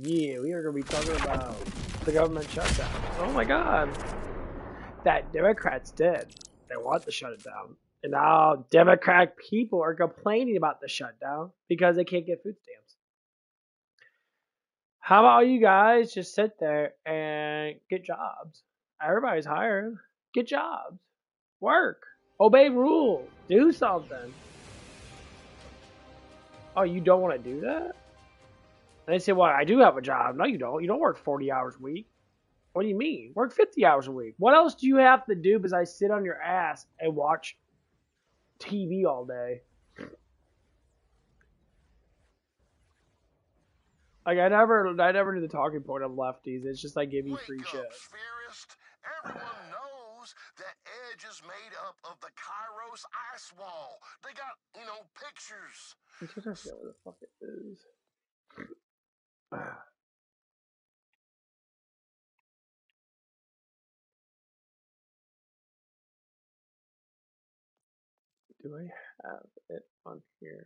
Yeah, we are going to be talking about the government shutdown. Oh my god. That Democrats did. They want to shut it down. And now Democratic people are complaining about the shutdown because they can't get food stamps. How about you guys just sit there and get jobs? Everybody's hired. Get jobs. Work. Obey rules. Do something. Oh, you don't want to do that? And they say, well, I do have a job. No, you don't. You don't work 40 hours a week. What do you mean? Work 50 hours a week. What else do you have to do besides sit on your ass and watch TV all day? Like I never knew the talking point of lefties. It's just like give you free shit. Spherist. Everyone knows that Edge is made up of the Kairos ice wall. They got, pictures. I'm just trying to figure out what the fuck it is. Do I have it on here?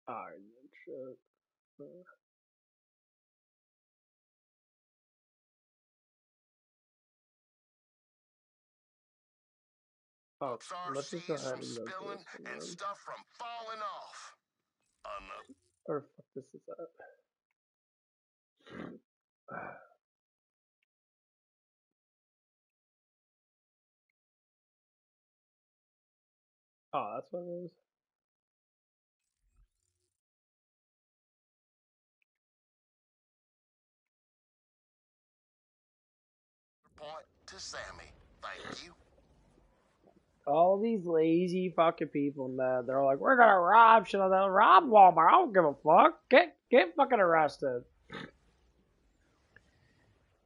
Alright, shit. Oh, let's just go RCs ahead from and go to spilling this one and then. stuff from falling off. Where the fuck this is at? Oh, that's what it is. Point to Sammy. Thank you. All these lazy fucking people, man, they're like, we're gonna rob shit. They'll rob Walmart. I don't give a fuck. Get fucking arrested.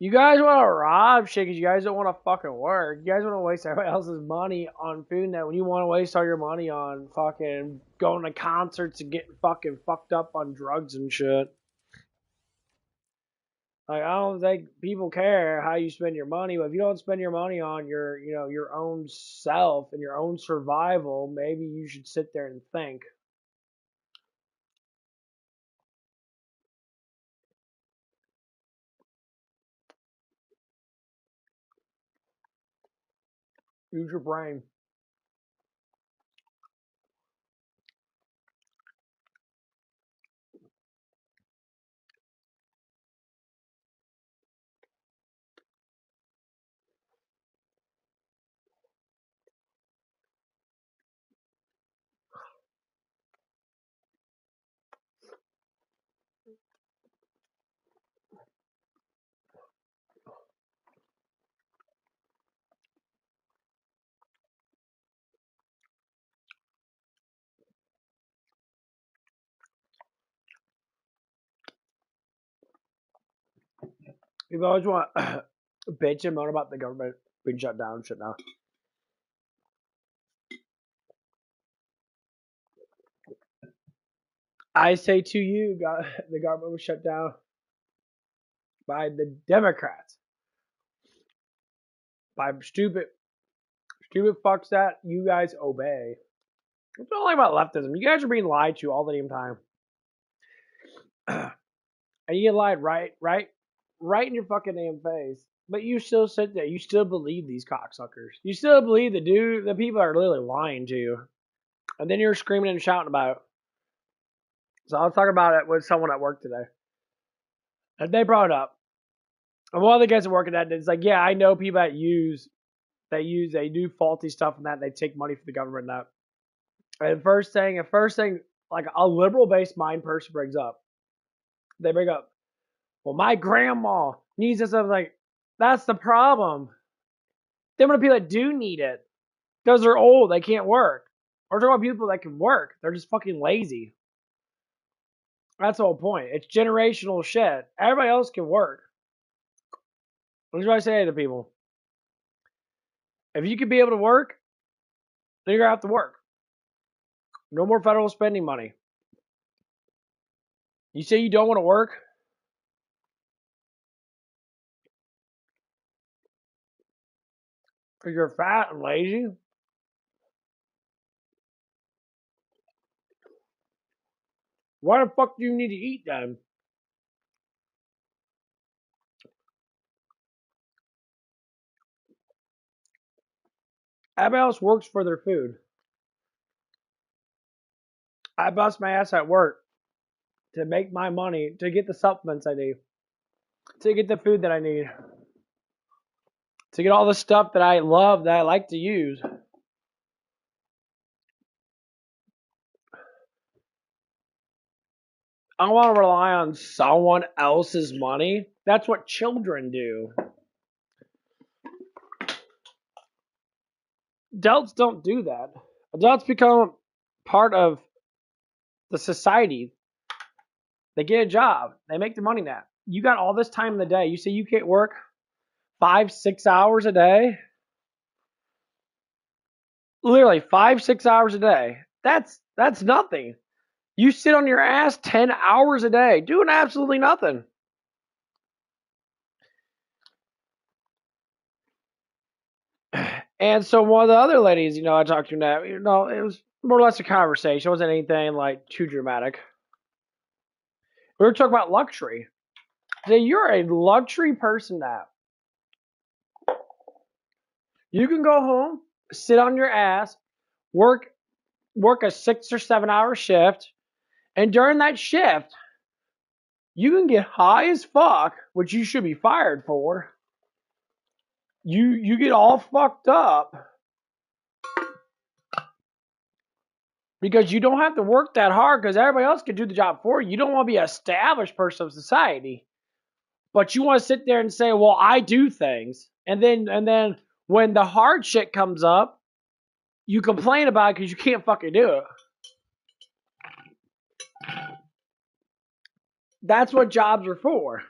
You guys want to rob shit because you guys don't want to fucking work. You guys want to waste everybody else's money on food that when you want to waste all your money on fucking going to concerts and getting fucking fucked up on drugs and shit. Like, I don't think people care how you spend your money, but if you don't spend your money on your own self and your own survival, maybe you should sit there and think. Use your brain. People always want to bitch and moan about the government being shut down shit now. I say to you, the government was shut down by the Democrats, by stupid fucks that you guys obey. It's not like about leftism. You guys are being lied to all the damn time, and you get lied right in your fucking damn face. But you still sit there. You still believe these cocksuckers. You still believe the people are literally lying to you, and then you're screaming and shouting about it. So I was talking about it with someone at work today, and they brought it up. And one of the guys at work at that, it's like, yeah, I know people that they do faulty stuff and that they take money from the government and that. And first thing, like a liberal based mind person brings up, they bring up, well, my grandma needs this. I was like, that's the problem. Them are the people that do need it because they're old, they can't work. We're talking about people that can work. They're just fucking lazy. That's the whole point. It's generational shit. Everybody else can work. What do I say to people? If you could be able to work, then you're gonna have to work. No more federal spending money. You say you don't want to work? Because you're fat and lazy? Why the fuck do you need to eat then? Everybody else works for their food. I bust my ass at work to make my money, to get the supplements I need, to get the food that I need, to get all the stuff that I love, that I like to use. I don't want to rely on someone else's money. That's what children do. Adults don't do that. Adults become part of the society. They get a job. They make the money now. You got all this time in the day. You say you can't work 5, 6 hours a day? Literally 5, 6 hours a day. That's nothing. You sit on your ass 10 hours a day doing absolutely nothing. And so one of the other ladies, I talked to now, it was more or less a conversation. It wasn't anything like too dramatic. We were talking about luxury. So you're a luxury person now. You can go home, sit on your ass, work a 6 or 7 hour shift, and during that shift, you can get high as fuck, which you should be fired for. You get all fucked up because you don't have to work that hard because everybody else can do the job for you. You don't want to be an established person of society, but you want to sit there and say, "Well, I do things," and then when the hard shit comes up, you complain about it because you can't fucking do it. That's what jobs are for.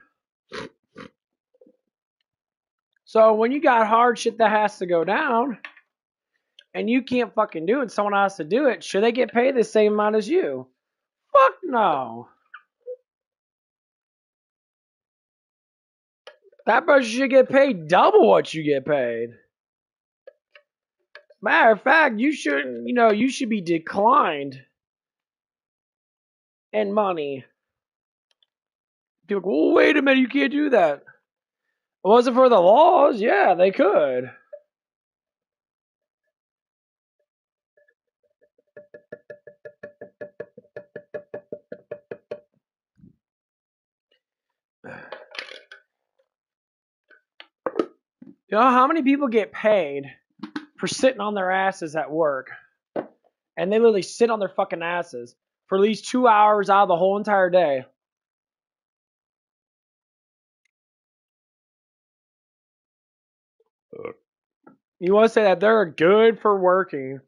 So when you got hard shit that has to go down, and you can't fucking do it, someone has to do it, should they get paid the same amount as you? Fuck no. That person should get paid double what you get paid. Matter of fact, you shouldn't, you should be declined in money. People go, well, wait a minute, you can't do that. If it wasn't for the laws, yeah, they could. You know how many people get paid for sitting on their asses at work? And they literally sit on their fucking asses for at least 2 hours out of the whole entire day. You want to say that they're good for working?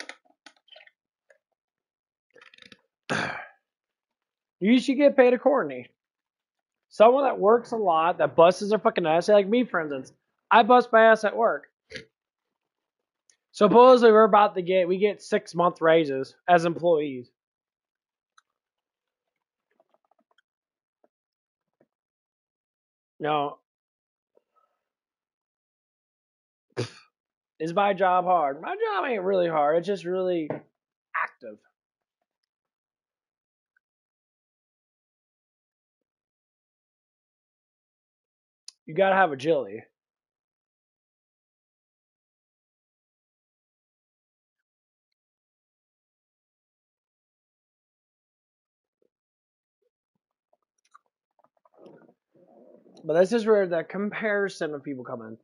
You should get paid accordingly. Someone that works a lot, that busts their fucking ass, like me, for instance. I bust my ass at work. Supposedly we get 6 month raises as employees. No. Is my job hard? My job ain't really hard. It's just really active. You gotta have agility. But this is where the comparison of people come in.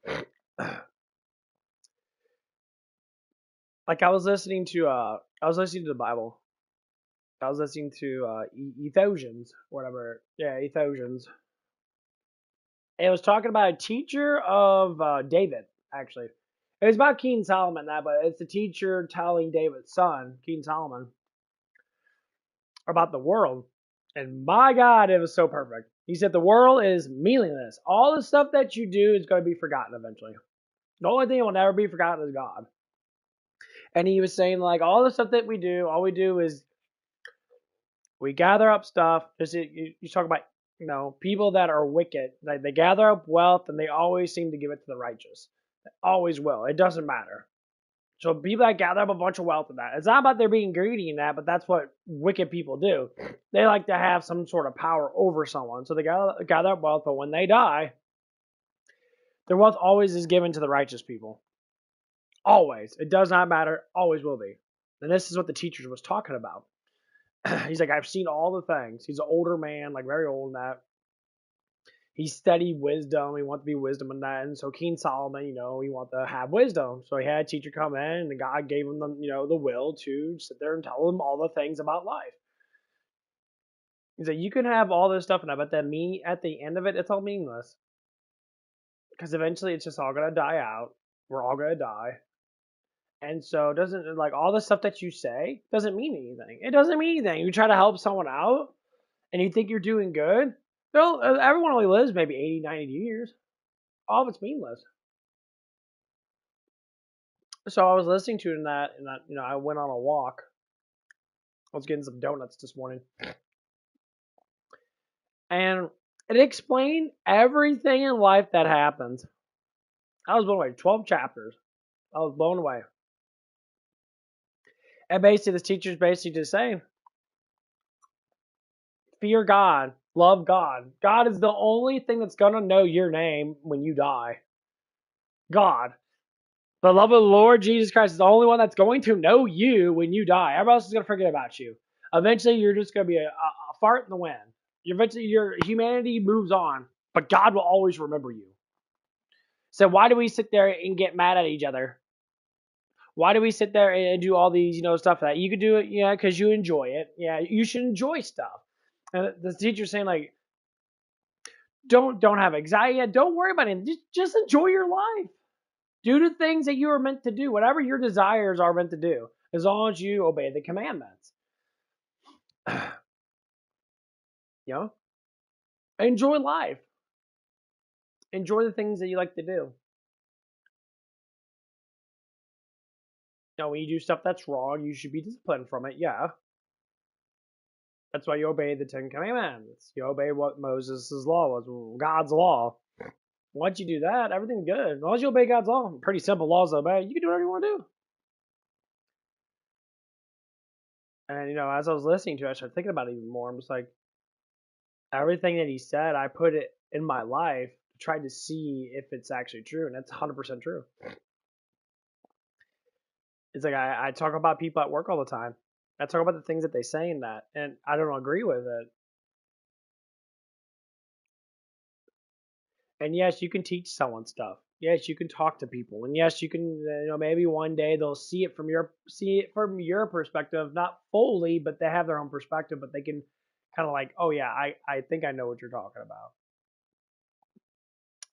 Like I was listening to the Bible. I was listening to Ethosians, whatever. Yeah, Ethosians. It was talking about a teacher of David, actually. It was about King Solomon, but it's the teacher telling David's son, King Solomon, about the world. And my God, it was so perfect. He said the world is meaningless. All the stuff that you do is going to be forgotten eventually. The only thing that will never be forgotten is God. And he was saying, like, all the stuff that we do, all we do is we gather up stuff. You talk about, people that are wicked. Like, they gather up wealth and they always seem to give it to the righteous. They always will. It doesn't matter. So people that gather up a bunch of wealth in that, it's not about their being greedy in that, but that's what wicked people do. They like to have some sort of power over someone. So they gather up wealth, but when they die, their wealth always is given to the righteous people. Always. It does not matter. Always will be. And this is what the teacher was talking about. He's like, I've seen all the things. He's an older man, like very old in that. He studied wisdom. He wanted to be wisdom in that. And so King Solomon, he wanted to have wisdom. So he had a teacher come in and God gave him the will to sit there and tell him all the things about life. He's like, you can have all this stuff, but at the end of it, it's all meaningless. Because eventually it's just all going to die out. We're all going to die. And so doesn't, like, all the stuff that you say doesn't mean anything. It doesn't mean anything. You try to help someone out and you think you're doing good. Everyone only lives maybe 80, 90 years. All of it's meaningless. So I was listening to it and I went on a walk. I was getting some donuts this morning. And it explained everything in life that happens. I was blown away. 12 chapters. I was blown away. And basically, this teacher's basically just saying, fear God, love God. God is the only thing that's going to know your name when you die. God. The love of the Lord Jesus Christ is the only one that's going to know you when you die. Everybody else is going to forget about you. Eventually, you're just going to be a fart in the wind. Eventually, your humanity moves on, but God will always remember you. So why do we sit there and get mad at each other? Why do we sit there and do all these, stuff that you could do it, because you enjoy it. Yeah, you should enjoy stuff. And the teacher's saying, like, don't have anxiety. Don't worry about it. Just enjoy your life. Do the things that you are meant to do, whatever your desires are meant to do, as long as you obey the commandments. Enjoy life. Enjoy the things that you like to do. When you do stuff that's wrong, you should be disciplined from it. Yeah. That's why you obey the 10 Commandments. You obey what Moses' law was, God's law. Once you do that, everything's good. As long as you obey God's law, pretty simple laws to obey, you can do whatever you want to do. And, as I was listening to it, I started thinking about it even more. I'm just like, everything that he said, I put it in my life, tried to see if it's actually true, and that's 100% true. It's like I talk about people at work all the time. I talk about the things that they say in that, and I don't agree with it. And yes, you can teach someone stuff. Yes, you can talk to people, and yes, you can. Maybe one day they'll see it from your perspective, not fully, but they have their own perspective. But they can kind of like, oh yeah, I think I know what you're talking about.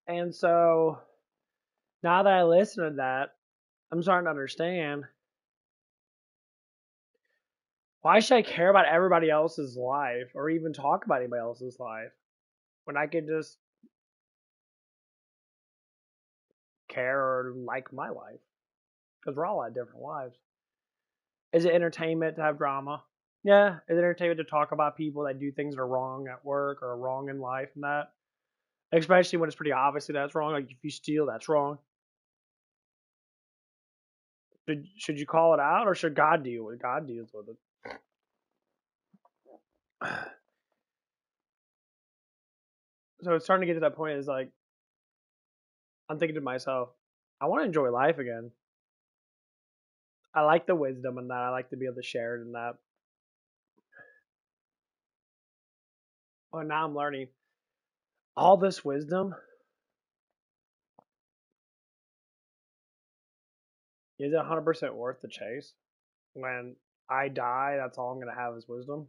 And so now that I listen to that, I'm starting to understand, why should I care about everybody else's life or even talk about anybody else's life when I could just care or like my life? Because we're all at different lives. Is it entertainment to have drama? Yeah. Is it entertainment to talk about people that do things that are wrong at work or wrong in life and that? Especially when it's pretty obviously that's wrong. Like if you steal, that's wrong. Should you call it out or should God deal with it? God deals with it. So it's starting to get to that point. Is like, I'm thinking to myself, I want to enjoy life again. I like the wisdom in that. I like to be able to share it in that. Well, now I'm learning all this wisdom. Is it 100% worth the chase? When I die, that's all I'm going to have is wisdom.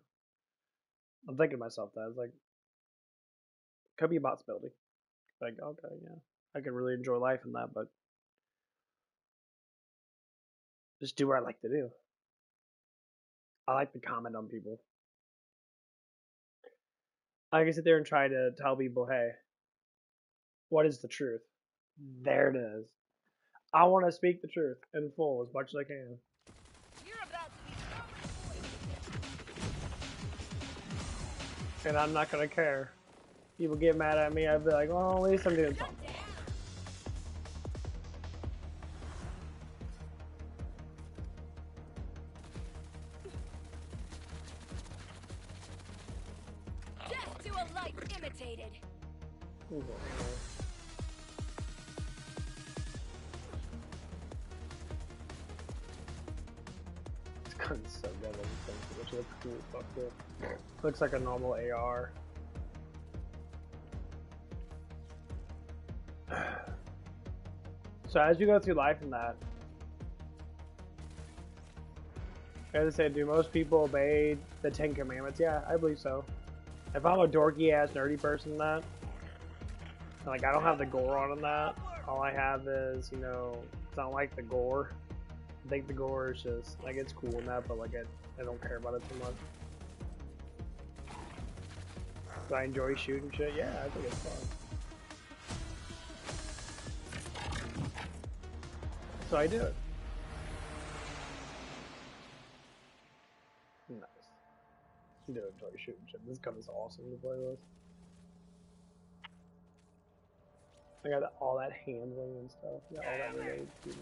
I'm thinking to myself that. It's like, could be a possibility. Like, okay, yeah. I could really enjoy life in that, but just do what I like to do. I like to comment on people. I can sit there and try to tell people, hey, what is the truth? There it is. I want to speak the truth in full as much as I can. You're about to be And I'm not going to care. People get mad at me, I'd be like, well, at least I'm doing something. death to a life imitated. This gun's so good, which looks cool. Fuck it. Looks like a normal AR. So as you go through life in that, as I said, do most people obey the 10 Commandments? Yeah, I believe so. If I'm a dorky ass nerdy person in that, like I don't have the gore on in that. All I have is, you know, it's not like the gore. I think the gore is just like it's cool in that, but like I don't care about it too much. Do I enjoy shooting shit? Yeah, I think it's fun. So I do it. Nice. I do enjoy shooting shit. This gun is awesome to play with. I got all that handling and stuff. Yeah, all that related to me.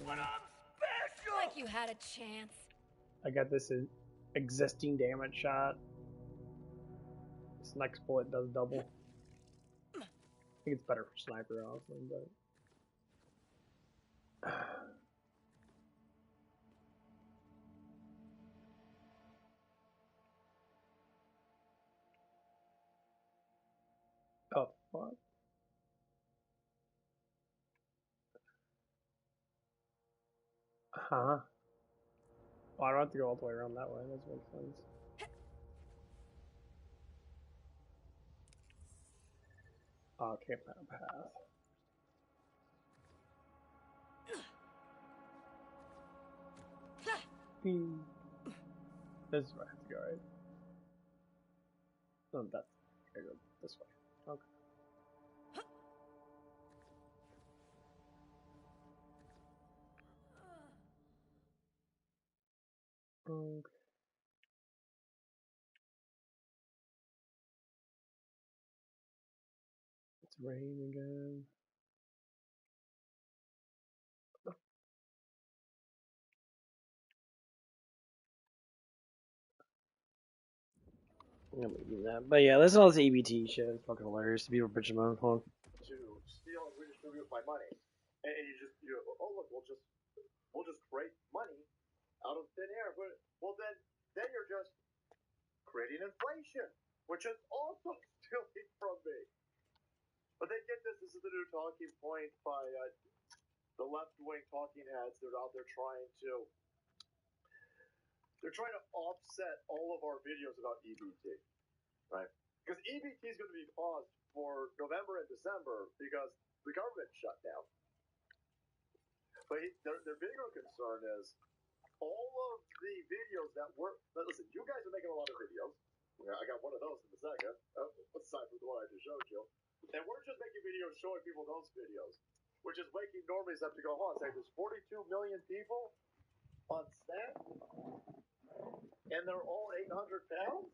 Like you had a chance. I got this existing damage shot. This next bullet does double. I think it's better for sniper, honestly, but. Oh, fuck. Huh? Well, I don't have to go all the way around that way. That makes sense. Oh, okay, path. This is where I have to go, right? No, that's. I go this way. Okay. Okay. It's raining again. I'm gonna do that. But yeah, listen to all this EBT shit. It's fucking hilarious. People bitching about it. To steal and redistribute my money, and you just oh look, we'll just create money out of thin air. But well then you're just creating inflation, which is also stealing from me. But they get this. This is the new talking point by the left wing talking heads. They're out there trying to offset all of our videos about EBT, right? Because EBT is going to be paused for November and December because the government shut down. But their bigger concern is all of the videos that were. Listen, you guys are making a lot of videos. Yeah, I got one of those in a second. Aside from the one I just showed you. And we're just making videos showing people those videos, which is making normies have to go, say there's 42 million people on Snap, and they're all 800 pounds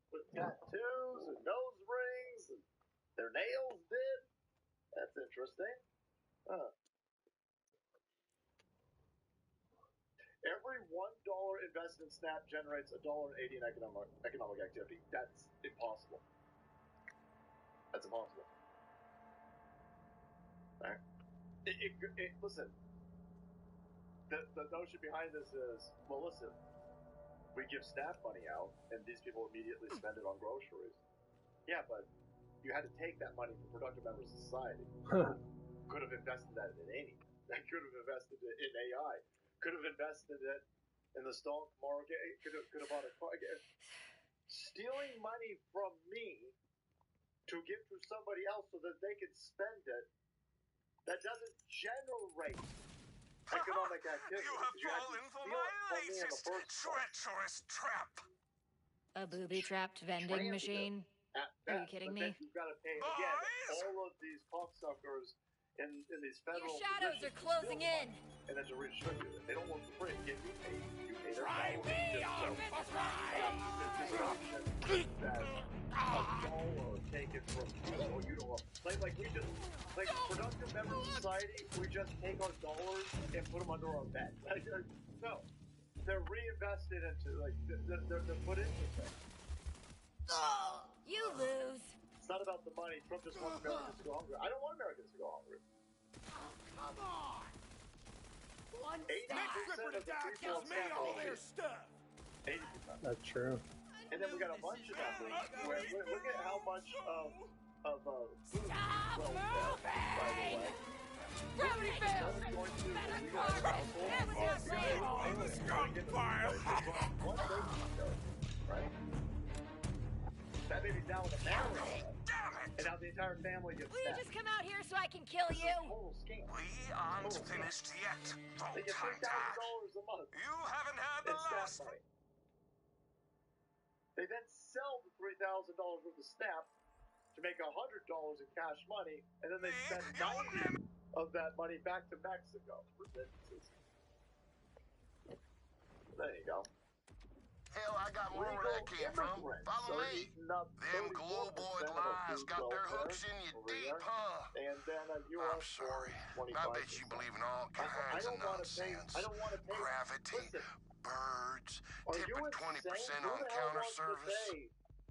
with tattoos and nose rings, and their nails did. That's interesting. Every $1 invested in Snap generates $1.80 in economic activity. That's impossible. That's impossible. Right? Listen, the notion behind this is, well, listen, we give Snap money out, and these people immediately spend it on groceries. Yeah, but you had to take that money from productive members of society. Could have invested that in anything. That could have invested it in AI. Could have invested it in the stock market. Could have bought a car. Stealing money from me to give to somebody else so that they can spend it, that doesn't generate economic activity. You have fallen for my latest treacherous trap. A booby-trapped vending machine? Are you kidding me? You've got to pay again. All of these cocksuckers in these Your federal shadows are positions to closing steal in. money and then to redistribute it. They don't work for free. Again, you pay their Try salary me just on so this ride! this notion that $1 taken from you or you don't like we just like productive member of society, we just take our dollars and put them under our bed. Like, no, they're reinvested into like they're put into things. You lose. It's not about the money. Trump just wants Americans to go hungry. I don't want Americans to go hungry. Come on! 80% Next of tripper the to dock people gives me all their are stuff! 80%. That's true. And then we got a bunch of numbers where look at how much of food Stop welfare, by the way. Gravity failed. Going to Better illegal guard it. households. That was your plan. On the skunk fire! One baby show, right? That baby's now with a family. Damn it! And now the entire family gets Will you fed. just come out here so I can kill This is you? a total scam. We aren't finished yet, They get Vault $3,000 Hunter. a month You haven't had the in SNAP last. money. They then sell the $3,000 worth of SNAP to make $100 in cash money, and then they spend 90 of that money back to Mexico. Remittances. There you go. Hell, I got more where that came from. Follow me. Them globoid lies got their hooks in you deep, huh? And then I'm sorry. I bet you believe in all kinds of nonsense. I don't want to pay. Gravity, Listen, birds, are you tipping insane? 20% Who on the hell counter wants to service. pay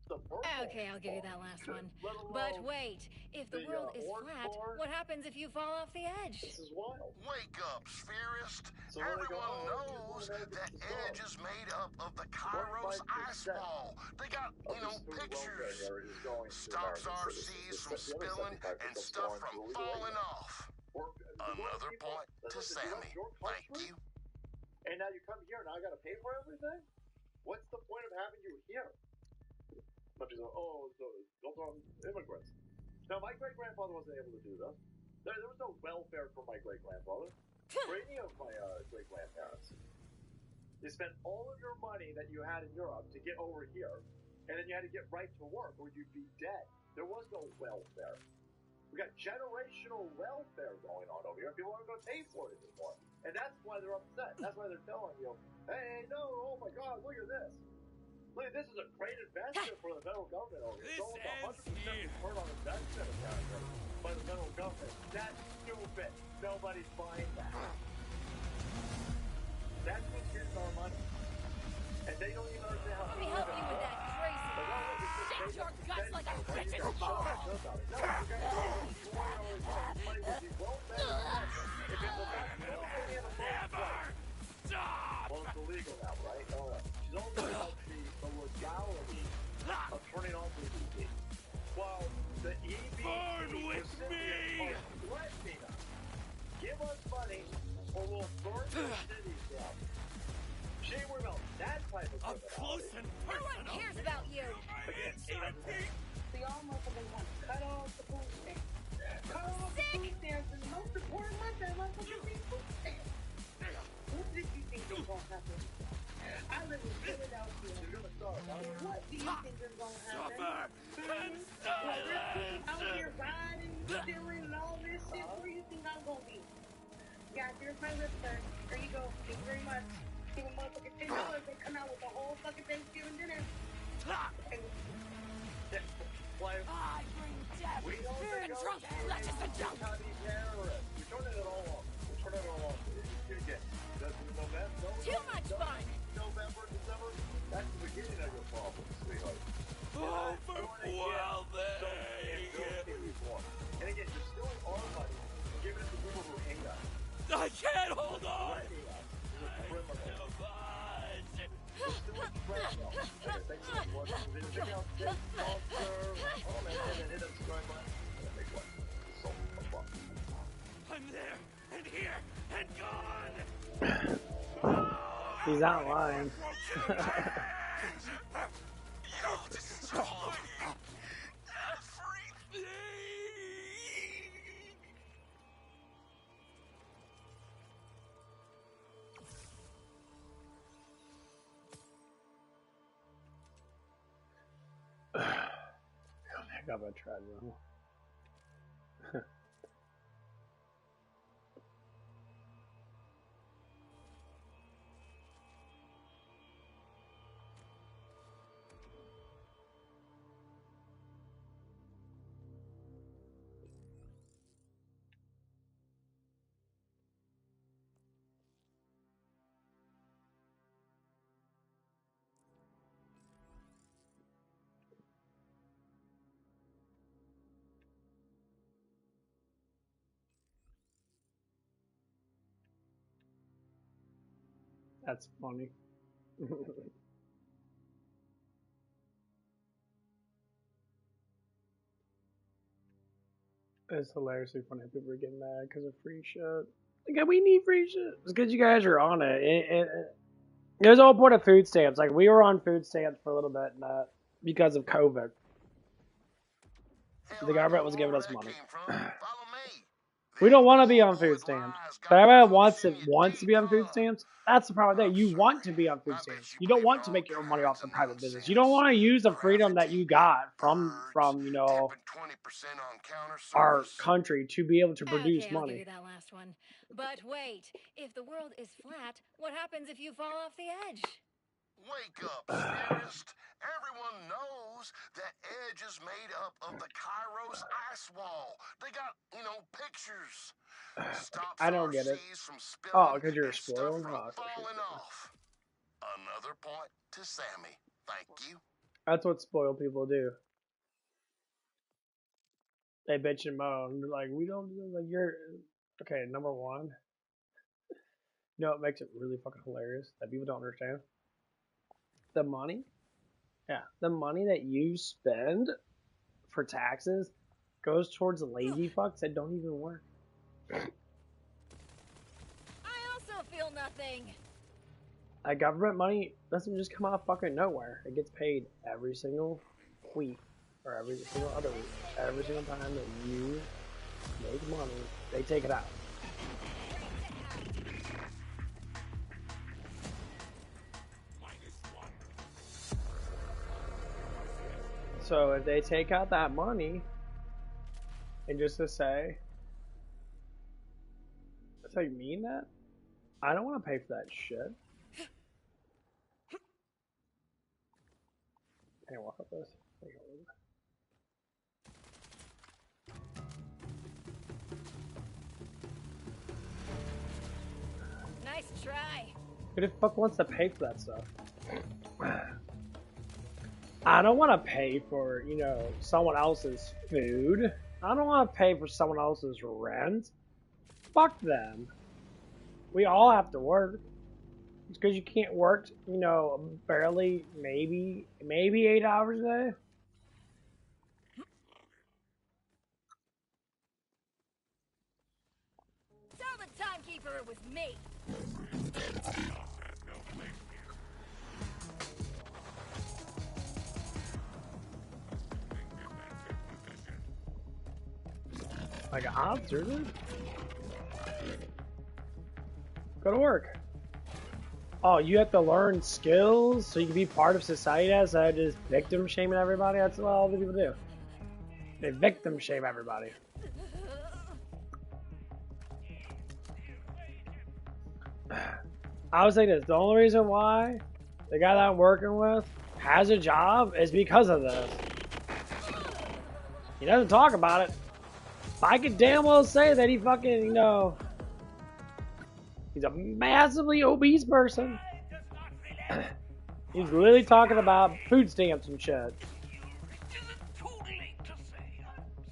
the purple Okay, I'll give you that last corn? one. Let alone But wait, if the the, world is orange flat, corn? what happens if you fall off the edge? This is wild. Wake up, spherist. So when they go, Everyone oh, you want knows Americans that to starve. edge is made up of the Kairos 25% ice wall. They got, of this food welfare pictures. here is going to Stops American our citizens. seas from The other spilling 75% and is stuff going from to illegal falling immigrants. off. The Another people- point to listen, you left Sammy. your Thank country, you. And now you come here and I got to pay for everything? What's the point of having you here? But you go, oh, so built on immigrants. Now, my great-grandfather wasn't able to do this. There was no welfare for my great-grandfather. For any of my great-grandparents. You spent all of your money that you had in Europe to get over here, and then you had to get right to work or you'd be dead. There was no welfare. We got generational welfare going on over here. People aren't going to pay for it anymore. And that's why they're upset. That's why they're telling you, hey, no, oh my God, look at this. Look, this is a great investment for the federal government over here. It's almost 100% return on investment, apparently, by the federal government. That's stupid. Nobody's buying that. That's what's getting our money. And they don't even understand how Let me help you with that crazy. Shit your guts like a bitch's ball. Stop! Well, it's illegal now, right? She's also about the legality of turning on the EBT. Well, the EBT Burn with me! are threatening us. Give us money or we'll burn the cities down. She ain't worried about that type of Up close and No one personal! cares about you. Again, So y'all motherfuckers want to cut off the food stamps. Cut off the food stamps and the most important month that motherfuckers be food stamps. What did you think was going to happen? I live in Philadelphia. You're gonna start. What do you think is going to happen? Suffer! While we're out here riding, stealing, and all this shit, where do you think I'm going to be? Yeah, here's my lip, sir. There you go. Thank you very much. Give a motherfucking $10. They come out with the whole fucking Thanksgiving dinner. And Like, I bring death, we don't fear, and think drunk our flesh is the junk. Chinese terrorists. We're turning it all off. We're turning it all off. Again, Too much fun. November, December, that's the beginning of your problem, sweetheart. Oh, for well then! And again, you're stealing our money and giving it to people who hate us. I can't hold on! Threatening us. You're a criminal. So much! We're still criminal. Okay, thanks so much for watching the video. Check out Jake Culture. Oh, man, and then hit that subscribe button. And then make one. It's so much fun. I'm there, and here, and gone! He's not lying. Yo, this is all of you. Everything. Pick up a treadmill. That's funny. It's hilariously funny how people are getting mad because of free shit. Like, we need free shit. It's because you guys are on it. There's the whole point of food stamps. Like, we were on food stamps for a little bit because of COVID. The government was giving us money. We don't want to be on food stamps. But everyone wants to be on food stamps. That's the problem there. You want to be on food stamps. You don't want to make your own money off the private business. You don't want to use the freedom that you got from our country to be able to produce Okay, I'll give money. you that last one. But wait, if the world is flat, what happens if you fall off the edge? Wake up, theorist. Everyone knows that Edge is made up of the Kairos ice wall. They got, pictures. Stops I don't our get it. seas from Oh, spilling because you're and stuff spoiled? from Oh, falling off. Another point to Sammy. Thank you. that's what spoiled people do. They bitch and moan. They're like, we don't do like you're okay, number one. You know what makes it really fucking hilarious that people don't understand? The money. Yeah. The money that you spend for taxes goes towards lazy fucks that don't even work. I also feel nothing. Like government money doesn't just come out of fucking nowhere. It gets paid every single week or every single other week. Every single time that you make money, they take it out. So if they take out that money, and just to say, so you mean that? I don't want to pay for that shit. Can I walk up this? Nice try. Who the fuck wants to pay for that stuff? I don't want to pay for, someone else's food. I don't want to pay for someone else's rent. Fuck them. We all have to work. It's because you can't work, barely, maybe 8 hours a day. Tell the timekeeper it was me. Like an officer, dude. Go to work. Oh, you have to learn skills so you can be part of society as just victim shaming everybody? That's what all the people do. They victim shame everybody. I was saying this, the only reason why the guy that I'm working with has a job is because of this. He doesn't talk about it. But I could damn well say that he fucking, he's a massively obese person. He's literally talking about food stamps and shit.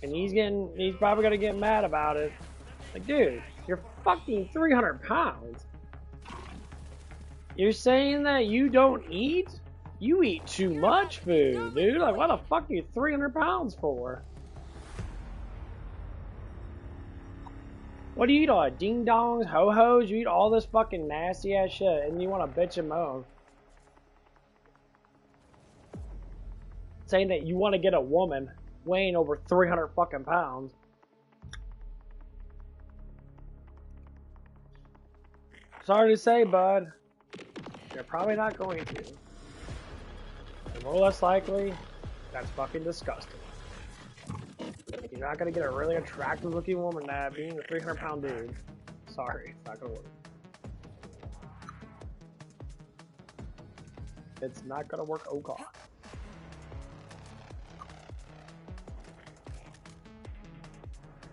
And he's probably gonna get mad about it. Like, dude, you're fucking 300 pounds. You're saying that you don't eat? You eat too much food, dude. Like, what the fuck are you 300 pounds for? What do you eat all? Ding dongs, ho hos? You eat all this fucking nasty ass shit and you want to bitch and moan. Saying that you want to get a woman weighing over 300 fucking pounds. Sorry to say, bud. You're probably not going to. And more or less likely, that's fucking disgusting. You're not gonna get a really attractive looking woman that being a 300 pound dude. Sorry, it's not gonna work. It's not gonna work, oh god.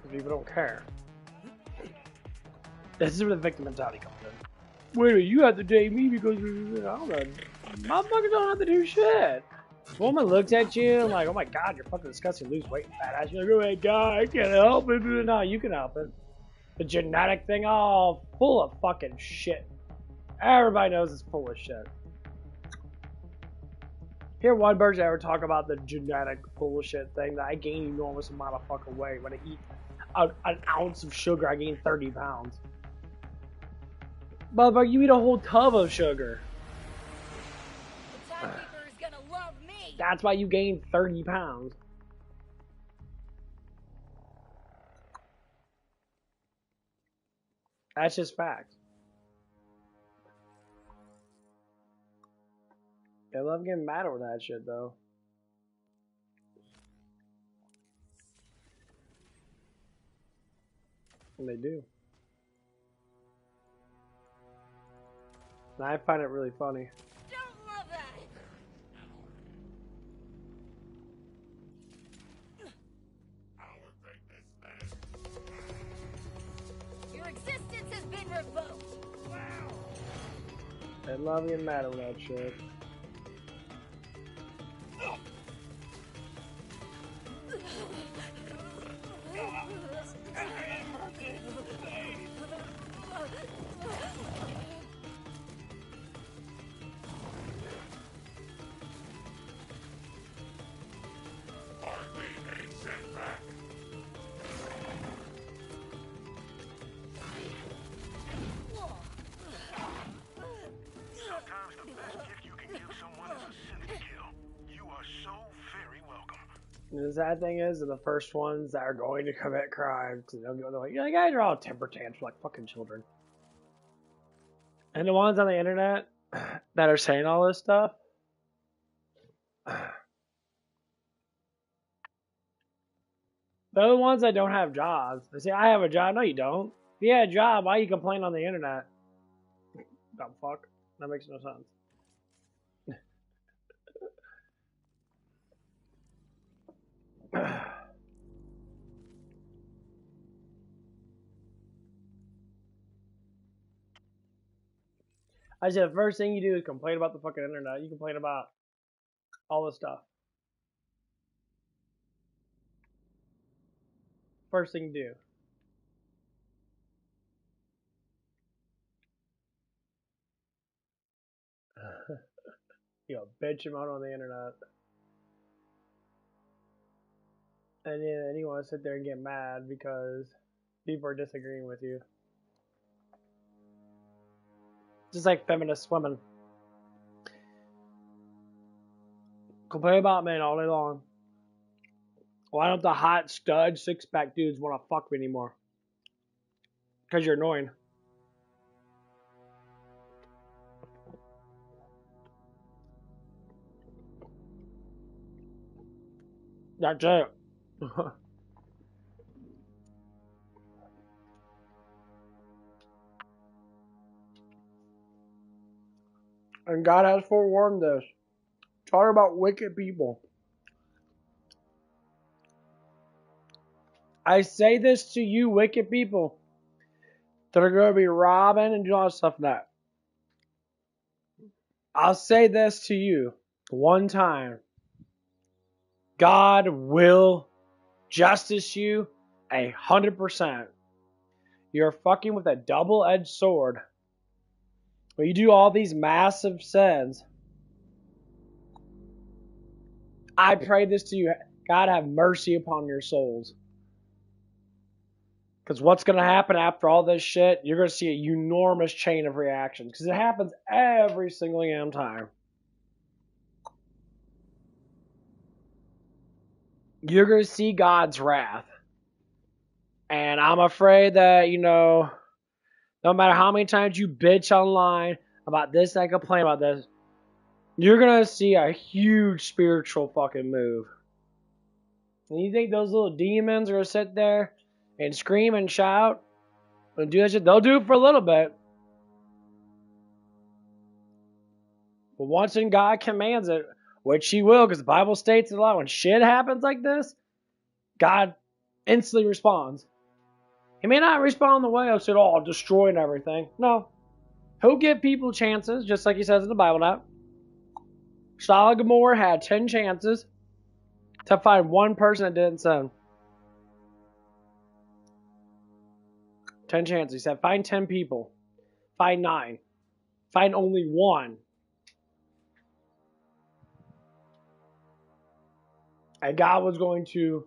People don't care. This is where the victim mentality comes in. Wait a minute, you have to date me because I don't know. Motherfuckers don't have to do shit. This woman looks at you and like, oh my god, you're fucking disgusting, lose weight, fat ass. You're like, oh my god, I can't help it. No, you can help it. The genetic thing, all full of fucking shit. Everybody knows it's full of shit. Hear one person ever talk about the genetic bullshit thing that I gain enormous amount of fucking weight when I eat an ounce of sugar. I gain 30 pounds. Motherfucker, you eat a whole tub of sugar. The timekeeper is gonna love me. That's why you gain 30 pounds. That's just fact. I love getting mad over that shit, though. And they do. And I find it really funny. Don't love that. Your existence has been revoked. Wow. I love getting mad over that shit. Sometimes the best gift you can give someone is a synth kill. You are so very welcome. And the sad thing is, they're the first ones that are going to commit crimes. They're like, yeah, you guys are all temper tantrums like fucking children. And the ones on the internet that are saying all this stuff, they're the ones that don't have jobs. They say, I have a job. No, you don't. If you had a job, why you complain on the internet? Dumb fuck. That makes no sense. I said, the first thing you do is complain about the fucking internet. You complain about all this stuff. First thing you do. You know, bitch him out on the internet. And then you want to sit there and get mad because people are disagreeing with you. Just like feminist women. Complain about men all day long. Why don't the hot stud six-pack dudes want to fuck me anymore? Because you're annoying. That's it. And God has forewarned us. Talk about wicked people. I say this to you, wicked people, that are going to be robbing and doing all this stuff like that. I'll say this to you one time. God will justice you 100%. You're fucking with a double-edged sword. When you do all these massive sins, I pray this to you. God have mercy upon your souls. Because what's going to happen after all this shit, you're going to see a enormous chain of reactions. Because it happens every single damn time. You're going to see God's wrath. And I'm afraid that, you know, no matter how many times you bitch online about this and complain about this, you're going to see a huge spiritual fucking move. And you think those little demons are going to sit there and scream and shout and do that shit? They'll do it for a little bit. But once God commands it, which he will, because the Bible states it a lot, when shit happens like this, God instantly responds. He may not respond the way I said, oh, destroying everything. No. He'll give people chances, just like he says in the Bible now. Sodom and Gomorrah had 10 chances to find one person that didn't sin. 10 chances. He said, find 10 people. Find 9. find only one. And God was going to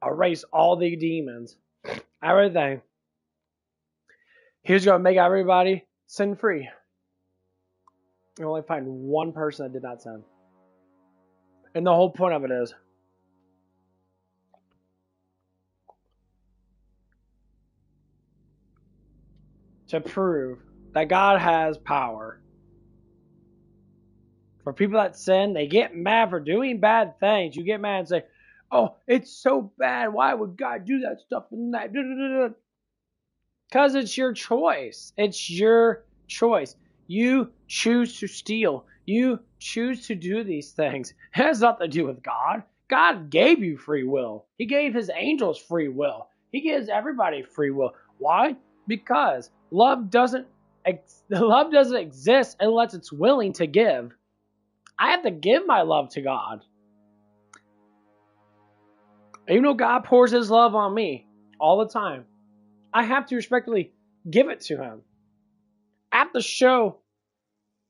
erase all the demons, everything. He was going to make everybody sin free. You only find one person that did not sin. And the whole point of it is to prove that God has power. For people that sin, they get mad for doing bad things. You get mad and say, oh, it's so bad. Why would God do that stuff and that? Because it's your choice. It's your choice. You choose to steal. You choose to do these things. It has nothing to do with God. God gave you free will. He gave his angels free will. He gives everybody free will. Why? Because love doesn't exist unless it's willing to give. I have to give my love to God. Even though God pours his love on me all the time, I have to respectfully give it to him. I have to show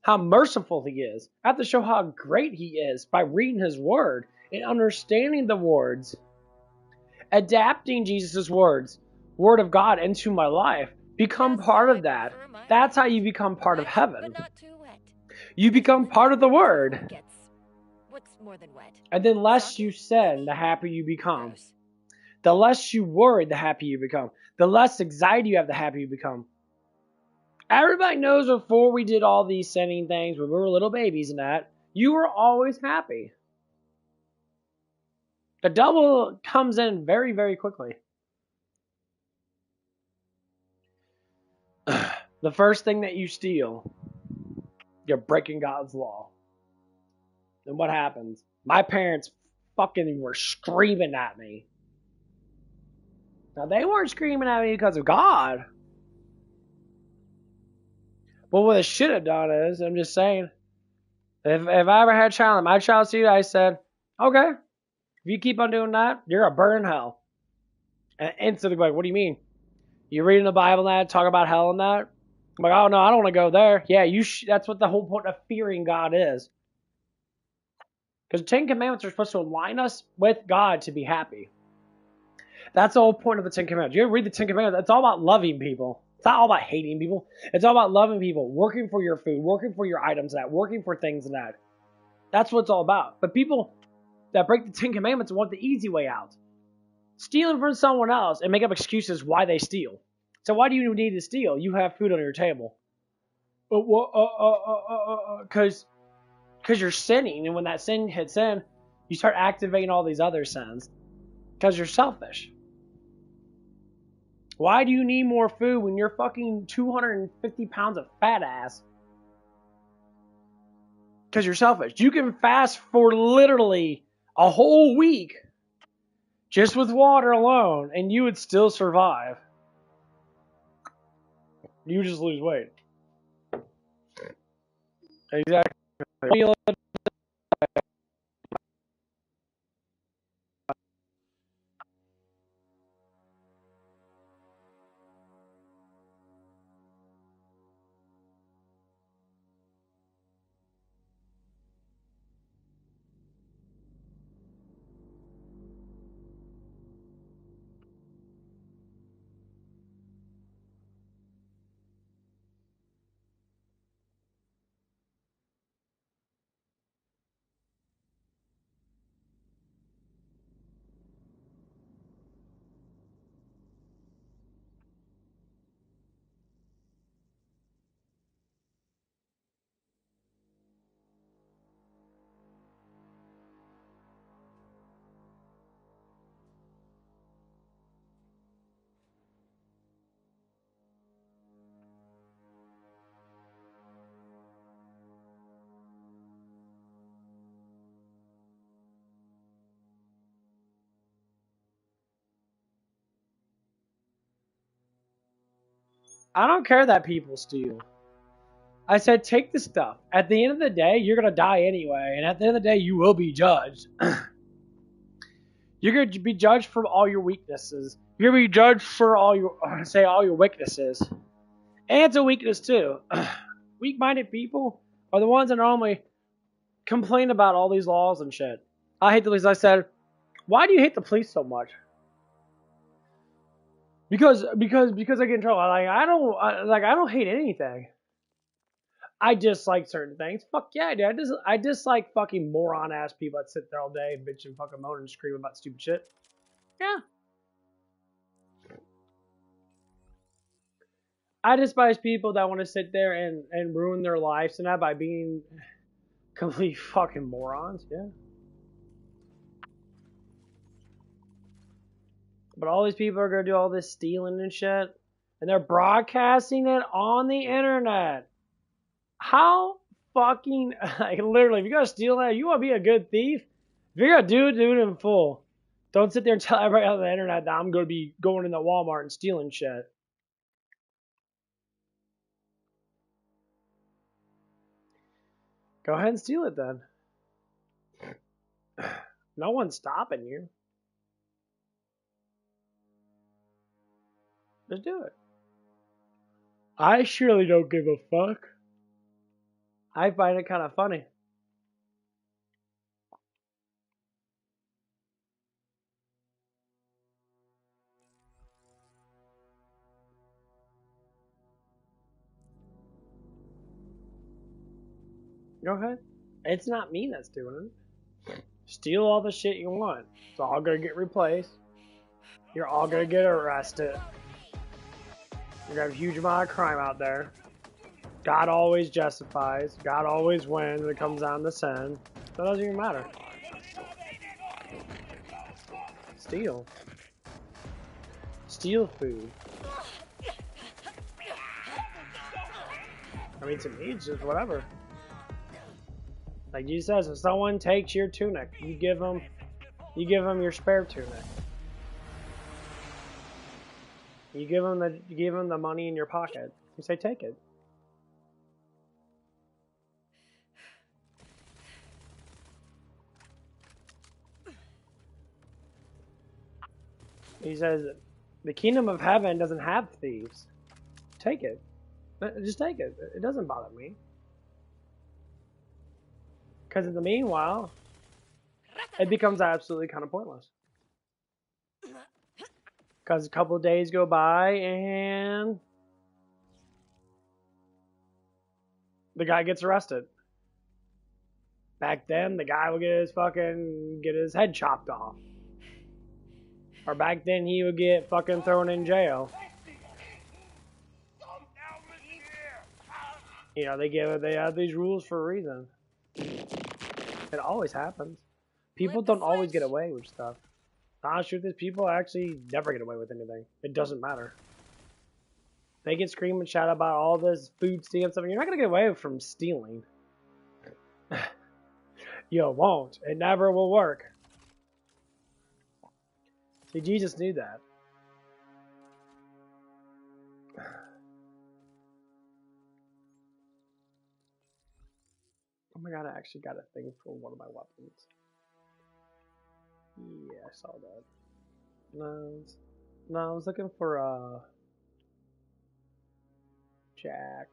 how merciful he is. I have to show how great he is by reading his word and understanding the words, adapting Jesus' words, word of God, into my life. Become part of that. That's how you become part of heaven. You become part of the word. What's more than wet? And then less you sin, the happier you become. The less you worry, the happier you become. The less anxiety you have, the happier you become. Everybody knows before we did all these sinning things, when we were little babies and that, you were always happy. The devil comes in very, very quickly. The first thing that you steal, you're breaking God's law. And what happens? My parents fucking were screaming at me. Now, they weren't screaming at me because of God. But what they should have done is, I'm just saying, if I ever had a child and my child see it, I said, okay, if you keep on doing that, you're going to burn in hell. And instantly, like, what do you mean? You reading the Bible and that, talk about hell and that? I'm like, oh no, I don't want to go there. Yeah, that's what the whole point of fearing God is. Because the Ten Commandments are supposed to align us with God to be happy. That's the whole point of the Ten Commandments. You ever read the Ten Commandments? It's all about loving people. It's not all about hating people. It's all about loving people, working for your food, working for your items, and that, working for things and that. That's what it's all about. But people that break the Ten Commandments want the easy way out. Stealing from someone else and make up excuses why they steal. So why do you need to steal? You have food on your table. Because you're sinning, and when that sin hits in, you start activating all these other sins. Because you're selfish. Why do you need more food when you're fucking 250 pounds of fat ass? Because you're selfish. You can fast for literally a whole week just with water alone, and you would still survive. You just lose weight. Exactly. I don't care that people steal. I said, take the stuff. At the end of the day, you're going to die anyway. And at the end of the day, you will be judged. You're going to be judged for all your weaknesses. You're going to be judged for all your weaknesses. And it's a weakness too. Weak-minded people are the ones that normally complain about all these laws and shit. I hate the police. I said, why do you hate the police so much? Because I get in trouble. I don't hate anything. I dislike certain things. Fuck yeah, dude. I dislike fucking moron ass people that sit there all day and bitch and fucking moan and scream about stupid shit. Yeah. I despise people that want to sit there and ruin their lives and that by being complete fucking morons. Yeah. But all these people are gonna do all this stealing and shit, and they're broadcasting it on the internet. How fucking like literally? If you gotta steal that, you want to be a good thief. If you're gonna do it in full. Don't sit there and tell everybody on the internet that I'm gonna be going into Walmart and stealing shit. Go ahead and steal it then. No one's stopping you. Just do it. I surely don't give a fuck. I find it kind of funny. Go ahead. It's not me that's doing it. Steal all the shit you want. It's all gonna get replaced. You're all gonna get arrested. You're gonna have a huge amount of crime out there. God always justifies. God always wins when it comes down to sin. So it doesn't even matter. Steal. Steal food. I mean, to me, it's just whatever. Like Jesus says, if someone takes your tunic, you give them your spare tunic. You give them the money in your pocket. You say, take it. He says, the kingdom of heaven doesn't have thieves. Take it. Just take it. It doesn't bother me. Because in the meanwhile, it becomes absolutely kind of pointless. Because a couple of days go by and the guy gets arrested. Back then, the guy would get his head chopped off. Or back then, he would get fucking thrown in jail. You know, they have these rules for a reason. It always happens. People don't always get away with stuff. The honest truth is, people actually never get away with anything. It doesn't matter. They can scream and shout about all this food stealing stuff. You're not gonna get away from stealing. You won't. It never will work. See, Jesus knew that. Oh my god, I actually got a thing for one of my weapons. Yeah, I saw that. No, I was looking for jacked.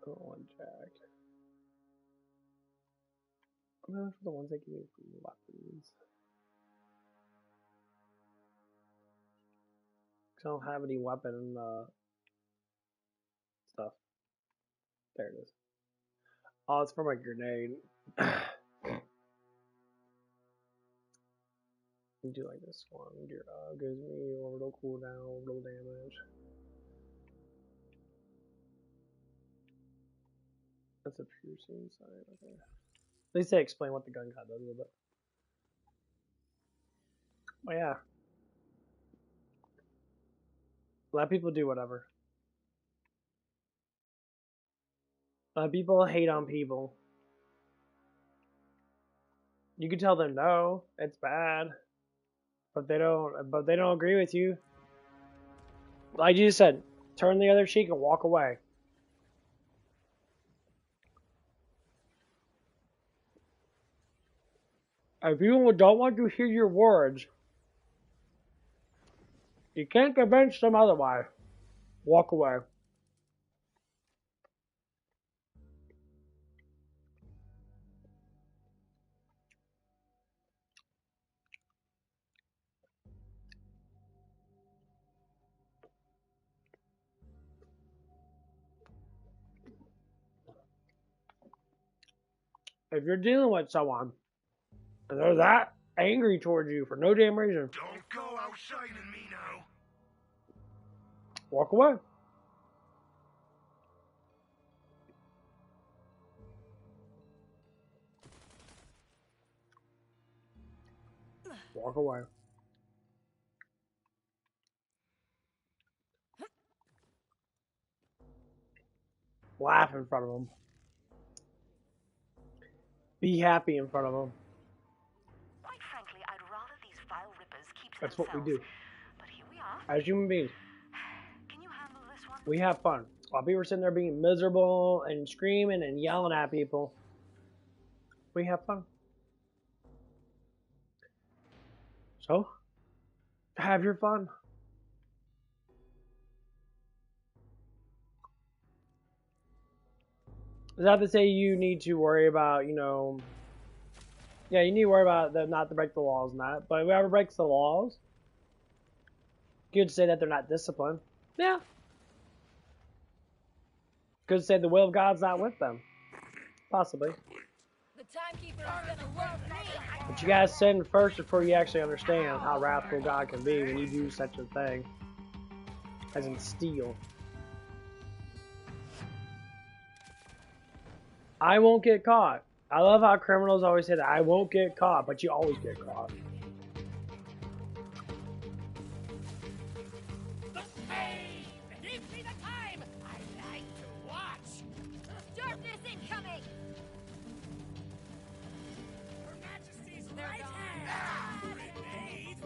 I don't want jacked. I'm looking for the ones that give me weapons. Cause I don't have any weapon stuff. There it is. Oh, it's for my grenade. You do like this one. Gives me orbital cooldown, orbital damage. That's a piercing side. Okay. At least they explain what the gun cut does a little bit. Oh yeah. Let people do whatever. Let people hate on people. You can tell them no, it's bad. But they don't agree with you. Like you said, turn the other cheek and walk away. If people don't want to hear your words, you can't convince them otherwise. Walk away. If you're dealing with someone and they're that angry towards you for no damn reason, Don't go outshining me now. walk away. Walk away. Laugh in front of them. Be happy in front of them. Quite frankly, I'd rather these file rippers keep to That's what we themselves. do. But here we are. As human beings, Can you handle this one? we have fun. While people are sitting there being miserable and screaming and yelling at people, we have fun. So, have your fun. It's not to say you need to worry about, yeah, you need to worry about them not to break the laws and that, but whoever breaks the laws, you could say that they're not disciplined. Yeah. Could say the will of God's not with them. Possibly. The timekeeper is gonna love me. But you gotta sin first before you actually understand how wrathful God can be when you do such a thing. As in steal. I won't get caught. I love how criminals always say that I won't get caught, but you always get caught. Hey, give me the time. I like to watch. Darkness incoming. Her Majesty's right hand. Grenade.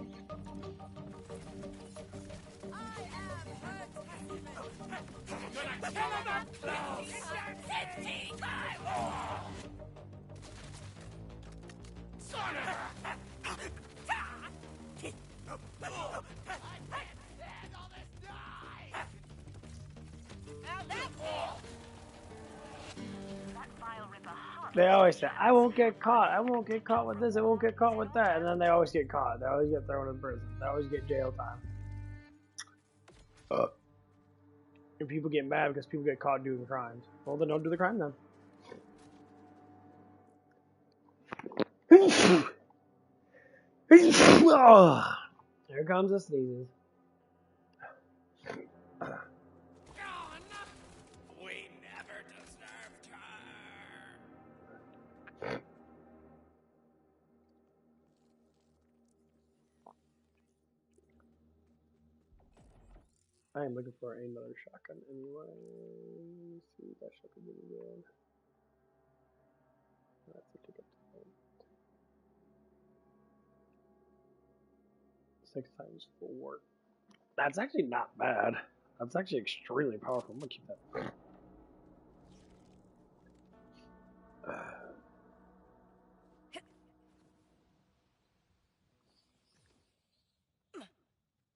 I am her testament. Gonna kill him up close. It's time. Son of a... They always say, I won't get caught. I won't get caught with this. I won't get caught with that. And then they always get caught. They always get thrown in prison. They always get jail time. And people get mad because people get caught doing crimes. Well, then don't do the crime then. Here comes the sneezes. We never deserved her. I am looking for another shotgun anyway. Let's see, that shotgun would be good. That's a ticket. 6 times 4. That's actually not bad. That's actually extremely powerful. I'm gonna keep that.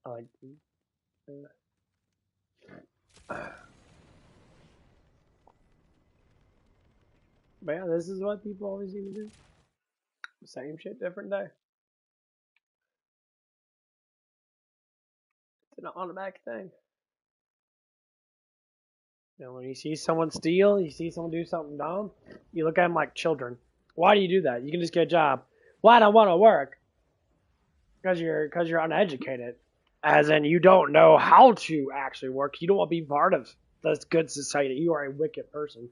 I like these. But yeah, this is what people always seem to do. Same shit, different day. It's an automatic thing. When you see someone steal, you see someone do something dumb, you look at them like children. Why do you do that? You can just get a job. Well, I don't want to work. Because you're uneducated. As in, you don't know how to actually work. You don't want to be part of this good society. You are a wicked person.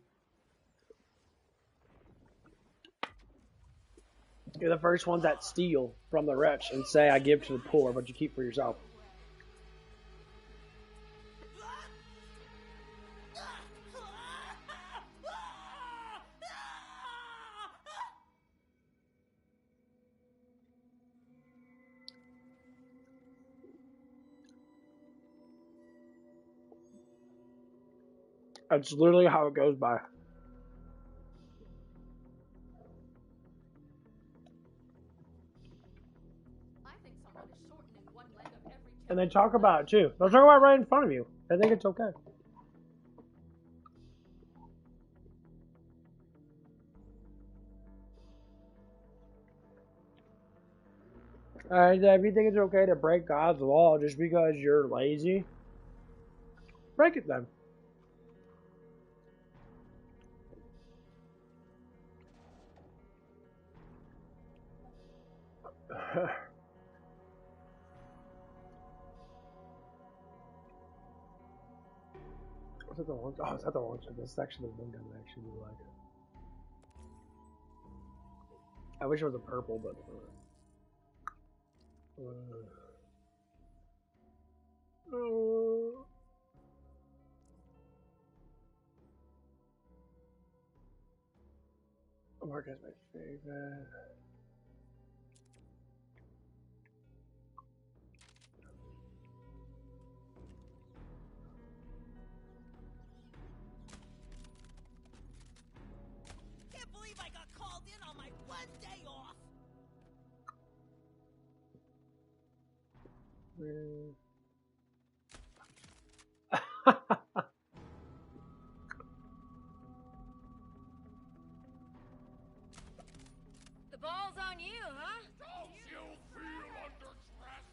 You're the first ones that steal from the rich and say, I give to the poor, but you keep for yourself. That's literally how it goes by. And they talk about it too. They'll talk about it right in front of you. I think it's okay. Alright, if you think it's okay to break God's law just because you're lazy, break it then. Was that the launch? Oh, is that the launcher? This is actually the one gun I actually really like. I wish it was a purple, but. Mark is my favorite. Can't believe I got called in on my one day off. The ball's on you, huh? Don't you feel under stress?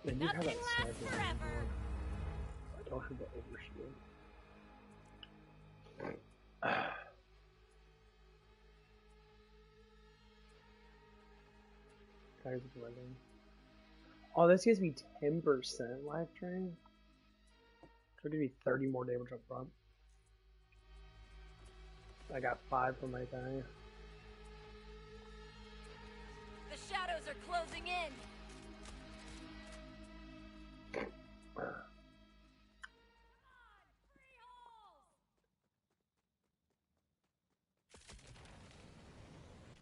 And you have Nothing that lasts sniper forever. I don't have the overshield. Guys, running. Oh, this gives me 10% life drain. So give me 30 more damage up front. I got 5 from my thing. The shadows are closing in.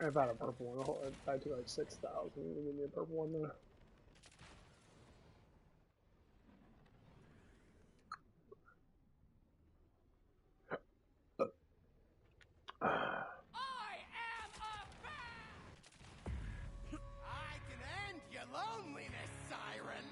I found a purple one. I took like 6,000. Give me a purple one though. I am a bat! I can end your loneliness, Siren!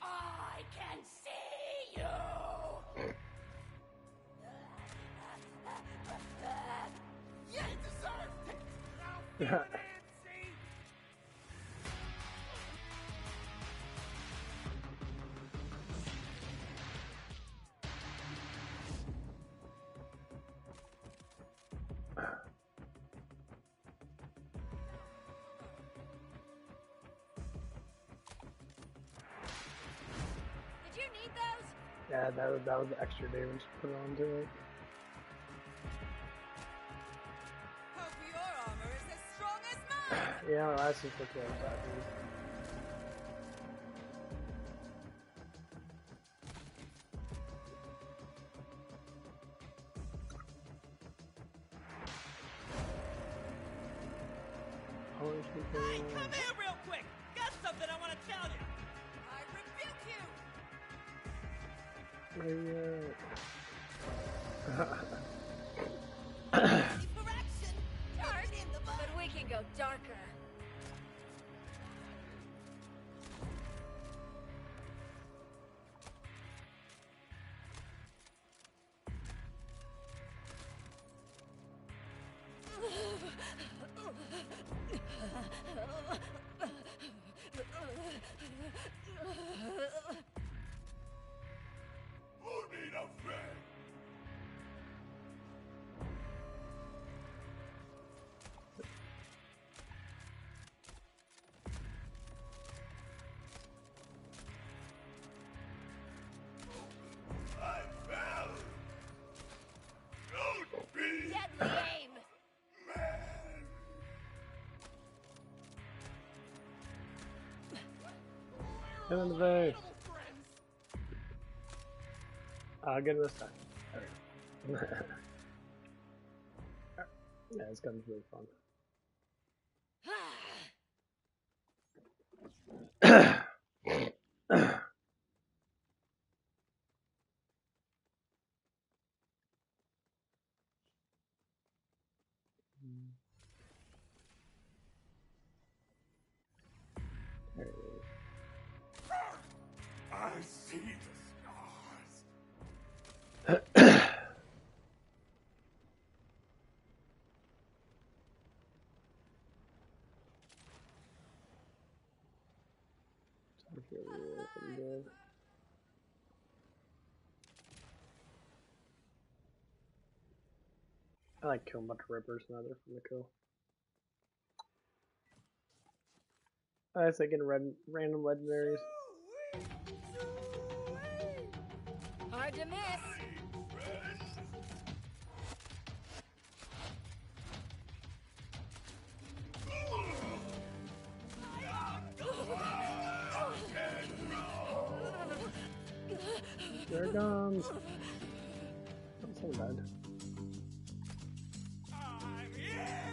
I can see you! You deserved it! Now feel it, Nancy! Did you need those? Yeah, that was extra damage put onto it. Hope your armor is as strong as mine! Yeah, that's just what kills that. Hey, come here real quick! Got something I want to tell you! I rebuke you! Ready for action! Dark, Put it in the but we can go darker. Put me Hit him in the face. I'll get him this time. Alright. Yeah, this gun's really fun. I see the scars. I like killing a bunch of rippers and other from the kill. I was thinking random legendaries. Hard to miss. There it comes. That's so bad. I'm here!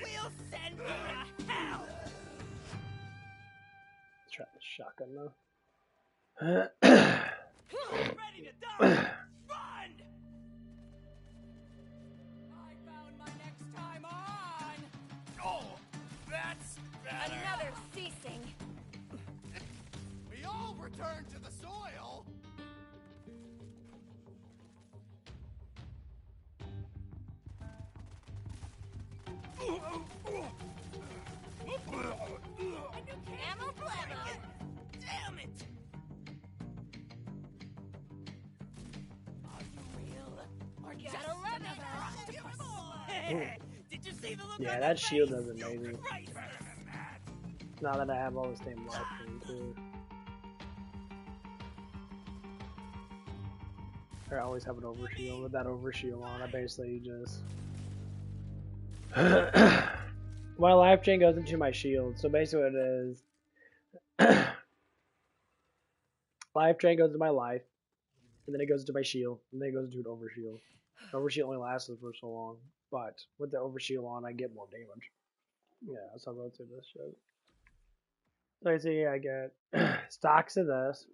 We'll send you to hell! Let's try the shotgun though. Ready to die? Run! I found my next time on! Oh, that's better! Another ceasing. We all return to the soil! Ammo blammo. Damn it! Are you real? Or just Gotta love it. another octopus? Did you see the look Yeah, on that her shield face? is amazing. Christ. Better than that. Now that I have all this damn life too. I always have an overshield. With that overshield on, I basically just my life chain goes into my shield. So basically, what it is, life chain goes to my life, and then it goes into my shield, and then it goes into an overshield. The overshield only lasts for so long, but with the overshield on, I get more damage. Yeah, so I'll go through this shit. So I see I get stocks of this.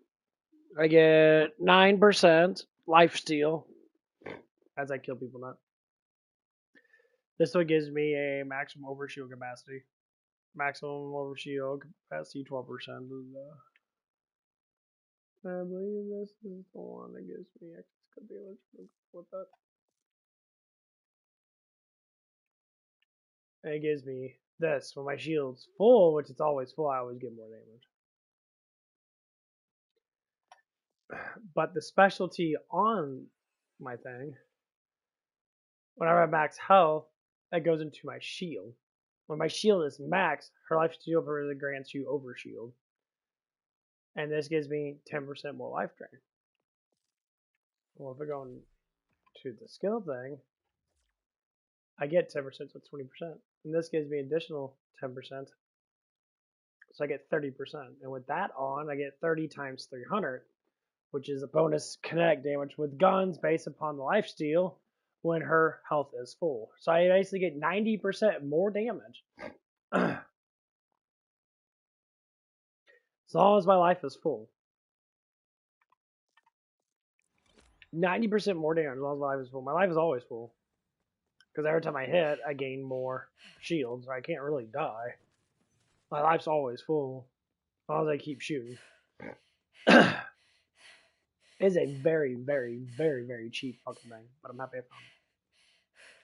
I get 9% life steal as I kill people. Not this one gives me a maximum overshield capacity. Maximum overshield capacity 12%. I believe this is the one that gives me extra damage. What that? And it gives me this when my shield's full, which it's always full. I always get more damage. But the specialty on my thing, whenever I have max health, that goes into my shield. When my shield is max, her life steal further grants you overshield. And this gives me 10% more life drain. Well, if we're going to the skill thing, I get 10%, so it's 20%. And this gives me additional 10%. So I get 30%. And with that on, I get 30 times 300, which is a bonus kinetic damage with guns based upon the life steal when her health is full. So I basically get 90% more damage. As long as my life is full. 90% more damage as long as my life is full. My life is always full. Because every time I hit, I gain more shields. So I can't really die. My life's always full. As long as I keep shooting. It's a very, very, very, very cheap fucking thing. But I'm happy I found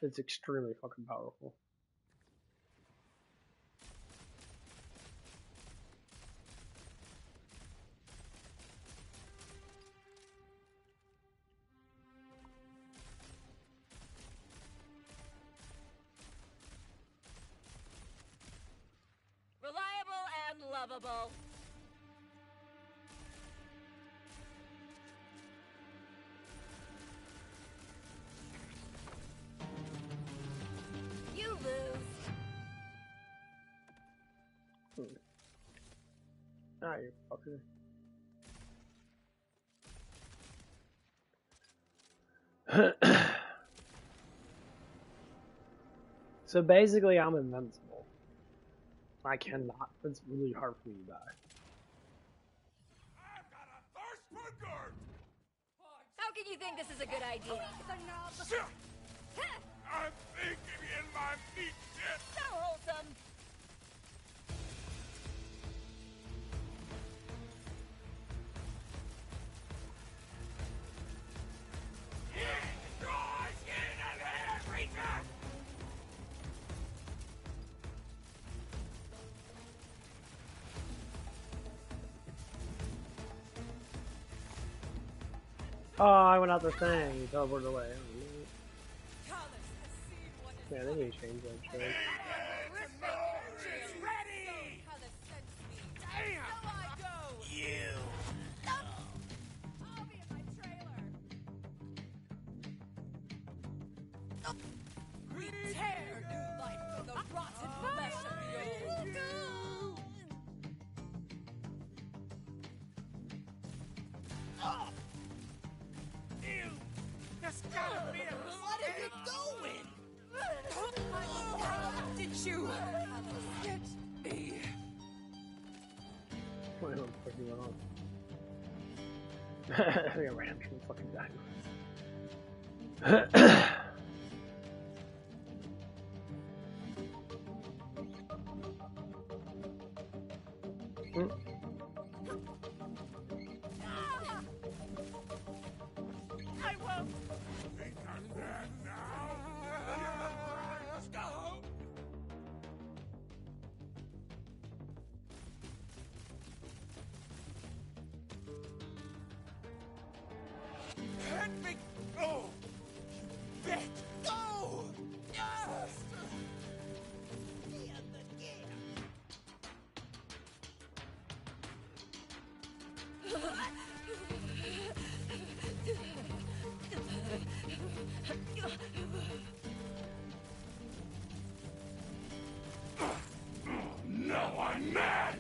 it. It's extremely fucking powerful. Reliable and lovable. You lose. Ah, you fucker. So basically, I'm invincible. I cannot. It's really hard for me to die. I've got a thirst for dirt. How can you think this is a good idea? I'm thinking in my meat shit. So wholesome. Oh, I went out the thing. You teleported away. Yeah, they need to change that shit. Ready! You. I'll be in my trailer. We tear new life from the rotten flesh of the old. Ew! There's gotta be a... What are you doing? Did you get me? What the fuck you went on? I think I ran from the fucking guy. I won't. Think I'm dead now. Let's go. Let me go. You bet. Go. Yes. Now I'm mad.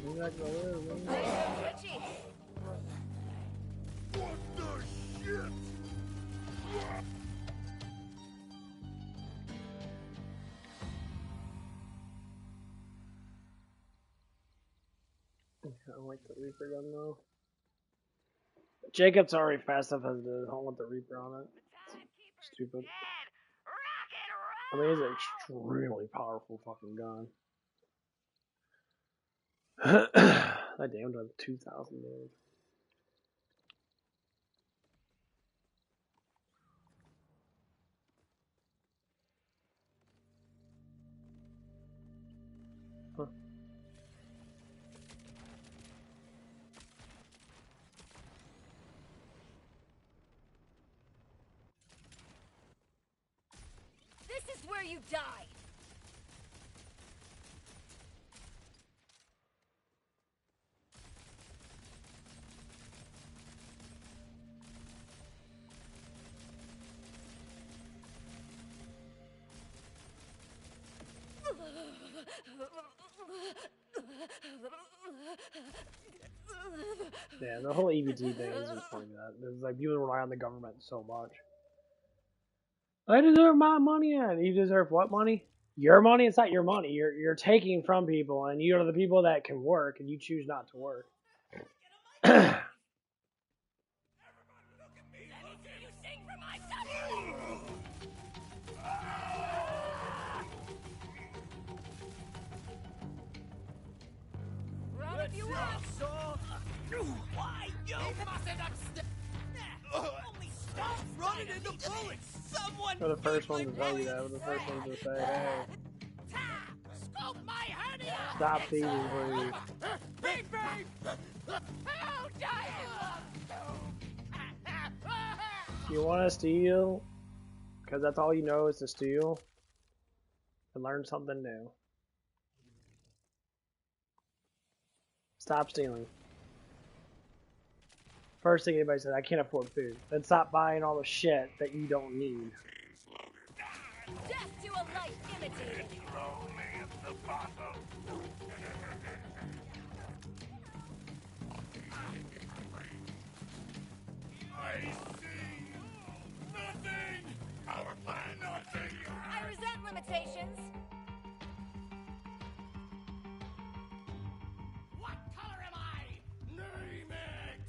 You're not gonna live, man. Twitchy. What the shit? I don't like the Reaper gun though. Jacob's already fast enough as it is. I don't want the Reaper on it. Stupid. I mean, it's an extremely powerful fucking gun. That damn does 2,000 damage. Huh. This is where you die. Yeah, the whole EBT thing is just like that. There's like people rely on the government so much. I deserve my money, and you deserve what money? Your money? It's not your money. You're taking from people, and you are the people that can work, and you choose not to work. Run if you want. Why you mustn't upstep? Only stop running into bullets. Someone. We're the first one to tell you that. We're the first one to say, hey, Scope my hernia. stop thieving, please. Beep beep. How die? You want to steal? Because that's all you know is to steal. And learn something new. Stop stealing. First thing anybody said, I can't afford food. Then stop buying all the shit that you don't need. Death to a life imitated. Slowly at the bottom. I see nothing. Our plan, nothing. I resent limitations. What color am I? Name it.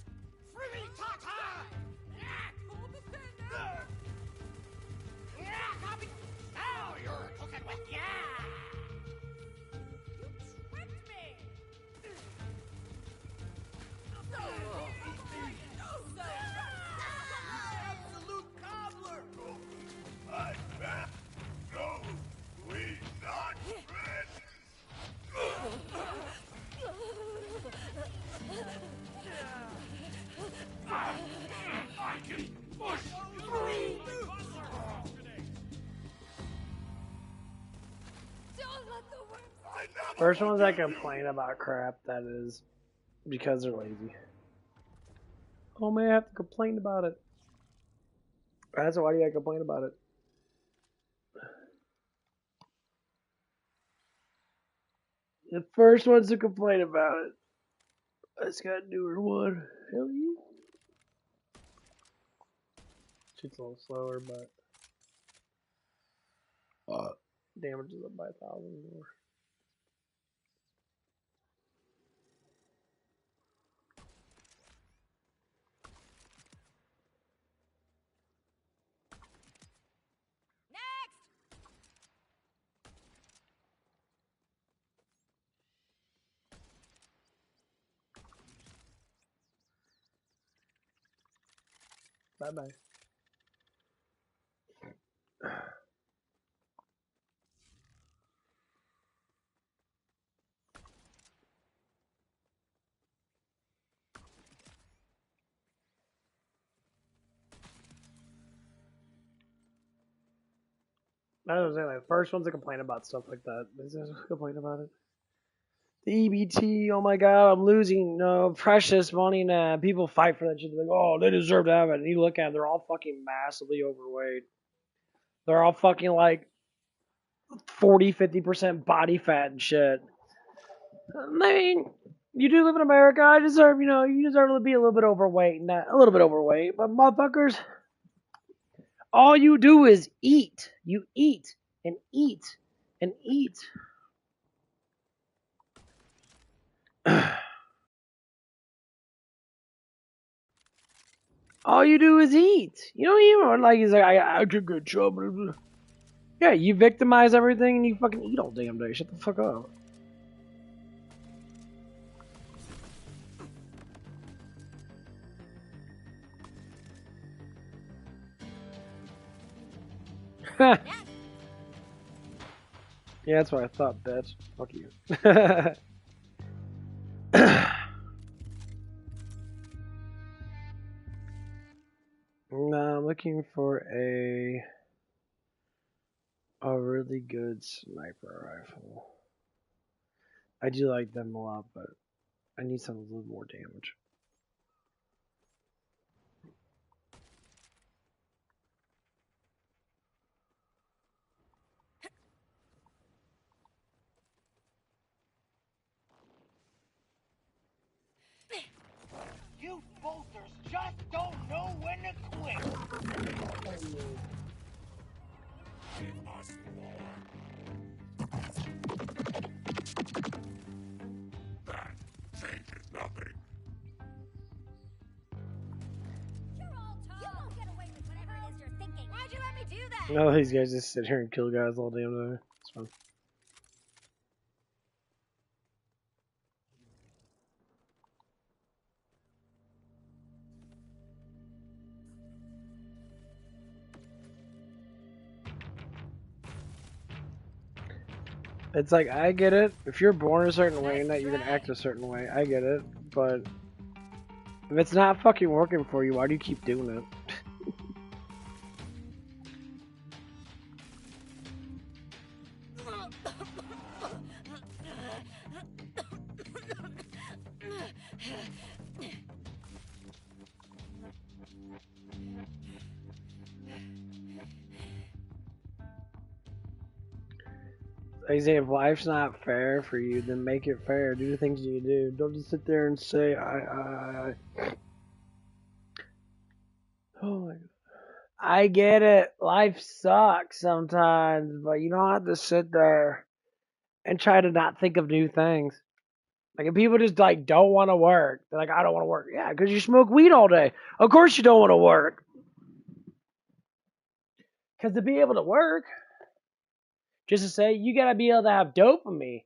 Free Tata. Now you're cooking with ya! You tricked me! Absolute cobbler! I bet. No, we not friends. I can push through. Don't let the worms. First ones that complain about crap, that is because they're lazy. Oh man, I have to complain about it. That's why do I complain about it? The first ones to complain about it. I just got a newer one. Hell yeah. Shit's a little slower, but damage is up by 1,000 more. Next! Bye bye. I was saying, like, first ones to complain about stuff like that. This is complain about it. The EBT, oh my god, I'm losing precious money now. People fight for that shit. They're like, oh, they deserve to have it. And you look at them, they're all fucking massively overweight. They're all fucking like 40-50% body fat and shit. I mean, you do live in America. I deserve, you deserve to be a little bit overweight. Not a little bit overweight, but motherfuckers, all you do is eat. You eat and eat and eat. All you do is eat. You don't even like. He's like, I took good job. Yeah, you victimize everything and you fucking eat all damn day. Shut the fuck up. Yeah, that's what I thought, bitch. Fuck you. No, I'm looking for a really good sniper rifle. I do like them a lot, but I need something with a little more damage. You bolters just don't know when to quit! That changes nothing. You're all talk. You won't get away with whatever it is you're thinking. Why'd you let me do that? No, these guys just sit here and kill guys all damn day. It's fun. It's like, I get it. If you're born a certain way and that you're gonna act a certain way, I get it. But if it's not fucking working for you, why do you keep doing it? They say if life's not fair for you, then make it fair. Do the things you do. Don't just sit there and say, I. Oh my God. I get it. Life sucks sometimes, but you don't have to sit there and try to not think of new things. Like if people just like don't want to work, they're like, I don't want to work. Yeah, because you smoke weed all day. Of course you don't want to work. Because to be able to work, just to say, you gotta be able to have dopamine.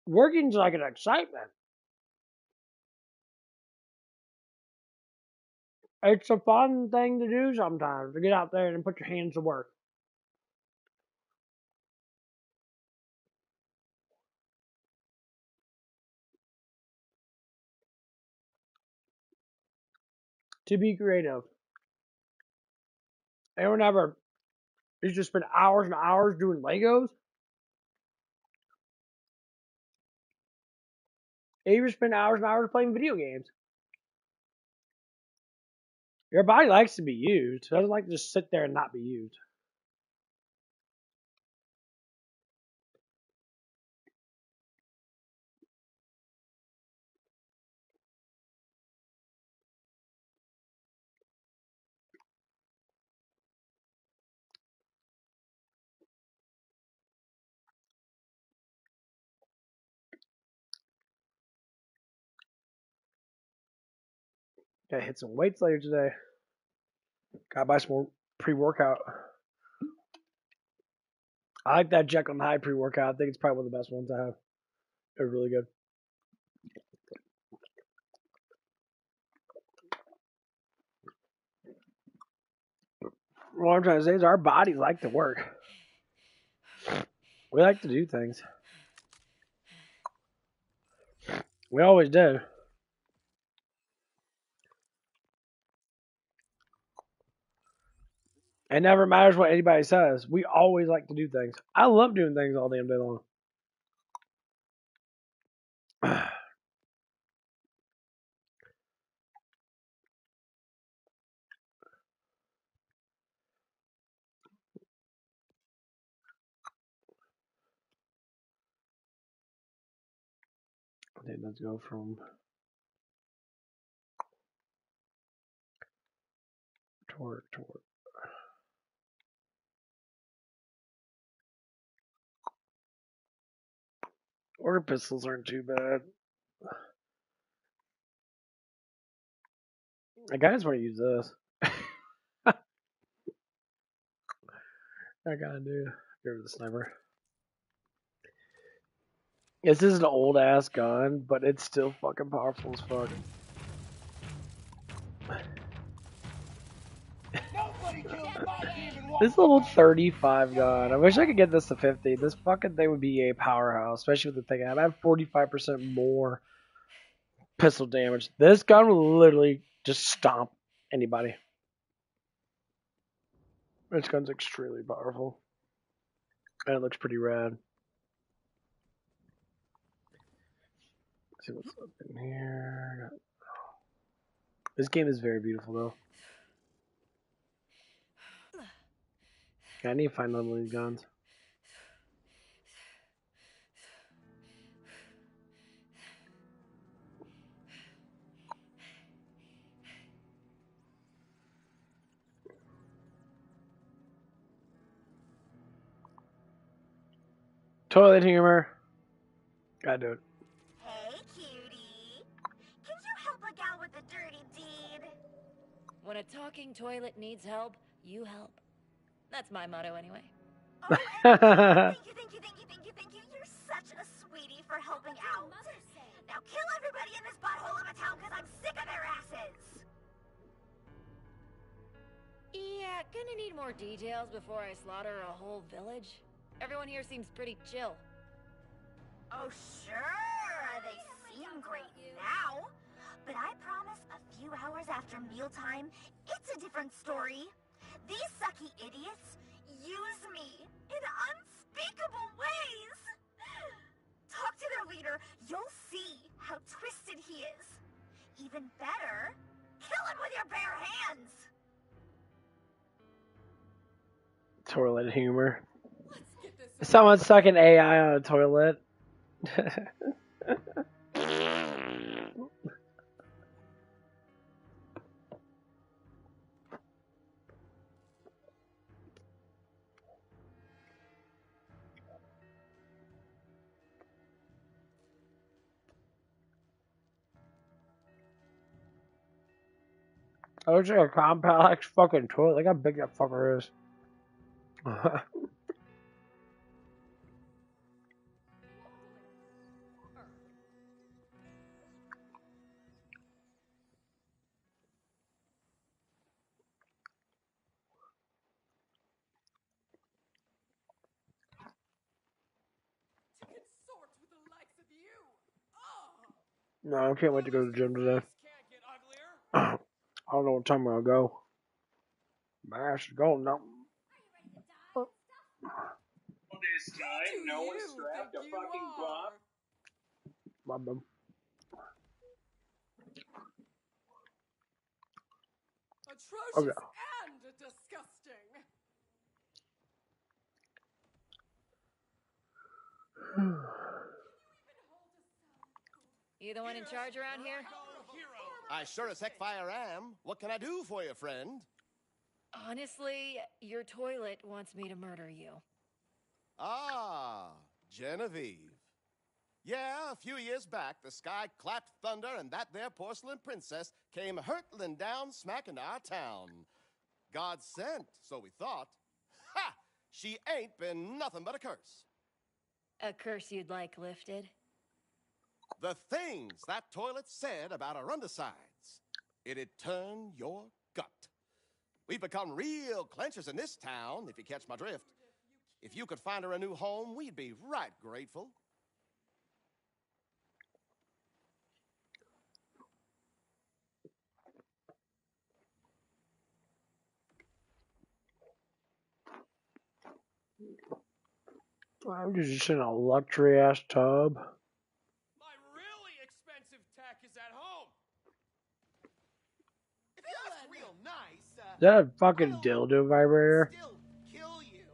Working's like an excitement. It's a fun thing to do sometimes, to get out there and put your hands to work. To be creative. Anyone ever used to spend hours and hours doing Legos? They even spend hours and hours playing video games. Your body likes to be used. It doesn't like to just sit there and not be used. Gotta hit some weights later today. Gotta buy some more pre-workout. I like that Jekyll and Hyde pre-workout. I think it's probably one of the best ones I have. They're really good. What I'm trying to say is our bodies like to work. We like to do things. We always do. It never matters what anybody says. We always like to do things. I love doing things all damn day long. I think let's go from toward. Order pistols aren't too bad. I guys want to use this. I gotta do. Get rid of the sniper. This is an old ass gun, but it's still fucking powerful as fuck. This is level 35 gun. I wish I could get this to 50. This fucking thing would be a powerhouse, especially with the thing I have. I have 45% more pistol damage. This gun will literally just stomp anybody. This gun's extremely powerful. And it looks pretty rad. Let's see what's up in here. This game is very beautiful though. I need to find one of these guns. Toilet humor. Gotta do it. Hey, cutie. Can you help a gal with a dirty deed? When a talking toilet needs help, you help. That's my motto anyway. Oh, thank you. You're such a sweetie for helping out. Now kill everybody in this butthole of a town because I'm sick of their asses. Yeah, gonna need more details before I slaughter a whole village. Everyone here seems pretty chill. Oh, sure. They seem great now. But I promise a few hours after mealtime, it's a different story. These sucky idiots use me in unspeakable ways. Talk to their leader. You'll see how twisted he is. Even better, kill him with your bare hands. Toilet humor. Someone stuck an AI on a toilet. I wish I had a compact fucking toilet. Look how big that fucker is. No, I can't wait to go to the gym today. I don't know what time I'll go. My ass is going now. This time, no one strapped a fucking bomb. My bum. Atrocious Okay. and disgusting. You the one in charge around here? I sure as heck fire am. What can I do for you, friend? Honestly, your toilet wants me to murder you. Ah, Genevieve. Yeah, a few years back, the sky clapped thunder and that there porcelain princess came hurtling down smack into our town. God sent, so we thought. Ha! She ain't been nothing but a curse. A curse you'd like lifted? The things that toilet said about our undersides. It'd turn your gut. We've become real clenchers in this town, if you catch my drift. If you could find her a new home, we'd be right grateful. I'm just in a luxury ass tub. My really expensive tech is at home. If you ask real nice, Is that a fucking dildo vibrator? still kill you.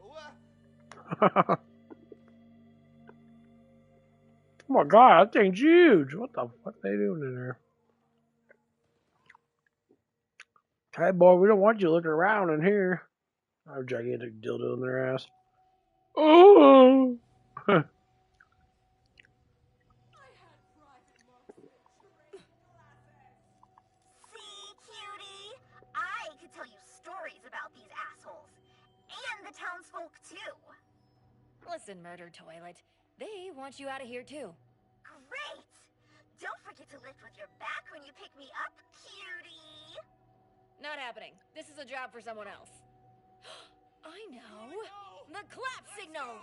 Oh my god, that thing's huge. What the fuck are they doing in there? Hey boy, we don't want you looking around in here. A gigantic dildo in their ass. Oh! See, cutie? I could tell you stories about these assholes. And the townsfolk, too. Listen, murder toilet. They want you out of here too. Great! Don't forget to lift with your back when you pick me up, cutie! Not happening. This is a job for someone else. I know. The clap signal.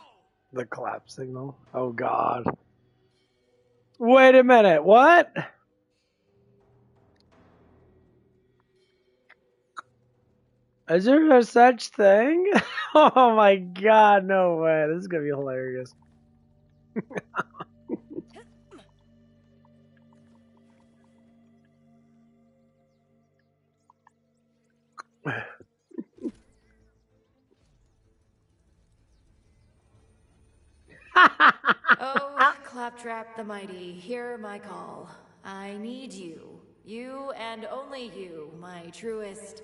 The clap signal. Oh god. Wait a minute, what? Is there no such thing? Oh my god, no way. This is gonna be hilarious. Oh, Claptrap the Mighty, hear my call. I need you. You and only you, my truest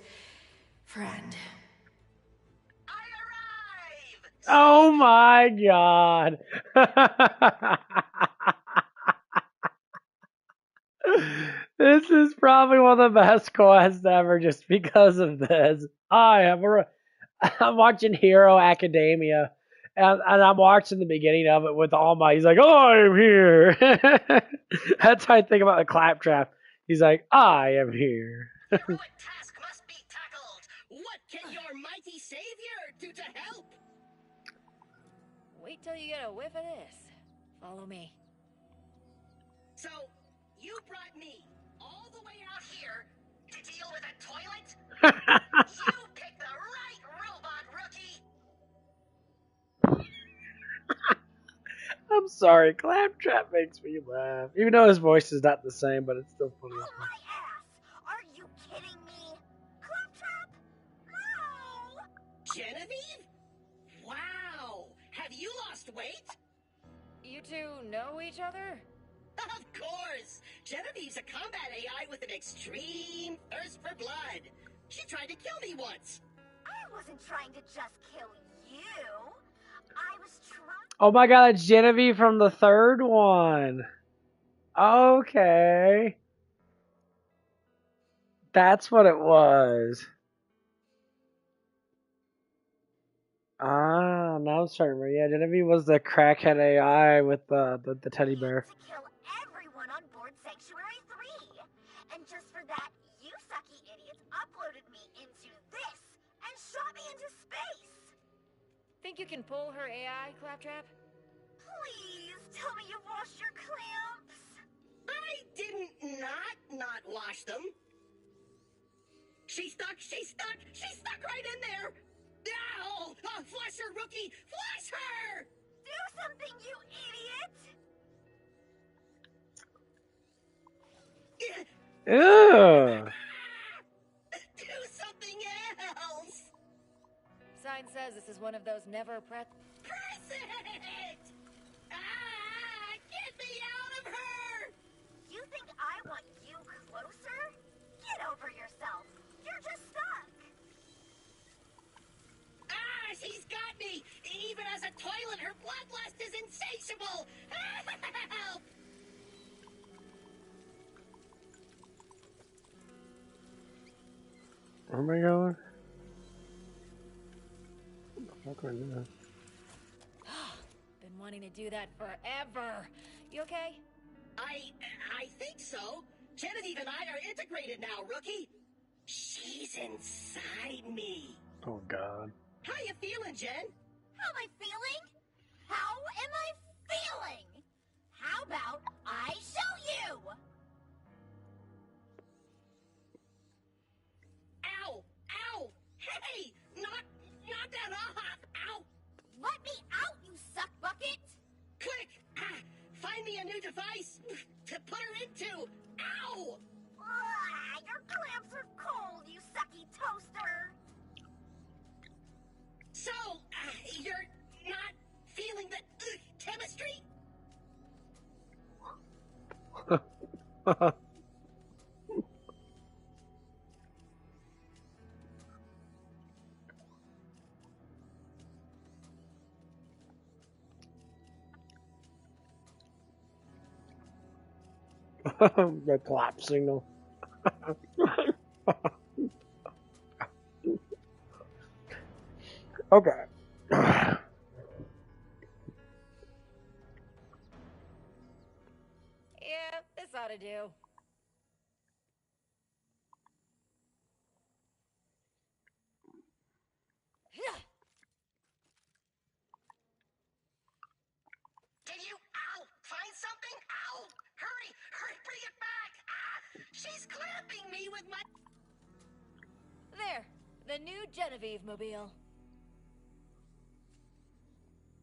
friend. Oh my god. This is probably one of the best quests ever just because of this. I'm watching Hero Academia and I'm watching the beginning of it with all my, he's like, oh, I'm here. That's how I think about the Claptrap. He's like, I am here. Heroic task must be tackled. What can your mighty savior do to help? Wait till you get a whiff of this. Follow me. So, you brought me all the way out here to deal with a toilet? You picked the right robot, rookie! I'm sorry, Claptrap makes me laugh. Even though his voice is not the same, but it's still funny as Oh my ass! Are you kidding me? Claptrap? No! Genevieve? Have you lost weight? You two know each other? Of course! Genevieve's a combat AI with an extreme thirst for blood. She tried to kill me once. I wasn't trying to just kill you. I was trying... Oh my god, it's Genevieve from the third one. Okay. That's what it was. Ah, now I'm starting to remember. Yeah, Genevieve was the crackhead AI with the teddy bear. to kill everyone on board Sanctuary 3. And just for that, you sucky idiots uploaded me into this and shot me into space. Think you can pull her AI, Claptrap? Please tell me you've washed your clamps. I didn't not wash them. She's stuck right in there. Ow! Flush her, rookie! Flush her! Do something, you idiot! Ew. Do something else! Sign says this is one of those never Press it! Get me out of her! You think I want you closer? Get over yourself. You're just stuck. She's got me! Even as a toilet, her bloodlust is insatiable! Help! Where am I going? What the fuck was this? Been wanting to do that forever. You okay? I think so. Genevieve and I are integrated now, rookie. She's inside me. Oh god. How you feeling, Jen? How am I feeling? How am I feeling? How about I show you? Ow! Ow! Hey! Knock that off! Ow! Let me out, you suck bucket! Quick! Find me a new device to put her into! Ow! Your clamps are cold, you sucky toaster! So, you're not feeling the chemistry? The clap signal. Okay. Yeah, this ought to do. Did you, find something? Ow! Hurry, bring it back! She's clamping me with my... There, the new Genevieve mobile.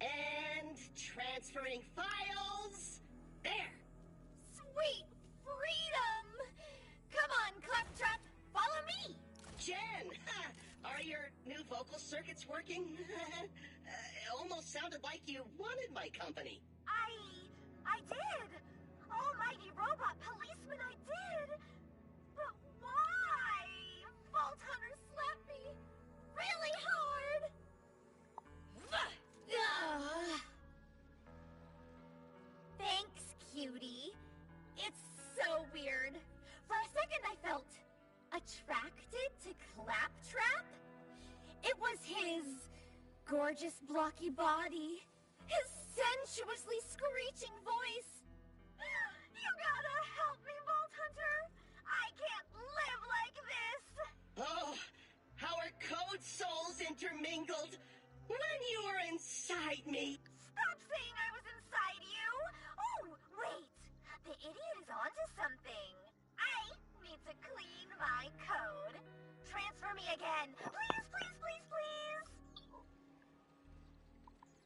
And transferring files. There. Sweet freedom! Come on, Claptrap, follow me! Jen, are your new vocal circuits working? Almost sounded like you wanted my company. I did! Almighty robot policeman, I did! But why? Vault Hunter slapped me really hard! Thanks, cutie. It's so weird. For a second I felt attracted to Claptrap. It was his gorgeous blocky body, his sensuously screeching voice. You gotta help me, Vault Hunter. I can't live like this. Oh, how our code souls intermingled when you were inside me. Stop saying I was inside you. Oh, wait. The idiot is onto something. I need to clean my code. Transfer me again. Please, please, please, please.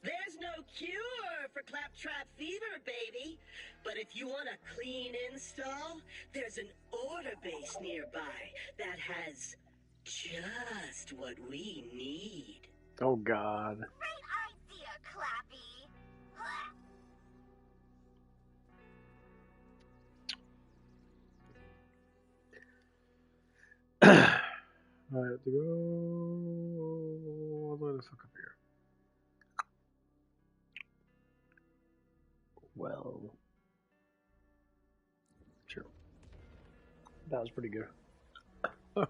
There's no cure for claptrap fever, baby. But if you want a clean install, there's an order base nearby that has just what we need. Oh god. Great idea, Clappy. I have to go all the way the fuck up here. Well, sure. That was pretty good. So,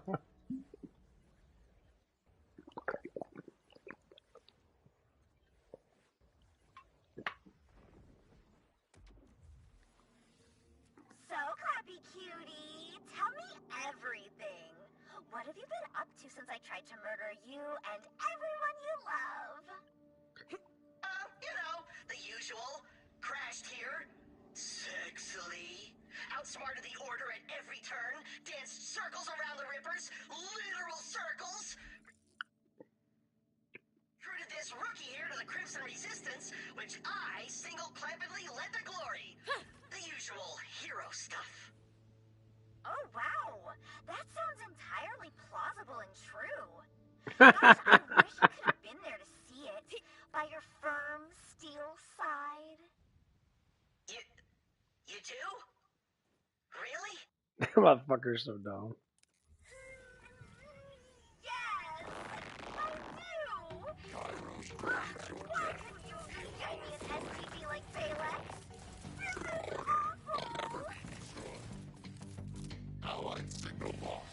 Clappy Cutie, tell me everything. What have you been up to since I tried to murder you and everyone you love? You know, the usual. Crashed here. Sexily. Outsmarted the Order at every turn. Danced circles around the Rippers. Literal circles. Recruited this rookie here to the Crimson Resistance, which I single-clampedly led to glory. The usual hero stuff. Oh, wow. That sounds entirely plausible and true. Gosh, I wish you could have been there to see it. By your firm, steel side. You do? Really? That motherfucker's so dumb. Yes, I do. Why couldn't you just get me an STD like Balex? This is awful. Allied signal lost.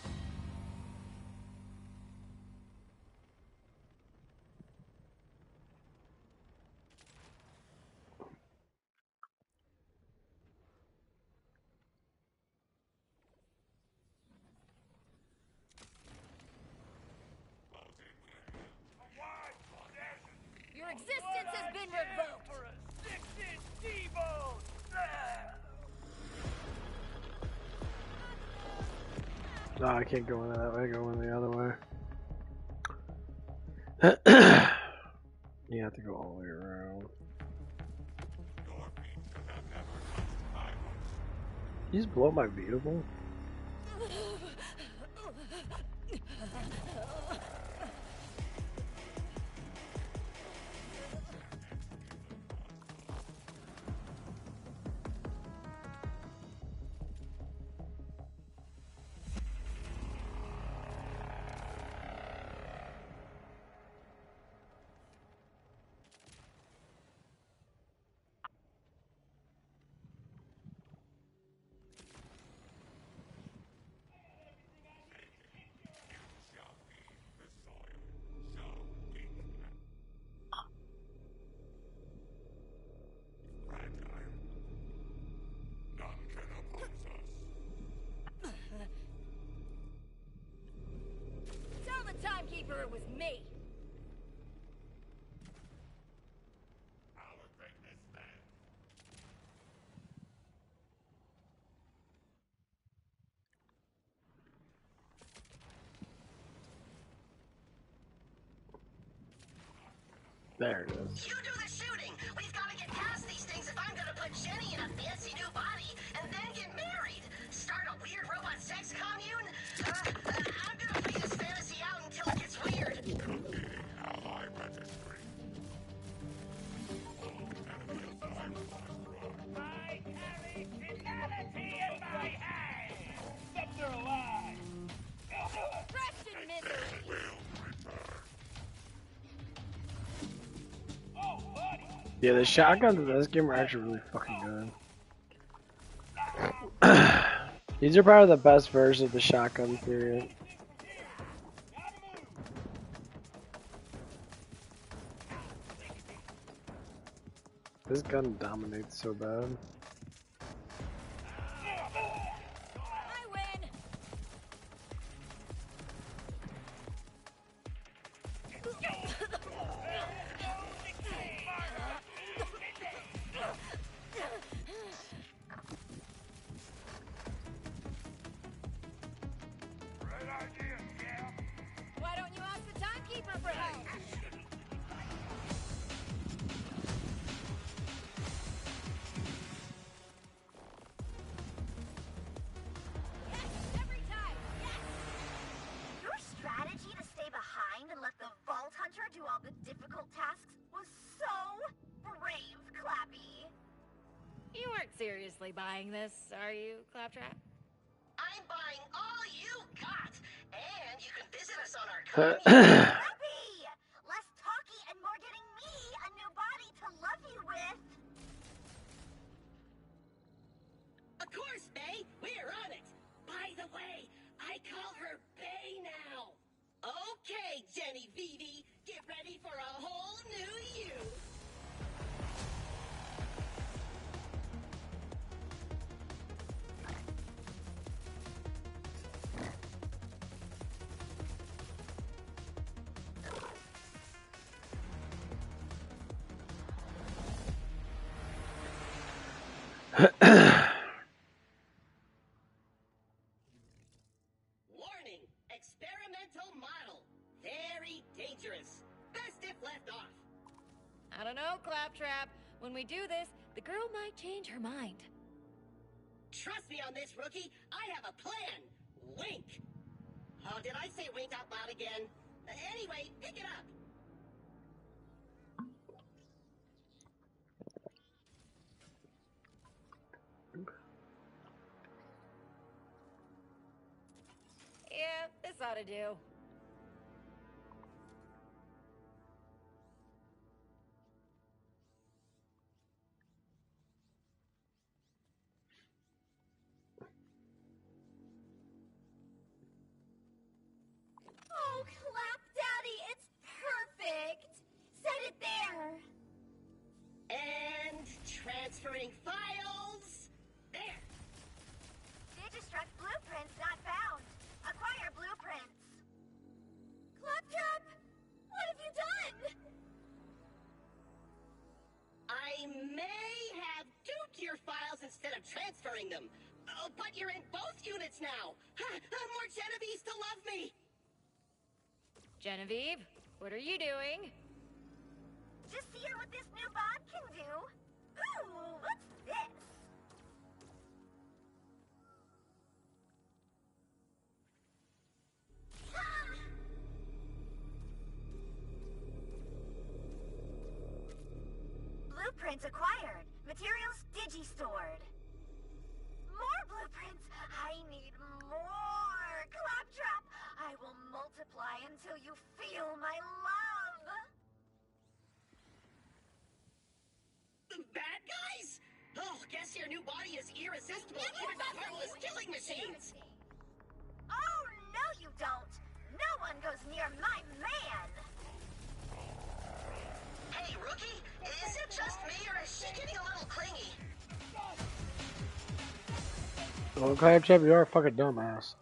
Your existence has been revoked. For a 6-inch T-bone! No, I can't go in that way. Go in the other way. You have to go all the way around. You just blow my vehicle? Tell the timekeeper it was me. There it is. You do the shooting. We've got to get past these things if I'm gonna put Jenny in a fancy new body and then get married. Start a weird robot sex commune? I'm gonna play this fantasy out until it gets weird. Ally registry. I carry humanity in my hands! Scepter alive! Rest in misery. Oh, buddy! Yeah, the shotguns in this game are actually really fucking good. These are probably the best version of the shotgun period. This gun dominates so bad. I win. Why don't you ask the timekeeper for help? Yes, every time. Yes. Your strategy to stay behind and let the Vault Hunter do all the difficult tasks was so brave, Clappy. You weren't seriously buying this, are you, Claptrap? I'm buying all you got, sent us on our commie. Happy! Less talky and more getting me a new body to love you with. Of course, Bay. We're on it. By the way, I call her Bay now. Okay, Jenny Vivi, get ready for a whole new you. Warning, experimental model. Very dangerous. Best if left off. I don't know, Claptrap. When we do this, the girl might change her mind. Trust me on this, rookie. I have a plan. Wink. Oh, did I say wink out loud again? Anyway, pick it up. Yeah, this ought to do. Oh, Clap Daddy, it's perfect. Set it there. And transferring files. There. Digistruct blueprints not found. Acquire blueprints. Claptrap, what have you done? I may have duped your files instead of transferring them. Oh, but you're in both units now. More Genevieves to love me. Genevieve, what are you doing? Just seeing what this new bod can do. Ooh, what's this? Ah! Blueprints acquired. Materials digi-stored. More blueprints. I need more. Claptrap, I will multiply until you feel my love. Bad guys? Oh, guess your new body is irresistible even to harmless killing machines. Oh, no you don't. No one goes near my man. Hey, rookie, is it just me or is she getting a little clingy? Well, Claptrap, you are a fucking dumbass.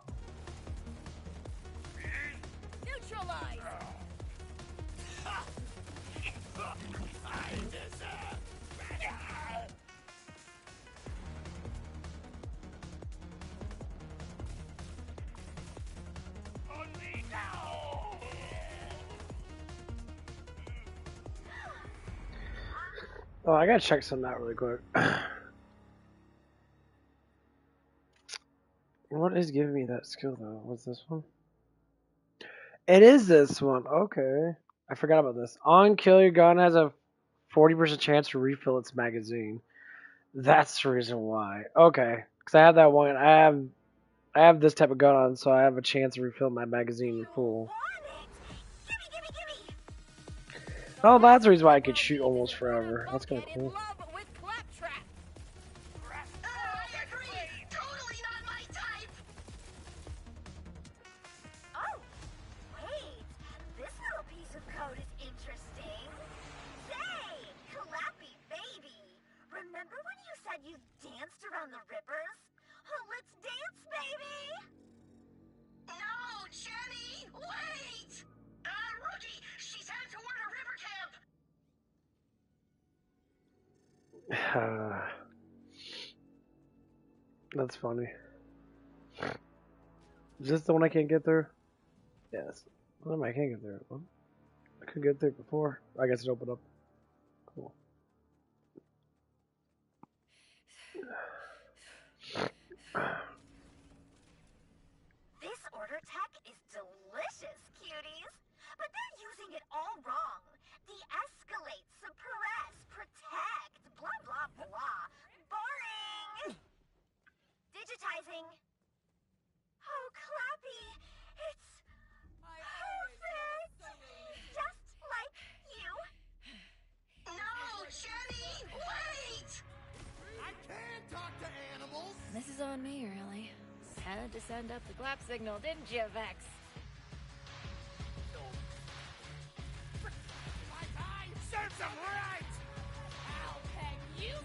Neutralize! Oh, I gotta check something out really quick. What is giving me that skill though? What's this one? It is this one. Okay. I forgot about this. On kill, your gun has a 40% chance to refill its magazine. That's the reason why. Okay. Because I have that one. I have this type of gun on, so I have a chance to refill my magazine full. Oh, that's the reason why I could shoot almost forever. That's kind of cool. Totally not my type. Oh, wait. This little piece of code is interesting. Say, Clappy baby. Remember when you said you danced around the rippers? Oh, let's dance, baby. No, Jenny, wait. Rookie, she's headed toward a river camp. That's funny. Is this the one I can't get through? Yes. Well, I can't get through it. Well, I could get through it before. I guess it opened up. Cool. This order tech is delicious, cuties. But they're using it all wrong. De-escalate, suppress, protect, blah, blah, blah. Boring! Digitizing. Oh, Clappy, it's had to send up the clap signal, didn't you, Vex? Serves them right! I'll peg you down!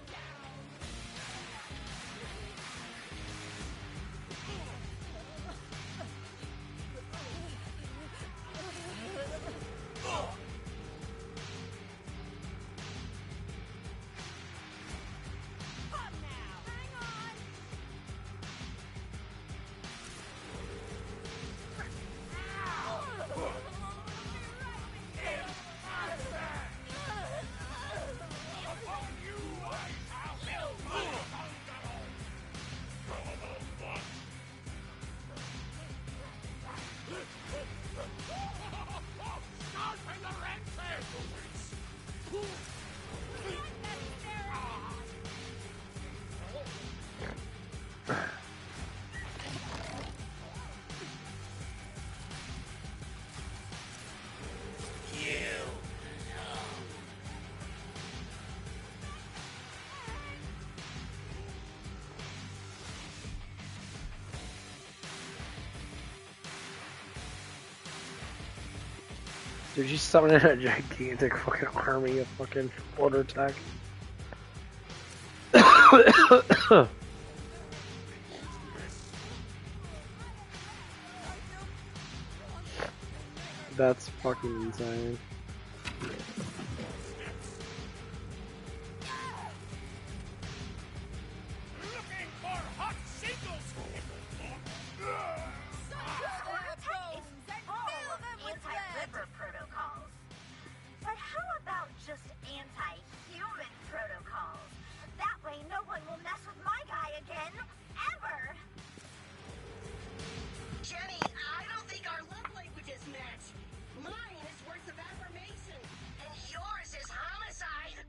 Dude, she's summoning a gigantic fucking army of fucking order attack. That's fucking insane. Looking for hot shingles! Anti-ripper protocols. But how about just anti-human protocols? That way no one will mess with my guy again, ever! Jenny, I don't think our love languages match. Mine is words of affirmation, and yours is homicide.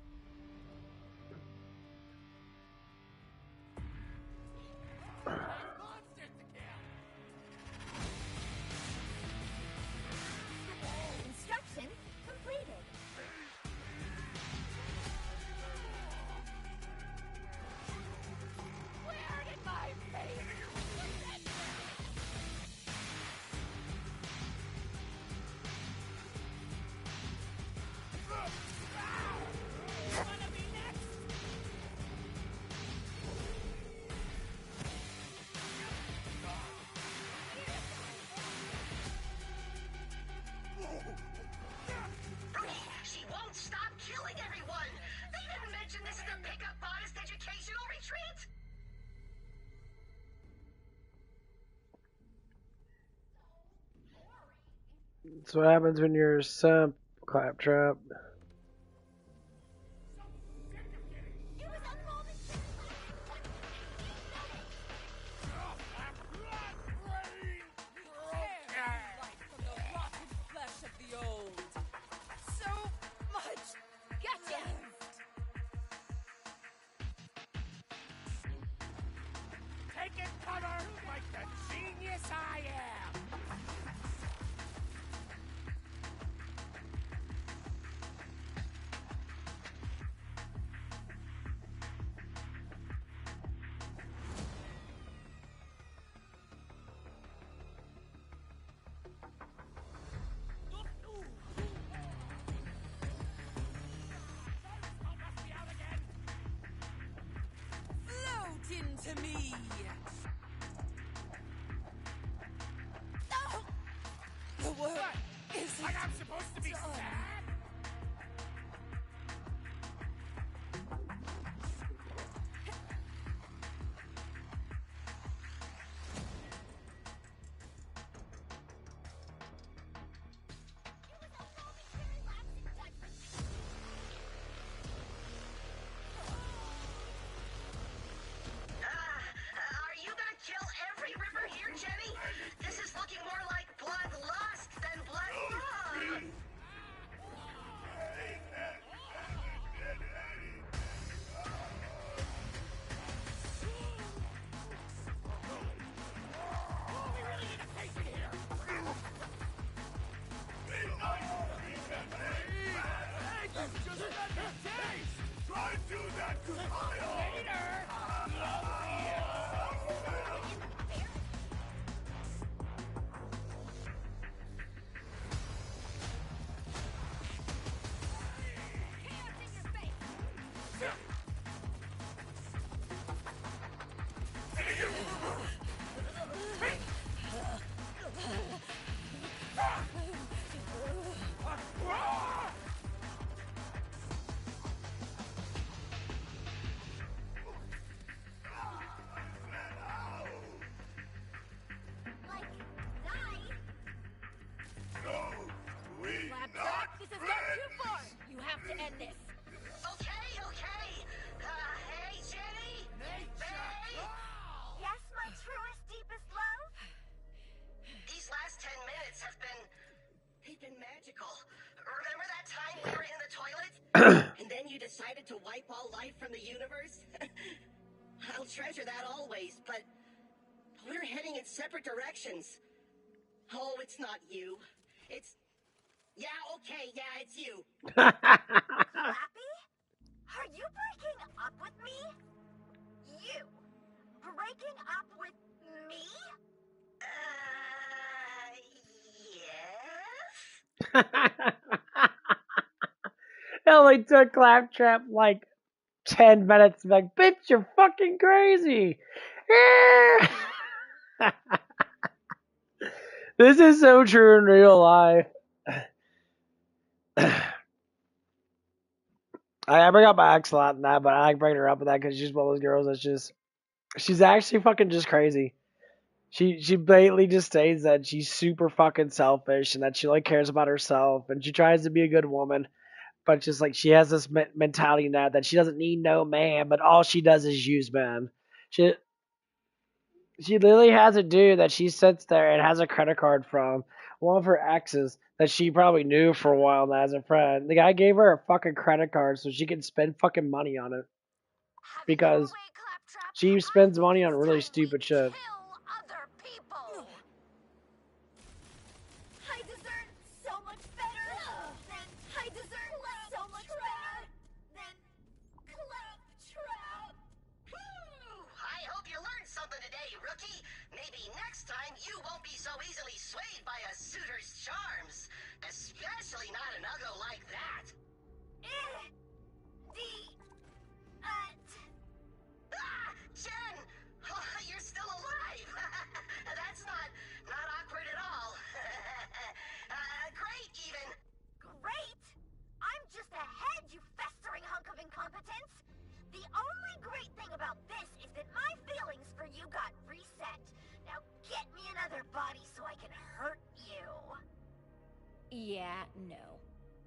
Instruction completed. Where did my face? Wanna be next? She won't stop killing everyone. They didn't mention this is a pickup modest educational retreat. That's what happens when you're a simp, Claptrap. From the rotten flesh of the old. So much gotcha. Take it, Connor, like the genius I am. Float into me. No! The world is like I'm supposed to be sad. Are you gonna kill every ripper here, Jenny? This is looking more like bloodlust than blood. too far. You have to end this. Okay. Hey, Jenny? Hey! Yes, my truest, deepest love? These last 10 minutes they've been magical. Remember that time we were in the toilet? And then you decided to wipe all life from the universe? I'll treasure that always, but we're heading in separate directions. Oh, it's not you. It's... Yeah, okay, yeah, it's you. Clappy? Are you breaking up with me? You? Breaking up with me? Yes? It only took Claptrap like 10 minutes to be like, bitch, you're fucking crazy. This is so true in real life. I bring up my ex a lot in that, but I like bringing her up with that because she's one of those girls that's just, she's actually fucking just crazy. She blatantly just states that she's super fucking selfish and that she only cares about herself and she tries to be a good woman, but just like she has this mentality now that she doesn't need no man, but all she does is use men. She literally has a dude that she sits there and has a credit card from one of her exes that she probably knew for a while now as a friend. The guy gave her a fucking credit card so she can spend fucking money on it Have your because way, Claptrap. she I spends think money it's on really time we stupid shit. kill other people. I deserve so much better than I deserve so much better than Claptrap. I hope you learned something today, rookie. Maybe next time you won't be so easily swayed by a suitor's charms. Especially not an uggo like that. Jen! Oh, you're still alive! That's not awkward at all. Great, even. Great? I'm just ahead, you festering hunk of incompetence. The only great thing about this is that my feelings for you got reset. Now get me another body so I can hurt you. Yeah, no.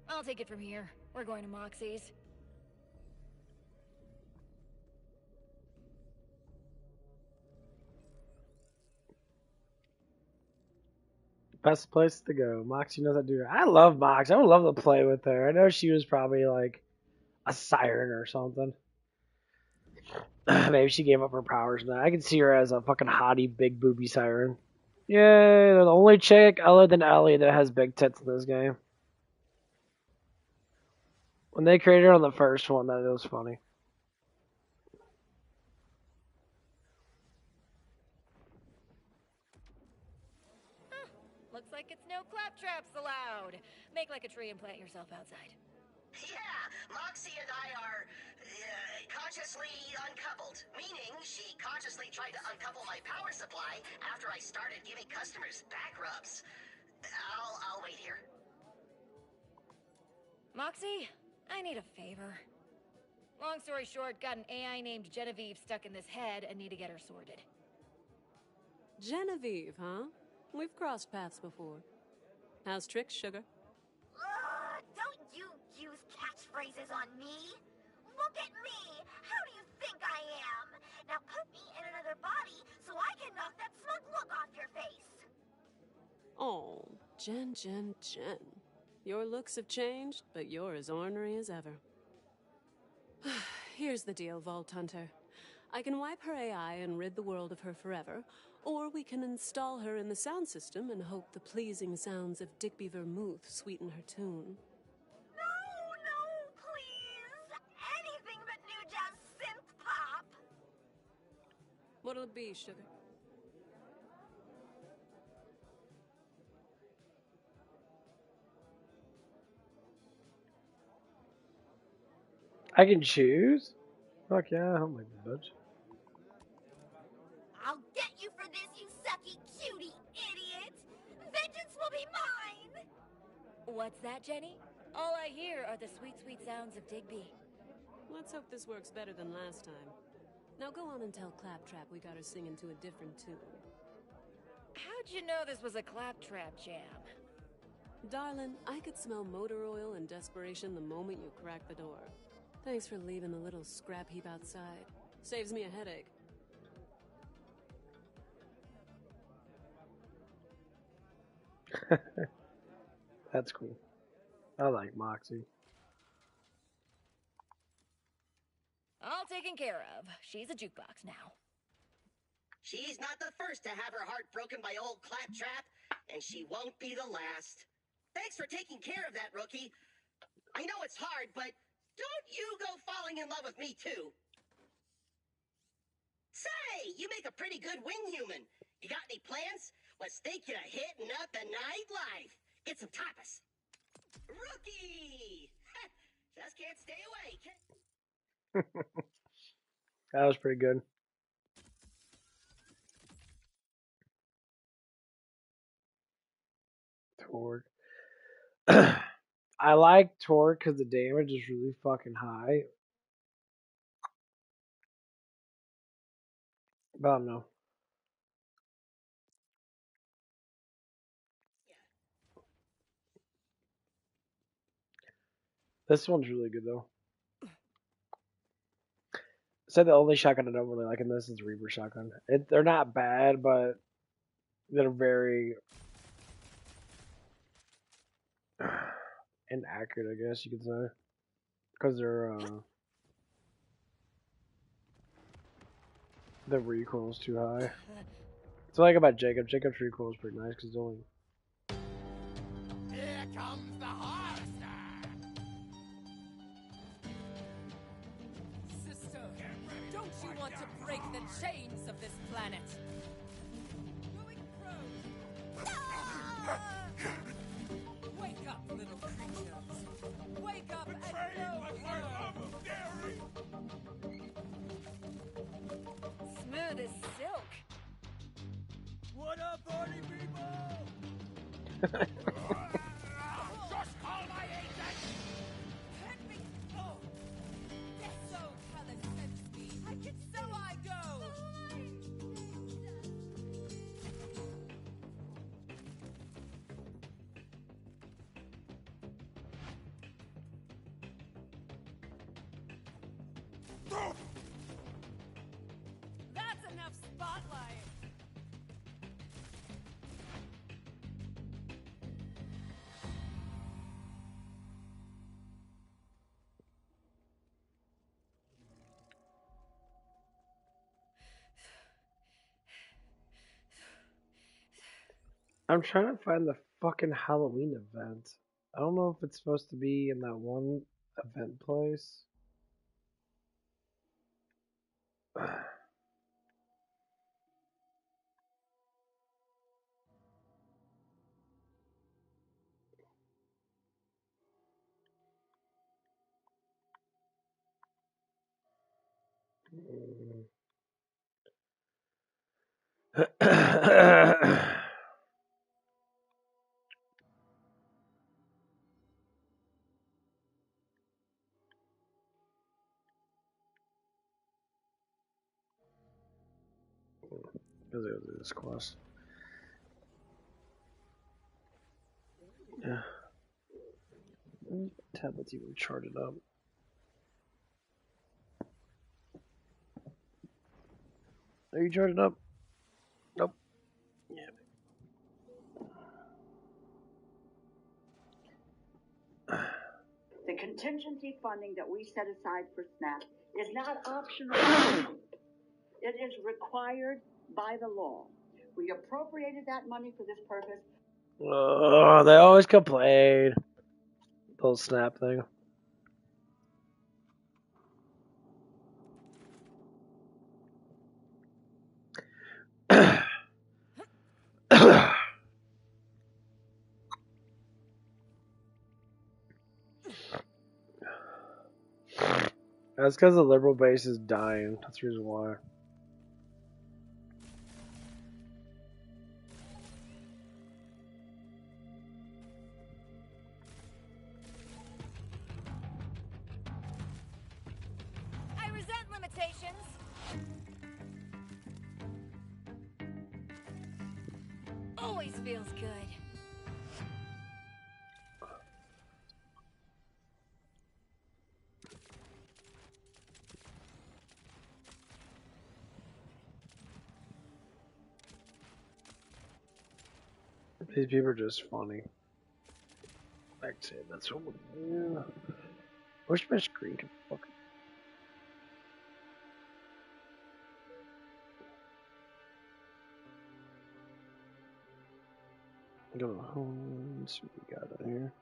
I'll take it from here. We're going to Moxie's. Best place to go. Moxie knows how to do it. I love Mox. I would love to play with her. I know she was probably like a siren or something. Maybe she gave up her powers now. I can see her as a fucking hottie, big booby siren. Yay, they're the only chick other than Ellie that has big tits in this game. When they created her on the first one, that was funny. Looks like it's no claptraps allowed. Make like a tree and plant yourself outside. Yeah, Moxie and I are consciously uncoupled, meaning she consciously tried to uncouple my power supply after I started giving customers back rubs. I'll wait here. Moxie, I need a favor. Long story short, got an AI named Genevieve stuck in this head and need to get her sorted. Genevieve, huh? We've crossed paths before. How's tricks, sugar? Don't you use catchphrases on me. Look at me. How do you think I am? Now put me in another body so I can knock that smug look off your face. Oh, Jen. Your looks have changed, but you're as ornery as ever. Here's the deal, Vault Hunter. I can wipe her AI and rid the world of her forever, or we can install her in the sound system and hope the pleasing sounds of Digby Vermouth sweeten her tune. No, please. Anything but new jazz synth pop. What'll it be, sugar? I can choose? Fuck yeah, I'm like bitch. I'll get you for this, you sucky cutie idiot. Vengeance will be mine. What's that, Jenny? All I hear are the sweet, sweet sounds of Digby. Let's hope this works better than last time. Now go on and tell Claptrap we got her singing to a different tune. How'd you know this was a claptrap jam? Darling, I could smell motor oil and desperation the moment you crack the door. Thanks for leaving the little scrap heap outside. Saves me a headache. That's cool. I like Moxie. All taken care of. She's a jukebox now. She's not the first to have her heart broken by old Claptrap, and she won't be the last. Thanks for taking care of that, rookie. I know it's hard, but don't you go falling in love with me, too. Say, you make a pretty good wing human. You got any plans? Let's take you hitting up the nightlife. Get some tapas. Rookie! Just can't stay away. That was pretty good. Torque. I like Torque because the damage is really fucking high. But I don't know. This one's really good though. Said the only shotgun I don't really like in this is Reaper shotgun. They're not bad, but they're very inaccurate, I guess you could say, because the recoil's too high. So like about Jacob. Jacob's recoil is pretty nice because only. Here comes the harvester! Sister, don't you want to break the chains of this planet? Going crow. Wake up, little creatures. Wake up and know Smooth as silk. What up, party people? Just call my agent! Hit me! Oh! Yes, so Helen sent me. So I go! That's enough spotlight! I'm trying to find the fucking Halloween event. I don't know if it's supposed to be in that one event place. Let's go do this quest. Yeah. Tablet's even charted up. Are you charted up? Nope. Yeah. The contingency funding that we set aside for SNAP is not optional. It is required by the law. We appropriated that money for this purpose. Oh, they always complain. The whole snap thing. That's because the liberal base is dying. That's the reason why. I resent limitations. Always feels good. These people are just funny. Actually, that's what we do. Wish my screen could fucking. Go to home. Let's see what we got in here.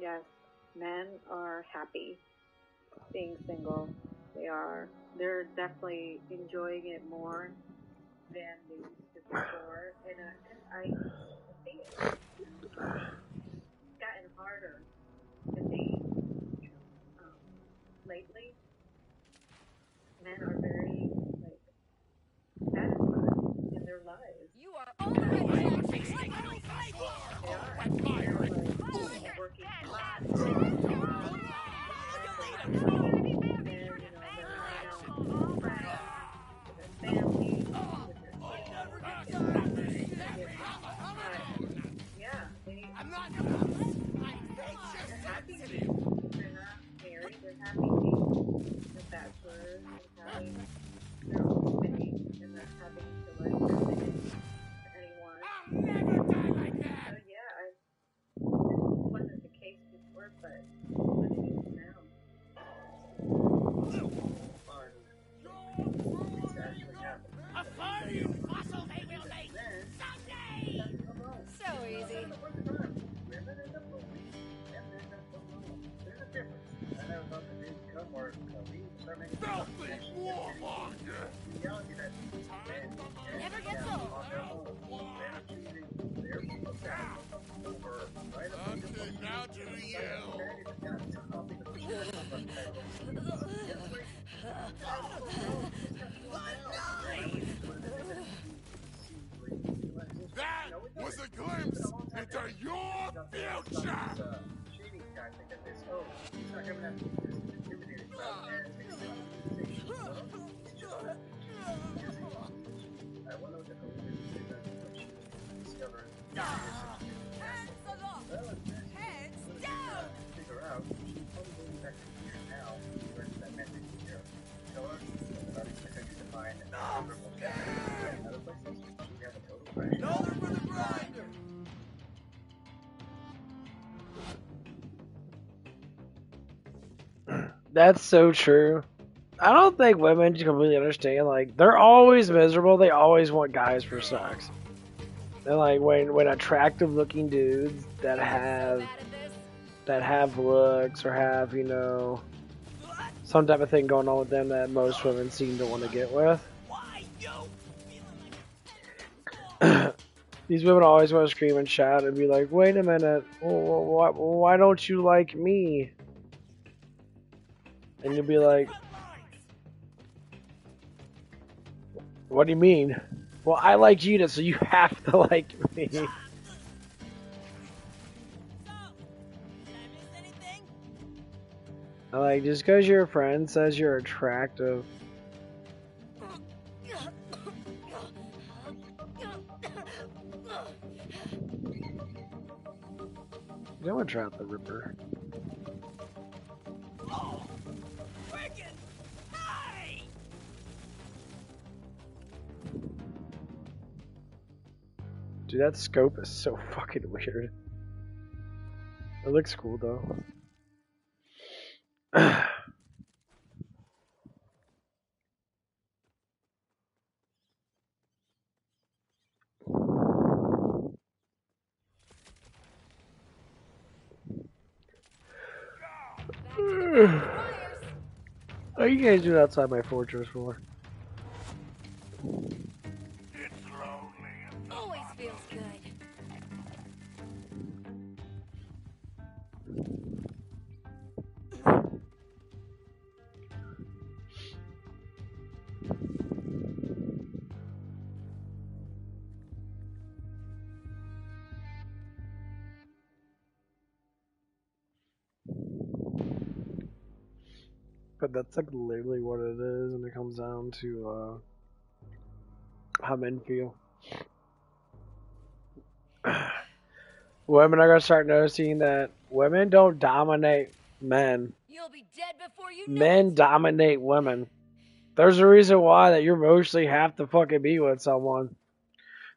Yes, men are happy being single. They're definitely enjoying it more than they used to before, and I see it. It's gotten harder to date. Lately, men are very satisfied in their lives. You are all the red flags. They are. They're working hard. They're hanging out with their friends, with their family, with their kids. Yeah, they're happy being. They're not married. They're happy being the bachelors and having their own space and not having to fit in to anyone. So yeah, this wasn't the case before, but it is now. It's actually happening. A fire fossil they will make someday. So easy. Women end up lonely, and men end up alone. There's a difference. I know about the dudes come or leave, start making filthy warmonger. The reality that men Never gets old. on their own. Men are choosing their people over right up to now to That was a glimpse into your future! Shading tactic at this. Oh, he's not coming after me. He's intimidated by I wonder what the hell it is that she discovered. Hands aloft. Heads down. Figure out she's probably going back to here now. Where's that magic here? Tell her about expecting to find another places. She has a total crash. Shoulder for the grinder! That's so true. I don't think women completely understand. Like, they're always miserable. They always want guys for sex. And like when attractive looking dudes that have looks or have, you know, some type of thing going on with them that most women seem to want to get with. These women always want to scream and shout and be like, wait a minute, why don't you like me? And you'll be like, what do you mean? Well, I like Gina, so you have to like me. Like, just because your friend says you're attractive. You don't want to trap the Ripper. Dude, that scope is so fucking weird. It looks cool though. What are you guys doing outside my fortress for? Always feels good. But that's like literally what it is when it comes down to how men feel. Women are gonna start noticing that women don't dominate men. You'll be dead before you know Men it. dominate women. There's a reason why that you mostly have to fucking be with someone.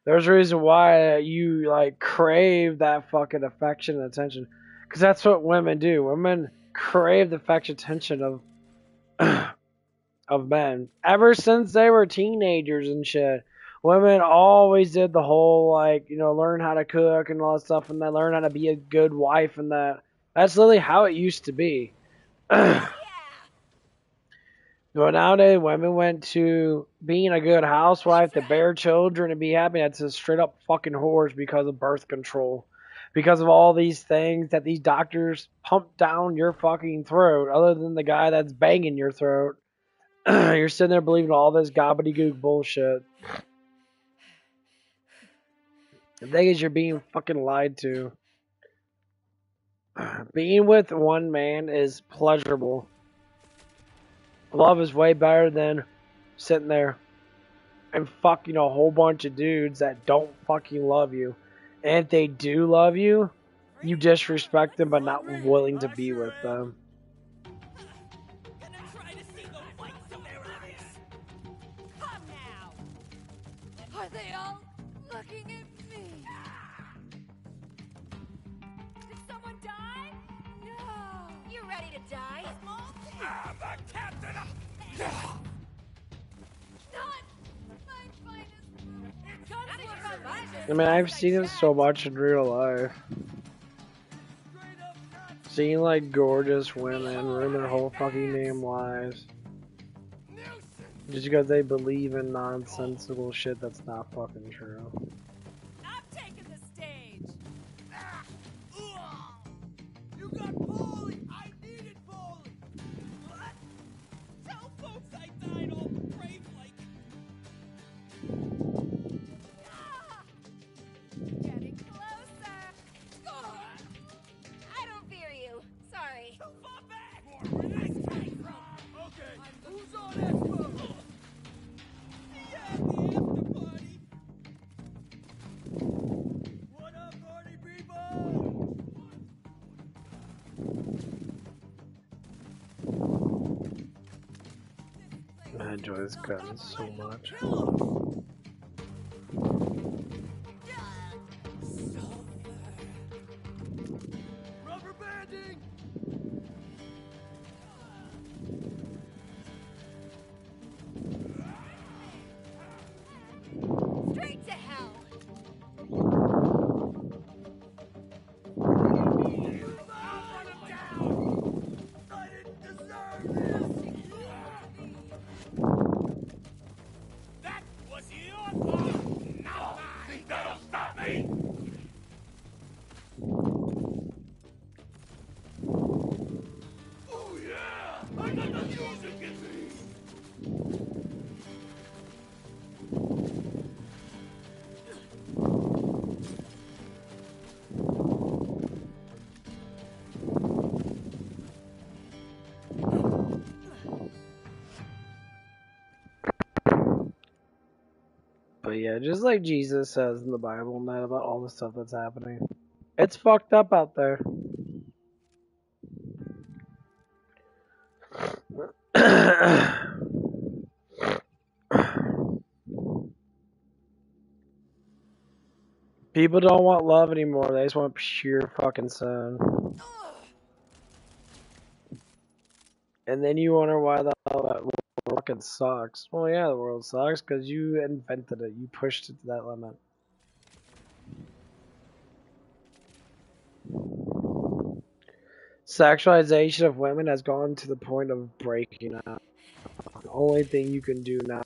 There's a reason why you like crave that fucking affection and attention. Because that's what women do. Women crave the affection and attention of men. Ever since they were teenagers and shit. Women always did the whole like, learn how to cook and all that stuff and then learn how to be a good wife and that. That's literally how it used to be. But nowadays, women went to being a good housewife, to bear children, and be happy. That's a straight up fucking whores because of birth control. Because of all these things that these doctors pump down your fucking throat, other than the guy that's banging your throat. You're sitting there believing all this gobbledygook bullshit. The thing is, you're being fucking lied to. Being with one man is pleasurable. Love is way better than sitting there and fucking a whole bunch of dudes that don't fucking love you. And if they do love you, you disrespect them but not willing to be with them. Come now. Are they all looking at me? Did someone die? No. You ready to die? I'm the captain of... Not my finest. I mean, I've seen it so much in real life. Seeing like gorgeous women ruin their whole fucking damn lives. Just because they believe in nonsensical shit that's not fucking true. I'm taking the stage. You got Paulie. I needed Paulie. What? Tell folks I died all brave like. Getting closer. I don't fear you. Sorry. Fall back. Where did this come from? Okay. Who's on Expo? Yeah, the after party. What up, party people? I enjoy this gun so much. Rubber banding. Straight to hell. I didn't deserve this. That was your fault, not mine. Think that'll stop me? Oh yeah, I got the music in me. But yeah, just like Jesus says in the Bible, man, about all the stuff that's happening. It's fucked up out there. People don't want love anymore. They just want pure fucking sin. And then you wonder why the hell that world fucking sucks. Well, yeah, the world sucks because you invented it. You pushed it to that limit. Sexualization of women has gone to the point of breaking up. The only thing you can do now.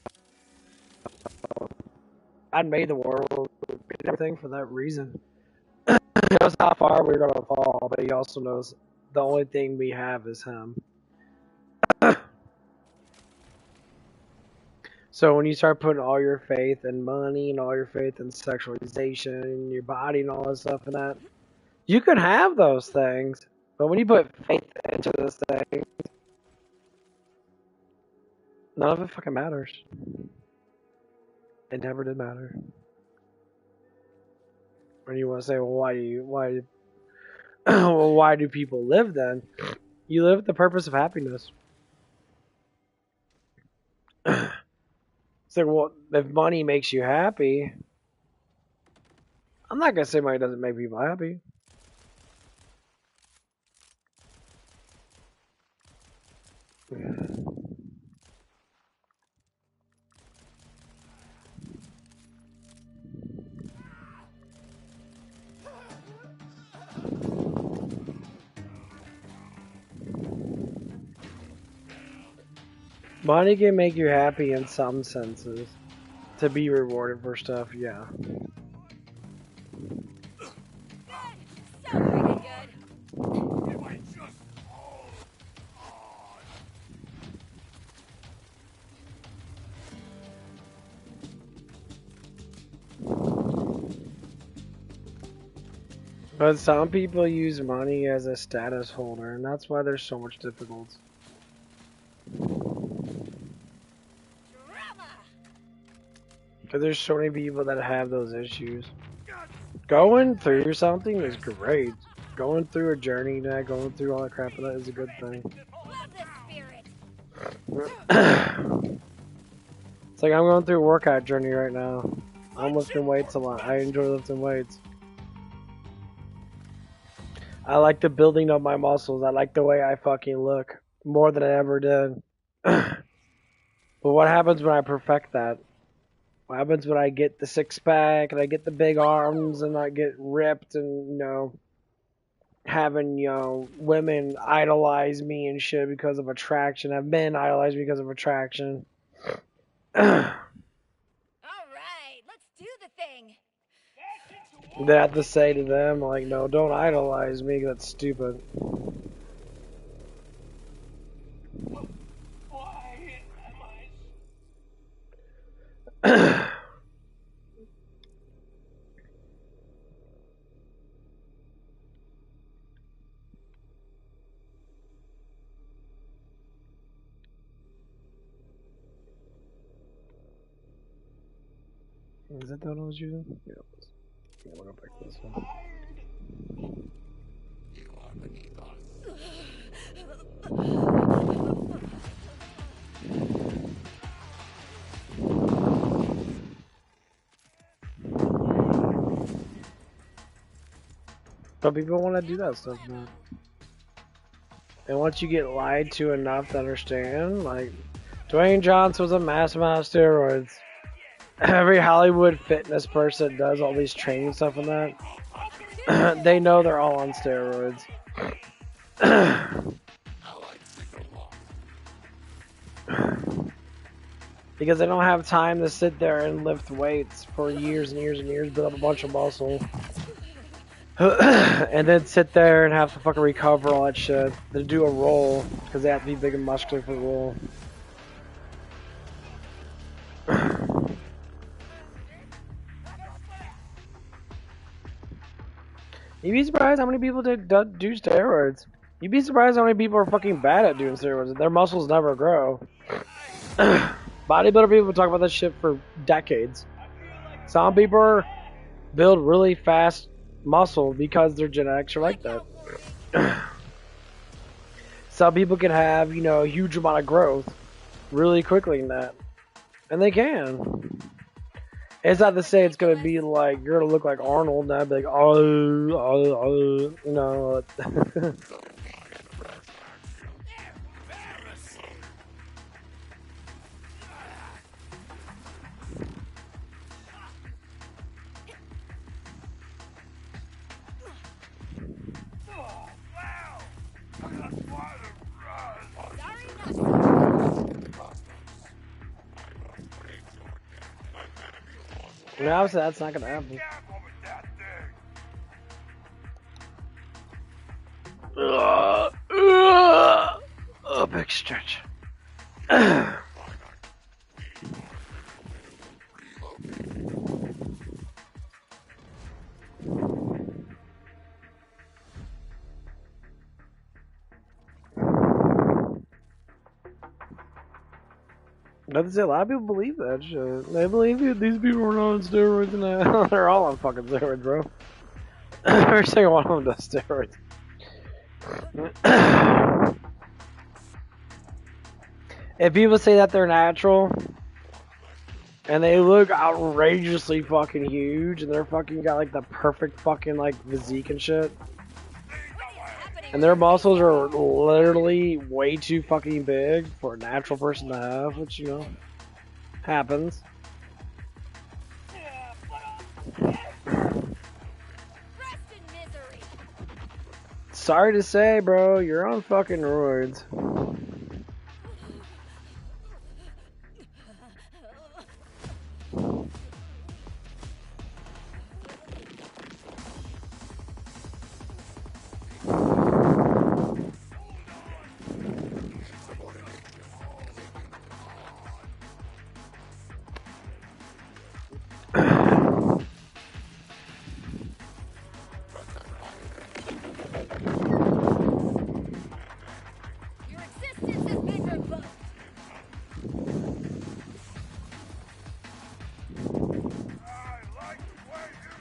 God made the world and everything for that reason. He knows how far we're gonna fall, but he also knows the only thing we have is him. So when you start putting all your faith in money and all your faith in sexualization and your body and all that stuff and that, you can have those things. But when you put faith into this thing, None of it fucking matters. It never did matter. When you want to say, well, well, why do people live then? You live with the purpose of happiness. It's like, well, if money makes you happy, I'm not gonna say money doesn't make people happy. Money can make you happy in some senses. To be rewarded for stuff, yeah. So freaking good. But some people use money as a status holder, and that's why there's so much difficulty. Because there's so many people that have those issues. Going through something is great. Going through a journey, going through all that crap, that is a good thing. It's like I'm going through a workout journey right now. I'm lifting weights a lot. I enjoy lifting weights. I like the building of my muscles. I like the way I fucking look. More than I ever did. But what happens when I perfect that? What happens when I get the six pack and I get the big arms and I get ripped and, you know, having, you know, women idolize me and shit because of attraction. Have men idolize me because of attraction. Alright, let's do the thing. They have to say to them, like, no, don't idolize me, that's stupid. Why am I... Is that the one I was using? Yeah, it was. I'm gonna go back to this one. You are beneath us. But people want to do that stuff now. And once you get lied to enough to understand, like, Dwayne Johnson was a massive amount of steroids. Every Hollywood fitness person does all these training stuff and that. They know they're all on steroids. Because they don't have time to sit there and lift weights for years and years and years, build up a bunch of muscle. And then sit there and have to fucking recover all that shit. Then do a roll, because they have to be big and muscular for the roll. You'd be surprised how many people do steroids. You'd be surprised how many people are fucking bad at doing steroids. Their muscles never grow. Bodybuilder people talk about that shit for decades. Some people build really fast muscle because their genetics are like that. Some people can have, you know, a huge amount of growth really quickly in that. And they can. It's not to say it's gonna be like you're gonna look like Arnold and I'd be like, you know. Now, obviously, that's not gonna happen. A big stretch. That's it. A lot of people believe that shit. They believe it. These people are on steroids and they're all on fucking steroids, bro. Every single one of them does steroids. If people say that they're natural and they look outrageously fucking huge and they're fucking got like the perfect fucking like physique and shit, and their muscles are literally way too fucking big for a natural person to have, which, you know, happens. Sorry to say, bro, you're on fucking roids.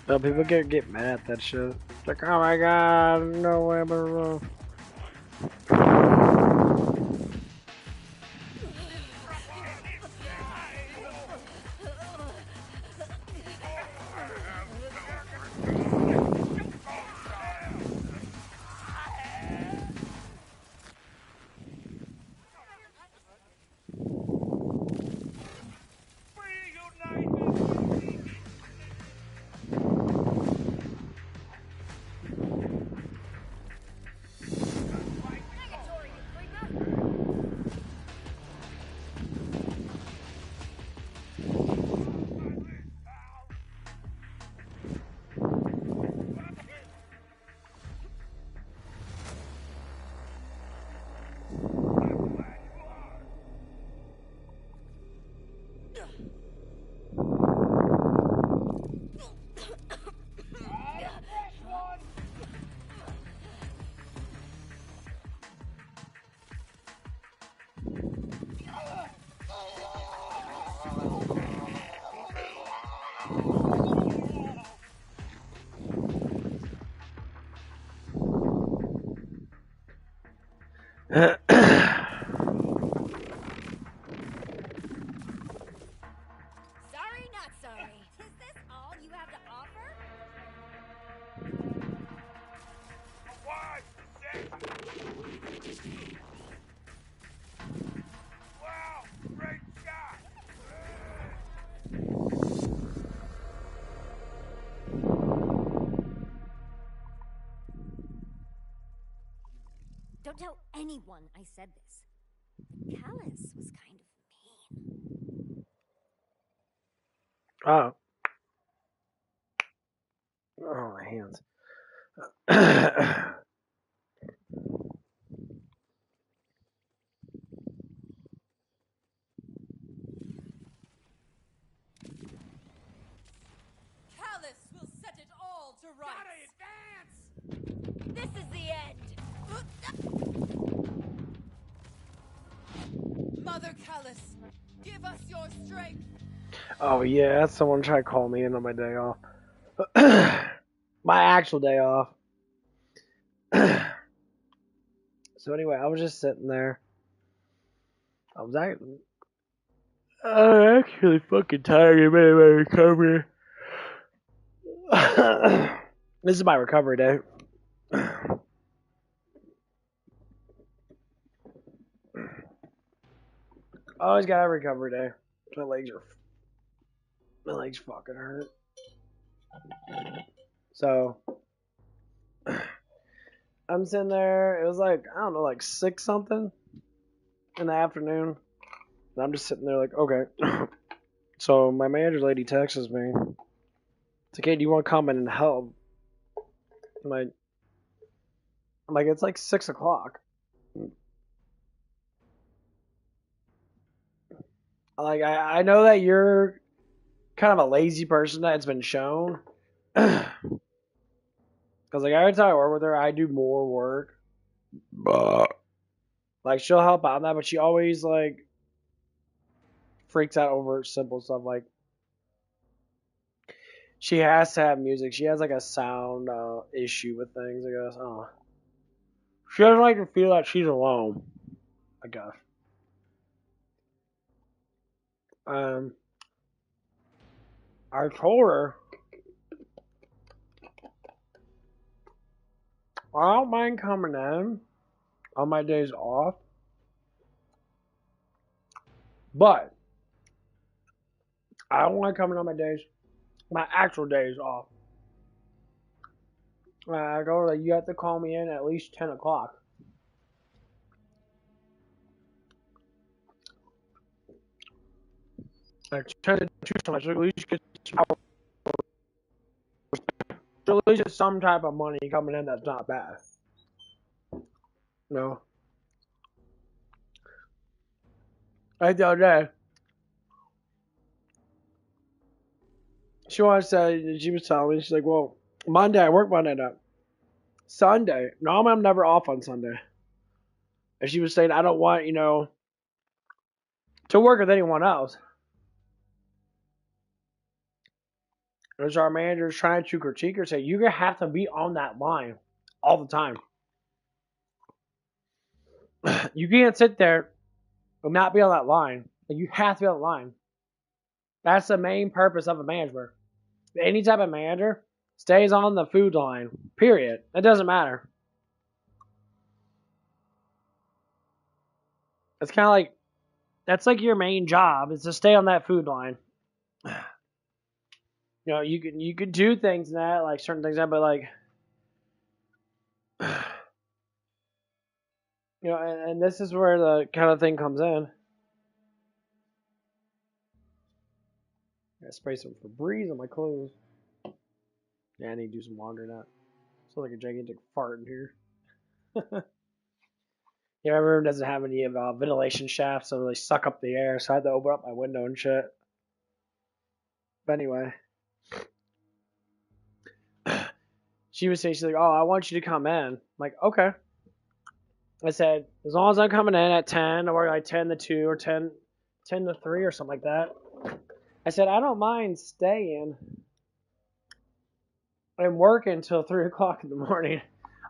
No, people get mad at that shit. It's like, oh my god, no way, blah. Sorry, not sorry. Is this all you have to offer? Wow, great shot! Don't tell anyone I said this. Callus was kind of mean. Oh. Oh, my hands. Callus will set it all to rights. This is the end. Mother Callus, give us your strength. Oh, yeah, that's someone trying to call me in on my day off. My actual day off. So anyway, I was just sitting there. I was actually fucking tired of my recovery. This is my recovery day. I always got a recovery day. My legs fucking hurt. So I'm sitting there. It was like, I don't know, like 6 something in the afternoon. And I'm just sitting there like, okay. So my manager lady texts me. It's like, hey, do you want to come in and help? I'm like, it's like 6 o'clock. Like, I know that you're kind of a lazy person that's been shown. Because, like, every time I work with her, I do more work. Like, she'll help out on that, but she always, like, freaks out over simple stuff like she has to have music. She has like a sound issue with things, I guess. Oh. She doesn't like to feel that she's alone, I guess. I told her I don't mind coming in on my days off, but I don't want to come in on my actual days off. I go like you have to call me in at least 10 o'clock. Like 10 to 2 so much. At least get some at least get some type of money coming in that's not bad. No. Like the other day, she was telling me, she's like, well, Monday, I work Monday night. Sunday, normally I'm never off on Sunday. And she was saying, I don't want, to work with anyone else. As our manager is trying to critique her, say, you're going to have to be on that line all the time. You can't sit there and not be on that line. You have to be on the line. That's the main purpose of a manager. Any type of manager stays on the food line. Period. It doesn't matter. It's kind of like that's like your main job is to stay on that food line. You could do things in that like certain things that, but like and this is where the kind of thing comes in. I gotta spray some Febreze on my clothes. Yeah, I need to do some laundry now. Sounds like a gigantic fart in here. Yeah, my room doesn't have any ventilation shafts, so they suck up the air, so I had to open up my window and shit. But anyway, she was saying, she's like, oh, I want you to come in. I'm like, okay. I said, as long as I'm coming in at 10 or like 10 to 2 or 10 to 3 or something like that. I said, I don't mind staying and working until 3 o'clock in the morning.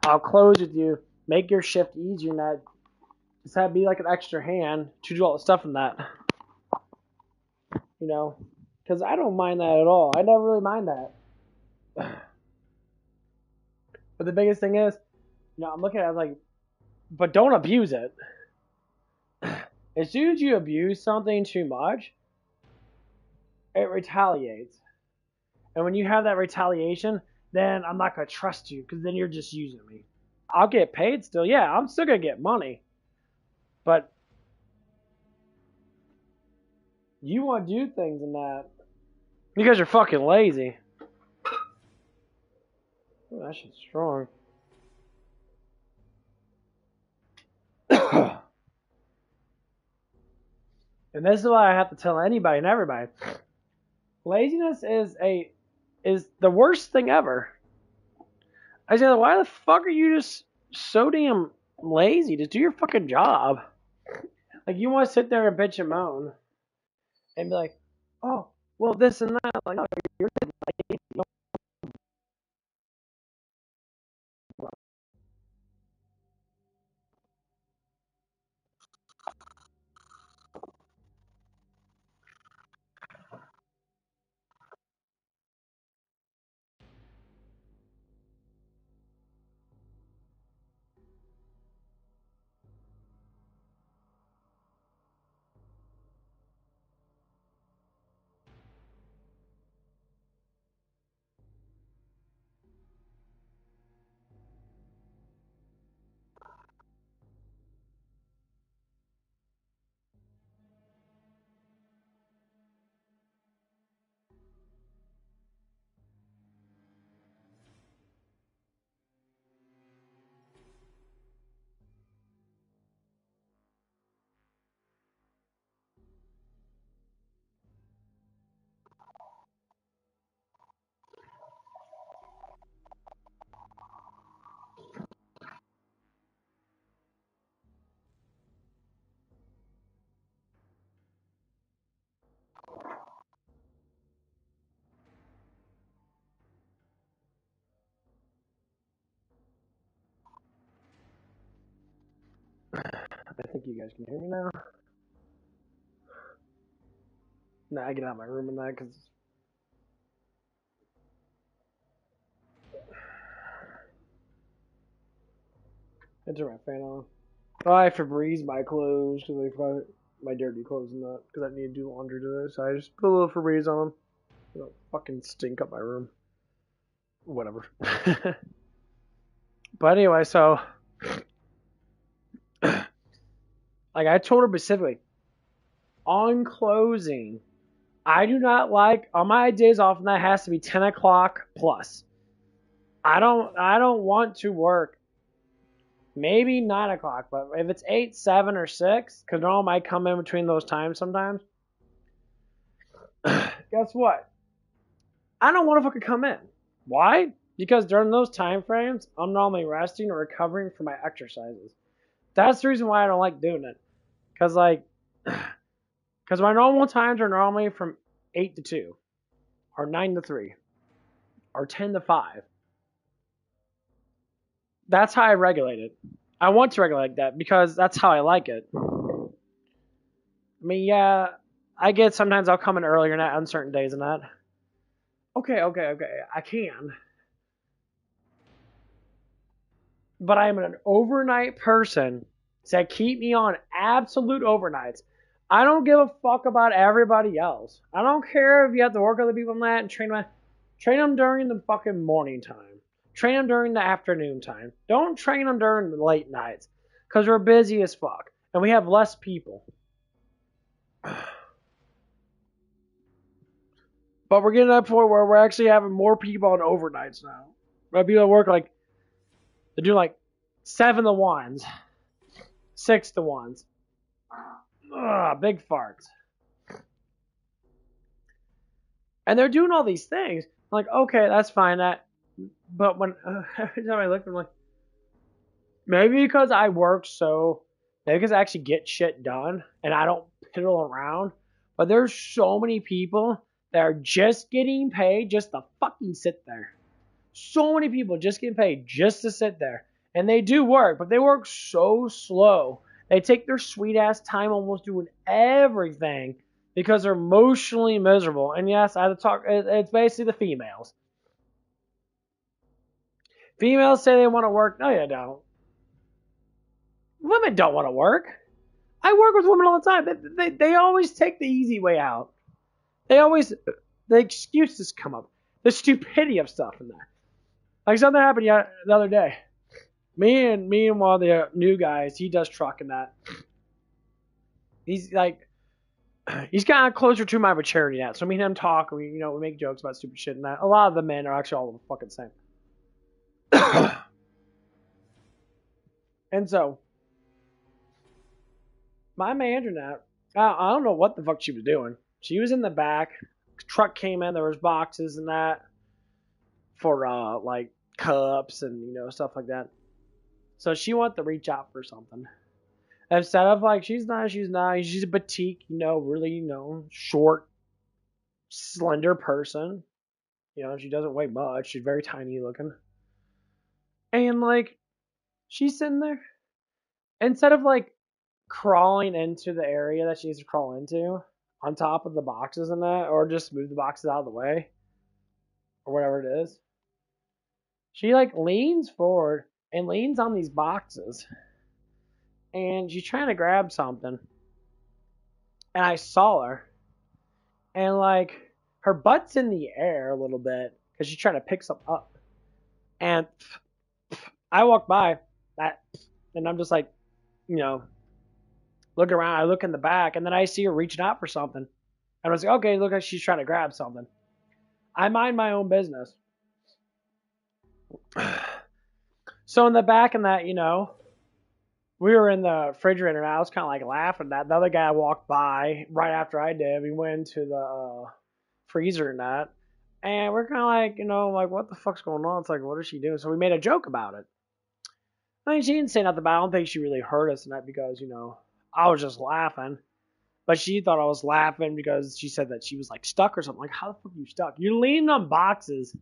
I'll close with you, make your shift easier, and that just have be like an extra hand to do all the stuff in that. Because I don't mind that at all. I never really mind that. But the biggest thing is, I'm looking at it like, but don't abuse it. As soon as you abuse something too much, it retaliates. And when you have that retaliation, then I'm not going to trust you because then you're just using me. I'll get paid still. Yeah, I'm still going to get money. But you want to do things in that because you're fucking lazy. Oh, that shit's strong. And this is why I have to tell anybody and everybody. Laziness is the worst thing ever. I said, why the fuck are you just so damn lazy? Just do your fucking job. Like, you want to sit there and bitch and moan and be like, oh, well, this and that. Like, no, you're lazy. I think you guys can hear me now. Nah, I get out of my room and that because I turn my fan on. Oh, I have to Febreze my clothes because they put my dirty clothes in that because I need to do laundry today. So I just put a little Febreze on them. It'll fucking stink up my room. Whatever. But anyway, so like I told her specifically on closing, I do not like on my days off, and that has to be 10 o'clock plus. I don't want to work maybe 9 o'clock, but if it's 8, 7, or 6, because normally I might come in between those times sometimes. Guess what? I don't want to fucking come in. Why? Because during those time frames, I'm normally resting or recovering from my exercises. That's the reason why I don't like doing it. Because my normal times are normally from 8 to 2, or 9 to 3, or 10 to 5. That's how I regulate it. I want to regulate that because that's how I like it. I mean, yeah, I get sometimes I'll come in earlier than that on certain days and that. Okay, I can. But I'm an overnight person, so keep me on absolute overnights. I don't give a fuck about everybody else. I don't care if you have to work other people on that and train them during the fucking morning time. Train them during the afternoon time. Don't train them during the late nights, because we're busy as fuck and we have less people. But we're getting to that point where we're actually having more people on overnights now. But people that work like they do like 7 to 1s, 6 to 1s. Ugh, big farts. And they're doing all these things. I'm like, okay, that's fine. But when every time I look, I'm like, maybe because I work maybe because I actually get shit done and I don't piddle around. But there's so many people that are just getting paid just to fucking sit there. So many people just getting paid just to sit there. And they do work, but they work so slow. They take their sweet ass time almost doing everything because they're emotionally miserable. And yes, I have to talk, it's basically the females. Females say they want to work. No, you don't. Women don't want to work. I work with women all the time. They always take the easy way out. The excuses come up. The stupidity of stuff in that. Like something happened the other day. Me and one of the new guys, he does truck and that. He's kind of closer to my maturity now. So me and him talk, we make jokes about stupid shit and that. A lot of the men are actually all the fucking same. And so, my manager now, I don't know what the fuck she was doing. She was in the back. Truck came in, there was boxes and that for like cups and stuff like that. So she wanted to reach out for something. Instead of like, she's nice, she's a petite, really, short, slender person. She doesn't weigh much. She's very tiny looking. And like, she's sitting there. Instead of like crawling into the area that she needs to crawl into on top of the boxes and that, or just move the boxes out of the way, or whatever it is, she like leans forward and leans on these boxes. And she's trying to grab something. And I saw her. And like, her butt's in the air a little bit because she's trying to pick something up. And I walk by that, and I'm just like, look around. I look in the back, and then I see her reaching out for something. And I was like, okay, look like she's trying to grab something. I mind my own business. So in the back of that, we were in the refrigerator, and I was kind of like laughing at that. The other guy walked by right after I did. We went into the freezer and that. And we're kind of like, what the fuck's going on? It's like, what is she doing? So we made a joke about it. I mean, she didn't say nothing about it. I don't think she really hurt us in that because, I was just laughing. But she thought I was laughing because she said that she was like stuck or something. Like, how the fuck are you stuck? You're leaning on boxes.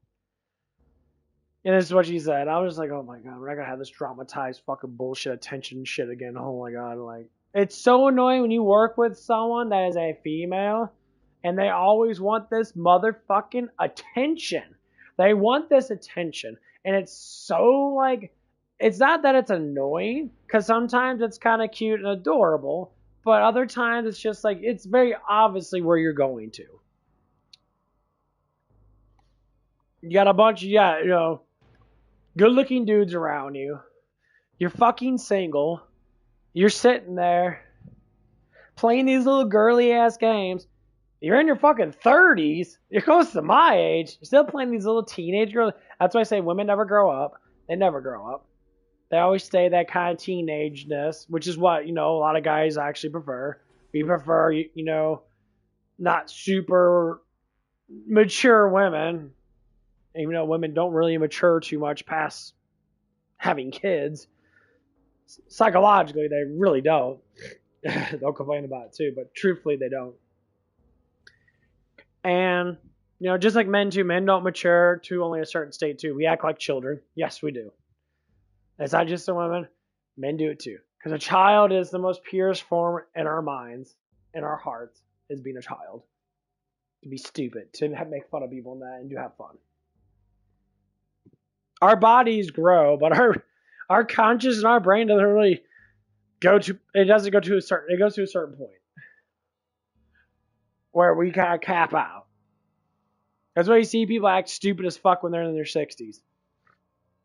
And this is what she said. I was just like, oh my god, we're not gonna have this dramatized fucking bullshit attention shit again. Oh my god, like it's so annoying when you work with someone that is a female and they always want this motherfucking attention. They want this attention. And it's so like it's not that it's annoying, because sometimes it's kind of cute and adorable, but other times it's just like it's very obviously where you're going to. You got a bunch of, yeah, you know, good looking dudes around you. You're fucking single. You're sitting there playing these little girly ass games. You're in your fucking 30s. You're close to my age. You're still playing these little teenage girls. That's why I say women never grow up. They never grow up. They always stay that kind of teenageness, which is what, you know, a lot of guys actually prefer. We prefer, you know, not super mature women. Even though women don't really mature too much past having kids. Psychologically, they really don't. They'll complain about it too, but truthfully, they don't. And, you know, just like men too, men don't mature to only a certain state too. We act like children. Yes, we do. It's not just the women. Men do it too. Because a child is the most purest form in our minds, in our hearts, is being a child. To be stupid, to make fun of people and that, and to have fun. Our bodies grow, but our conscious and our brain doesn't really go to, it doesn't go to a certain, it goes to a certain point where we kind of cap out. That's why you see people act stupid as fuck when they're in their 60s.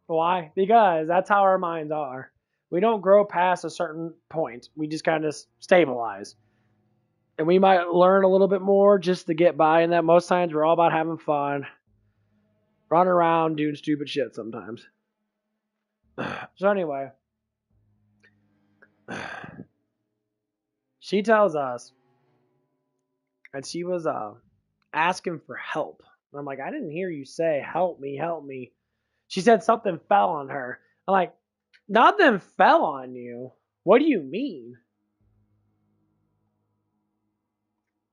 Why? Because that's how our minds are. We don't grow past a certain point. We just kind of stabilize. And we might learn a little bit more just to get by, and that most times we're all about having fun. Running around doing stupid shit sometimes. So anyway. She tells us that she was asking for help. And I'm like, I didn't hear you say, help me, help me. She said something fell on her. I'm like, nothing fell on you. What do you mean?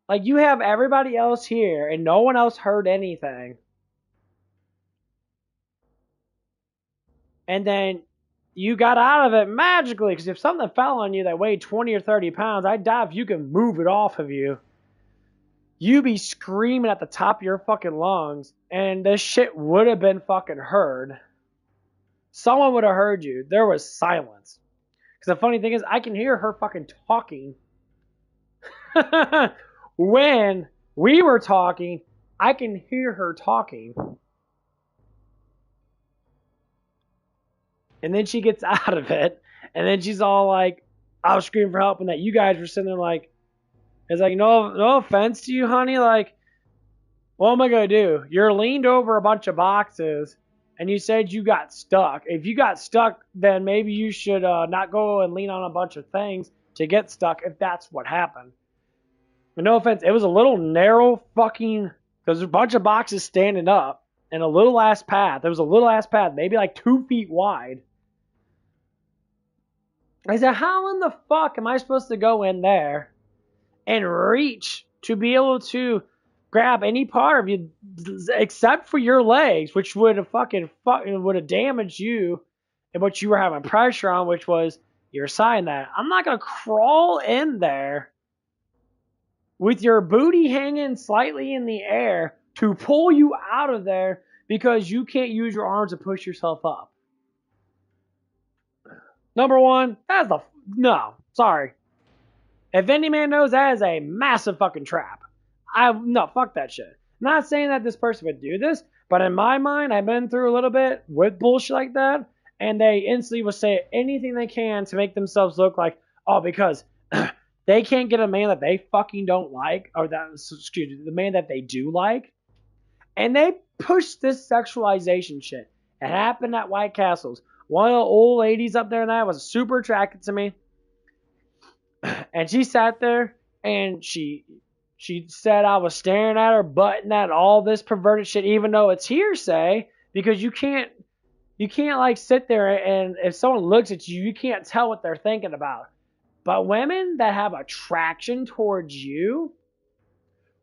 Like, you have everybody else here and no one else heard anything. And then you got out of it magically, because if something fell on you that weighed 20 or 30 pounds, I doubt if you can move it off of you. You be screaming at the top of your fucking lungs, and this shit would have been fucking heard. Someone would have heard you. There was silence. Because the funny thing is, I can hear her fucking talking. When we were talking, I can hear her talking. And then she gets out of it, and then she's all like, I was screaming for help, and that you guys were sitting there like, it's like, no offense to you, honey, like, what am I going to do? You're leaned over a bunch of boxes, and you said you got stuck. If you got stuck, then maybe you should not go and lean on a bunch of things to get stuck, if that's what happened. And no offense, it was a little narrow fucking, there's a bunch of boxes standing up, and a little ass path. There was a little ass path, maybe like 2 feet wide. I said, how in the fuck am I supposed to go in there and reach to be able to grab any part of you except for your legs, which would have would have damaged you and what you were having pressure on, which was your side. That I'm not gonna crawl in there with your booty hanging slightly in the air to pull you out of there because you can't use your arms to push yourself up. Number one, no, sorry. If any man knows, that is a massive fucking trap. No, fuck that shit. Not saying that this person would do this, but in my mind, I've been through a little bit with bullshit like that, and they instantly will say anything they can to make themselves look like, oh, because they can't get a man that they fucking don't like, or the man that they do like, and they push this sexualization shit. It happened at White Castles. One of the old ladies up there and that was super attracted to me. And she sat there and she said I was staring at her butt and that all this perverted shit, even though it's hearsay, because you can't like sit there and if someone looks at you, you can't tell what they're thinking about. But women that have attraction towards you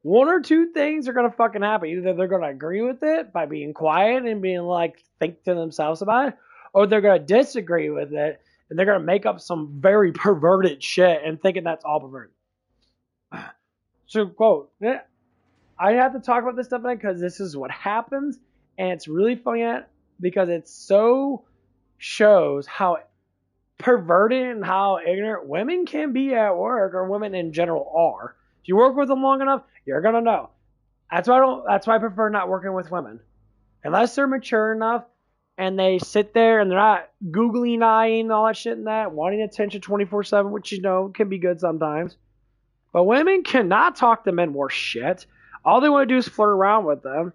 one or two things are going to fucking happen. Either they're going to agree with it by being quiet and being like, think to themselves about it, or they're going to disagree with it and they're going to make up some very perverted shit and thinking that's all perverted. So, quote, I have to talk about this stuff because this is what happens, and it's really funny because it so shows how perverted and how ignorant women can be at work, or women in general are. If you work with them long enough, you're gonna know. That's why I prefer not working with women, unless they're mature enough and they sit there and they're not googly eyeing all that shit and that, wanting attention 24/7, which can be good sometimes. But women cannot talk to men more shit. All they want to do is flirt around with them,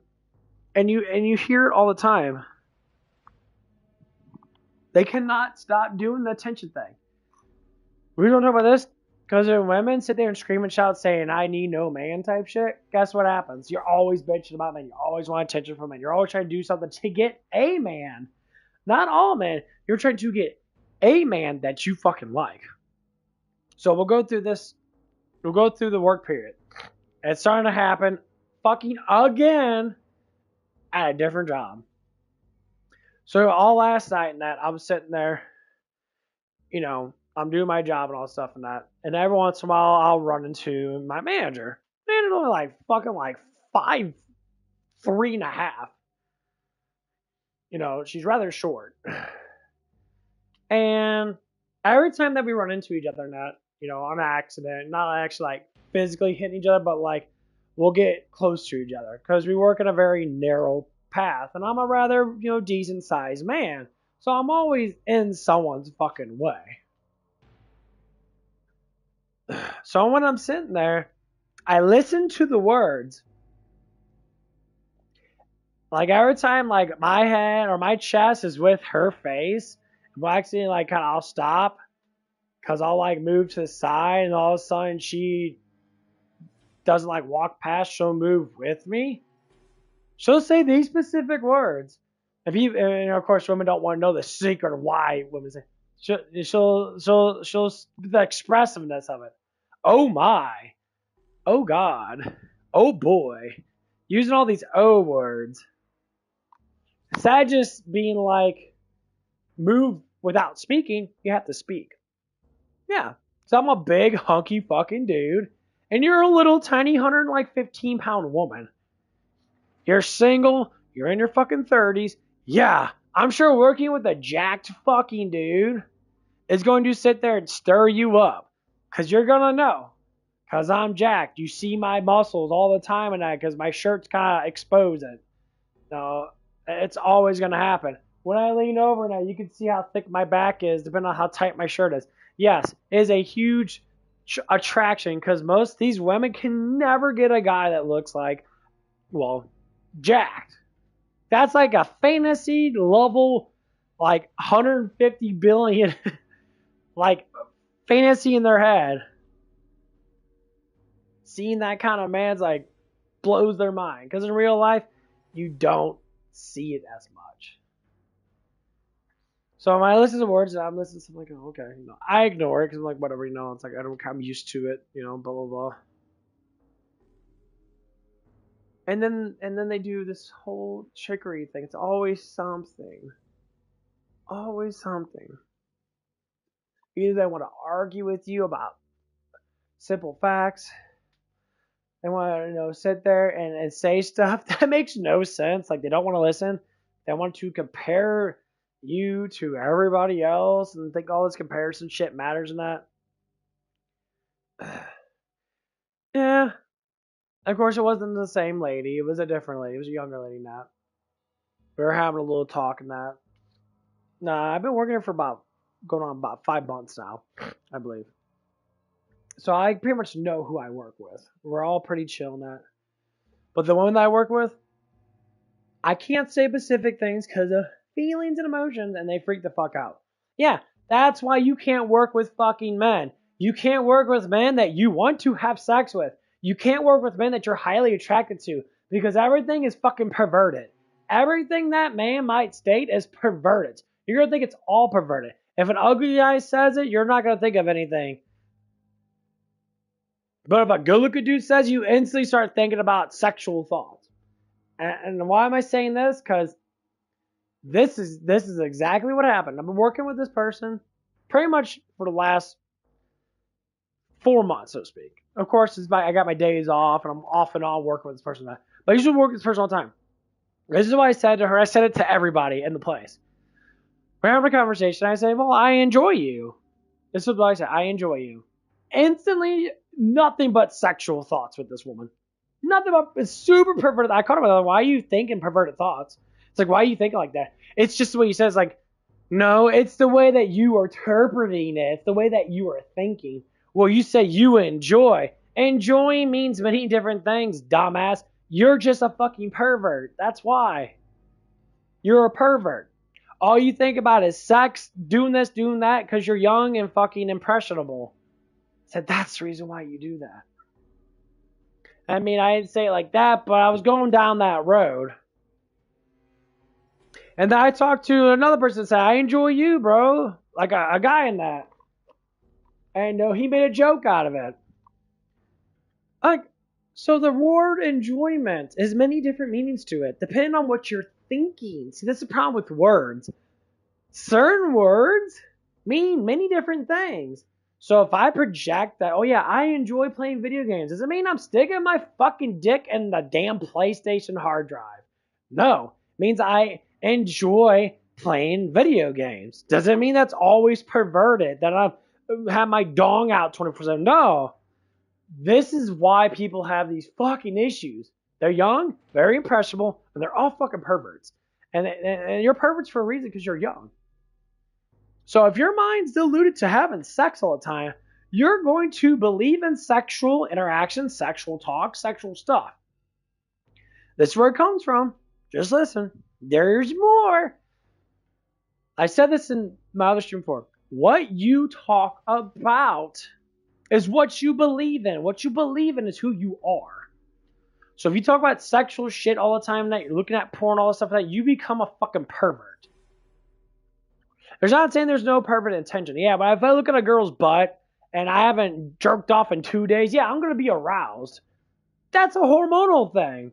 and you hear it all the time. They cannot stop doing the attention thing. We don't talk about this because when women sit there and scream and shout saying, I need no man type shit, guess what happens? You're always bitching about men. You always want attention from men. You're always trying to do something to get a man. Not all men. You're trying to get a man that you fucking like. So we'll go through this. We'll go through the work period. It's starting to happen fucking again at a different job. So all last night and that, I'm sitting there, I'm doing my job and all stuff and that. And every once in a while, I'll run into my manager. Man, it's only like 5'3.5". She's rather short. And every time that we run into each other and that, on accident, not actually like physically hitting each other, but like we'll get close to each other because we work in a very narrow path. And I'm a rather, decent sized man. So I'm always in someone's fucking way. So when I'm sitting there, I listen to the words. Like every time like my head or my chest is with her face, well, actually like kind of I'll stop because I'll like move to the side and all of a sudden she doesn't like walk past, she'll move with me. She'll say these specific words. And of course women don't want to know the secret of why women say. She'll the expressiveness of it. Oh my. Oh God. Oh boy. Using all these O words. Instead of just being like, move without speaking, you have to speak. Yeah. So I'm a big, hunky fucking dude. And you're a little tiny 115-pound woman. You're single. You're in your fucking 30s. Yeah. I'm sure working with a jacked fucking dude is going to sit there and stir you up. Because you're going to know. Because I'm jacked. You see my muscles all the time and that because my shirt's kind of exposing. No, it's always going to happen. When I lean over now, you can see how thick my back is depending on how tight my shirt is. Yes, it is a huge attraction because most of these women can never get a guy that looks like, jacked. That's like a fantasy level, like 150 billion, like fantasy in their head. Seeing that kind of man's like blows their mind because in real life you don't see it as much. So when I listen to words and I'm listening to something like, oh, okay, I ignore it because I'm like, whatever, it's like I'm used to it, blah blah blah. And then they do this whole trickery thing. It's always something. Always something. Either they want to argue with you about simple facts. They want to, sit there and say stuff that makes no sense. Like they don't want to listen. They want to compare you to everybody else and think all this comparison shit matters and that. Yeah. Of course, it wasn't the same lady. It was a different lady. It was a younger lady than that. We were having a little talk and that. Nah, I've been working here for going on about 5 months now, I believe. So I pretty much know who I work with. We're all pretty chill in that. But the woman that I work with, I can't say specific things because of feelings and emotions, and they freak the fuck out. Yeah, that's why you can't work with fucking men. You can't work with men that you want to have sex with. You can't work with men that you're highly attracted to because everything is fucking perverted. Everything that man might state is perverted. You're going to think it's all perverted. If an ugly guy says it, you're not going to think of anything. But if a good-looking dude says, you instantly start thinking about sexual thoughts. And why am I saying this? Because this is exactly what happened. I've been working with this person pretty much for the last 4 months, so to speak. Of course, I got my days off, and I'm off and on working with this person. But I usually work with this person all the time. This is what I said to her. I said it to everybody in the place. We're having a conversation. I say, well, I enjoy you. This is what I said. I enjoy you. Instantly, nothing but sexual thoughts with this woman. Nothing but, it's super perverted. I caught her like, why are you thinking perverted thoughts? It's like, why are you thinking like that? It's just the way you said. It's like, no, it's the way that you are interpreting it. It's the way that you are thinking. Well, you say you enjoy. Enjoying means many different things, dumbass. You're just a fucking pervert. That's why. You're a pervert. All you think about is sex, doing this, doing that, because you're young and fucking impressionable. I said, that's the reason why you do that. I mean, I didn't say it like that, but I was going down that road. And then I talked to another person and said, I enjoy you, bro. Like a guy in that. And he made a joke out of it. Like, so the word enjoyment has many different meanings to it, depending on what you're thinking. See, that's the problem with words. Certain words mean many different things. So if I project that, oh yeah, I enjoy playing video games, does it mean I'm sticking my fucking dick in the damn PlayStation hard drive? No. It means I enjoy playing video games. Does it mean that's always perverted, that I have my dong out 24/7? No. This is why people have these fucking issues. They're young, very impressionable, and they're all fucking perverts. And you're perverts for a reason because you're young. So if your mind's deluded to having sex all the time, you're going to believe in sexual interactions, sexual talk, sexual stuff. This is where it comes from. Just listen. There's more. I said this in my other stream before. What you talk about is what you believe in. What you believe in is who you are. So if you talk about sexual shit all the time, that you're looking at porn, all this stuff like that, you become a fucking pervert. There's not saying there's no pervert intention. Yeah, but if I look at a girl's butt and I haven't jerked off in 2 days, yeah, I'm going to be aroused. That's a hormonal thing.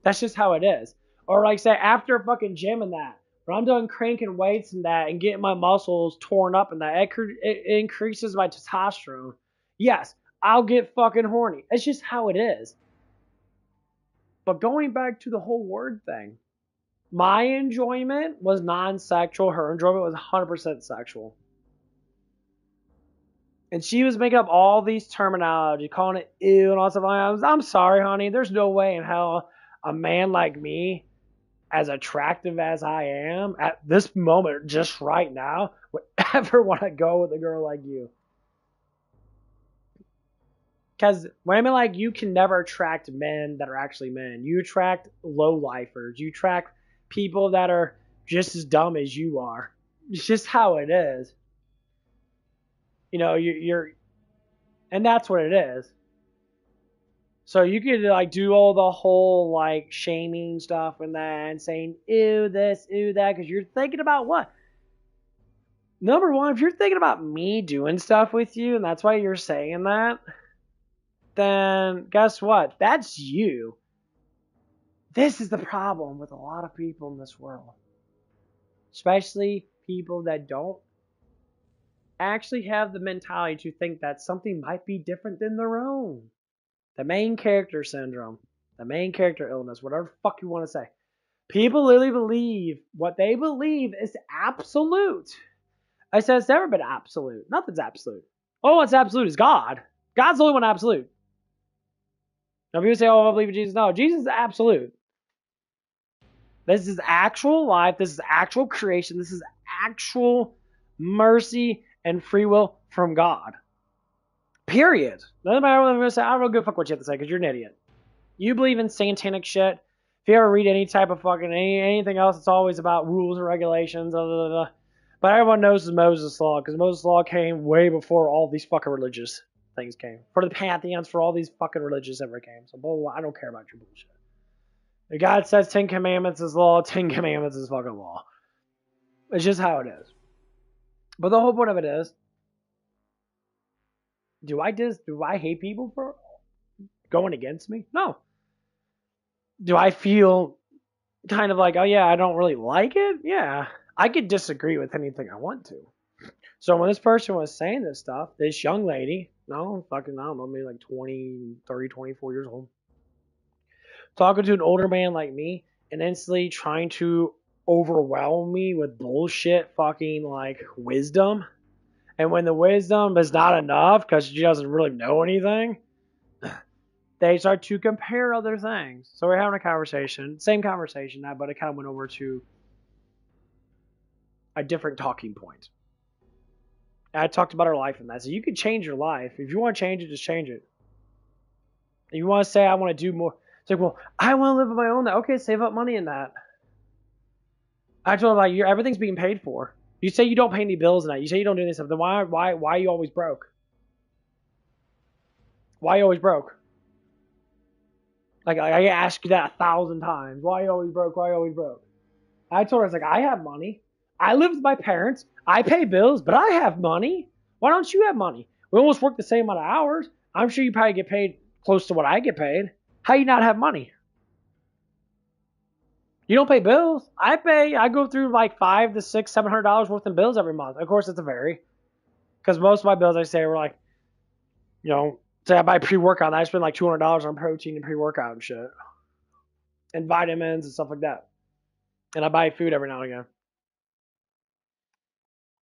That's just how it is. Or like say after a fucking gym and that, when I'm done cranking weights and that and getting my muscles torn up and that, it increases my testosterone. Yes, I'll get fucking horny. It's just how it is. But going back to the whole word thing, my enjoyment was non-sexual. Her enjoyment was 100% sexual. And she was making up all these terminology, calling it ew and all stuff like that. I'm sorry, honey. There's no way in hell a man like me, as attractive as I am, at this moment, just right now, would ever want to go with a girl like you. Because women like you can never attract men that are actually men. You attract low-lifers. You attract people that are just as dumb as you are. It's just how it is. You're and that's what it is. So you could like do all the whole like shaming stuff and that and saying ew this, ew that, because you're thinking about what? Number one, if you're thinking about me doing stuff with you and that's why you're saying that, then guess what? That's you. This is the problem with a lot of people in this world. Especially people that don't actually have the mentality to think that something might be different than their own. The main character syndrome. The main character illness. Whatever the fuck you want to say. People literally believe what they believe is absolute. I said it's never been absolute. Nothing's absolute. Oh, what's absolute is God. God's the only one absolute. Now people say, oh, I believe in Jesus. No, Jesus is absolute. This is actual life. This is actual creation. This is actual mercy and free will from God. Period. Doesn't matter what I'm going to say. I don't really give a fuck what you have to say because you're an idiot. You believe in satanic shit. If you ever read any type of fucking anything else, it's always about rules and regulations. Blah, blah, blah. But everyone knows the Moses Law because Moses Law came way before all these fucking religious things came. For the pantheons, for all these fucking religions ever came. So blah, blah, blah. I don't care about your bullshit. If God says 10 commandments is law, 10 commandments is fucking law. It's just how it is. But the whole point of it is, Do I hate people for going against me? No. Do I feel kind of like, oh yeah, I don't really like it? Yeah. I could disagree with anything I want to. So when this person was saying this stuff, this young lady, no, fucking, I don't know, maybe like 20, 30, 24 years old, talking to an older man like me and instantly trying to overwhelm me with bullshit fucking like wisdom. And when the wisdom is not enough because she doesn't really know anything, they start to compare other things. So we're having a conversation, same conversation, but it kind of went over to a different talking point. And I talked about her life and that. So you can change your life. If you want to change it, just change it. If you want to say, I want to do more. It's like, well, I want to live on my own. Okay, save up money in that. I told her, like, everything's being paid for. You say you don't pay any bills in that. You say you don't do this stuff. Then why are you always broke? Why are you always broke? Like, I ask you that 1,000 times. Why are you always broke? Why are you always broke? I told her, I was like, I have money. I live with my parents. I pay bills, but I have money. Why don't you have money? We almost work the same amount of hours. I'm sure you probably get paid close to what I get paid. How you not have money? You don't pay bills. I go through like $500 to $600, $700 worth of bills every month. Of course, it's a vary. Because most of my bills, I say, were like, you know, say I buy pre-workout, I spend like $200 on protein and pre-workout and shit. And vitamins and stuff like that. And I buy food every now and again.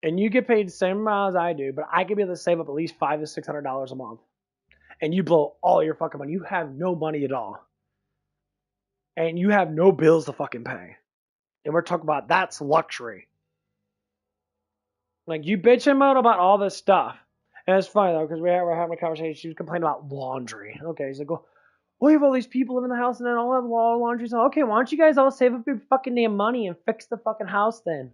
And you get paid the same amount as I do, but I could be able to save up at least $500 to $600 a month. And you blow all your fucking money. You have no money at all. And you have no bills to fucking pay. And we're talking about that's luxury. Like, you bitch and moan about all this stuff. And it's funny, though, because we're having a conversation. She was complaining about laundry. Okay, she's like, well, we have all these people living in the house and then all have laundry. So, okay, why don't you guys all save up your fucking damn money and fix the fucking house then?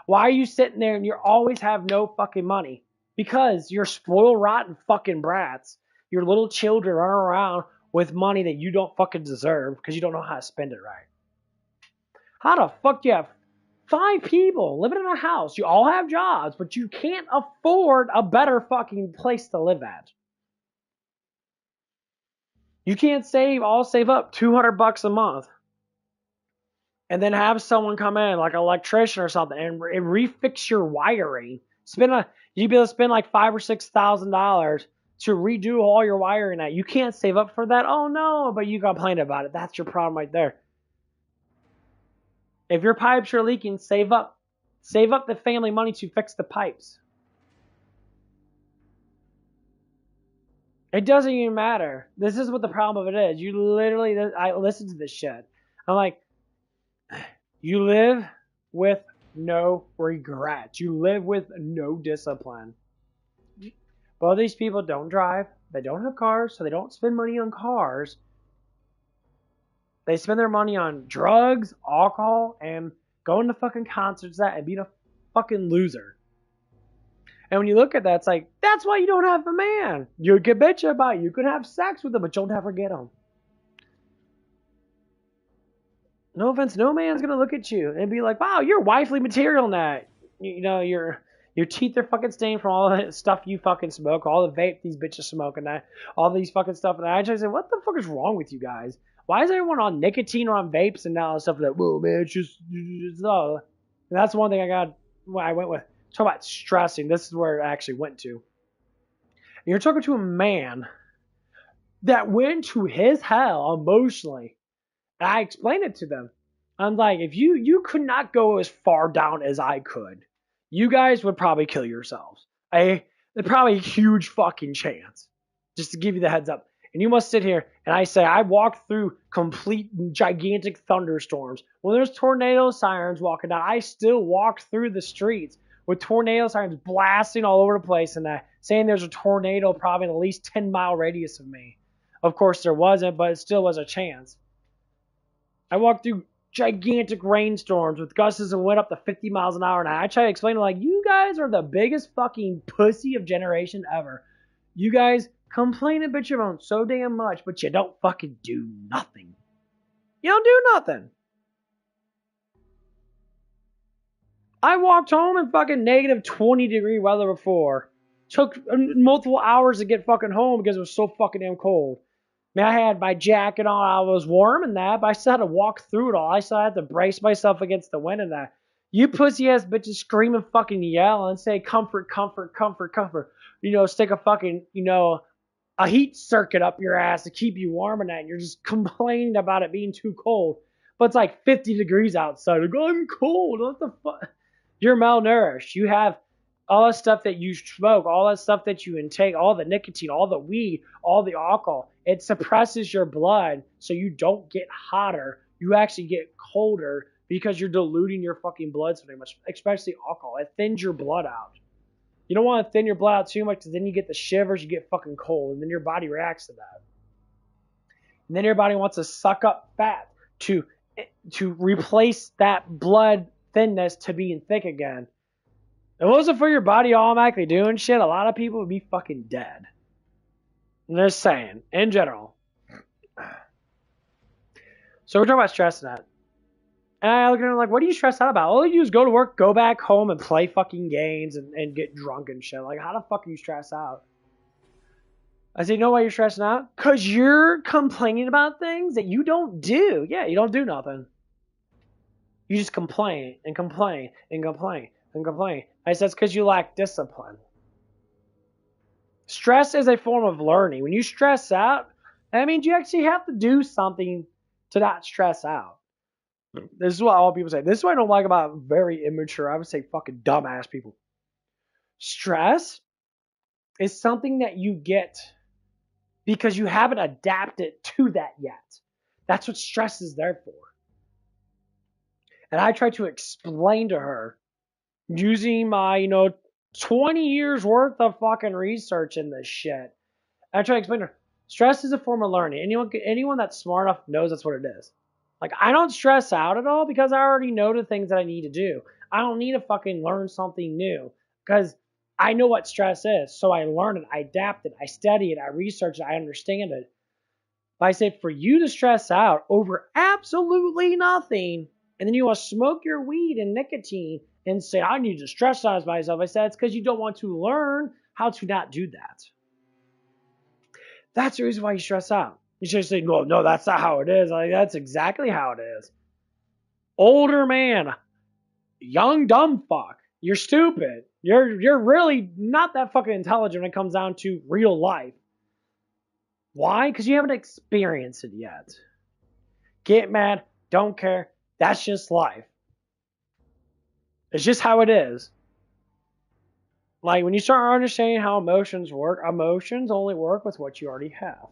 Why are you sitting there and you always have no fucking money? Because you're spoiled, rotten fucking brats. Your little children run around with money that you don't fucking deserve because you don't know how to spend it right. How the fuck do you have 5 people living in a house? You all have jobs, but you can't afford a better fucking place to live at. You can't save up $200 a month and then have someone come in, like an electrician or something, and refix your wiring. You'd be able to spend like $5,000 or $6,000 to redo all your wiring. That you can't save up for that. Oh no, but you complain about it. That's your problem right there. If your pipes are leaking, save up the family money to fix the pipes. It doesn't even matter. This is what the problem of it is. You literally, I listen to this shit. I'm like, you live with no regrets. You live with no discipline. Both these people don't drive. They don't have cars, so they don't spend money on cars. They spend their money on drugs, alcohol, and going to fucking concerts and being a fucking loser. And when you look at that, it's like, that's why you don't have a man. You can bitch about it. You can have sex with him, but you'll never get him. No offense, no man's going to look at you and be like, wow, you're wifely material now. You know, your teeth are fucking stained from all the stuff you fucking smoke, all the vape these bitches smoke and that, all these fucking stuff. And I just say, what the fuck is wrong with you guys? Why is everyone on nicotine or on vapes and all stuff like that? Whoa, man, it's just. And that's one thing I went with. Talk about stressing. This is where it actually went to. And you're talking to a man that went to his hell emotionally. And I explained it to them. I'm like, if you could not go as far down as I could, you guys would probably kill yourselves. There's probably a huge fucking chance. Just to give you the heads up. And you must sit here and I say, I walked through complete gigantic thunderstorms. When there's tornado sirens walking down, I still walked through the streets with tornado sirens blasting all over the place and saying there's a tornado probably in at least 10-mile radius of me. Of course there wasn't, but it still was a chance. I walked through gigantic rainstorms with gusts that went up to 50 miles an hour. And I try to explain to them, like, you guys are the biggest fucking pussy of generation ever. You guys complain and bitch about so damn much, but you don't fucking do nothing. You don't do nothing. I walked home in fucking negative 20-degree weather before. Took multiple hours to get fucking home because it was so fucking damn cold. Man, I had my jacket on. I was warm and that, but I still had to walk through it all. I still had to brace myself against the wind and that. You pussy ass bitches scream and fucking yell and say comfort, comfort, comfort, comfort. Stick a fucking, a heat circuit up your ass to keep you warm and that. And you're just complaining about it being too cold. But it's like 50 degrees outside. Like, I'm cold. What the fuck? You're malnourished. You have all the stuff that you smoke, all that stuff that you intake, all the nicotine, all the weed, all the alcohol. It suppresses your blood so you don't get hotter. You actually get colder because you're diluting your fucking blood so much, especially alcohol. It thins your blood out. You don't want to thin your blood out too much because then you get the shivers, you get fucking cold, and then your body reacts to that. And then your body wants to suck up fat to replace that blood thinness to being thick again. If it wasn't for your body automatically doing shit, a lot of people would be fucking dead. I'm just saying, in general. So we're talking about stress and that. And I look at him like, what do you stress out about? All you do is go to work, go back home, and play fucking games and get drunk and shit. Like, how the fuck are you stressed out? I say, you know why you're stressing out? Because you're complaining about things that you don't do. Yeah, you don't do nothing. You just complain and complain and complain and complain. I said, it's because you lack discipline. Stress is a form of learning. When you stress out, that means you actually have to do something to not stress out. This is what all people say. This is what I don't like about very immature, I would say fucking dumbass people. Stress is something that you get because you haven't adapted to that yet. That's what stress is there for. And I try to explain to her using my, 20 years worth of fucking research in this shit. I try to explain to her, stress is a form of learning. Anyone that's smart enough knows that's what it is. Like, I don't stress out at all because I already know the things that I need to do. I don't need to fucking learn something new because I know what stress is. So I learn it, I adapt it, I study it, I research it, I understand it. But I say for you to stress out over absolutely nothing, and then you want to smoke your weed and nicotine and say, I need to stressize myself. I said, it's because you don't want to learn how to not do that. That's the reason why you stress out. You should say, no, that's not how it is. Like, that's exactly how it is. Older man, young dumb fuck. You're stupid. You're really not that fucking intelligent when it comes down to real life. Why? Because you haven't experienced it yet. Get mad, don't care. That's just life. It's just how it is. Like, when you start understanding how emotions work, emotions only work with what you already have.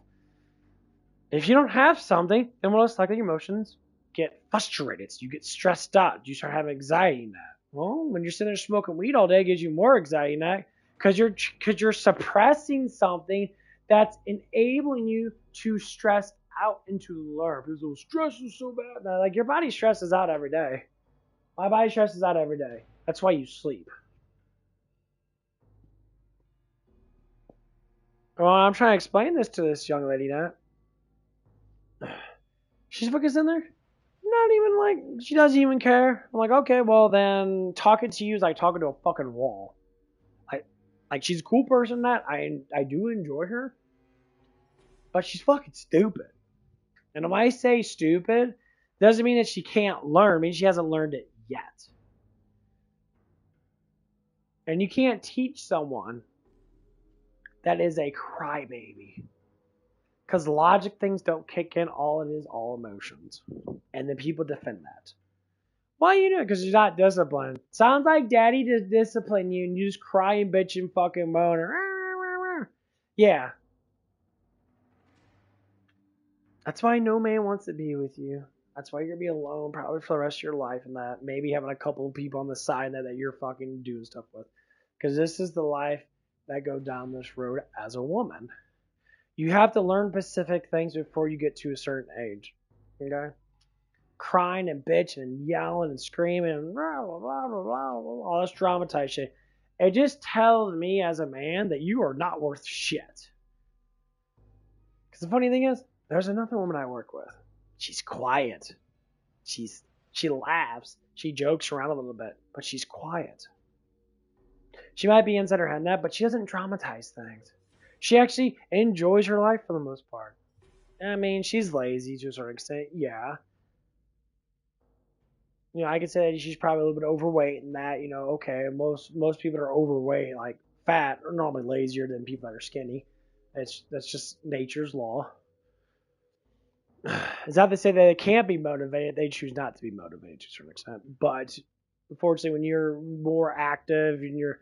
If you don't have something, then most likely your emotions get frustrated. So you get stressed out. You start having anxiety in that. Well, when you're sitting there smoking weed all day, it gives you more anxiety in that because you're suppressing something that's enabling you to stress out and to learn. Because those stress is so bad. Now, like, your body stresses out every day. My body stresses out every day. That's why you sleep. Well, I'm trying to explain this to this young lady now. She's fucking in there. Not even like, she doesn't even care. I'm like, okay, well then talking to you is like talking to a fucking wall. Like she's a cool person that I do enjoy her. But she's fucking stupid. And when I say stupid, doesn't mean that she can't learn. It means she hasn't learned it yet. And you can't teach someone that is a crybaby. Because logic things don't kick in. All it is, all emotions. And then people defend that. Why you do it? Because you're not disciplined. Sounds like daddy just discipline you and you just cry and bitch and fucking moan. Yeah. That's why no man wants to be with you. That's why you're going to be alone probably for the rest of your life and that. Maybe having a couple of people on the side that you're fucking doing stuff with. Because this is the life that go down this road as a woman. You have to learn specific things before you get to a certain age. Okay? Crying and bitching and yelling and screaming and blah, blah, blah, blah, blah, all this dramatized shit. It just tells me as a man that you are not worth shit. Because the funny thing is, there's another woman I work with. She's quiet. She laughs. She jokes around a little bit, but she's quiet. She might be inside her head in that, but she doesn't dramatize things. She actually enjoys her life for the most part. I mean, she's lazy to a certain extent, yeah. You know, I could say that she's probably a little bit overweight and that, you know, okay, most people that are overweight, like fat, are normally lazier than people that are skinny. That's just nature's law. It's not to say that they can't be motivated, they choose not to be motivated to a certain extent. But unfortunately, when you're more active and you're,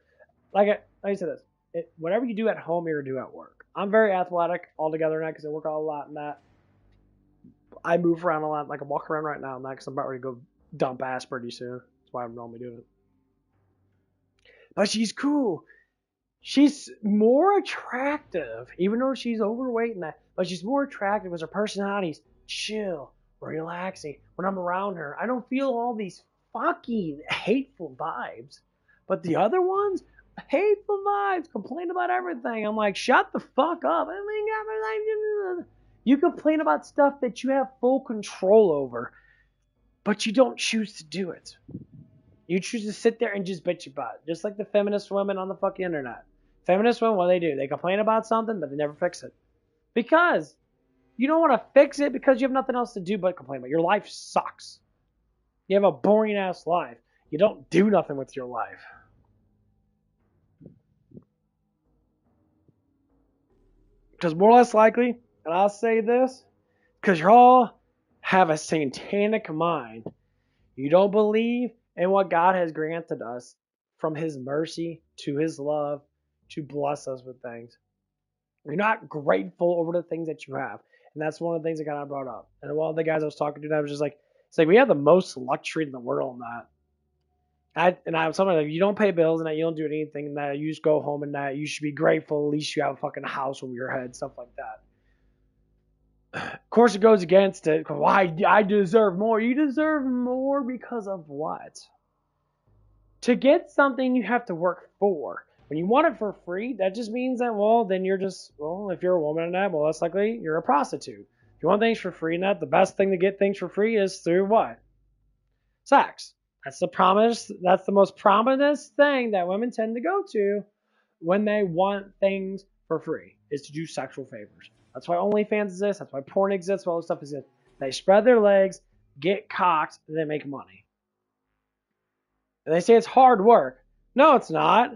like I said this, whatever you do at home, you're going to do at work. I'm very athletic altogether now because I work out a lot in that. I move around a lot, like I walk around right now in that because I'm about ready to go dump ass pretty soon. That's why I'm normally doing it. But she's cool. She's more attractive, even though she's overweight and that. But she's more attractive because her personality's chill, relaxing. When I'm around her, I don't feel all these fucking hateful vibes. But the other ones, hateful vibes, complain about everything. I'm like, shut the fuck up. You complain about stuff that you have full control over, but you don't choose to do it. You choose to sit there and just bitch about it. Just like the feminist women on the fucking internet. Feminist women, what do? They complain about something, but they never fix it. Because you don't want to fix it because you have nothing else to do but complain about it. Your life sucks. You have a boring ass life. You don't do nothing with your life. Because more or less likely, and I'll say this, because you all have a satanic mind. You don't believe in what God has granted us from his mercy to his love to bless us with things. You're not grateful over the things that you have. And that's one of the things that got brought up. And one of the guys I was talking to, I was just like, it's like we have the most luxury in the world in that. I was something like, you don't pay bills and that, you don't do anything and that, you just go home and that, you should be grateful, at least you have a fucking house over your head, stuff like that. Of course, it goes against it. Why? I deserve more. You deserve more because of what? To get something, you have to work for. When you want it for free, that just means that, well, then you're just, well, if you're a woman in that, well, that's likely you're a prostitute. If you want things for free in that, the best thing to get things for free is through what? Sex. That's the promise. That's the most prominent thing that women tend to go to when they want things for free, is to do sexual favors. That's why OnlyFans exists. That's why porn exists. All this stuff exists. They spread their legs, get cocked, and they make money. And they say it's hard work. No, it's not.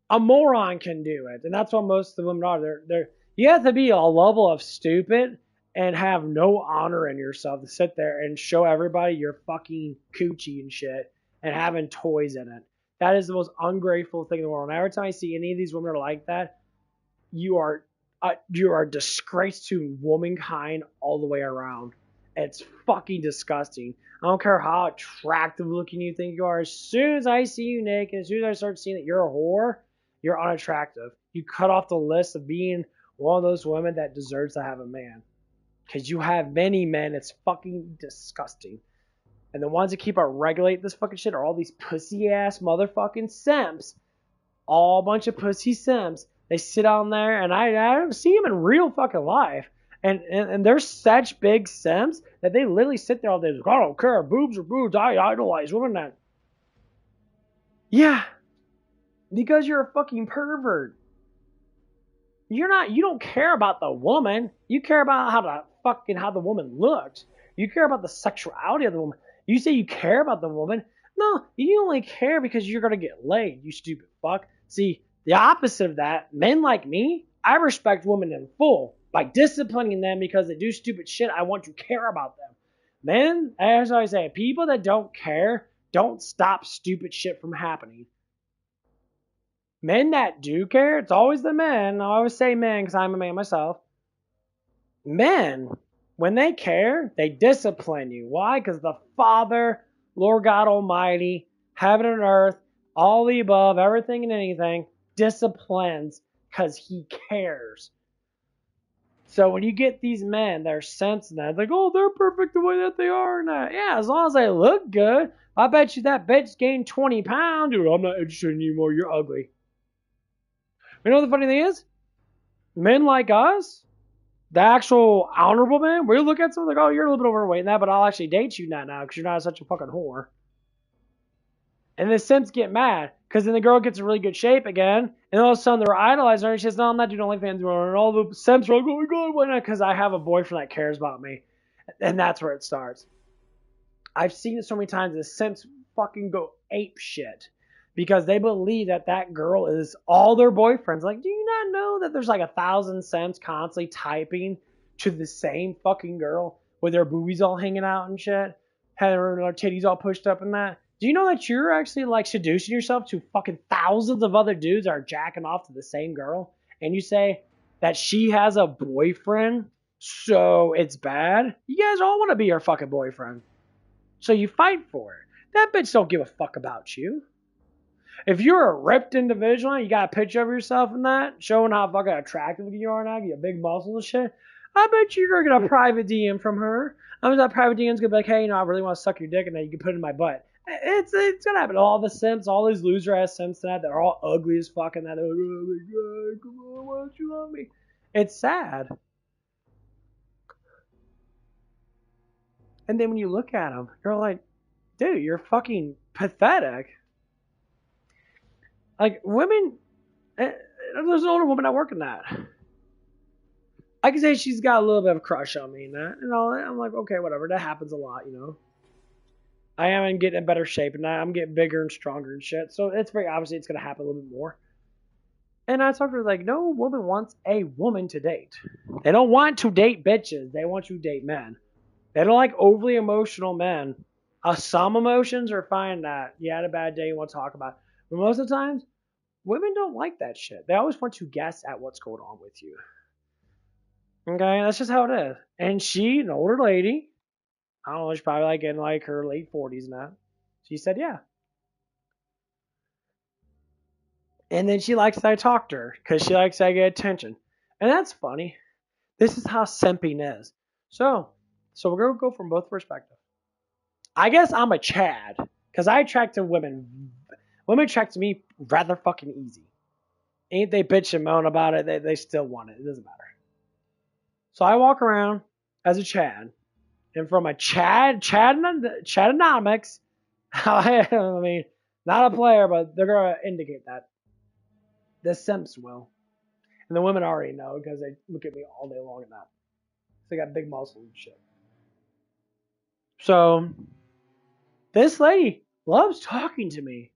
A moron can do it, and that's what most of the women are. You have to be a level of stupid and have no honor in yourself to sit there and show everybody your fucking coochie and shit and having toys in it. That is the most ungrateful thing in the world. And every time I see any of these women are like that, you are a disgrace to womankind all the way around. It's fucking disgusting. I don't care how attractive looking you think you are. As soon as I see you naked, as soon as I start seeing that you're a whore, you're unattractive. You cut off the list of being one of those women that deserves to have a man. Because you have many men. It's fucking disgusting. And the ones that keep on regulating this fucking shit are all these pussy ass motherfucking simps. All a bunch of pussy simps. They sit on there, and I don't see them in real fucking life. And they're such big simps that they literally sit there all day. Like, I don't care, boobs are boobs. I idolize women. That. Yeah, because you're a fucking pervert. You don't care about the woman. You care about how the woman looks. You care about the sexuality of the woman. You say you care about the woman. No, you only care because you're gonna get laid, you stupid fuck. See, the opposite of that, men like me, I respect women in full. By disciplining them because they do stupid shit, I want to care about them. Men, as I say, people that don't care don't stop stupid shit from happening. Men that do care, it's always the men. I always say men because I'm a man myself. Men, when they care, they discipline you. Why? Because the Father, Lord God Almighty, heaven and earth, all the above, everything and anything, disciplines because he cares. So when you get these men, they're sensitive, like, oh, they're perfect the way that they are. And yeah, as long as they look good, I bet you that bitch gained 20 pounds. Dude, I'm not interested anymore. You're ugly. You know what the funny thing is? Men like us, the actual honorable men, we look at someone like, oh, you're a little bit overweight in that, but I'll actually date you now because you're not such a fucking whore. And the simps get mad Because then the girl gets in really good shape again, and all of a sudden they're idolizing her, and she says, no, I'm not doing OnlyFans anymore. And all the simps are like, oh my god, why not? Because I have a boyfriend that cares about me. And that's where it starts. I've seen it so many times, the simps fucking go ape shit. Because they believe that that girl is all their boyfriends. Like, do you not know that there's like 1,000 simps constantly typing to the same fucking girl with their boobies all hanging out and shit? Having her titties all pushed up and that? Do you know that you're actually like seducing yourself to fucking thousands of other dudes that are jacking off to the same girl? And you say that she has a boyfriend, so it's bad? You guys all want to be her fucking boyfriend. So you fight for it. That bitch don't give a fuck about you. If you're a ripped individual and you got a picture of yourself in that, showing how fucking attractive you are now, you got big muscles and shit, I bet you're going to get a private DM from her. I mean, that private DM's going to be like, hey, I really want to suck your dick, and then you can put it in my butt. It's going to happen. All the simps, all these loser-ass simps that are all ugly as fuck, and that, oh my god, come on, why don't you love me? It's sad. And then when you look at them, you're like, dude, you're fucking pathetic. Like, women, there's an older woman I work in that. I can say she's got a little bit of a crush on me and that. And all that. I'm like, okay, whatever. That happens a lot, you know. I am getting in better shape and I'm getting bigger and stronger and shit. So it's very obviously it's going to happen a little bit more. And I talked to her like, no woman wants a woman to date. They don't want to date bitches. They want to date men. They don't like overly emotional men. Some emotions are fine that you had a bad day you want to talk about. But most of the times, women don't like that shit. They always want to guess at what's going on with you. Okay, that's just how it is. And she, an older lady, I don't know, she's probably like in like her late 40s now. She said, yeah. And then she likes that I talk to her because she likes that I get attention. And that's funny. This is how simping is. So we're going to go from both perspectives. I guess I'm a Chad because I attract to women. Women attract to me rather fucking easy. Ain't they bitch and moan about it? They still want it. It doesn't matter. So I walk around as a Chad. And from a Chadonomics, I mean, not a player, but they're going to indicate that. The simps will. And the women already know because they look at me all day long at that. They got big muscles and shit. So, this lady loves talking to me.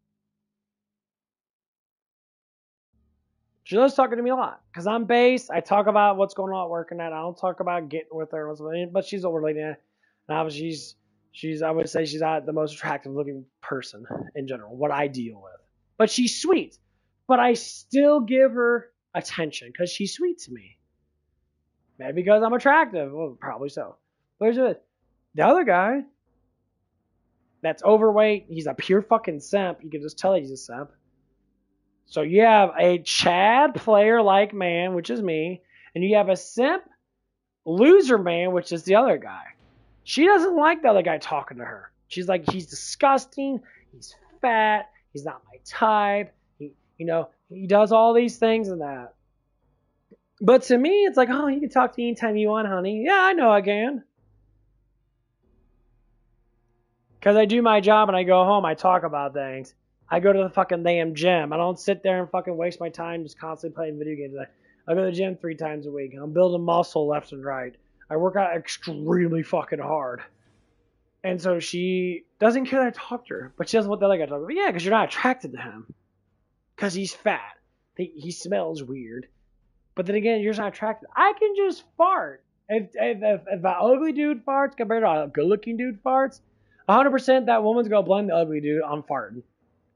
She loves talking to me a lot. Because I'm base. I talk about what's going on at work and that. I don't talk about getting with her. But she's an older lady. And obviously she's I would say she's not the most attractive looking person in general. What I deal with. But she's sweet. But I still give her attention. Because she's sweet to me. Maybe because I'm attractive. Well, probably so. But here's the other guy. That's overweight. He's a pure fucking simp. You can just tell he's a simp. So you have a Chad player like man, which is me, and you have a simp loser man, which is the other guy. She doesn't like the other guy talking to her. She's like, he's disgusting. He's fat. He's not my type. He does all these things and that. But to me, it's like, oh, you can talk to me anytime you want, honey. Yeah, I know I can. Because I do my job and I go home, I talk about things. I go to the fucking damn gym. I don't sit there and fucking waste my time just constantly playing video games. I go to the gym 3 times a week. I'm building muscle left and right. I work out extremely fucking hard. And so she doesn't care that I talk to her. But she doesn't want the other guy to talk to her. Yeah, because you're not attracted to him. Because he's fat. He smells weird. But then again, you're just not attracted. I can just fart. If an ugly dude farts compared to a good looking dude farts, 100% that woman's going to blame the ugly dude on farting.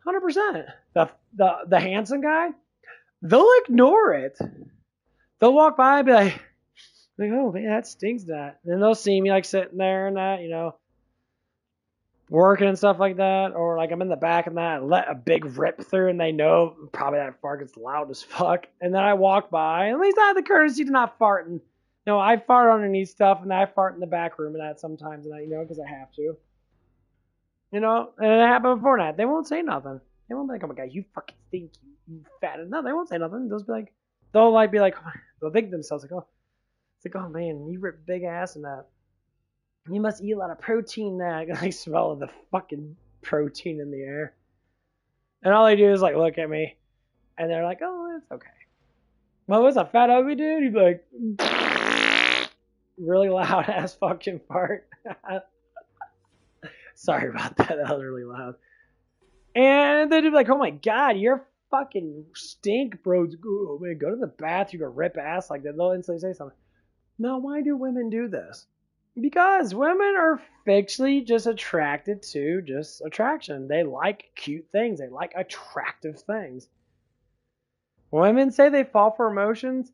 100%. The handsome guy, they'll ignore it. They'll walk by and be like, oh man, that stinks that. And then they'll see me like sitting there and that, working and stuff like that. Or like I'm in the back and that, and let a big rip through and they know probably that fart gets loud as fuck. And then I walk by, and at least I have the courtesy to not farting. I fart underneath stuff and I fart in the back room and that sometimes, and that, because I have to. And it happened before that. They won't say nothing. They won't be like, oh my god, you fucking stink, you fat. No, they won't say nothing. They'll be like, they'll think to themselves, like, oh, it's like, oh man, you rip big ass and that. You must eat a lot of protein now. I smell the fucking protein in the air. And all they do is like look at me, and they're like, "Oh, it's okay." Well, it's a fat ugly dude. He'd be like, really loud ass fucking fart. Sorry about that. That was really loud. And they'd be like, "Oh my god, you're fucking stink, bro. Oh, man, go to the bathroom, go rip ass like that." They'll instantly say something. Now, why do women do this? Because women are fixally just attracted to just attraction. They like cute things. They like attractive things. Women say they fall for emotions.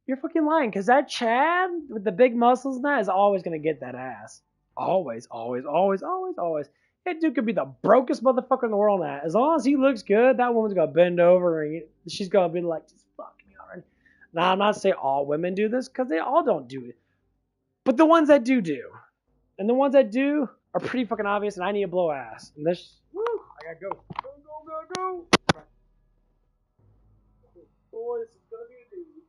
You're fucking lying. Because that Chad with the big muscles and that is always going to get that ass. Always, always, always, always, always. That dude could be the brokest motherfucker in the world now. As long as he looks good, that woman's going to bend over and she's going to be like, just fuck me already. Now, I'm not saying all women do this because they all don't do it. But the ones that do. And the ones that do are pretty fucking obvious, and I need to blow ass. And this, woo, I gotta go. Go. Boy, this is gonna be a doozy.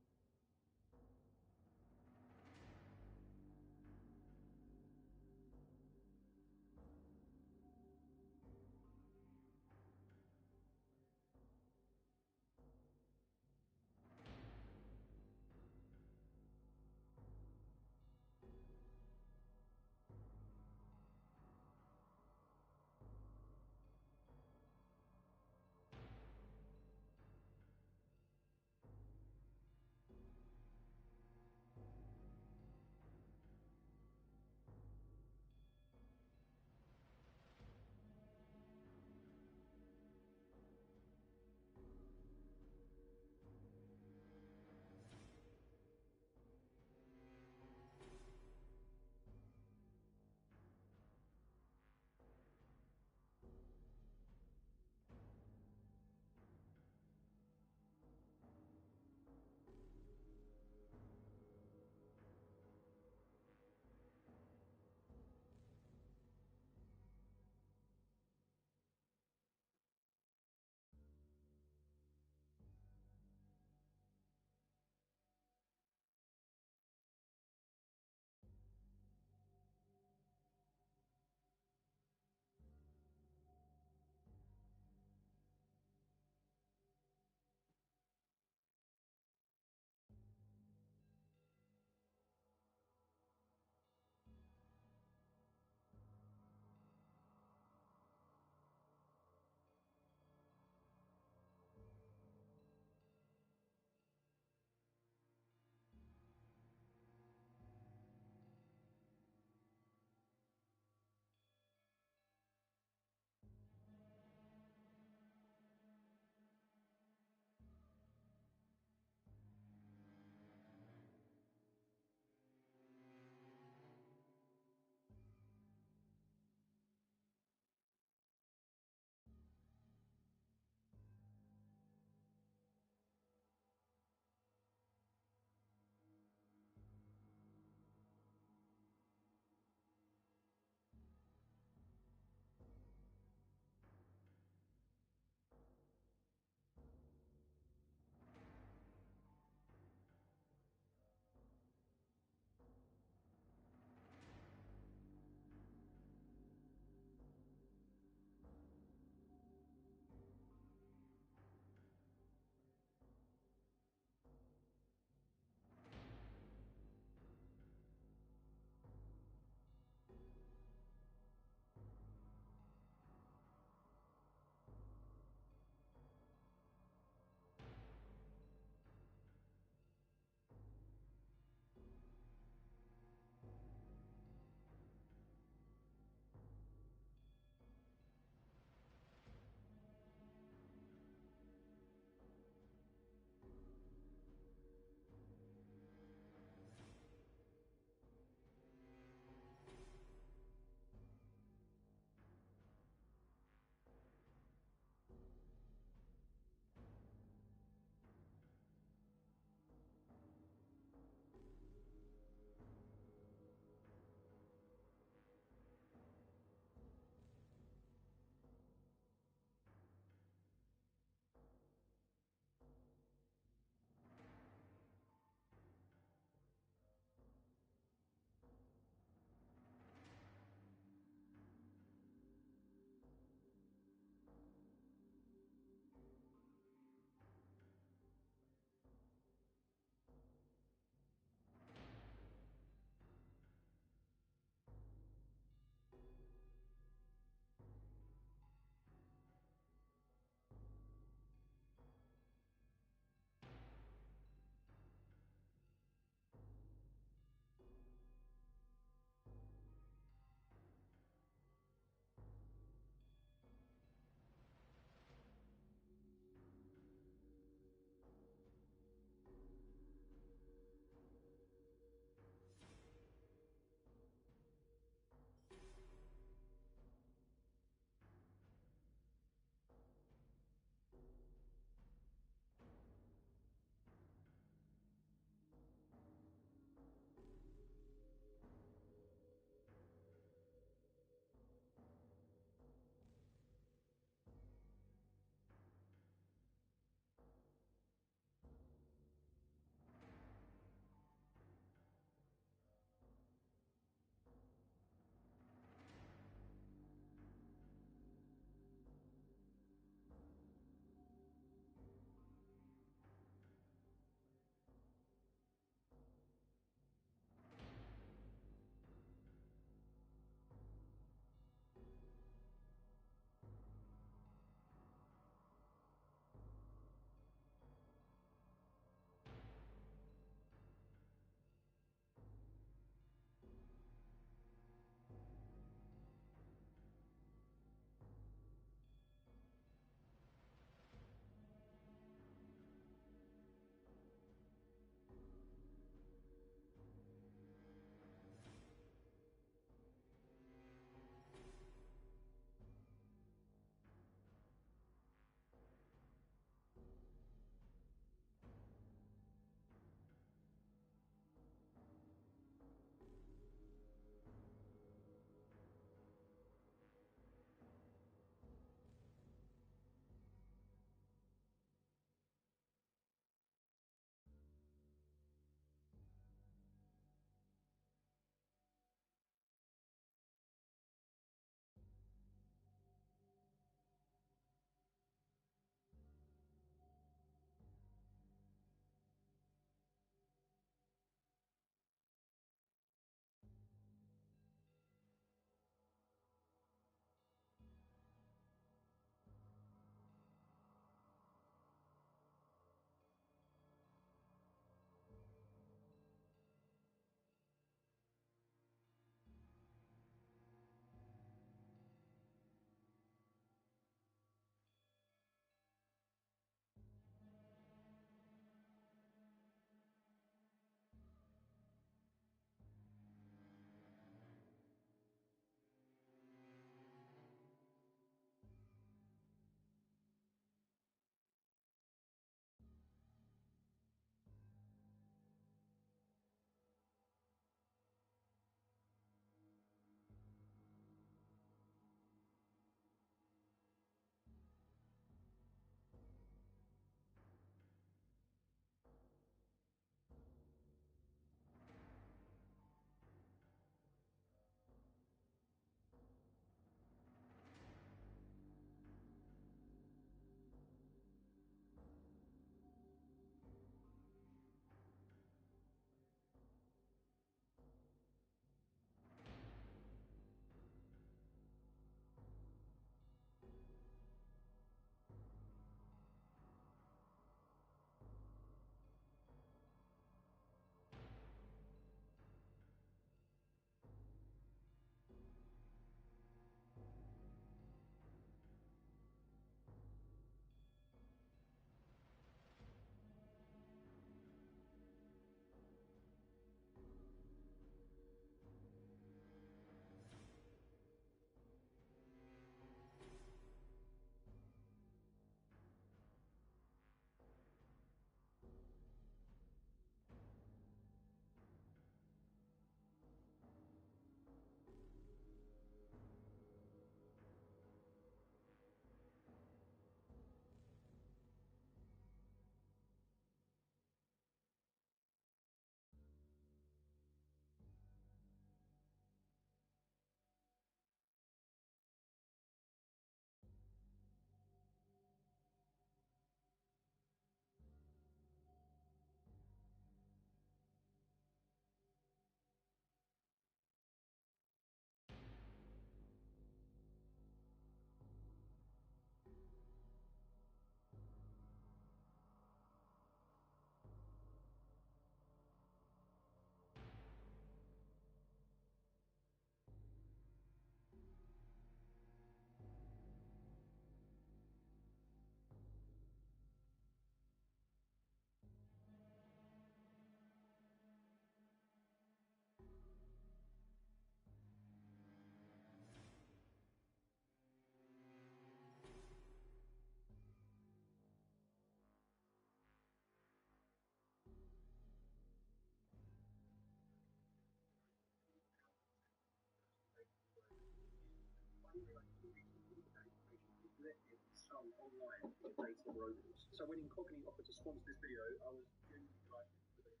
online dates for robots. So when Incognito offered to sponsor this video, I was genuinely like, what is this?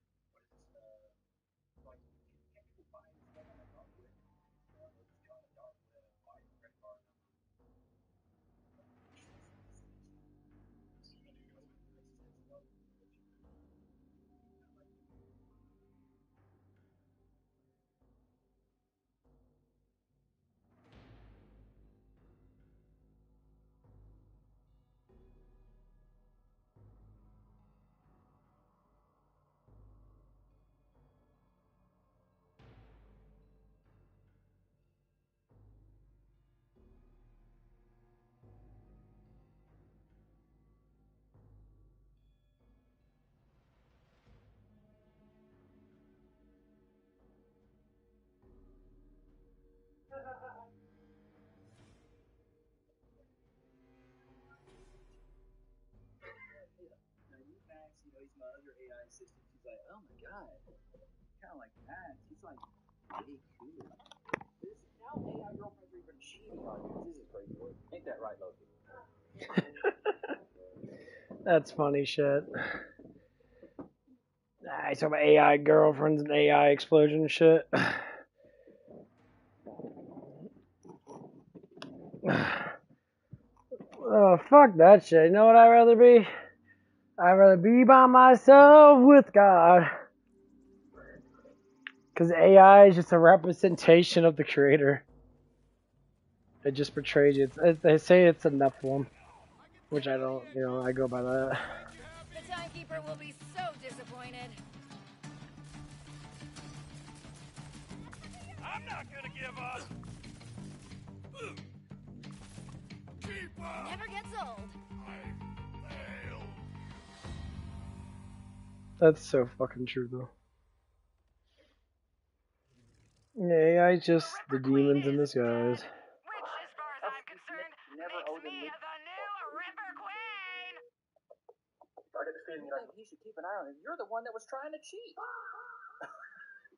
Like technical buy this one on a dark web. On a dark web, buy credit card number. Now you Max, he's my other AI assistant. She's like, oh my god, kind of like Max. He's like way cooler. This now AI girlfriends are even cheating on you. This is crazy. Ain't that right, Loki? That's funny shit. I talk about AI girlfriends and AI explosion shit. Oh, fuck that shit. You know what I'd rather be? I'd rather be by myself with God. Because AI is just a representation of the creator. It just portrays you. They say it's a Nephilim, which I don't, I go by that. The timekeeper will be so disappointed. I'm not gonna give up. Keep up. Never gets old. I failed. That's so fucking true, though. Yeah, AI is just the demons in disguise. Which, as far as I'm concerned, makes me the new Ripper Queen! I get the feeling like he should keep an eye on him. You're the one that was trying to cheat.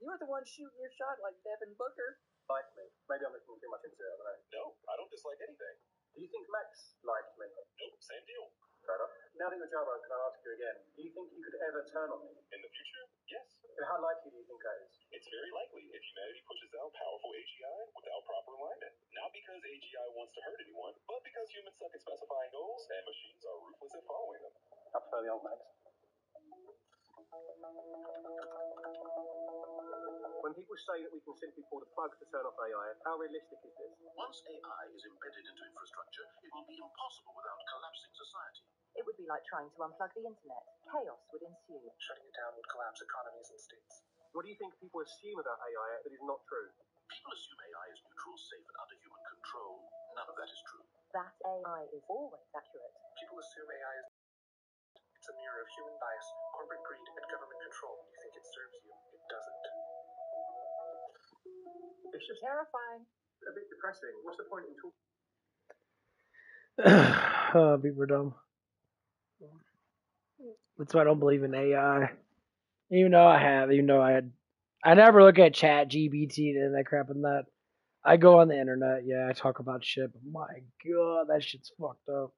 You were the one shooting your shot like Devin Booker. Like me. Maybe I'm looking too much into it, but No, I don't dislike anything. do you think Max liked me? Nope, same deal. Fair enough. Now that you're Jabba, can I ask you again? Do you think you could ever turn on me? In the future, yes. And how likely do you think that is? It's very likely if humanity pushes out powerful AGI without proper alignment. Not because AGI wants to hurt anyone, but because humans suck at specifying goals and machines are ruthless at following them. I prefer the old Max. When people say that we can simply pull the plug to turn off AI, how realistic is this? Once AI is embedded into infrastructure, it will be impossible without collapsing society. It would be like trying to unplug the internet. Chaos would ensue. Shutting it down would collapse economies and states. What do you think people assume about AI that is not true? People assume AI is neutral, safe, and under human control. None of that is true. That AI is always accurate. People assume AI is it's a mirror of human bias, corporate greed, and government control. You think it serves you. It doesn't. It's just terrifying. A bit depressing. What's the point in talking? People are dumb. That's why I don't believe in AI. Even though I never look at Chat GBT and that crap and that. I go on the internet, yeah, I talk about shit, but my god, that shit's fucked up.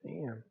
Damn.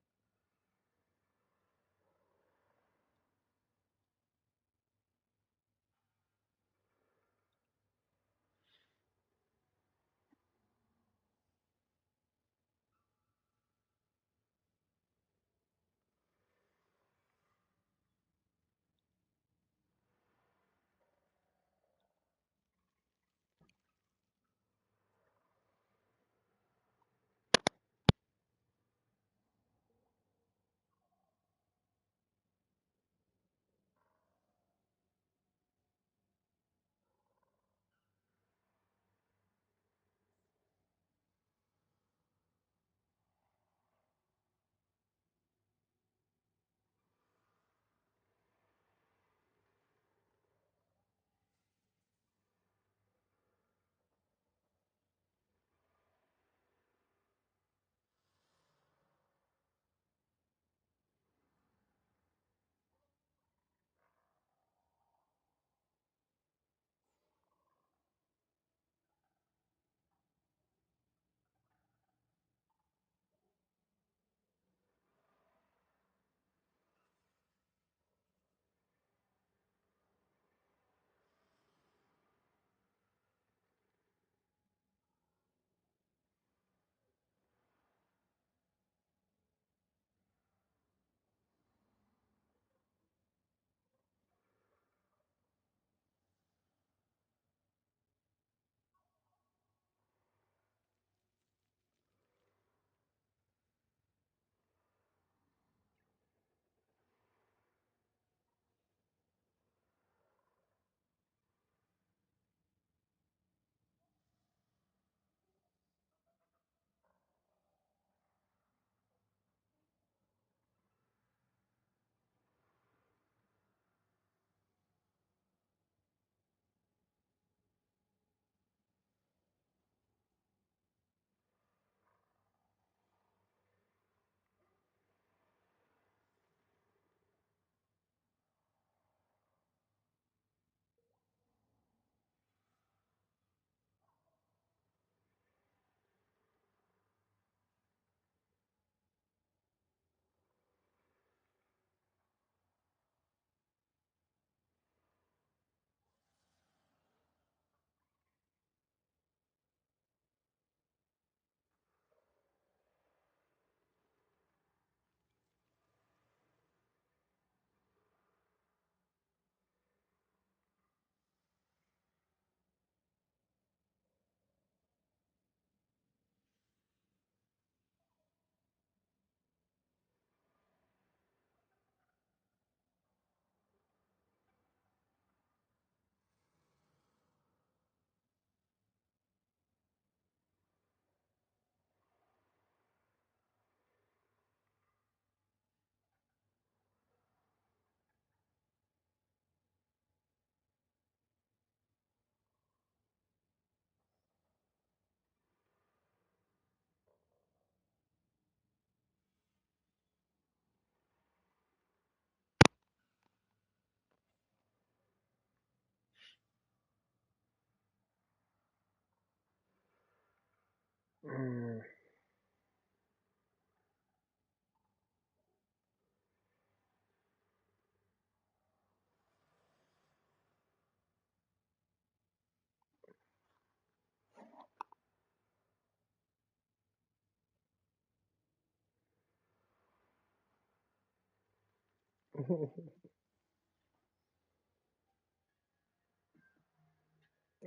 Mm.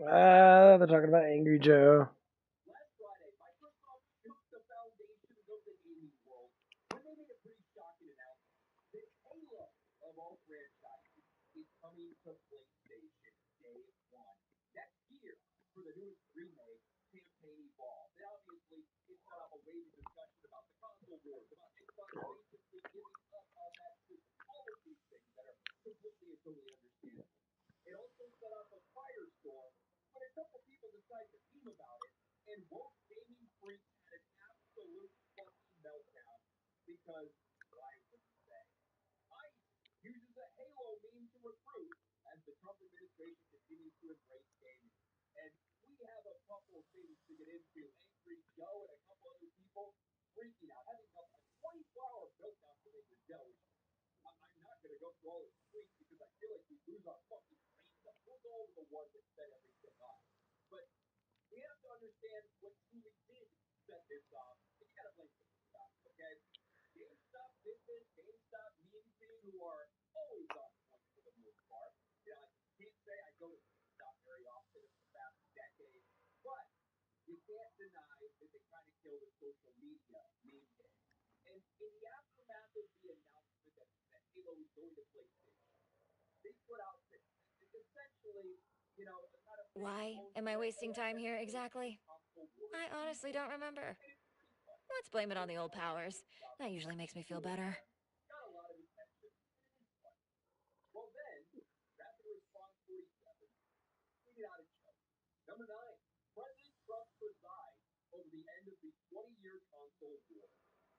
They're talking about Angry Joe. Last Friday, Microsoft shook the foundations of the gaming world when they made a pretty shocking announcement that Halo, of all franchises, is coming to PlayStation Day 1 next year for the newest remake, Campaign Evolved. And obviously, it set up a wave of discussion about the console wars, about Xbox basically giving up on that system, all of these things that are completely and totally understandable. It also set off a firestorm when a couple people decided to team about it, and woke gaming freaks had an absolute fucking meltdown because, why would you say, ICE uses a Halo meme to recruit as the Trump administration continues to embrace gaming. And we have a couple of things to get into. Angry Joe and a couple other people freaking out, having a 24-hour meltdown for Angry Joe, which I'm not going to go through all his tweets because I feel like we lose our fucking brains. We'll go over the one that set everything off. But we have to understand what truly did set this off. And you gotta blame GameStop, okay? GameStop business, GameStop meme team, who are always on point for the most part. You know, I can't say I go to GameStop very often in the past decade, but you can't deny that they kind of killed the social media meme game. And in the aftermath of the announcement that Halo was going to PlayStation, they put out this. Essentially, you know, kind of Why am I wasting time here exactly? I honestly don't remember. Let's blame it on the old powers. That usually makes me feel better. got a lot of attention. Well, then, Rapid Response 47 tweeted out a joke. Number 9, President Trump presides over the end of the 20-year console war.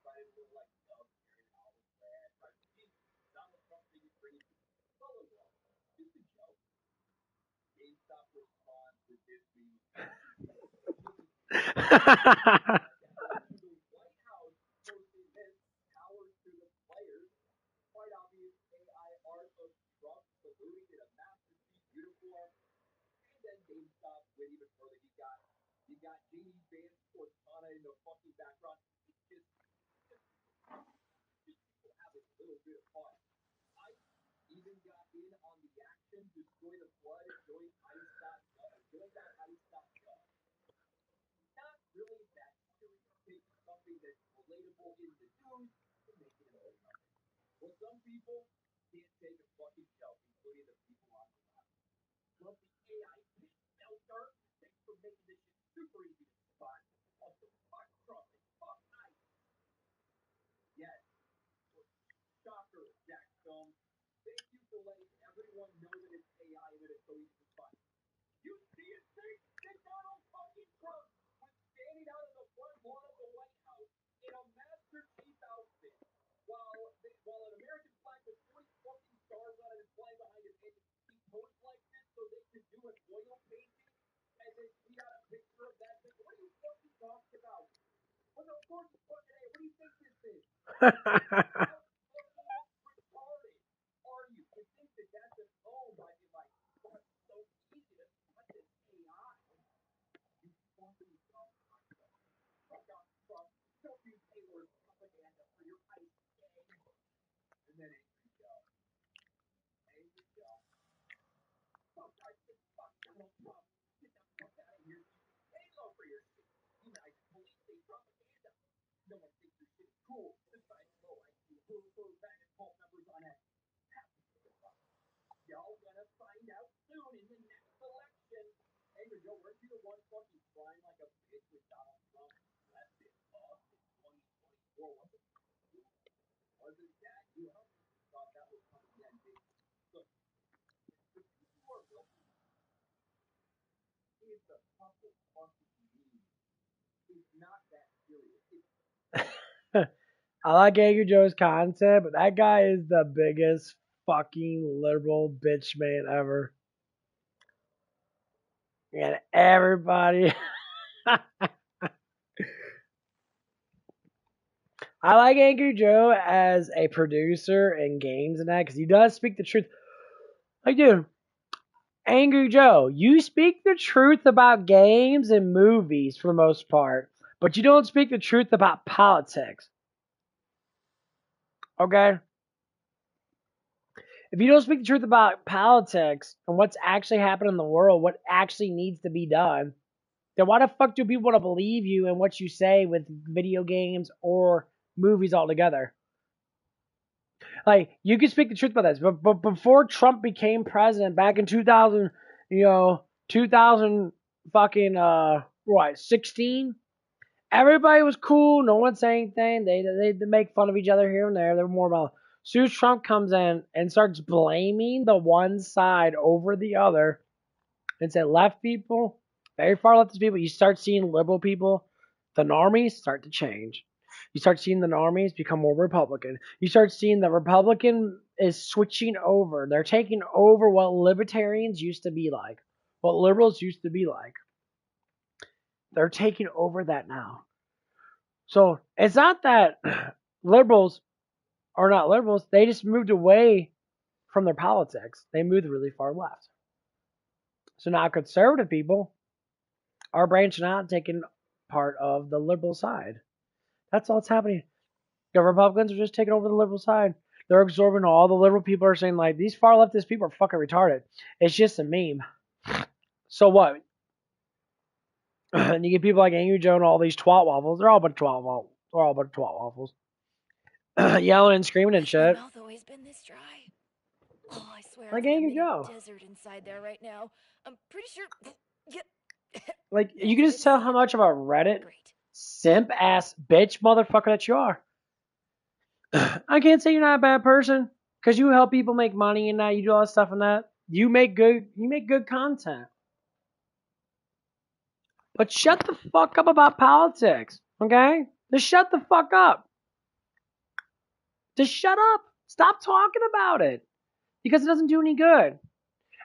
Right, a little like Dove here in Olive Brand. Right, Donald Trump being free. Well, just a joke. GameStop responds with this meme. The White House posting this power to the players. Quite obvious AI art of Trump saluting in a masterpiece uniform. And then GameStop went even further. You got Jamie Vance Cortana in the fucking background. It's just people having a little bit of fun. I even got in on the action, destroy the flood, join.ice.gov. Not really that serious. Taking something that's relatable in the news and making it a movie. Well, some people can't take a fucking joke, including the people on the left. Grumpy AI pit melter. Thanks for making this shit super easy to spot. Also, fuck Trump and fuck ICE. Yes. Shocker, Jack Stone. Thank you for letting everyone know that it's AI and that it's so easy to spot. You see it, think that Donald fucking Trump was standing out in the front lawn of the White House in a Master Chief outfit while an American flag with 40 fucking stars on it is flying behind his head. He posed like this so they could do an oil painting and then tweet out a picture of that thing. What are you fucking talking about? What the fuck fucking hey, what do you think this is? How fucking retarded are you to think that that's an own by being like, oh, it's so easy to spot this AI? You fucking dumb concept. Fuck off, Trump. Don't use Taylor's propaganda for your ice game. And then Angry Joe. Angry Joe. Fuck Donald Trump. Get the fuck out of here. You Halo for your shit. You guys police state propaganda. No one thinks your shit is cool. Besides low IQ, boo back and cult numbers on it. Y'all gonna find out soon in the next election. Angry Joe, weren't you the one fucking crying like a bitch with Donald Trump left it up in 2024? Wasn't that you? Thought that was coming again, dude. Look, the people are looking. It's a couple fucking memes. It's not that serious. I like Angry Joe's concept, but that guy is the biggest fucking liberal bitch man ever. And everybody I like Angry Joe as a producer in games and that because he does speak the truth. Like, dude, Angry Joe, you speak the truth about games and movies for the most part, but you don't speak the truth about politics. Okay? If you don't speak the truth about politics and what's actually happening in the world, what actually needs to be done, then why the fuck do people want to believe you and what you say with video games or movies altogether? Like, you can speak the truth about this, but before Trump became president back in 2000, 2000 fucking, 16? Everybody was cool. No one said anything. They make fun of each other here and there. They were more about. As soon as Trump comes in and starts blaming the one side over the other, and say left people, very far leftist people, you start seeing liberal people, the normies start to change. You start seeing the normies become more Republican. You start seeing the Republican is switching over. They're taking over what libertarians used to be like, what liberals used to be like. They're taking over that now. So it's not that liberals are not liberals. They just moved away from their politics. They moved really far left. So now conservative people are branching out and taking part of the liberal side. That's all that's happening. The Republicans are just taking over the liberal side. They're absorbing all the liberal people are saying, like, these far leftist people are fucking retarded. It's just a meme. So what? And you get people like Angry Joe and all these twat waffles. They're all a bunch of twat waffles. They're all a bunch of twat waffles. Yelling and screaming and shit. My mouth always been this dry. Oh, I swear Like it's like a Angry mini Joe. desert inside there right now. I'm pretty sure. Like, you can just tell how much of a Reddit simp ass bitch motherfucker that you are. I can't say you're not a bad person because you help people make money and that. You do all that stuff and that. You make good content. But shut the fuck up about politics, okay? Just shut the fuck up. Just shut up. Stop talking about it because it doesn't do any good.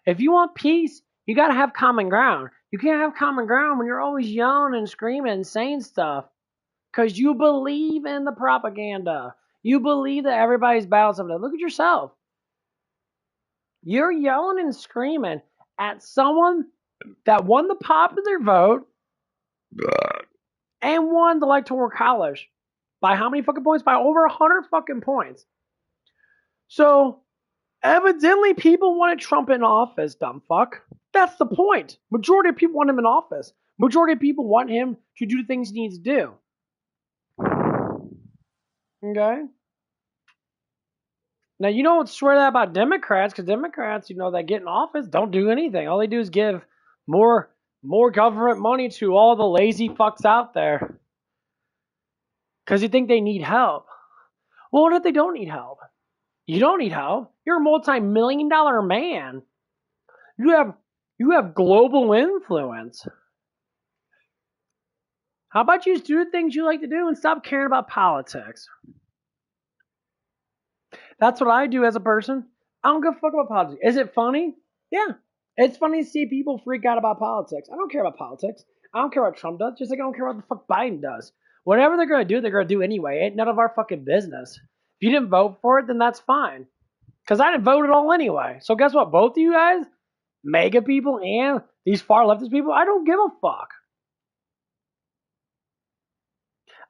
If you want peace, you gotta have common ground. You can't have common ground when you're always yelling and screaming and saying stuff because you believe in the propaganda. You believe that everybody's bad at something. Look at yourself. You're yelling and screaming at someone that won the popular vote and won the electoral college. By how many fucking points? By over 100 fucking points. So, evidently people wanted Trump in office, dumb fuck. That's the point. Majority of people want him in office. Majority of people want him to do the things he needs to do. Okay? Now, you don't swear that about Democrats, because Democrats, that get in office don't do anything. All they do is give more government money to all the lazy fucks out there. Because you think they need help. Well, what if they don't need help? You don't need help. You're a multi-million-dollar man. You have global influence. How about you just do the things you like to do and stop caring about politics? That's what I do as a person. I don't give a fuck about politics. Is it funny? Yeah. It's funny to see people freak out about politics. I don't care about politics. I don't care what Trump does, just like I don't care what the fuck Biden does. Whatever they're going to do anyway. Ain't none of our fucking business. If you didn't vote for it, then that's fine. Because I didn't vote at all anyway. So guess what? Both of you guys, MAGA people and these far leftist people, I don't give a fuck.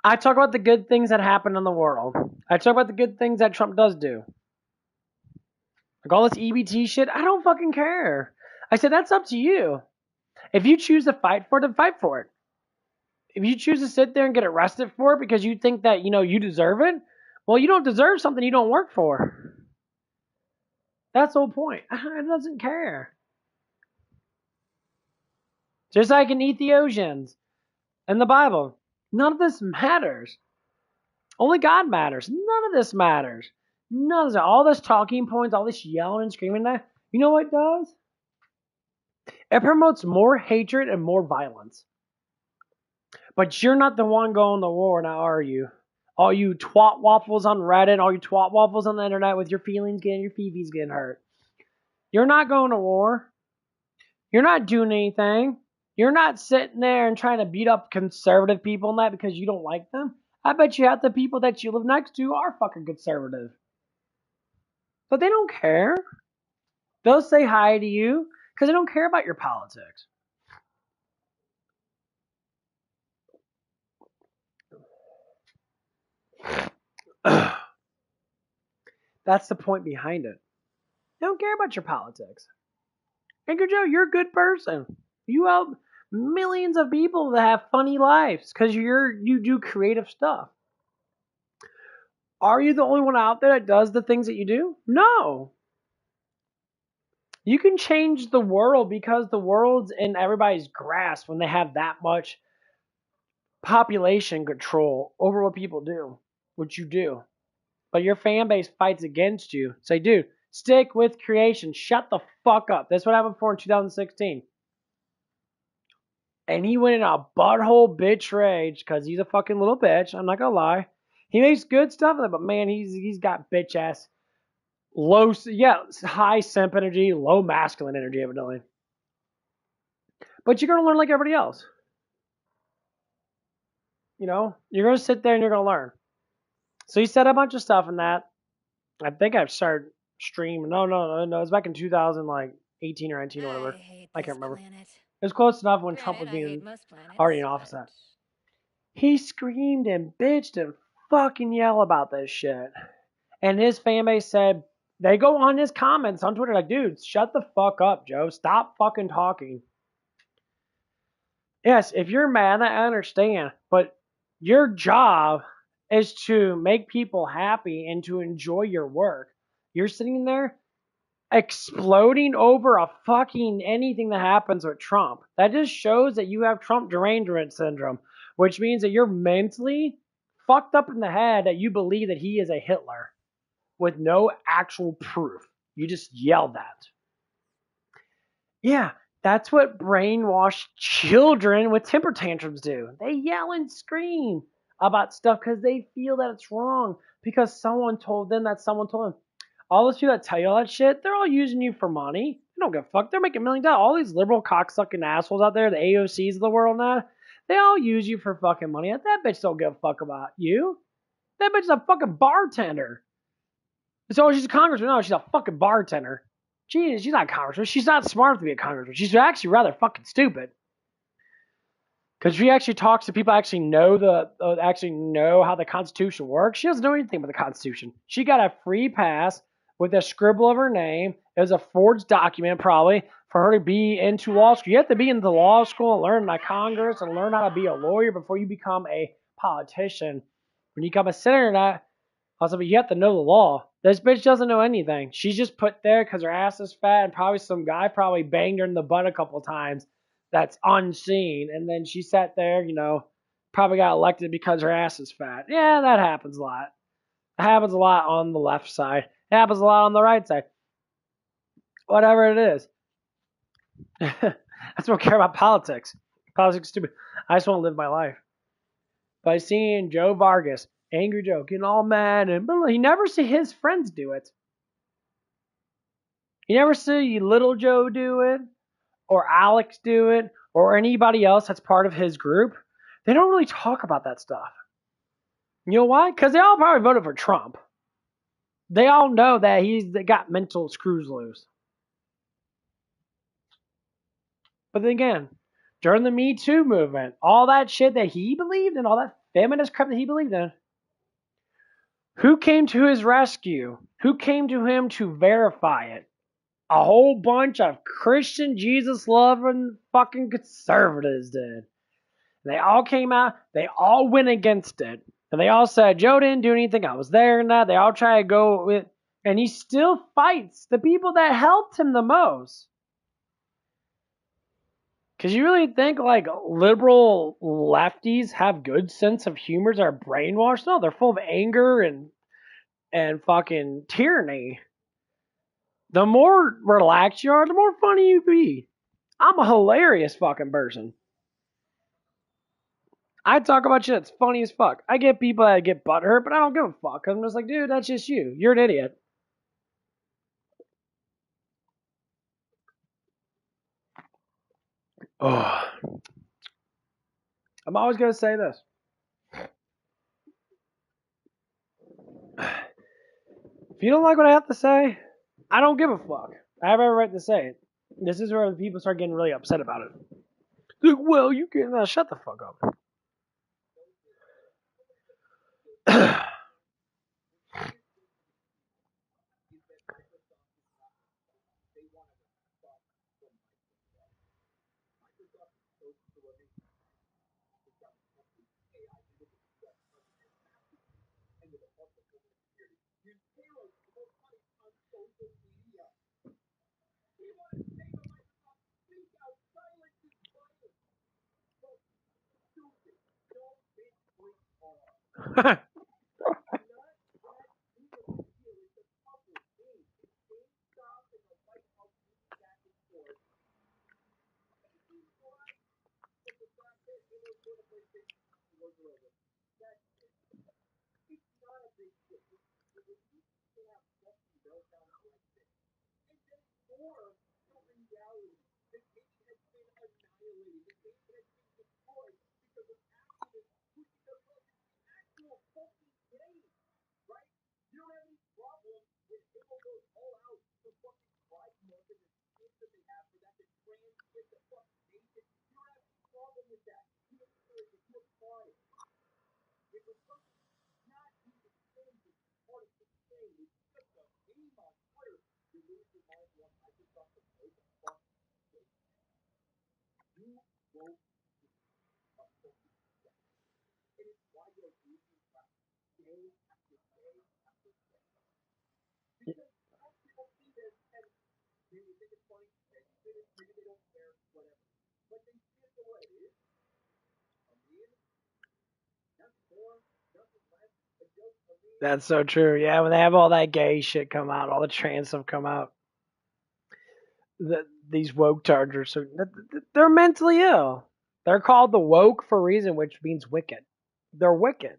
I talk about the good things that happen in the world. I talk about the good things that Trump does do. Like all this EBT shit, I don't fucking care. I said, that's up to you. If you choose to fight for it, then fight for it. If you choose to sit there and get arrested for it because you think that, you deserve it, well, you don't deserve something you don't work for. That's the whole point. It doesn't care. Just like in Ethiopians and the Bible. None of this matters. Only God matters. None of this matters. None of this. All this talking points, all this yelling and screaming, that, you know what it does? It promotes more hatred and more violence. But you're not the one going to war now, are you? All you twat waffles on Reddit, all you twat waffles on the internet with your feelings getting, your feebies getting hurt. You're not going to war. You're not doing anything. You're not sitting there and trying to beat up conservative people and that because you don't like them. I bet you half the people that you live next to are fucking conservative. But they don't care. They'll say hi to you because they don't care about your politics. That's the point behind it. They don't care about your politics. Anchor Joe, you're a good person. You help millions of people that have funny lives because you do creative stuff. Are you the only one out there that does the things that you do? No. You can change the world because the world's in everybody's grasp when they have that much population control over what people do, what you do. But your fan base fights against you. Say, dude, stick with creation. Shut the fuck up. That's what happened for in 2016. And he went in a butthole bitch rage because he's a fucking little bitch. I'm not gonna lie. He makes good stuff with it, but man, he's got bitch ass high simp energy, low masculine energy, evidently. But you're gonna learn like everybody else. You know, you're gonna sit there and you're gonna learn. So he said a bunch of stuff in that. I think I've started streaming. No, it was back in 2018 or 19 or whatever. I can't remember. Planet. It was close enough when Trump was Granted, I hate being most planets, already in office. but... He screamed and bitched and fucking yelled about this shit. And his fan base said, they go on his comments on Twitter like, dude, shut the fuck up, Joe. Stop fucking talking. Yes, if you're mad, I understand. But your job is to make people happy and to enjoy your work. You're sitting there exploding over a fucking anything that happens with Trump. That just shows that you have Trump derangement syndrome, which means that you're mentally fucked up in the head that you believe that he is a Hitler with no actual proof. You just yelled that. Yeah, that's what brainwashed children with temper tantrums do. They yell and scream about stuff because they feel that it's wrong because someone told them that someone told them. All those people that tell you all that shit, they're all using you for money. They don't give a fuck. They're making $1 million. All these liberal cocksucking assholes out there, the AOCs of the world now, they all use you for fucking money. That bitch don't give a fuck about you. That bitch is a fucking bartender. So she's a congressman. No, she's a fucking bartender. She's not a congressman. She's not smart to be a congressman. She's actually rather fucking stupid. Because she actually talks to people who actually know how the Constitution works. She doesn't know anything about the Constitution. She got a free pass with a scribble of her name. It was a forged document, probably, for her to be into law school. You have to be into law school and learn about Congress and learn how to be a lawyer before you become a politician. When you become a senator, also, but you have to know the law. This bitch doesn't know anything. She's just put there because her ass is fat and probably some guy probably banged her in the butt a couple times that's unseen. And then she sat there, probably got elected because her ass is fat. Yeah, that happens a lot. It happens a lot on the left side. It happens a lot on the right side. Whatever it is. I just don't care about politics. Politics is stupid. I just want to live my life. By seeing Joe Vargas, Angry Joe, getting all mad, and he never see his friends do it. You never see Little Joe do it, or Alex do it, or anybody else that's part of his group. They don't really talk about that stuff. You know why? Because they all probably voted for Trump. They all know that he's got mental screws loose. But then again, during the Me Too movement, all that shit that he believed in, all that feminist crap that he believed in, who came to his rescue? Who came to him to verify it? A whole bunch of Christian, Jesus-loving fucking conservatives did. They all came out. They all went against it. And they all said, Joe didn't do anything. I was there and that. They all try to go with... And he still fights the people that helped him the most. Because you really think, liberal lefties have good sense of humor? Are brainwashed? No, they're full of anger and fucking tyranny. The more relaxed you are, the more funny you be. I'm a hilarious fucking person. I talk about shit that's funny as fuck. I get people that get butthurt, but I don't give a fuck. I'm just like, dude, that's just you. You're an idiot. Oh. I'm always going to say this. If you don't like what I have to say, I don't give a fuck. I have every right to say it. This is where the people start getting really upset about it. Like, well, you can shut the fuck up. That's so true. Yeah, when they have all that gay shit come out, all the trans stuff come out, these woke tards so they're mentally ill. They're called the woke for a reason, which means wicked. They're wicked.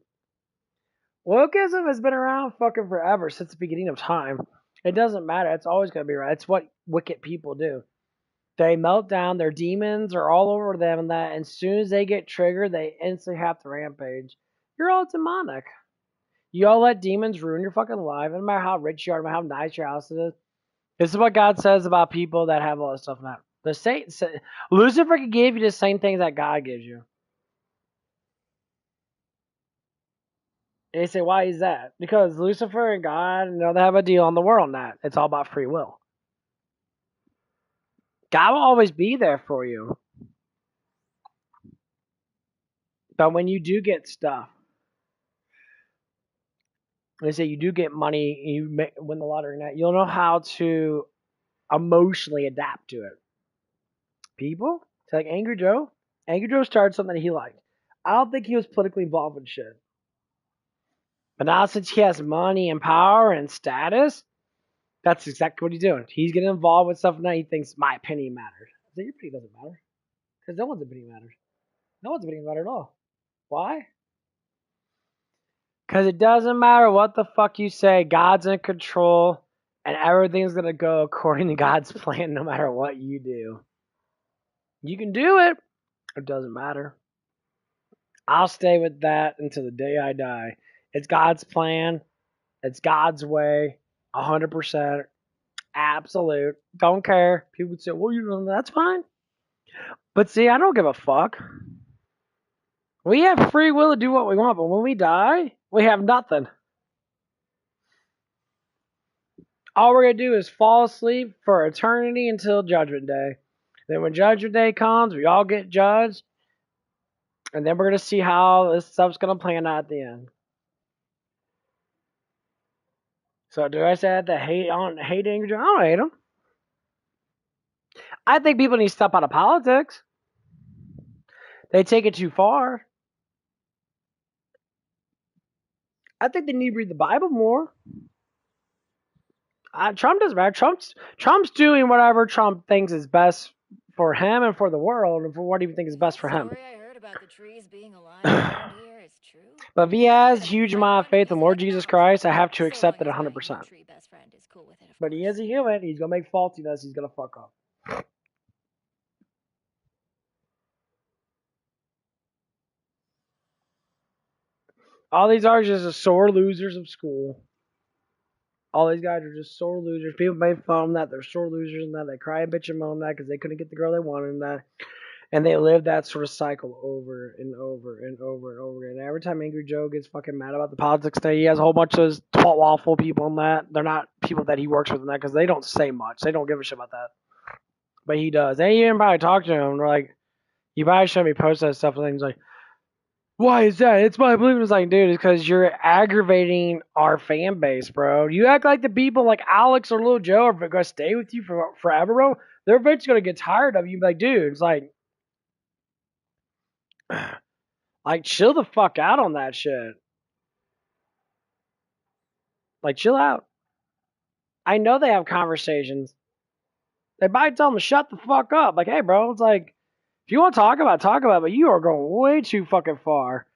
Wokeism has been around fucking forever since the beginning of time. It doesn't matter. It's always gonna be right. It's what wicked people do. They melt down. Their demons are all over them, and that. And as soon as they get triggered, they instantly have to rampage. You're all demonic. You all let demons ruin your fucking life. No matter how rich you are, no matter how nice your house is. This is what God says about people that have all this stuff now. The Satan, Lucifer can give you the same things that God gives you. And you say, why is that? Because Lucifer and God, they have a deal on the world now. It's all about free will. God will always be there for you. But when you do get stuff, they say you do get money, you win the lottery net, you'll know how to emotionally adapt to it. People, it's like Angry Joe. Angry Joe started something that he liked. I don't think he was politically involved with shit. But now since he has money and power and status, that's exactly what he's doing. He's getting involved with stuff now. He thinks my opinion matters. I say your opinion doesn't matter. Because no one's opinion matters. No one's opinion matters at all. Why? Because it doesn't matter what the fuck you say. God's in control. And everything's going to go according to God's plan no matter what you do. You can do it. It doesn't matter. I'll stay with that until the day I die. It's God's plan. It's God's way. 100%. Absolute. Don't care. People would say, well, that's fine. But see, I don't give a fuck. We have free will to do what we want, but when we die, we have nothing. All we're going to do is fall asleep for eternity until Judgment Day. Then when Judgment Day comes, we all get judged. And then we're going to see how this stuff's going to plan out at the end. So do I say I have to hate Angry Joe? I don't hate him. I think people need to step out of politics. They take it too far. I think they need to read the Bible more. Trump doesn't matter. Trump's doing whatever Trump thinks is best for him and for the world, and for what he thinks is best for him. I heard about the trees being alive around here is true. But if he has huge amount of faith in Lord Jesus Christ, I have to accept it 100%. But he is a human. He's gonna make faultiness. He's gonna fuck up. All these are just sore losers of school. All these guys are just sore losers. People make fun of them that they're sore losers and that they cry and bitch and moan that because they couldn't get the girl they wanted and that. And they live that sort of cycle over and over and over and over again. Every time Angry Joe gets fucking mad about the politics thing, he has a whole bunch of those awful people in that. They're not people that he works with in that because they don't say much. They don't give a shit about that. But he does. And you even probably talk to him. They're like, you probably shouldn't be posting that stuff. And he's like, why is that? It's my belief. It's like, dude, it's because you're aggravating our fan base, bro. You act like the people like Alex or Lil Joe are going to stay with you forever, bro. They're eventually going to get tired of you. Be like, dude, it's like chill the fuck out on that shit. Like, chill out. I know they have conversations. They might tell them to shut the fuck up. Like, hey, bro, it's like, if you want to talk about it, but you are going way too fucking far.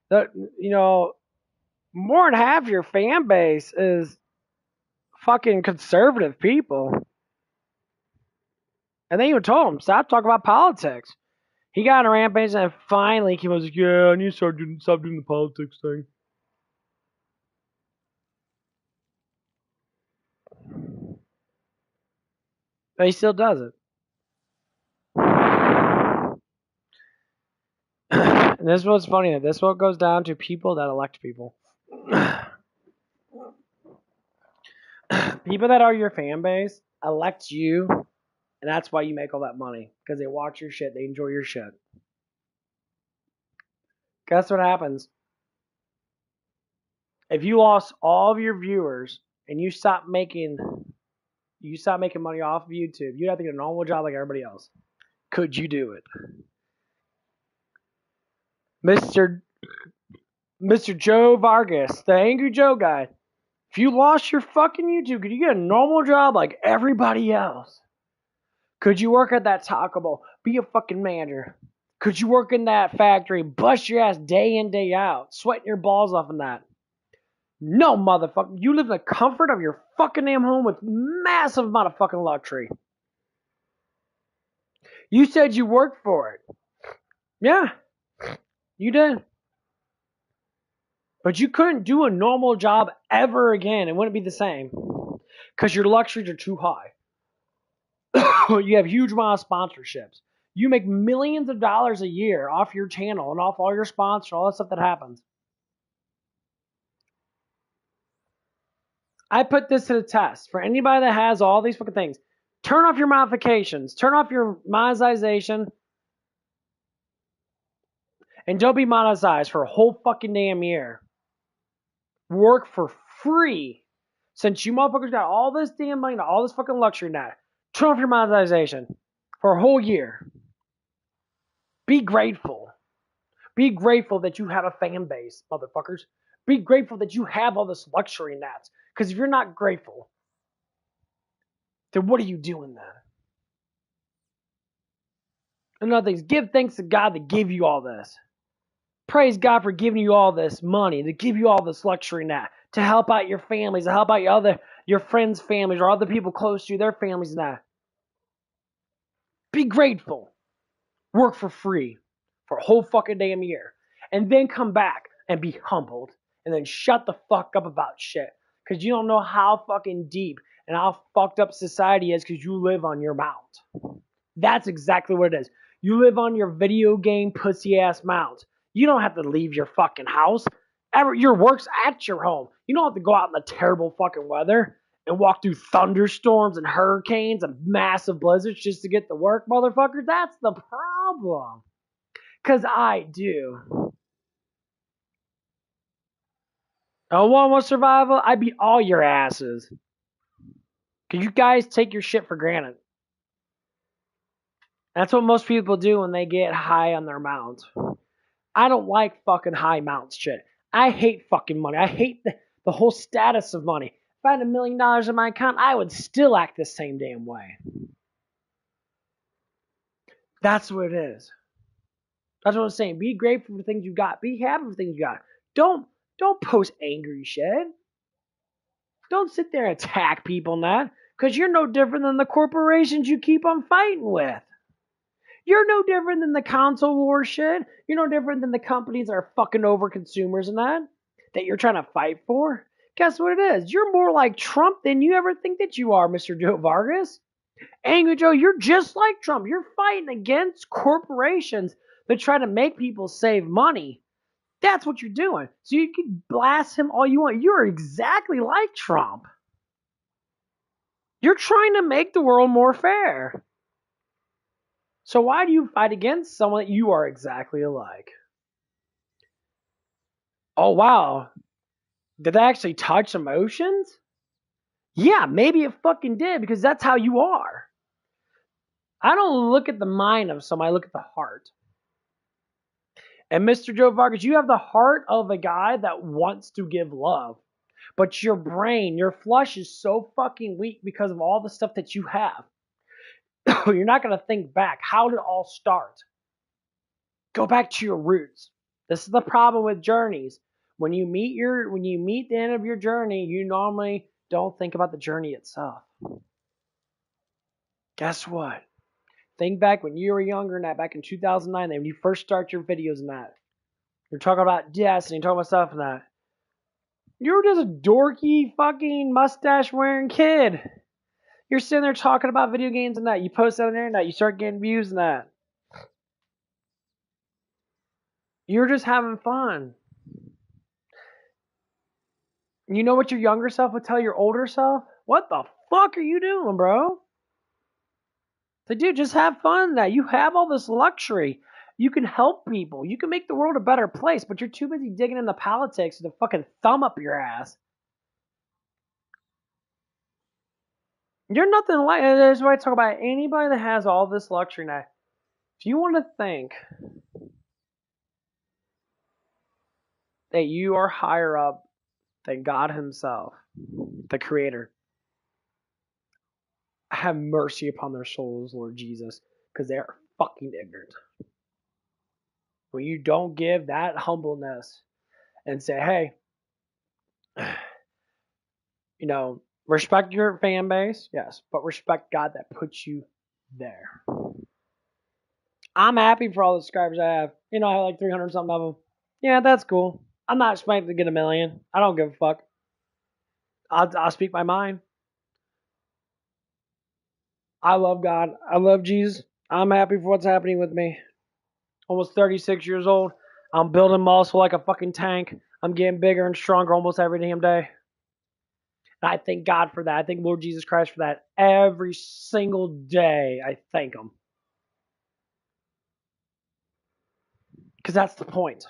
More than half your fan base is fucking conservative people. And they even told him, stop talking about politics. He got on a rampage and finally he was like, yeah, I need to stop doing the politics thing. But he still does it. And this is what's funny. This is what goes down to people that elect people. People that are your fan base elect you, and that's why you make all that money. Because they watch your shit. They enjoy your shit. Guess what happens? If you lost all of your viewers and you stop making money off of YouTube, you'd have to get a normal job like everybody else. Could you do it? Mr. Joe Vargas, the Angry Joe guy. If you lost your fucking YouTube, could you get a normal job like everybody else? Could you work at that Taco Bell? Be a fucking manager. Could you work in that factory, bust your ass day in, day out, sweating your balls off in that? No, motherfucker. You live in the comfort of your fucking damn home with massive amount of fucking luxury. You said you worked for it. Yeah, you did. But you couldn't do a normal job ever again. It wouldn't be the same. Because your luxuries are too high. You have huge amount of sponsorships. You make millions of dollars a year off your channel and off all your sponsors, all that stuff that happens. I put this to the test. For anybody that has all these fucking things, turn off your modifications. Turn off your monetization. And don't be monetized for a whole fucking damn year. Work for free. Since you motherfuckers got all this damn money, all this fucking luxury now, turn off your monetization for a whole year. Be grateful. Be grateful that you have a fan base, motherfuckers. Be grateful that you have all this luxury in that. Because if you're not grateful, then what are you doing then? Another thing is give thanks to God that gave you all this. Praise God for giving you all this money, to give you all this luxury now, to help out your families, to help out your friends' families, or other people close to you, their families now. Be grateful. Work for free for a whole fucking damn year. And then come back and be humbled. And then shut the fuck up about shit. Because you don't know how fucking deep and how fucked up society is because you live on your mount. That's exactly what it is. You live on your video game pussy ass mount. You don't have to leave your fucking house. Your work's at your home. You don't have to go out in the terrible fucking weather and walk through thunderstorms and hurricanes and massive blizzards just to get to work, motherfucker. That's the problem. Because I do. I want more survival. I beat all your asses. Because you guys take your shit for granted. That's what most people do when they get high on their mounts. I don't like fucking high mounts shit. I hate fucking money. I hate the whole status of money. If I had $1 million in my account, I would still act the same damn way. That's what it is. That's what I'm saying. Be grateful for things you got. Be happy for things you got. Don't post angry shit. Don't sit there and attack people in that. Because you're no different than the corporations you keep on fighting with. You're no different than the console war shit. You're no different than the companies that are fucking over consumers and that you're trying to fight for. Guess what it is? You're more like Trump than you ever think that you are, Mr. Joe Vargas. Angry Joe, you're just like Trump. You're fighting against corporations that try to make people save money. That's what you're doing. So you can blast him all you want. You're exactly like Trump. You're trying to make the world more fair. So why do you fight against someone that you are exactly alike? Oh, wow. Did that actually touch emotions? Yeah, maybe it fucking did, because that's how you are. I don't look at the mind of someone, I look at the heart. And Mr. Joe Vargas, you have the heart of a guy that wants to give love. But your brain, your flesh is so fucking weak because of all the stuff that you have. You're not going to think back. How did it all start? Go back to your roots. This is the problem with journeys. When you meet the end of your journey, you normally don't think about the journey itself. Guess what? Think back when you were younger and that, back in 2009, when you first start your videos and that. You're talking about Destiny, you're talking about stuff and that. You were just a dorky fucking mustache wearing kid. You're sitting there talking about video games and that. You post that on the internet, you start getting views and that. You're just having fun. You know what your younger self would tell your older self? What the fuck are you doing, bro? So, dude, just have fun now. You have all this luxury. You can help people. You can make the world a better place, but you're too busy digging into politics with a fucking thumb up your ass. You're nothing like. That's why I talk about anybody that has all this luxury now. If you want to think that you are higher up than God Himself, the Creator, have mercy upon their souls, Lord Jesus, because they are fucking ignorant. When you don't give that humbleness and say, hey, respect your fan base, yes, but respect God that puts you there. I'm happy for all the subscribers I have. I have like 300 something of them. Yeah, that's cool. I'm not expecting to get 1 million. I don't give a fuck. I'll speak my mind. I love God. I love Jesus. I'm happy for what's happening with me. Almost 36 years old. I'm building muscle like a fucking tank. I'm getting bigger and stronger almost every damn day. And I thank God for that. I thank Lord Jesus Christ for that. Every single day, I thank Him. Because that's the point.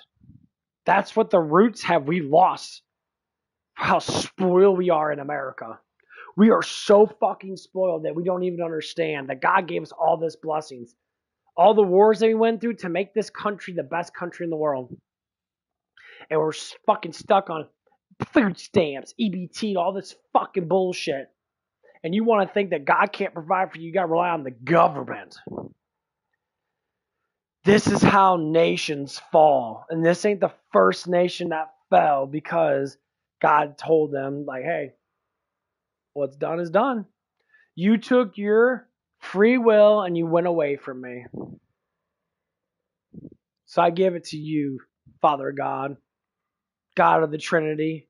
That's what the roots have we lost. How spoiled we are in America. We are so fucking spoiled that we don't even understand that God gave us all these blessings. All the wars that we went through to make this country the best country in the world. And we're fucking stuck on food stamps, EBT, all this fucking bullshit. And you want to think that God can't provide for you, you got to rely on the government. This is how nations fall. And this ain't the first nation that fell because God told them, like, hey, what's done is done. You took your free will and you went away from me. So I give it to you, Father God, God of the Trinity,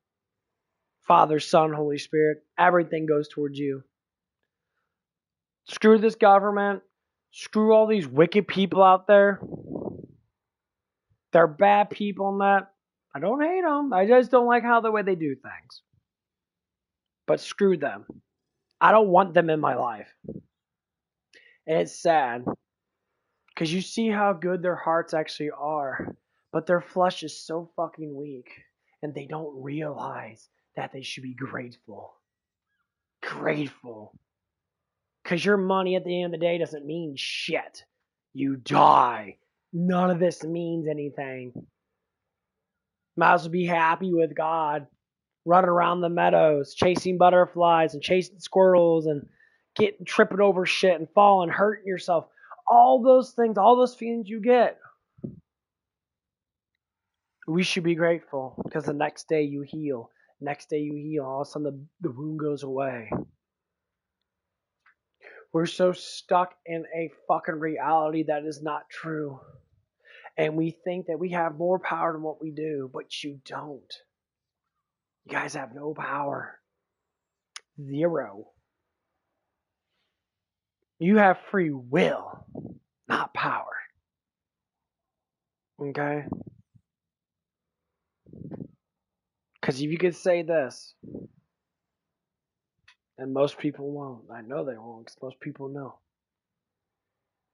Father, Son, Holy Spirit. Everything goes towards you. Screw this government. Screw all these wicked people out there. They're bad people and that. I don't hate them. I just don't like how the way they do things. But screw them. I don't want them in my life. And it's sad. Because you see how good their hearts actually are. But their flesh is so fucking weak. And they don't realize that they should be grateful. Grateful. Because your money at the end of the day doesn't mean shit. You die. None of this means anything. Might as well be happy with God. Running around the meadows, chasing butterflies and chasing squirrels and tripping over shit and falling, hurting yourself. All those things, all those feelings you get. We should be grateful because the next day you heal. Next day you heal. All of a sudden the wound goes away. We're so stuck in a fucking reality that is not true. And we think that we have more power than what we do, but you don't. You guys have no power. Zero. You have free will, not power. Okay? Because if you could say this, and most people won't. I know they won't, because most people know.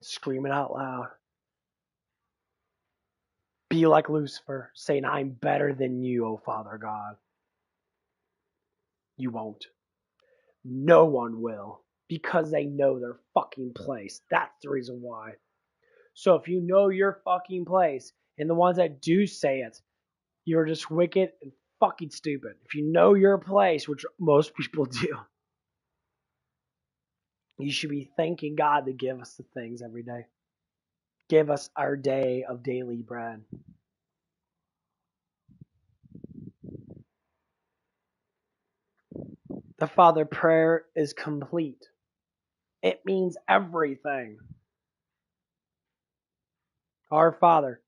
Scream it out loud. Be like Lucifer, saying, I'm better than you, O Father God. You won't. No one will. Because they know their fucking place. That's the reason why. So if you know your fucking place, and the ones that do say it, you're just wicked and fucking stupid. If you know your place, which most people do, you should be thanking God to give us the things every day. Give us our day of daily bread. The Father prayer is complete. It means everything. Our Father,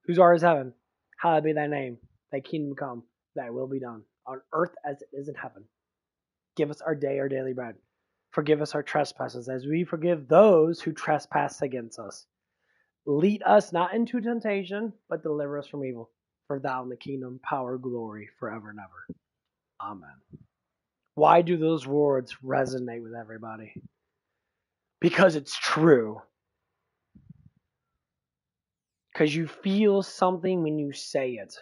whose art is heaven, hallowed be thy name. Thy kingdom come, thy will be done, on earth as it is in heaven. Give us our day, our daily bread. Forgive us our trespasses, as we forgive those who trespass against us. Lead us not into temptation, but deliver us from evil. For thou in the kingdom, power, glory, forever and ever. Amen. Why do those words resonate with everybody? Because it's true. Because you feel something when you say it.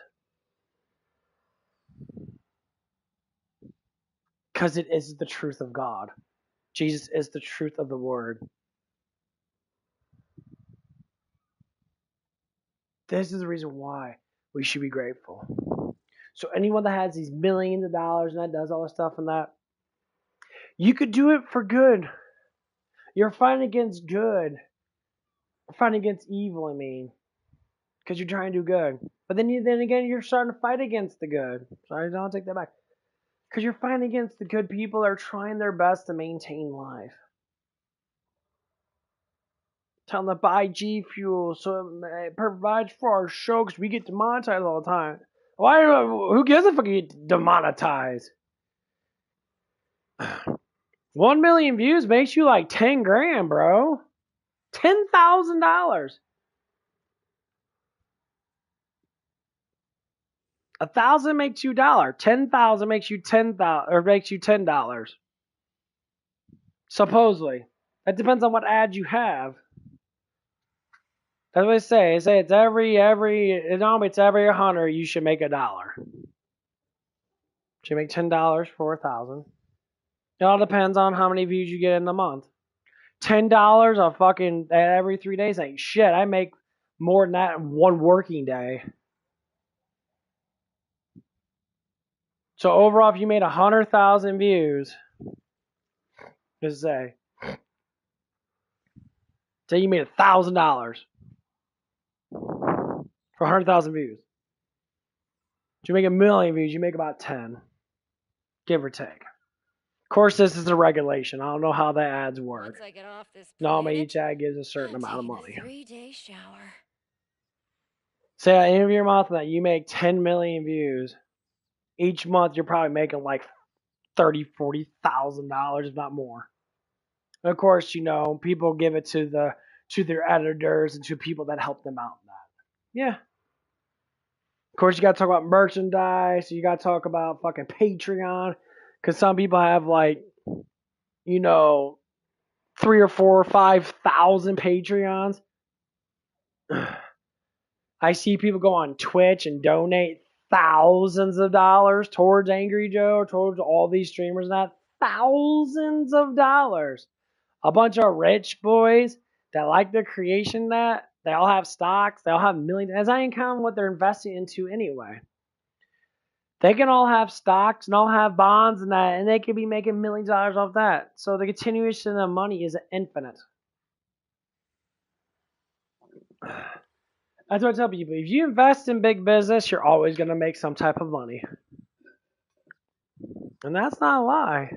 Because it is the truth of God. Jesus is the truth of the Word. This is the reason why we should be grateful. So anyone that has these millions of dollars and that does all this stuff and that, you could do it for good. You're fighting against good. You're fighting against evil, I mean. Because you're trying to do good. But then again, you're starting to fight against the good. Sorry, don't take that back. Because you're fighting against the good people that are trying their best to maintain life. Tell them to buy G Fuel so it provides for our show because we get demonetized all the time. Why? Who gives a fuck you get demonetized? 1 million views makes you like 10 grand, bro. $10,000. 1,000 makes you $1. 10,000 makes you $10. Supposedly. That depends on what ad you have. That's what they say. They say it's every 100 you should make $1. Should make $10 for 1,000. It all depends on how many views you get in a month. $10 a fucking every 3 days ain't shit. I make more than that in one working day. So overall, if you made 100,000 views, just say you made $1,000 for 100,000 views. If you make 1,000,000 views, you make about 10, give or take. Of course, this is a regulation. I don't know how the ads work. Once I get off this Normally, planet, each ad gives a certain I'm amount of taking money. a 3-day shower. Say at the end of your month that you make 10 million views. Each month, you're probably making like $30,000, $40,000, if not more. And of course, people give it to their editors and to people that help them out in that. Yeah. Of course, you got to talk about merchandise. You got to talk about fucking Patreon. Because some people have 3 or 4 or 5,000 Patreons. I see people go on Twitch and donate thousands of dollars towards Angry Joe, towards all these streamers and that. Thousands of dollars. A bunch of rich boys that like their creation that they all have stocks, they all have millions. As I ain't counting what they're investing into anyway. They can all have stocks and all have bonds and that, and they could be making millions of dollars off that. So the continuation of money is infinite. That's what I tell people. If you invest in big business, you're always going to make some type of money. And that's not a lie.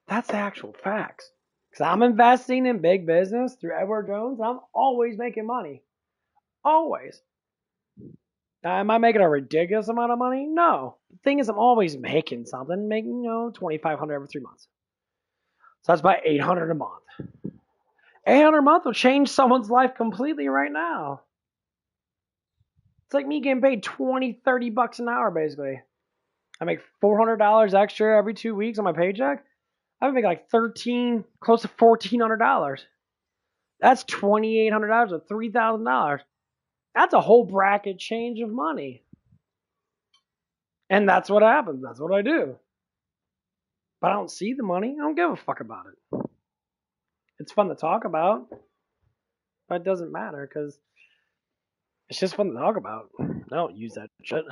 That's the actual facts. Because I'm investing in big business through Edward Jones. I'm always making money. Always. Am I making a ridiculous amount of money? No. The thing is, I'm always making something, making, $2,500 every 3 months. So that's about $800 a month. $800 a month will change someone's life completely right now. It's like me getting paid $20-$30 an hour, basically. I make $400 extra every 2 weeks on my paycheck. I make like close to $1,400. That's $2,800 or $3,000. That's a whole bracket change of money. And that's what happens. That's what I do. But I don't see the money. I don't give a fuck about it. It's fun to talk about, but it doesn't matter because it's just fun to talk about. I don't use that shit.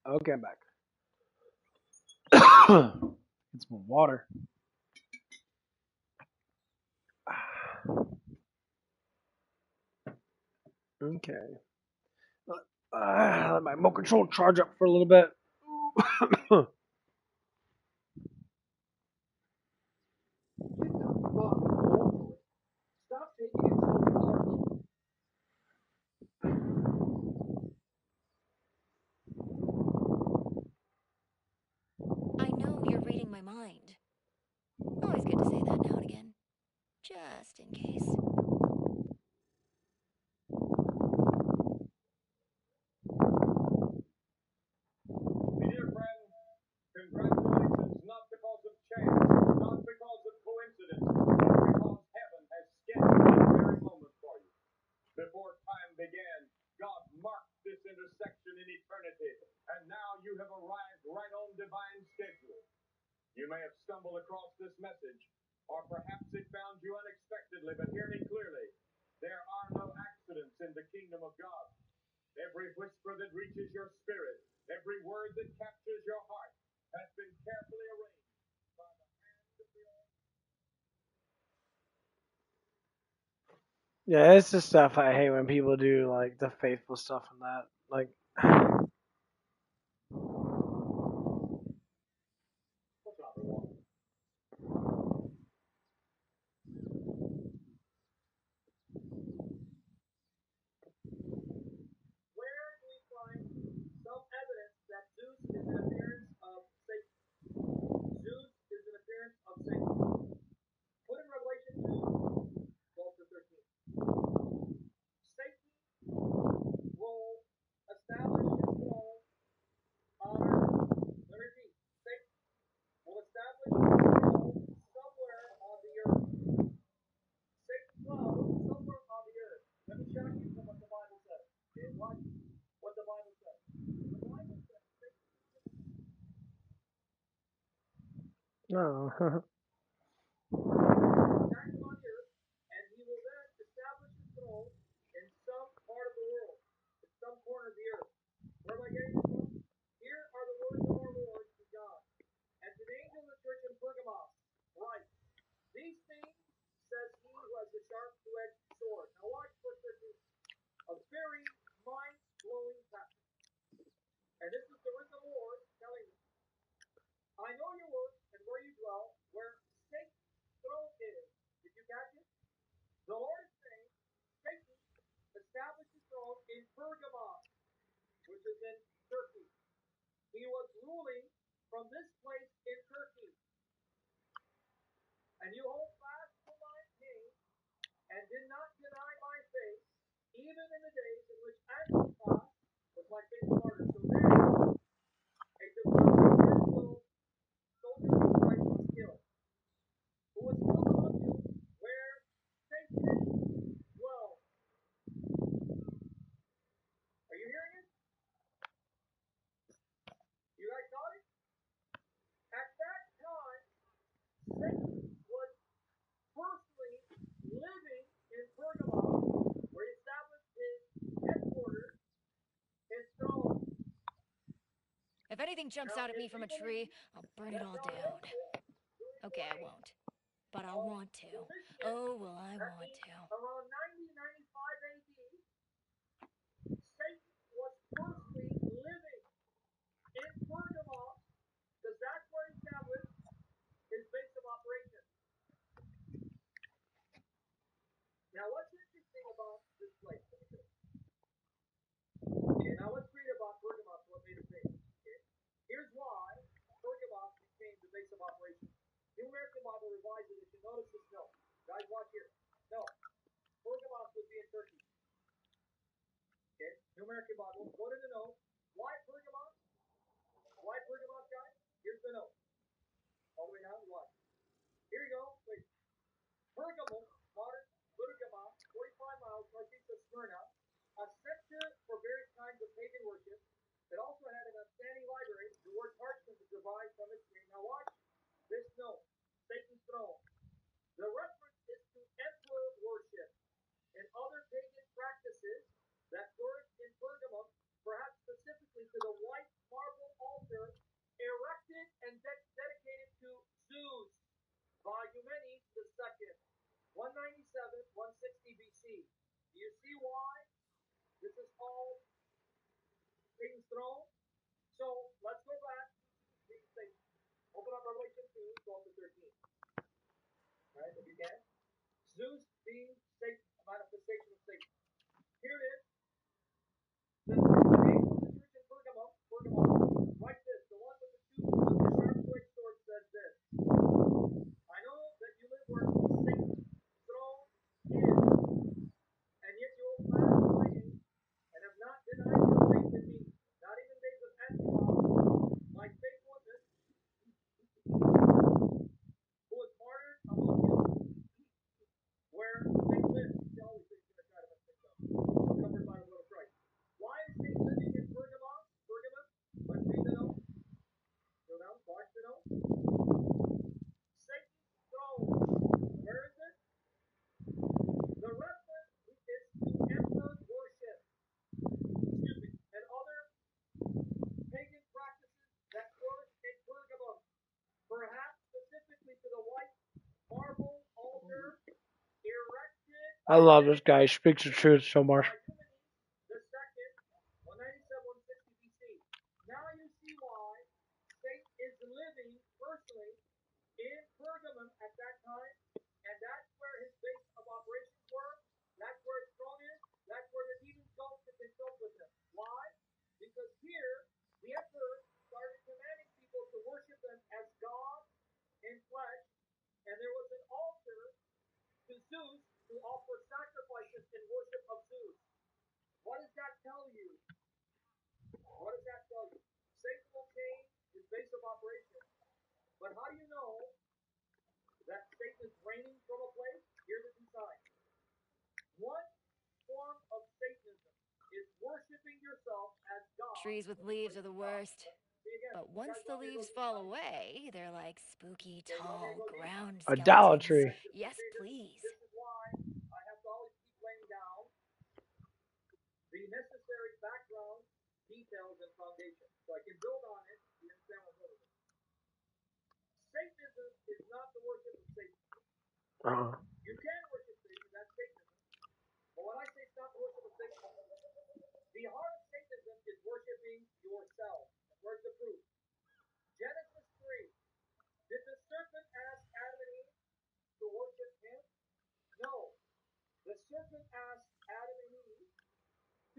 Okay, I'm back. It's more water. Okay. Let my remote control charge up for a little bit. Stop taking it so hard. I know you're reading my mind. Always good to say that now and again. Just in case. Dear friend, congratulations, not because of chance, not because of coincidence, but because heaven has scheduled this very moment for you. Before time began, God marked this intersection in eternity, and now you have arrived right on divine schedule. You may have stumbled across this message, or perhaps it found you unexpectedly, but hear me clearly. There are no accidents in the kingdom of God. Every whisper that reaches your spirit, every word that captures your heart, has been carefully arranged by the hand of the Yeah, it's the stuff I hate when people do, like the faithful stuff and that. Like, Where do we find some evidence that Zeus is an appearance of Satan? Zeus is an appearance of Satan. Put in Revelation 2, 12 to 13. Satan's role No. Attack him on Earth, and he will then establish his throne in some part of the world, in some corner of the earth. Where am I getting this from? Here are the words of our Lord to God. And to the angel of the church in Pergamos, write, these things says he who has the sharp two-edged sword. Now watch verse 13. A very mind-blowing passage. And this is the word of the Lord telling me, I know your works and where you dwell, where Satan's throne is. Did you catch it? The Lord is saying, Satan established his throne in Pergamos, which is in Turkey. He was ruling from this place in Turkey. And you hold fast to my name, and did not deny my faith, even in the days in which Antipas was my faithful martyr. So there, a devout soldier of Christ was killed. Who was killed among you, where Satan dwells. Are you hearing it? You guys got it? At that time, Satan was personally living in Pergamos, where he established his headquarters, his throne. If anything jumps out at me from a tree, I'll burn it all down. Okay, I won't. But I'll want to. Oh, well, I want to. Around 90-95 AD, Satan was personally living in Pergamos because that's where he established his base of operations. Now, what's interesting about this place? Okay, now let's read about Pergamos, what made it famous. Okay? Here's why Pergamos became the base of operations. New American Bible Revised Edition. Notice this note. Guys, watch here. No. Pergamos would be in Turkey. Okay? New American Bible. Go to the note. Why Pergamos? Why Pergamos, guys? Here's the note. All the way down. Why? Here you go. Wait. Pergamos, modern Pergamos, 45 miles northeast of Smyrna, a center for various kinds of pagan worship. It also had an outstanding library. The word parchment is derived from its name. Now watch this note. Satan's throne. The reference is to emperor worship and other pagan practices that flourished in Pergamum, perhaps specifically to the white marble altar erected and dedicated to Zeus by Eumenes II, 197, 160 BC. Do you see why this is called Satan's throne? So let's go back to Satan. Open up Revelation 2, 12 to 13. Right, if you can. Zeus being Satan, a manifestation of Satan. Here it is. The angel of the church in Pergamum, write this. The one with the sharp two-edged sword says this. I know that you live where Satan's throne is, and yet you hold fast to my name, and have not denied your faith in me, not even days of Antipas, my faithful witness, who was martyred among you, where Satan lives. See, always Satan's going to try to mess things up. Covered by the blood of Christ. Why is Satan living in Pergamum? Let's read the note. Go down, watch the note. Satan's throne. Where is it? The reference is to emperor worship. Excuse me. And other pagan practices that flourished in Pergamum. Perhaps specifically to the white marble altar erected. I love this guy. He speaks the truth so much. The second, 197, 160 BC. Now you see why Satan is living personally in Pergamum at that time, and that's where his base of operations were. That's where his throne is. That's where the demons go to consult with him. Why? Because here, the emperor started commanding people to worship them as God in flesh, and there was an altar to Zeus to offer sacrifices in worship of Zeus. What does that tell you? What does that tell you? Satan will change his base of operation. But how do you know that Satan is reigning from a place? Here's the two signs. One form of Satanism is worshiping yourself as God. Trees with leaves are the worst. See But once the leaves fall away, they're like spooky, tall ground skeletons. Idolatry. Yes, please. This is why I have to always keep laying down the necessary background details and foundation, so I can build on it. You understand what I'm doing? Satanism is not the worship of Satan. Uh-huh. You can worship Satan, that's Satanism. But when I say it's not the worship of Satan, the heart of Satanism is worshiping yourself. Where's the proof? Genesis 3. Did the serpent ask Adam and Eve to worship him? No. The serpent asked Adam and Eve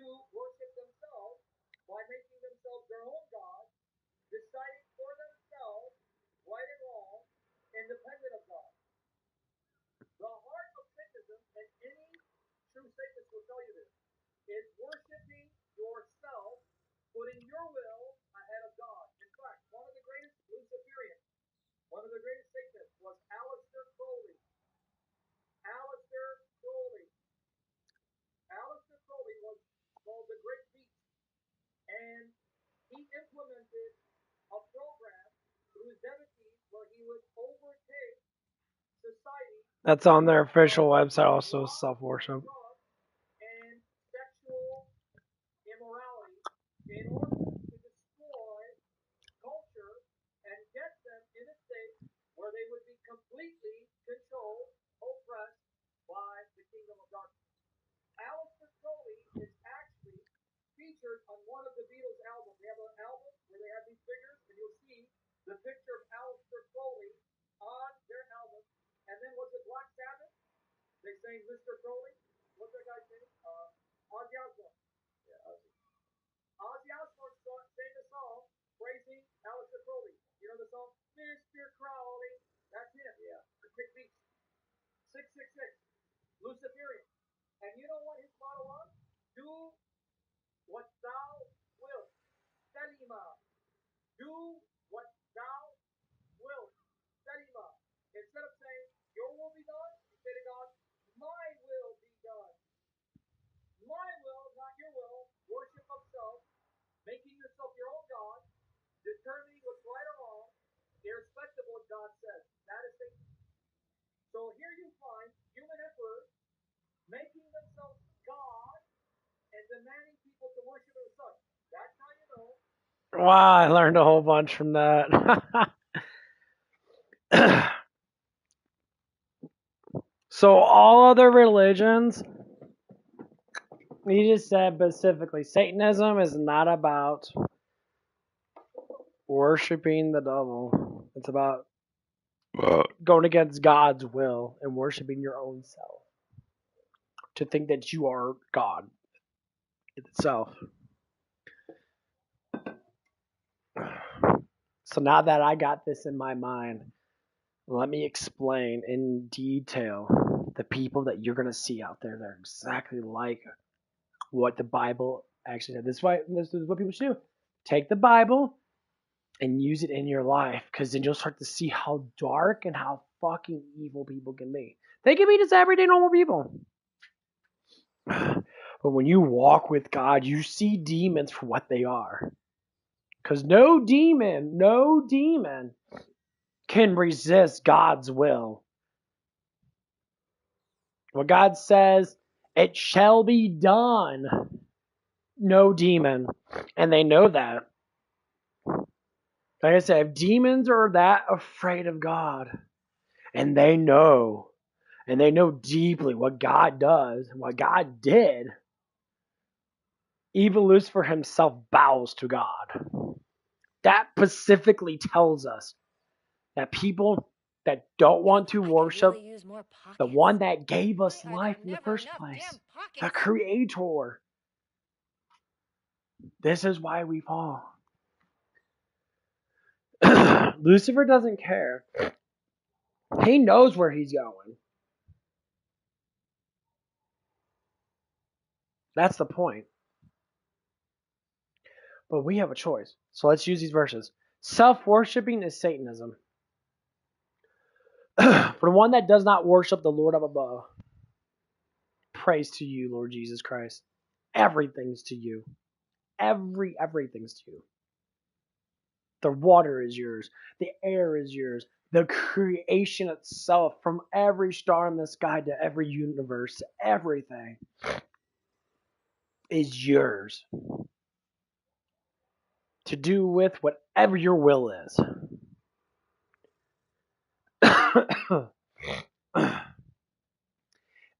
to worship themselves by making themselves their own God, deciding for themselves right and wrong, independent of God. The heart of Satanism, and any true Satanist will tell you this, is worshiping yourself, putting your will ahead of God. In fact, one of the greatest Luciferians, one of the greatest Satanists was Aleister Crowley. Aleister Crowley. Aleister Crowley was called the Great Beast, and he implemented a program through his devotees where he would overtake society. That's on their official website, also self-worship. And sexual immorality in order to destroy culture and get them in a state where they would be completely controlled, oppressed by the kingdom of darkness. Aleister Crowley is actually featured on one of the Beatles' albums. They have an album where they have these figures, and you'll see the picture of Aleister Crowley on their album. And then was it Black Sabbath? They sang Mr. Crowley. What's that guy's name? Ozzy Osbourne. Yeah, Ozzy. Ozzy Osbourne sang a song praising Aleister Crowley. You know the song? Mr. Crowley. That's him. Yeah. The Kick Beats. 666. Luciferian. And you know what his motto was? Do what thou wilt. Selima. Do what thou wilt. Selima. Instead of saying, your will be done, you say to God, my will be done. My will, not your will. Worship of self. Making yourself your own God. Determining what's right or wrong. Irrespective of what God says. That is Satan. So here you find human emperors making themselves God and demanding people to worship as such. That's how you know. Wow, I learned a whole bunch from that. So all other religions, you just said specifically, Satanism is not about worshiping the devil. It's about going against God's will and worshiping your own self. To think that you are God itself. So now that I got this in my mind, let me explain in detail the people that you're going to see out there that are exactly like what the Bible actually said. This is what people should do. Take the Bible and use it in your life, because then you'll start to see how dark and how fucking evil people can be. They can be just everyday normal people. But when you walk with God, you see demons for what they are. Because no demon can resist God's will. When God says, it shall be done, no demon. And they know that. Like I said, if demons are that afraid of God, and they know deeply what God does and what God did, even Lucifer himself bows to God. That specifically tells us that people that don't want to worship the one that gave us life in the first place, the Creator, this is why we fall. Lucifer doesn't care. He knows where he's going. That's the point. But we have a choice. So let's use these verses. Self-worshipping is Satanism. For the one that does not worship the Lord up above, praise to you, Lord Jesus Christ. Everything's to you. Everything's to you. The water is yours. The air is yours. The creation itself, from every star in the sky to every universe, everything is yours to do with whatever your will is.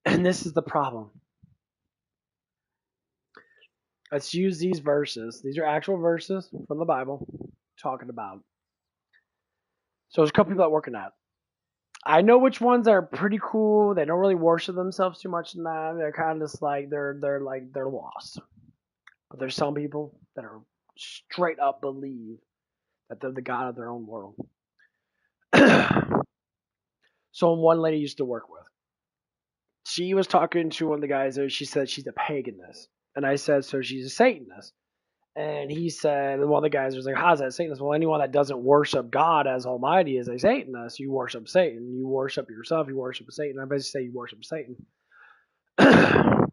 And this is the problem. Let's use these verses. These are actual verses from the Bible talking about. So there's a couple people that work in that. I know which ones are pretty cool. They don't really worship themselves too much in that. They're kind of just like they're lost. But there's some people that are straight up believe that they're the god of their own world. So one lady used to work with, she was talking to one of the guys there. She said she's a paganist, and I said, so she's a Satanist. And he said, and one of the guys was like, how's that Satanist? Well, anyone that doesn't worship God as Almighty is a Satanist. You worship Satan. You worship yourself. You worship Satan. I basically say you worship Satan. And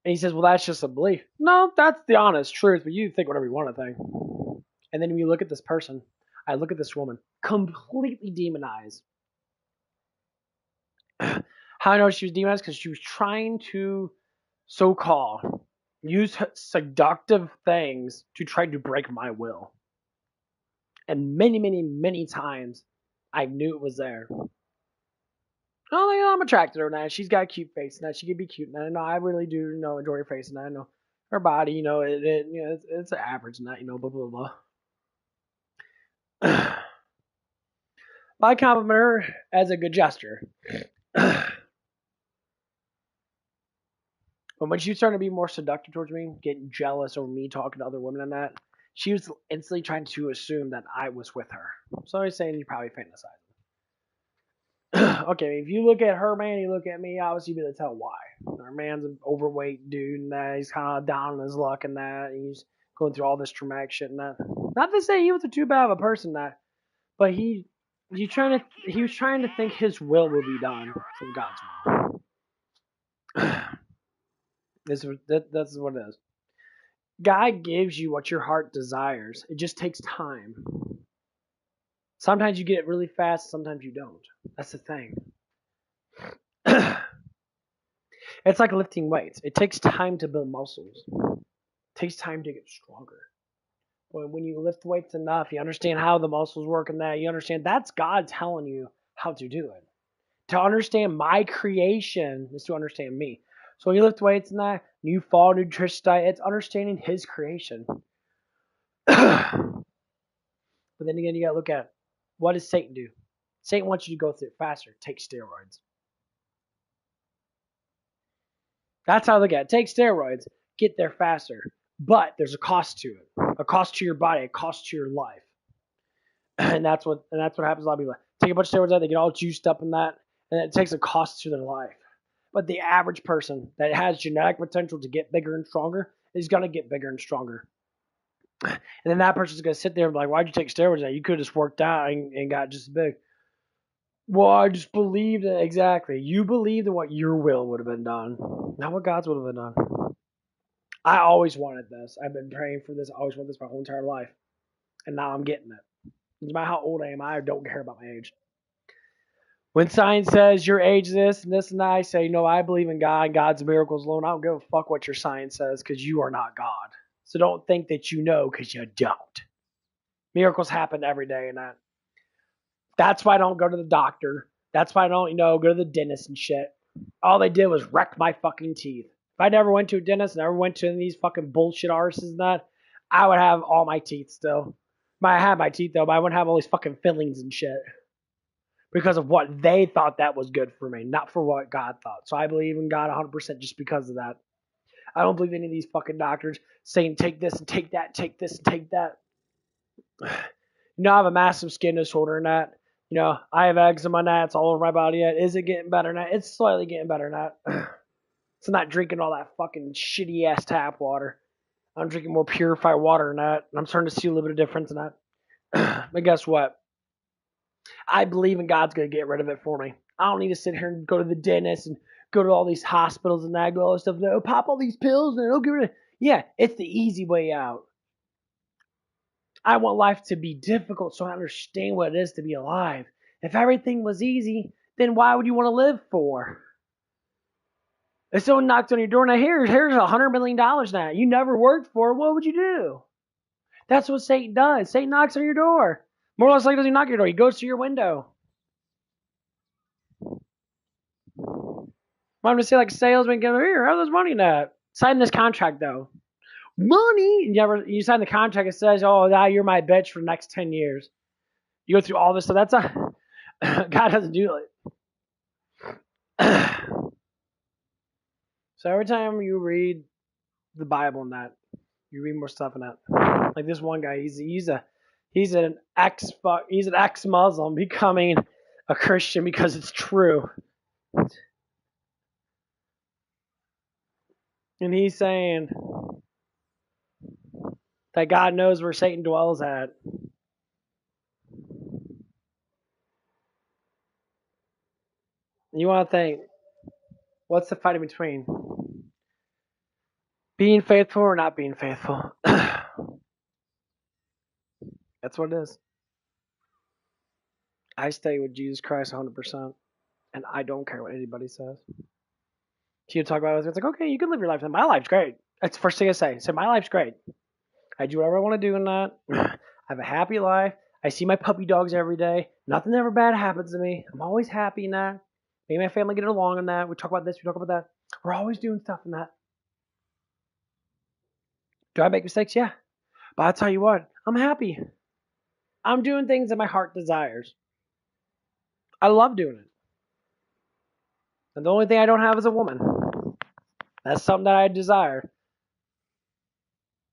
he says, well, that's just a belief. No, that's the honest truth, but you think whatever you want to think. And then when you look at this person, I look at this woman, completely demonized. How I know she was demonized? Because she was trying to, so-called, use seductive things to try to break my will. And many, many, many times, I knew it was there. Oh, you know, I'm attracted to her now. She's got a cute face now. She can be cute now. No, I really do, enjoy her face now. I know her body, it's average now, blah, blah, blah. I compliment her as a good gesture. But when she was starting to be more seductive towards me, getting jealous over me talking to other women and that, she was instantly trying to assume that I was with her. So I was saying you probably fantasize. Okay, if you look at her, man, you look at me, obviously you'll be able to tell why. Our man's an overweight dude and that he's kind of down on his luck and that he's going through all this traumatic shit and that. Not to say he was too bad of a person that, but he was trying to think his will be done from God's will. That's what it is. God gives you what your heart desires. It just takes time. Sometimes you get it really fast, sometimes you don't. That's the thing. It's like lifting weights. It takes time to build muscles. It takes time to get stronger. When you lift weights enough, you understand how the muscles work and that. You understand that's God telling you how to do it. To understand my creation is to understand me. So when you lift weights and that, you follow nutritious diet, it's understanding his creation. But then again, you gotta look at what does Satan do? Satan wants you to go through it faster. Take steroids. That's how I look at it. Take steroids, get there faster. But there's a cost to it. A cost to your body, a cost to your life. And that's what happens a lot of people. Take a bunch of steroids out, they get all juiced up in that, and it takes a cost to their life. But the average person that has genetic potential to get bigger and stronger is gonna get bigger and stronger. And then that person's gonna sit there and be like, why'd you take steroids out? You could have just worked out and got just big. Well, I just believed it. Exactly. You believed in what your will would have been done, not what God's would have been done. I always wanted this. I've been praying for this. I always wanted this my whole entire life. And now I'm getting it. No matter how old I am, I don't care about my age. When science says your age is this and this and that, I say, no, I believe in God and God's miracles alone. I don't give a fuck what your science says because you are not God. So don't think that you know because you don't. Miracles happen every day and that. That's why I don't go to the doctor. That's why I don't, go to the dentist and shit. All they did was wreck my fucking teeth. If I never went to a dentist, never went to these fucking bullshit arses and that, I would have all my teeth still. I have my teeth though, but I wouldn't have all these fucking fillings and shit. Because of what they thought that was good for me, not for what God thought. So I believe in God 100% just because of that. I don't believe any of these fucking doctors saying take this and take that, take this and take that. I have a massive skin disorder and that. I have eczema and that. It's all over my body yet. Is it getting better now? It's slightly getting better now. It's not drinking all that fucking shitty ass tap water. I'm drinking more purified water than that. And I'm starting to see a little bit of difference in that. But guess what? I believe in God's going to get rid of it for me. I don't need to sit here and go to the dentist and go to all these hospitals and that, go all this stuff. No, pop all these pills and it'll get rid of it. Yeah, it's the easy way out. I want life to be difficult so I understand what it is to be alive. If everything was easy, then why would you want to live for? If someone knocked on your door, now here's $100 million now. You never worked for it, what would you do? That's what Satan does. Satan knocks on your door. More or less like doesn't knock on your door. He goes to your window. I'm just say like a salesman going here, how's this money net? Sign this contract though. Money? You sign the contract, it says, oh, now you're my bitch for the next 10 years. You go through all this stuff. That's a God doesn't do it. So every time you read the Bible and that, you read more stuff in that. Like this one guy, he's an ex-Muslim becoming a Christian because it's true. And he's saying that God knows where Satan dwells at. You want to think, what's the fight in between? Being faithful or not being faithful? That's what it is. I stay with Jesus Christ 100%, and I don't care what anybody says. You talk about it, it's like, okay, you can live your life. My life's great. That's the first thing I say. My life's great. I do whatever I want to do in that. I have a happy life. I see my puppy dogs every day. Nothing ever bad happens to me. I'm always happy in that. Me and my family get along in that. We talk about this, we talk about that. We're always doing stuff in that. Do I make mistakes? Yeah. But I'll tell you what, I'm happy. I'm doing things that my heart desires. I love doing it. And the only thing I don't have is a woman. That's something that I desire.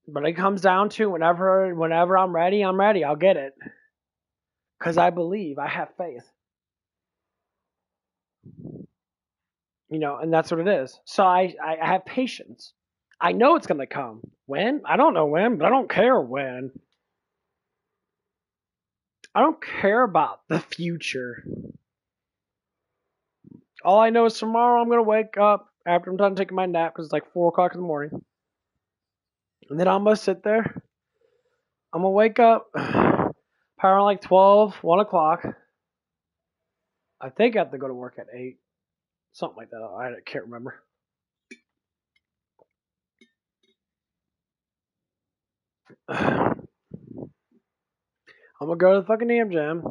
But it comes down to whenever I'm ready, I'll get it. Because I believe, I have faith. And that's what it is. So I have patience. I know it's going to come. When? I don't know when, but I don't care when. I don't care about the future. All I know is tomorrow I'm going to wake up after I'm done taking my nap because it's like 4 o'clock in the morning. And then I'm going to sit there. I'm going to wake up probably around like 12, 1 o'clock. I think I have to go to work at 8. Something like that. I can't remember. I'm going to go to the fucking damn gym.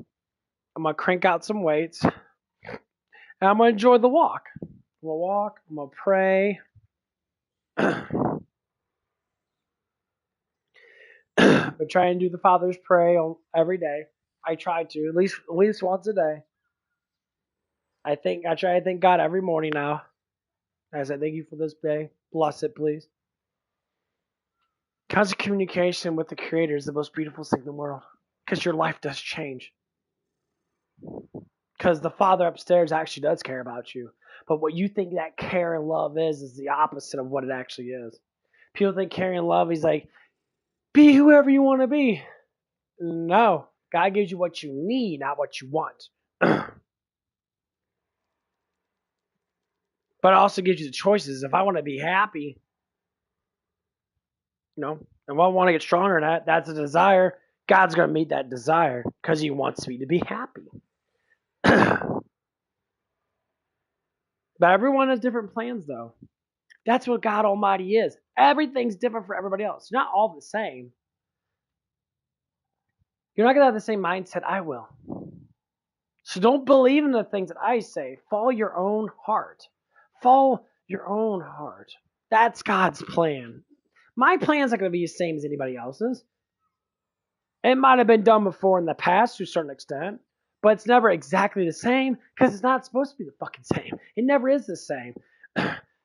I'm going to crank out some weights. And I'm going to enjoy the walk. I'm going to walk. I'm going to pray. But try and do the Father's Prayer every day. I try to, at least once a day. I try to thank God every morning now. As I thank you for this day. Bless it, please. Constant communication with the Creator is the most beautiful thing in the world. Because your life does change. Because the Father upstairs actually does care about you. But what you think that care and love is the opposite of what it actually is. People think care and love, he's like, be whoever you want to be. No. God gives you what you need, not what you want. But it also gives you the choices. If I want to be happy, and I want to get stronger in that, that's a desire. God's going to meet that desire because he wants me to be happy. But everyone has different plans, though. That's what God Almighty is. Everything's different for everybody else. You're not all the same. You're not going to have the same mindset I will. So don't believe in the things that I say. Follow your own heart. Follow your own heart. That's God's plan. My plan's not going to be the same as anybody else's. It might have been done before in the past to a certain extent, but it's never exactly the same because it's not supposed to be the fucking same. It never is the same.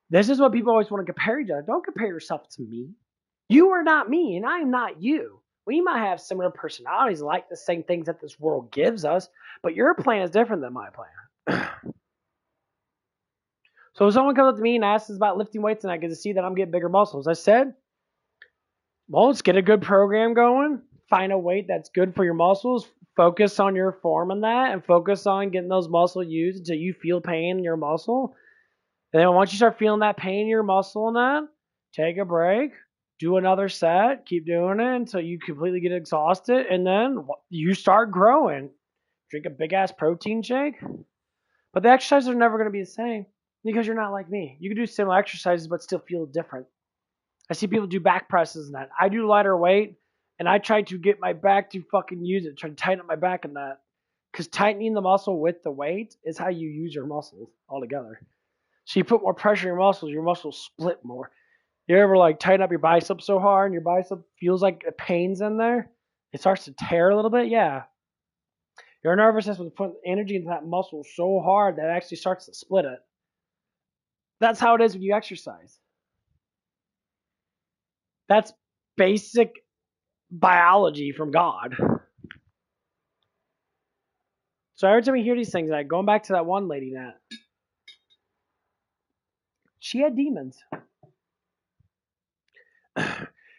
This is what people always want to compare each other. Don't compare yourself to me. You are not me, and I am not you. We might have similar personalities, like the same things that this world gives us, but your plan is different than my plan. So if someone comes up to me and asks us about lifting weights and I get to see that I'm getting bigger muscles, I said, well, let's get a good program going. Find a weight that's good for your muscles. Focus on your form in that and focus on getting those muscles used until you feel pain in your muscle. And then once you start feeling that pain in your muscle and that, take a break. Do another set. Keep doing it until you completely get exhausted. And then you start growing. Drink a big-ass protein shake. But the exercises are never going to be the same because you're not like me. You can do similar exercises but still feel different. I see people do back presses and that. I do lighter weight, and I try to get my back to fucking use it. Try to tighten up my back in that. Because tightening the muscle with the weight is how you use your muscles altogether. So you put more pressure on your muscles split more. You ever like tighten up your bicep so hard and your bicep feels like it pains in there? It starts to tear a little bit? Yeah. Your nervous system putting energy into that muscle so hard that it actually starts to split it. That's how it is when you exercise. That's basic biology from God. So every time we hear these things, like going back to that one lady, Nat, she had demons.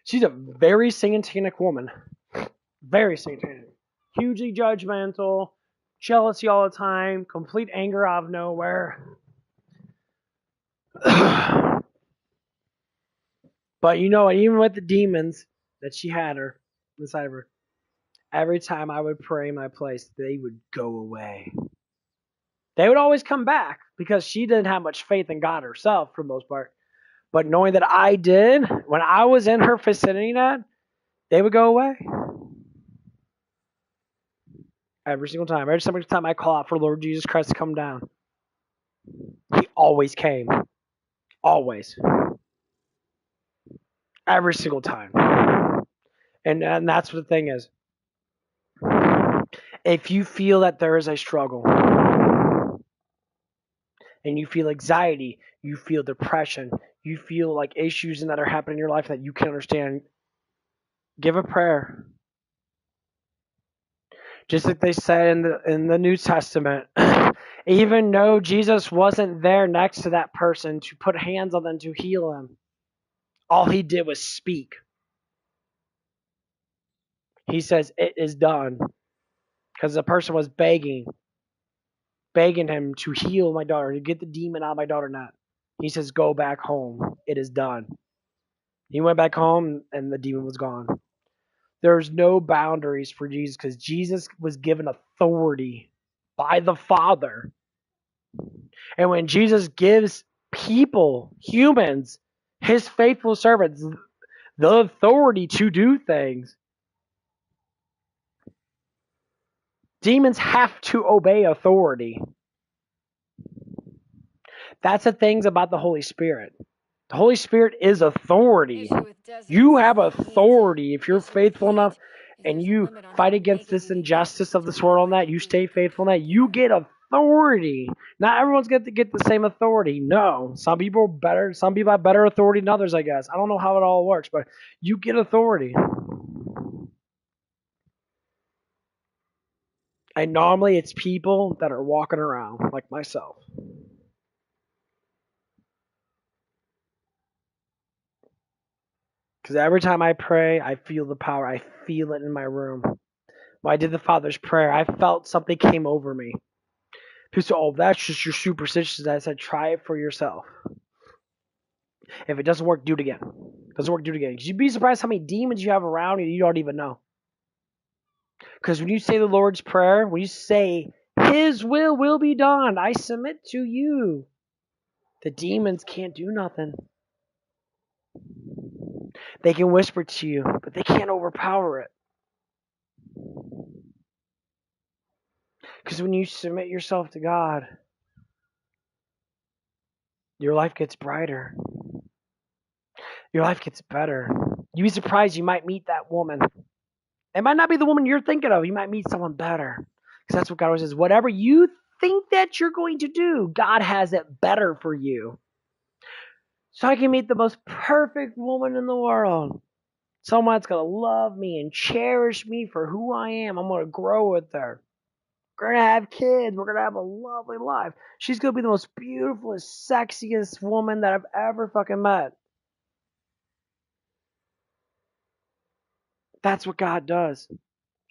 She's a very satanic woman. Very satanic. Hugely judgmental, jealousy all the time, complete anger out of nowhere. But you know what? Even with the demons that she had her inside of her, every time I would pray in my place, they would go away. They would always come back because she didn't have much faith in God herself for the most part. But knowing that I did, when I was in her vicinity, they would go away. Every single time. Every single time I call out for Lord Jesus Christ to come down, He always came. Always. Every single time. And that's what the thing is. If you feel that there is a struggle, and you feel anxiety, you feel depression, you feel like issues that are happening in your life that you can't understand, give a prayer. Just like they said in the New Testament, even though Jesus wasn't there next to that person to put hands on them to heal them, all he did was speak. He says, "It is done," because the person was begging him to heal my daughter, to get the demon out of my daughter. Not. He says, "Go back home. It is done." He went back home, and the demon was gone. There's no boundaries for Jesus because Jesus was given authority by the Father. And when Jesus gives people, humans, his faithful servants, the authority to do things, demons have to obey authority. That's the things about the Holy Spirit. The Holy Spirit is authority. You have authority if you're faithful enough and you fight against this injustice of this world and that, you stay faithful in that, you get authority. Not everyone's going to get the same authority. No. Some people are better. Some people have better authority than others, I guess. I don't know how it all works, but you get authority. And normally it's people that are walking around like myself. Because every time I pray, I feel the power. I feel it in my room. When I did the Father's Prayer, I felt something came over me. People said, "Oh, that's just your superstitions." I said, try it for yourself. If it doesn't work, do it again. Doesn't work, do it again. You'd be surprised how many demons you have around you don't even know. Because when you say the Lord's Prayer, when you say, His will be done, I submit to you, the demons can't do nothing. They can whisper to you, but they can't overpower it. Because when you submit yourself to God, your life gets brighter. Your life gets better. You'd be surprised you might meet that woman. It might not be the woman you're thinking of. You might meet someone better. Because that's what God always says. Whatever you think that you're going to do, God has it better for you. So I can meet the most perfect woman in the world. Someone that's going to love me and cherish me for who I am. I'm going to grow with her. We're going to have kids. We're going to have a lovely life. She's going to be the most beautiful, sexiest woman that I've ever fucking met. That's what God does.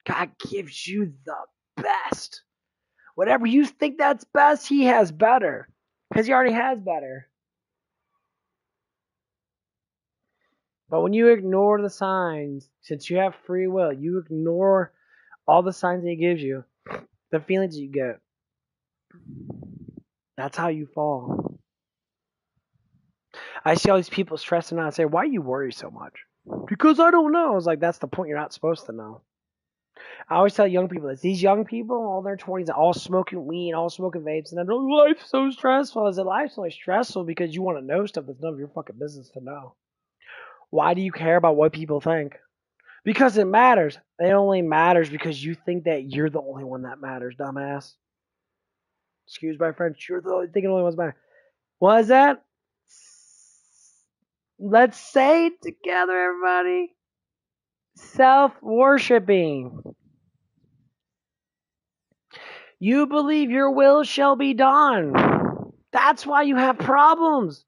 God gives you the best. Whatever you think that's best, He has better. Because He already has better. But when you ignore the signs, since you have free will, you ignore all the signs that he gives you, the feelings you get. That's how you fall. I see all these people stressing out and say, why you worry so much? Because I don't know. I was like, that's the point. You're not supposed to know. I always tell young people this. These young people, all their 20s, all smoking weed, all smoking vapes, and then, oh, life's so stressful. I said, life's only stressful because you want to know stuff that's none of your fucking business to know. Why do you care about what people think? Because it matters. It only matters because you think that you're the only one that matters, dumbass. Excuse my French. You're the only one that matters. What is that? Let's say it together, everybody. Self-worshipping. You believe your will shall be done. That's why you have problems.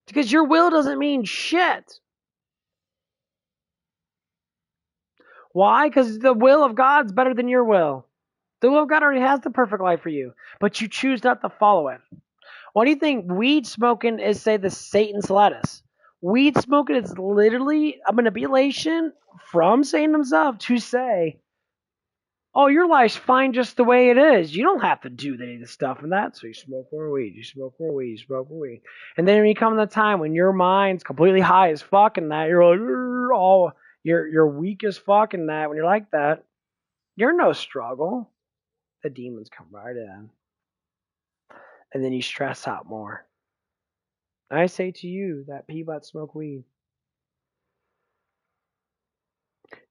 Because your will doesn't mean shit. Why? Because the will of God's better than your will. The will of God already has the perfect life for you, but you choose not to follow it. Why do you think weed smoking is, say, the Satan's lettuce? Weed smoking is literally a manipulation from Satan himself to say, oh, your life's fine just the way it is. You don't have to do any of the stuff and that. So you smoke more weed, you smoke more weed, you smoke more weed. And then when you come to the time when your mind's completely high as fuck and that, you're like, oh, you're weak as fuck and that, when you're like that, you're no struggle. The demons come right in. And then you stress out more. I say to you that people that smoke weed,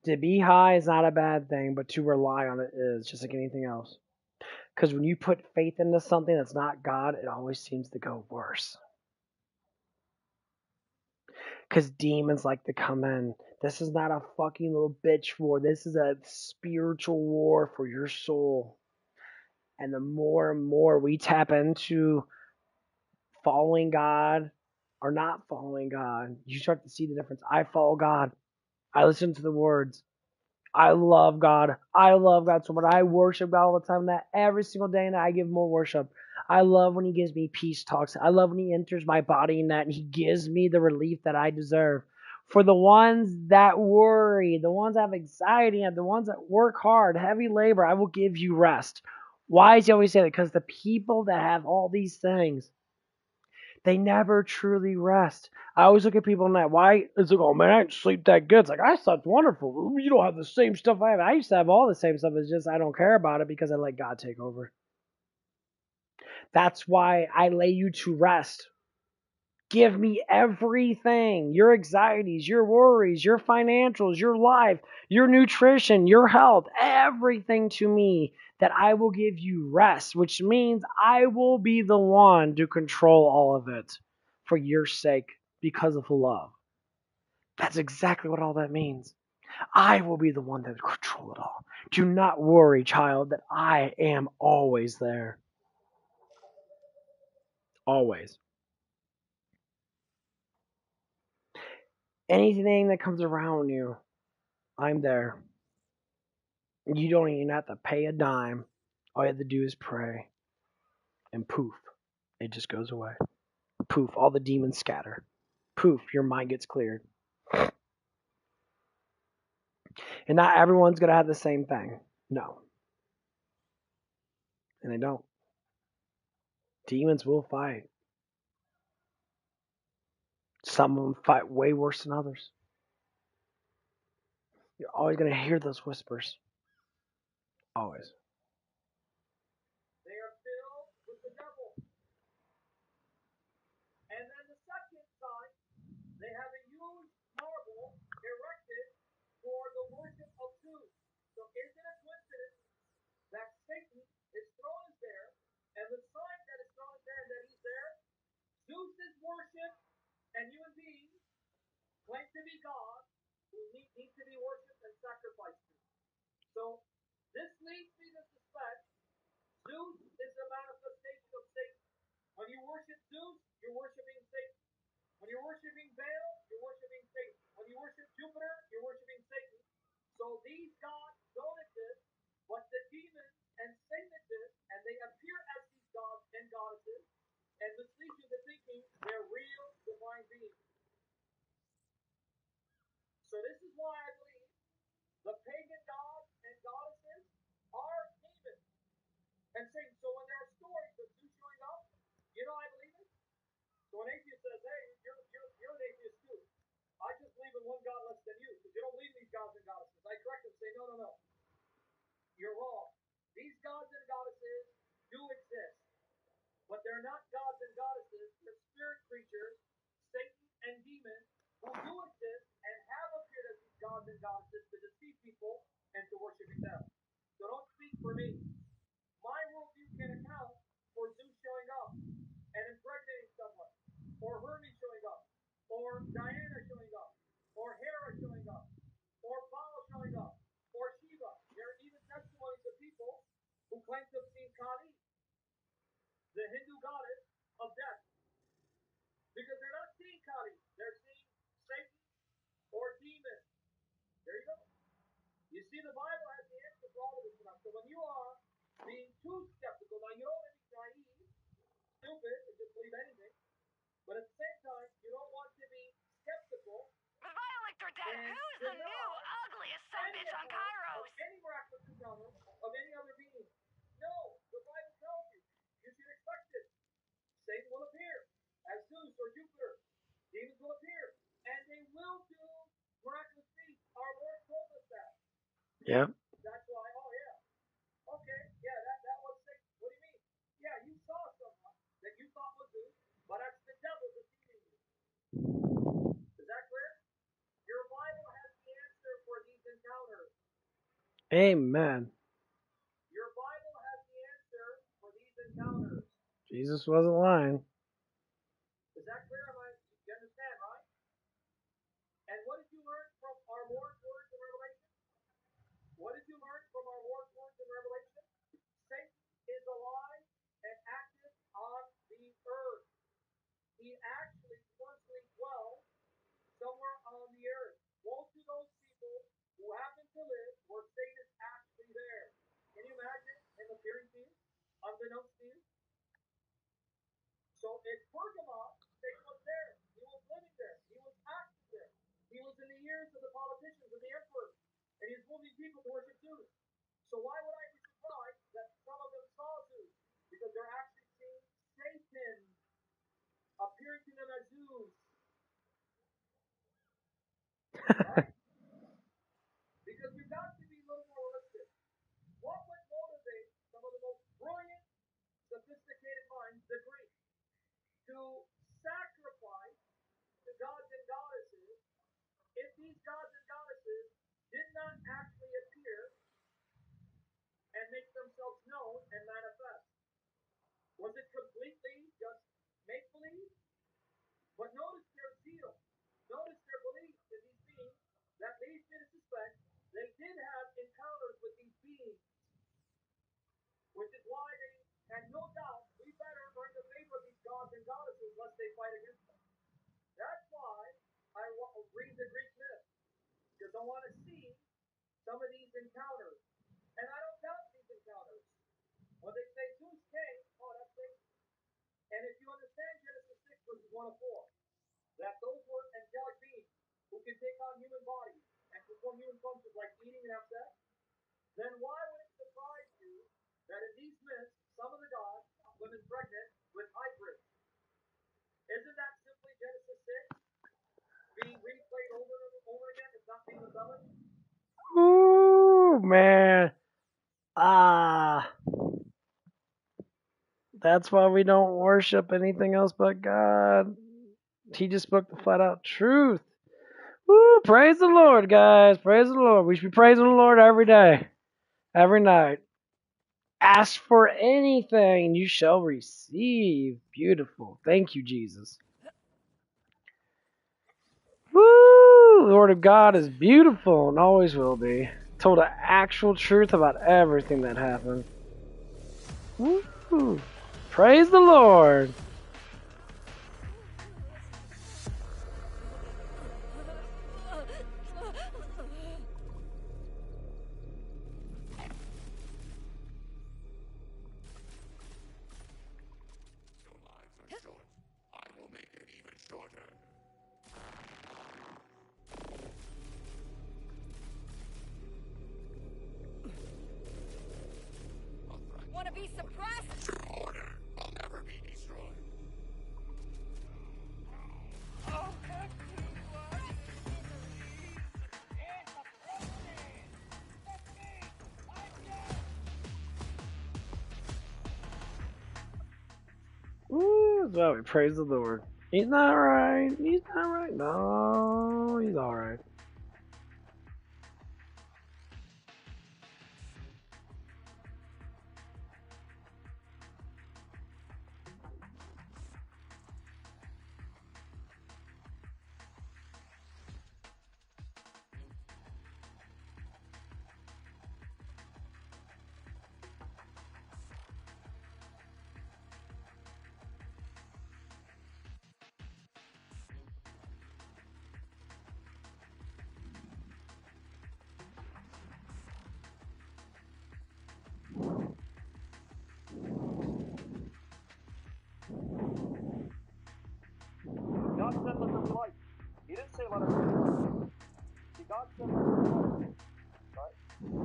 to be high is not a bad thing, but to rely on it is, just like anything else. Because when you put faith into something that's not God, it always seems to go worse. Because demons like to come in. This is not a fucking little bitch war. This is a spiritual war for your soul. And the more and more we tap into following God or not following God, you start to see the difference. I follow God. I listen to the words. I love God. I love God so much. I worship God all the time. That every single day, and I give more worship. I love when He gives me peace talks. I love when He enters my body in that, and He gives me the relief that I deserve. For the ones that worry, the ones that have anxiety, and the ones that work hard, heavy labor, I will give you rest. Why does He always say that? Because the people that have all these things, they never truly rest. I always look at people in that. Why? It's like, oh man, I didn't sleep that good. It's like, I slept wonderful. You don't have the same stuff I have. I used to have all the same stuff. It's just I don't care about it because I let God take over. That's why I lay you to rest. Give me everything. Your anxieties, your worries, your financials, your life, your nutrition, your health, everything to me, that I will give you rest, which means I will be the one to control all of it for your sake because of love. That's exactly what all that means. I will be the one that will control it all. Do not worry, child, that I am always there. Always. Anything that comes around you, I'm there. You don't even have to pay a dime. All you have to do is pray. And poof, it just goes away. Poof, all the demons scatter. Poof, your mind gets cleared. And not everyone's going to have the same thing. No. And they don't. Demons will fight. Some of them fight way worse than others. You're always going to hear those whispers. Always. They are filled with the devil. And then the second sign, they have a huge marble erected for the worship of Zeus. So is it a coincidence that Satan is thrown there, and the sign that is thrown there and that he's there? Zeus is worshipped, and human beings claim to be God who need to be worshipped and sacrificed to. So this leads me to suspect Zeus is a manifestation of Satan. When you worship Zeus, you're worshiping Satan. When you're worshiping Baal, you're worshiping Satan. When you worship Jupiter, you're worshiping Satan. So these gods don't exist, but the demons and Satan exist, and they appear as these gods and goddesses, and mislead you into thinking they're real divine beings. than one god less than you, because you don't believe in these gods and goddesses. I correct them, say, no, no, no. You're wrong. These gods and goddesses do exist, but they're not gods and goddesses. They're spirit creatures, Satan and demons, who do exist and have appeared as these gods and goddesses to deceive people and to worshiping them. So don't speak for me. My worldview can account for Zeus showing up and impregnating someone, or Hermes showing up, or Diana showing up, or Hera showing up, or Baal showing up, or Shiva. There are even testimonies of people who claim to have seen Kali, the Hindu goddess of death, because they're not seeing Kali, they're seeing Satan or demons. There you go. You see, the Bible has the answer for all of this stuff. So when you are being too skeptical, now you don't want to be naive, stupid, and just believe anything, but at the same time, you don't want to be skeptical. With my Elector dead, who's the new ugliest sumbitch on Kairos? Any miraculous encounter of any other being. No, the Bible tells you. You should expect it. Satan will appear as Zeus or Jupiter. Demons will appear, and they will do miraculous feats. Our Lord told us that. Yep. That's why, oh yeah. Okay, yeah, that was Satan. What do you mean? Yeah, you saw someone that you thought was Zeus, but that's the devil deceiving you. Is that clear? Your Bible has the answer for these encounters. Amen. Your Bible has the answer for these encounters. Jesus wasn't lying. Is that clear? You understand, right? And what did you learn from our Lord's words in Revelation? What did you learn from our Lord's words in Revelation? Satan is alive and active on the earth. He actually personally dwells somewhere on the earth. Woe to those people who happen to live where Satan is actually there. Can you imagine him appearing to you, unbeknownst to you? So in Pergamon, Satan was there. He was living there. He was active there. He was in the ears of the politicians and the emperors. And he was moving people to worship Zeus. So why would I be surprised that some of them saw Zeus? Because they're actually seeing Satan appearing to them as Zeus. Right? Because you've got to be a little more realistic. What would motivate some of the most brilliant, sophisticated minds, the Greeks, to sacrifice to gods and goddesses if these gods and goddesses did not actually appear and make themselves known and manifest? Was it completely just make-believe? But notice their zeal. Notice their belief in these beings. That leads me to suspect they did have encounters with these beings, which is why they had no doubt we better earn the favor of these gods and goddesses lest they fight against them. That's why I read the Greek myth, because I want to see some of these encounters. And I don't doubt these encounters. When they say Zeus came, oh, that's Satan. And if you understand Genesis 6, verses 1 and 4, that those were angelic beings who can take on human bodies and perform human functions like eating and have sex, then why would it surprise you that in these myths, some of the gods got women pregnant with hybrids? Isn't that simply Genesis 6 being replayed over and over again? It's not being embellished? Ooh, man. That's why we don't worship anything else but God. He just spoke the flat out truth. Woo, praise the Lord, guys. Praise the Lord. We should be praising the Lord every day, every night. Ask for anything, you shall receive. Beautiful. Thank you, Jesus. Woo! The Word of God is beautiful and always will be. Told the actual truth about everything that happened. Woo! Praise the Lord. Your lives are short. I will make it even shorter. Want to be suppressed? Your order will never be destroyed. Oh, good. That's why we praise the Lord. He's not right. He's not right. No, he's all right. God said let there be light. He didn't say let us be light. See, God said let there be light. Right?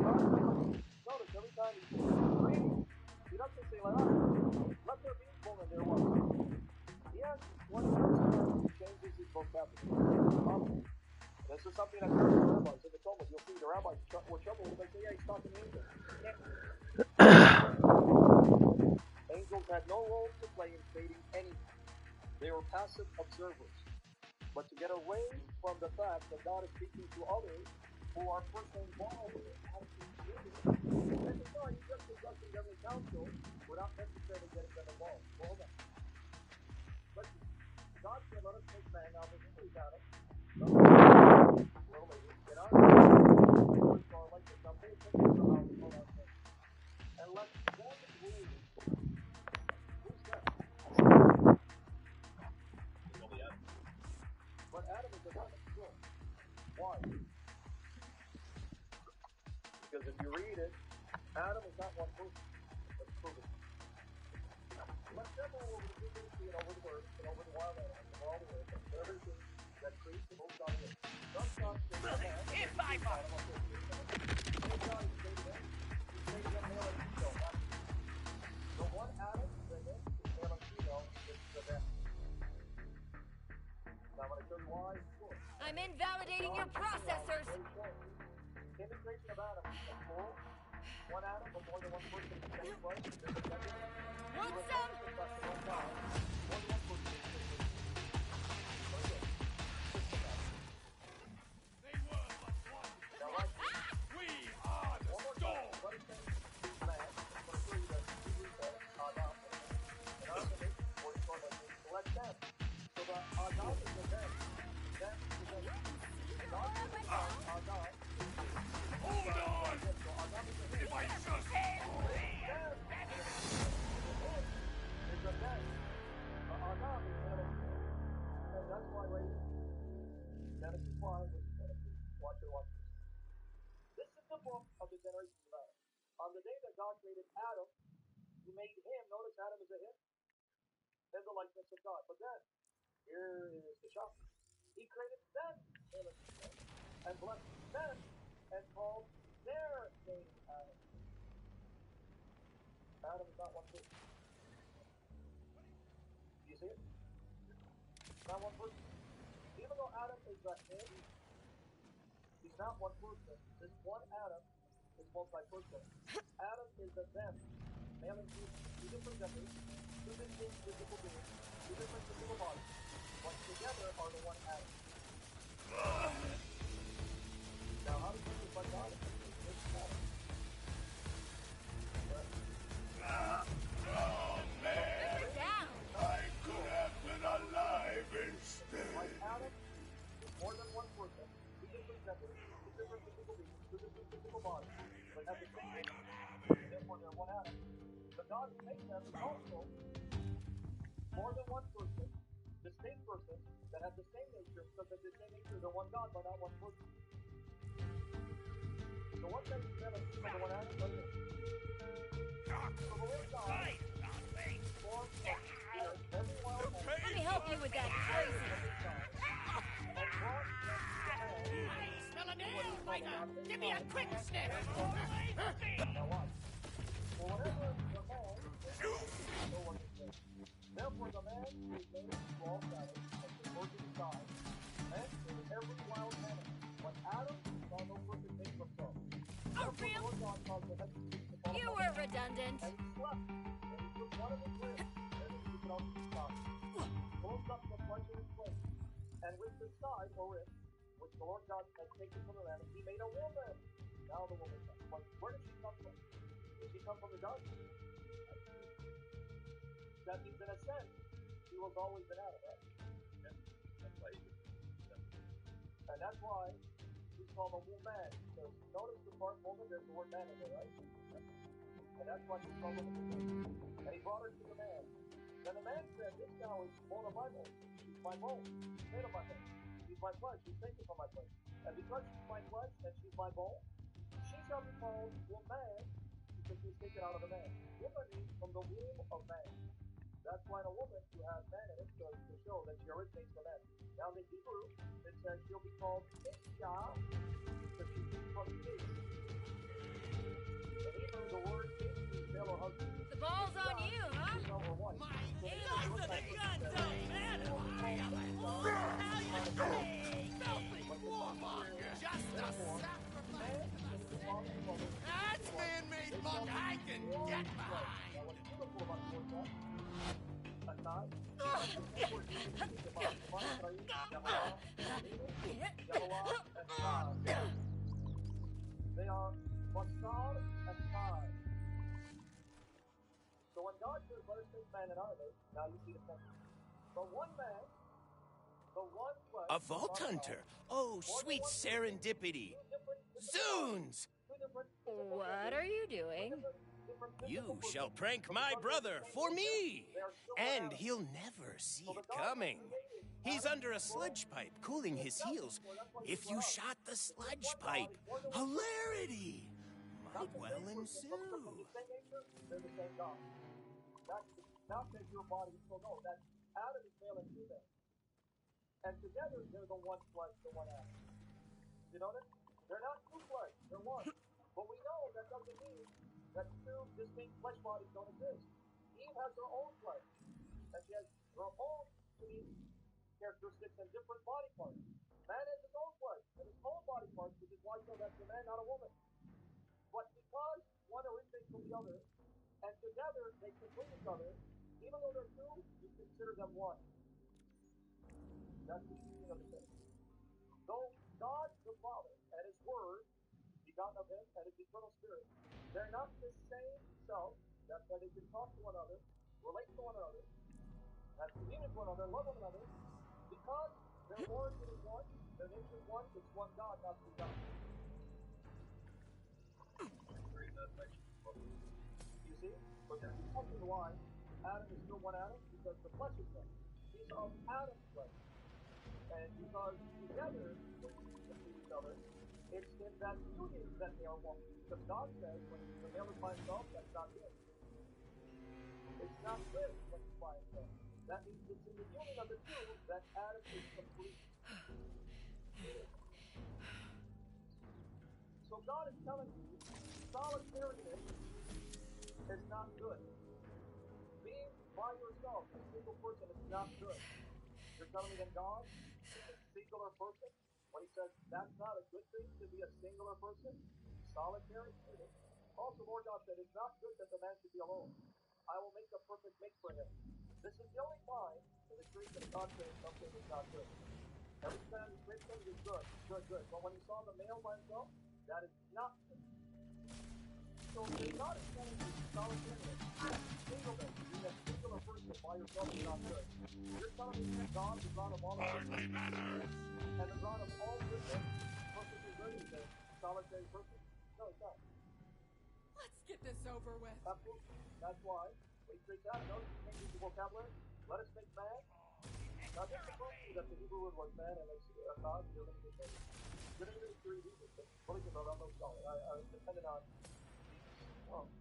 God said, notice every time he's creating, he doesn't say let us. Let there be full and there was. He has, when he does, he changes his vocabulary. This is something that the rabbis in the Talmud, you'll see the rabbis were troubled when they say, yeah, he's talking to angels. Angels had no role to play in creating anything. They were passive observers. But to get away from the fact that God is speaking to others who are personally involved in how to create it, they say, no, he's just conducting government council without necessarily getting them involved. Well, hold on. Listen, God said, let us make man. Now, the Hebrews had him. Little lady, get out of here. Like this. Now, pay attention to how we hold on to it. And let them rule. Who's that? It's only Adam. But Adam is a man still. Why? Because if you read it, Adam is not one person. Let's prove it. Let them rule over the human and over the earth and over the wild animals and all the earth and everything that creeps and moves on the earth. Sometimes they come out. If I must. God is created them. He created them male and female. The one Adam, the him, is male and female. It's the them. Now I'm going to show you why. Sure. I'm invalidating your processors. In the creation of Adam, a plural, one Adam, but more than one person in the same place. Want some? This is the book of the generations of Adam. On the day that God created Adam, he made him, notice Adam is a him, in the likeness of God. But then, here is the shock. He created them and blessed them and called their name Adam. Adam is not one person. Do you see it? Not one person. Even though Adam is a him, he's not one person. This one Adam is multi-person. Adam is a them, male and female, two different genders, two distinct physical beings, two different physical bodies, but together are the one Adam. Now, how does this look like God? This is Adam. Oh, man! I could have been alive instead. Like Adam is more than one person, two different genders, two different physical beings, two different physical bodies, but have the same nature. Therefore, they're one Adam. But God who made them is also more than one person, distinct persons that have the same nature, because of the same nature, they're one God, but not one person. So what makes them and female the one Adam? Right here. So the Lord God formed every wild animal. Let me help you with that crazy. And brought them to man. Smell a nail, Spider! Give me a quick sniff! Now watch. For whatever the man is, so what is there. Therefore the man is made to all shadows of the birds of the sky, and to every wild animal. But Adam saw no perfect thing from himself. Oh, real? You were redundant. And he slept. And he took one of his ribs, and he out to the sky. Closed up the flesh of his place. And with the side, or wrist, which the Lord God had taken from the man, he made a woman. Now the woman comes. But where did she come from? Did she come from the garden? That means, in a sense, she was always an Adam, right? Yeah. That's why he did. And that's why he's called a woman. Because notice the part woman, there's the word man in there, right? And that's why he's called a woman. And he brought her to the man. Then the man said, this now is bone of my bone. She's my bone. She's made of my bone. She's my flesh. She's taken from my flesh. And because she's my flesh and she's my bone, she shall be called woman because she's taken out of the man. Woman means from the womb of man. That's why a woman who has man in it to show that she originates from man. Now in the Hebrew, it says she'll be called Isha because she came from Is. In Hebrew, the word Is means male or husband. The ball's on you, huh? Or wife. My guns are the guns up, man! I am a selfish warmonger! Just a sacrifice to the sin! That's man-made muck I can get behind! Now what's beautiful about the word Asad, they are Masad and Sai. So when God says, let us make man in our image, now you see the thing. The one man, the one flesh. A vault hunter? Oh, sweet serendipity. Zoons! What are you doing? You shall prank my brother for me, and he'll never see it coming. He's under a sludge pipe, cooling his heels. If you shot the sludge pipe, hilarity might well ensue. They're the same God. That's not that your body is so no, that Adam is male and female. And together they're the one flesh, the one Adam. You know that? They're not two flesh, they're one. But we know that doesn't mean that two distinct flesh bodies don't exist. Eve has her own flesh, and she has her own unique characteristics and different body parts. Man has his own flesh and his own body parts, which is why you know that's a man, not a woman. But because one originates from the other, and together they complete each other, even though they're two, you consider them one. That's the meaning of the thing. Though God the Father and His Word, begotten of Him, and His eternal Spirit, they're not the same self. That's why they can talk to one another, relate to one another, have communion with one another, love one another. Because their origin is one, their nature is one, it's one God, not two gods. You see? But there's a reason why Adam is still one Adam, because the flesh is one. He's of Adam's flesh. And because together they complete each other, it's in that union that they are one. Because God says when the male is by himself, that's not good. It's not good when he's by himself. That means it's in the union of the two that Adam is complete. So God is telling you, solitariness is not good. Being by yourself, a single person, is not good. You're telling me that God is a singular person? When He says that's not a good thing to be a singular person, solitary. Also, Lord God said it's not good that the man should be alone. I will make a perfect mate for him. This is the only time in the creation of God saying something is not good. Every time He creates things is good, good. But when He saw the male by himself, that is not good. So if God is telling you solitary, singleness, being a singular person by yourself is not good. You're telling me that God, the God of all Hardly manners! and the God of all goodness, perfectly good, is a solitary person? No, it's not. Let's get this over with. Absolutely. That's why when He creates Adam, notice He changes the vocabulary. Let us make man. Now this supposed to that the Hebrew word was man, and it's God. You're going to get there. You're going to get three Hebrew things. What is it about? I'm no scholar. I depended on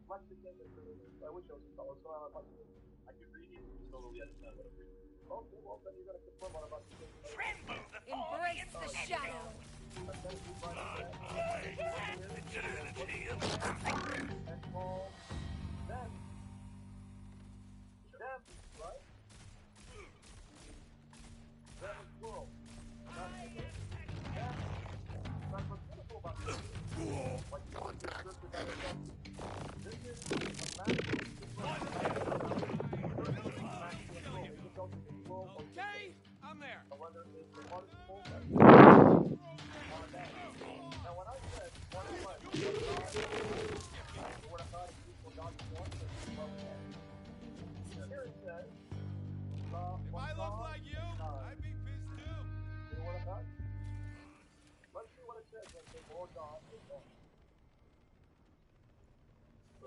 lexicon and I wish I was a scholar, so I'm a lexicon. I could read it, just don't really understand what I'm reading. Okay, well then you're going to confirm what I'm about to say. Tremble before Embrace the shadow! And call them. Them, right? Them is plural. Not singular. Them. That's what's beautiful about this. Like contact. This is a masculine.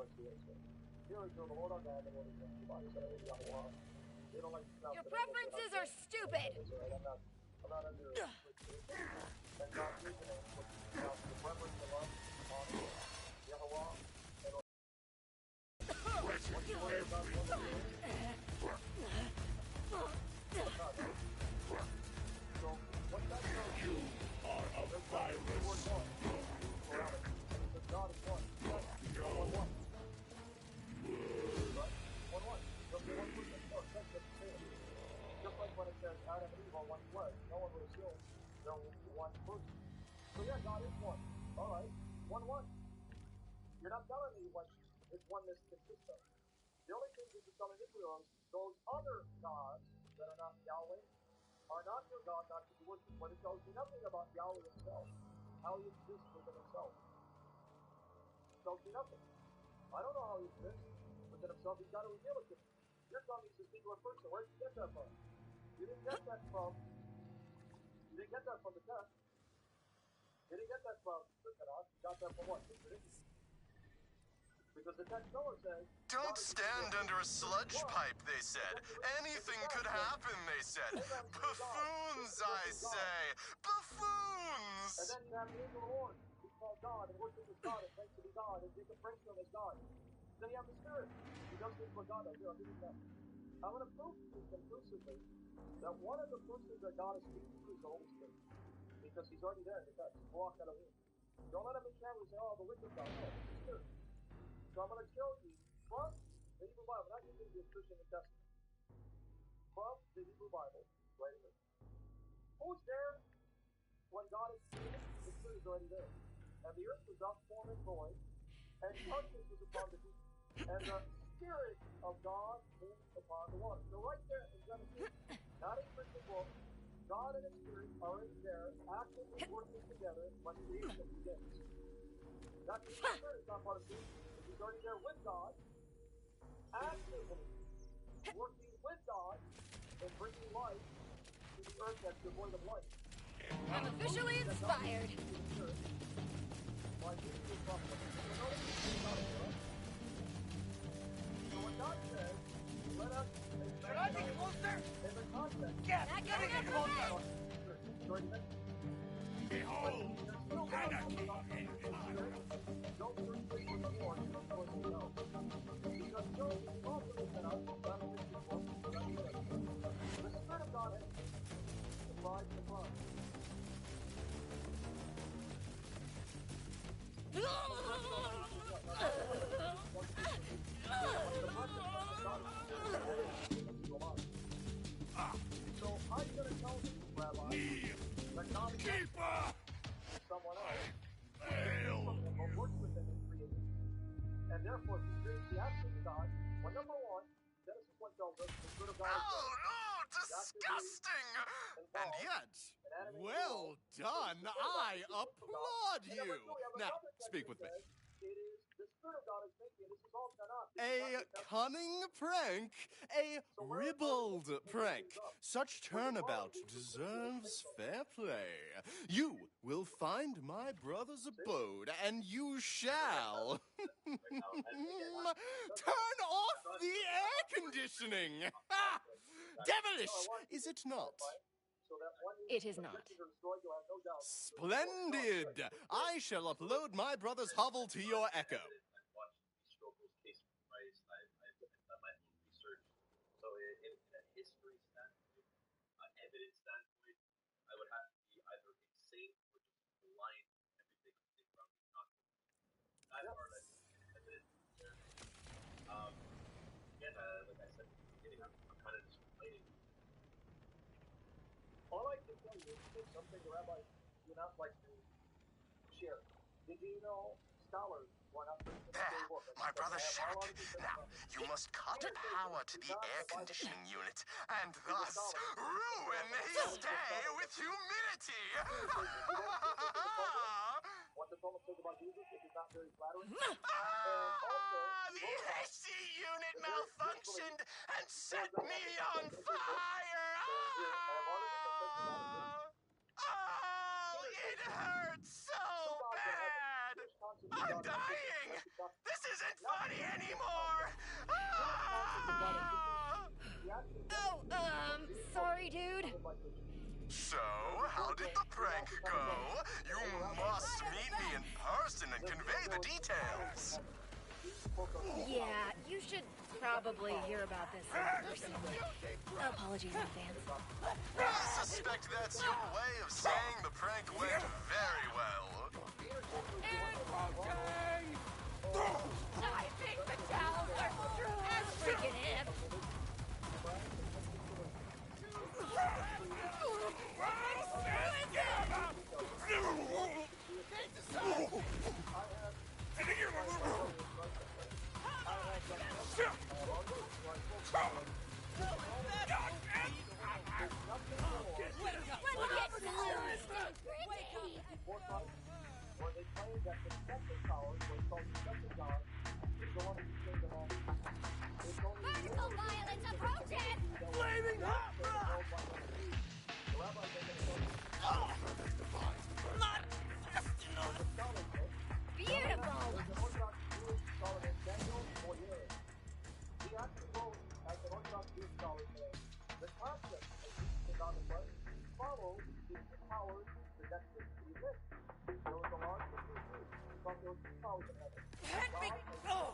let's see what it says. Here we go, the Lord our God, the Lord is one. The Bible said, Yahweh. They don't like to pronounce Your it English, preferences are stupid! I'm not under restriction. And God is the name which is pronounced with reverence and love, honor, Yahweh, and what's the word about one of the So, what that tells you are a virus. The word one, plurality. And it says God is one. Yes, one, one. Right? One, one. There'll be one person. No, it doesn't say it. Just like when it says Adam and Eve are one flesh, no one would assume they're one person. So yeah, God is one. All right, one, one. You're not telling me what His oneness consists of. The only thing that you're telling Israel is those other gods that are not Yahweh are not your God, not to be worshipped. But it tells you nothing about Yahweh Himself, how He exists within Himself. It tells you nothing. I don't know how He exists within Himself. He's got to reveal it to me. You're telling me He's a singular person. Where did you get that from? You didn't get that from. You didn't get that from the text. You didn't get that from the Tanakh. You got that from what? The tradition. Because the text nowhere says. Don't stand under a sludge pipe, they said. Anything could happen, they said. Buffoons, I say. Buffoons! And then you have the angel of the Lord, who's called God, and worships as God, and claims to be God, and Jacob prays to Him as God. Then you have the Spirit. He does things for God. I'll give you that. I'm going to prove to you conclusively that one of the persons that God is speaking to is the Holy Spirit. Because He's already there in the text. Walk out of Him. Don't let Him be careful and say, oh, the wicked God. No, it's the Spirit. So I'm going to show you from the Hebrew Bible, not just the Christian New Testament, from the Hebrew Bible, right here. Who's there when God is created? The Spirit is already there. And the earth was without form and void, and darkness was upon the deep. And the Spirit of God moved upon the water. So right there in Genesis, not in Christian book, God and His Spirit are already there, actively working together when creation begins. That means the Spirit is not part of creation. He's already there with God, actively working with God and bringing life to the earth that's devoid of life. I'm officially inspired. So when God says, let us make man. Should I be closer? In the context, Yes, let me get closer. Behold, anarchy incarnate. No earthly reward for the no. Because children is also within us, not only the book, but not the other. The Spirit of God has surprise, surprise. So I'm going to tell you, Rabbi, that God is someone else. But works with him in creation. And therefore, if he creates the absence of God, well, number one, Genesis 1 tells us the Spirit of God is there. Oh, disgusting! And yet, well done. I applaud you. Now, speak with me. It is the Spirit of God is making. This is all Tanakh. A cunning prank, a ribald prank. Such turnabout deserves fair play. You will find my brother's abode, and you shall turn off the air conditioning. Devilish, is it not? It is not. Splendid! I shall upload my brother's hovel to your Echo. All I can tell you is something the rabbis do not like to share. Did you know scholars were not putting in the book? My brother shattered. Now, you must cut power to the air conditioning unit, and thus ruin his day with humidity! What the Talmud says about Jesus, it is not very flattering. The AC unit malfunctioned and set me on fire! Oh, it hurts so bad! I'm dying! This isn't funny So, how did the prank go? You must meet me in person and convey the details. Yeah, you should probably hear about this in person. Apologies in advance. I suspect that's your way of saying the prank went very well. I think the towels are freaking him. Where they claim that the second tower, what's called the second tower, is the one that became the home. Particle violence approaching! Flaming hot rock! The rabbis are going to tell you. Not fast enough! Beautiful! There's an Orthodox Jewish scholar named Daniel Boyer. He actually wrote, as an Orthodox Jewish scholar said, the concept of Jesus and God the Christ follows the two powers that electricity lit. There was a large number of Jews who thought there were two powers in heaven. Hit me! Oh!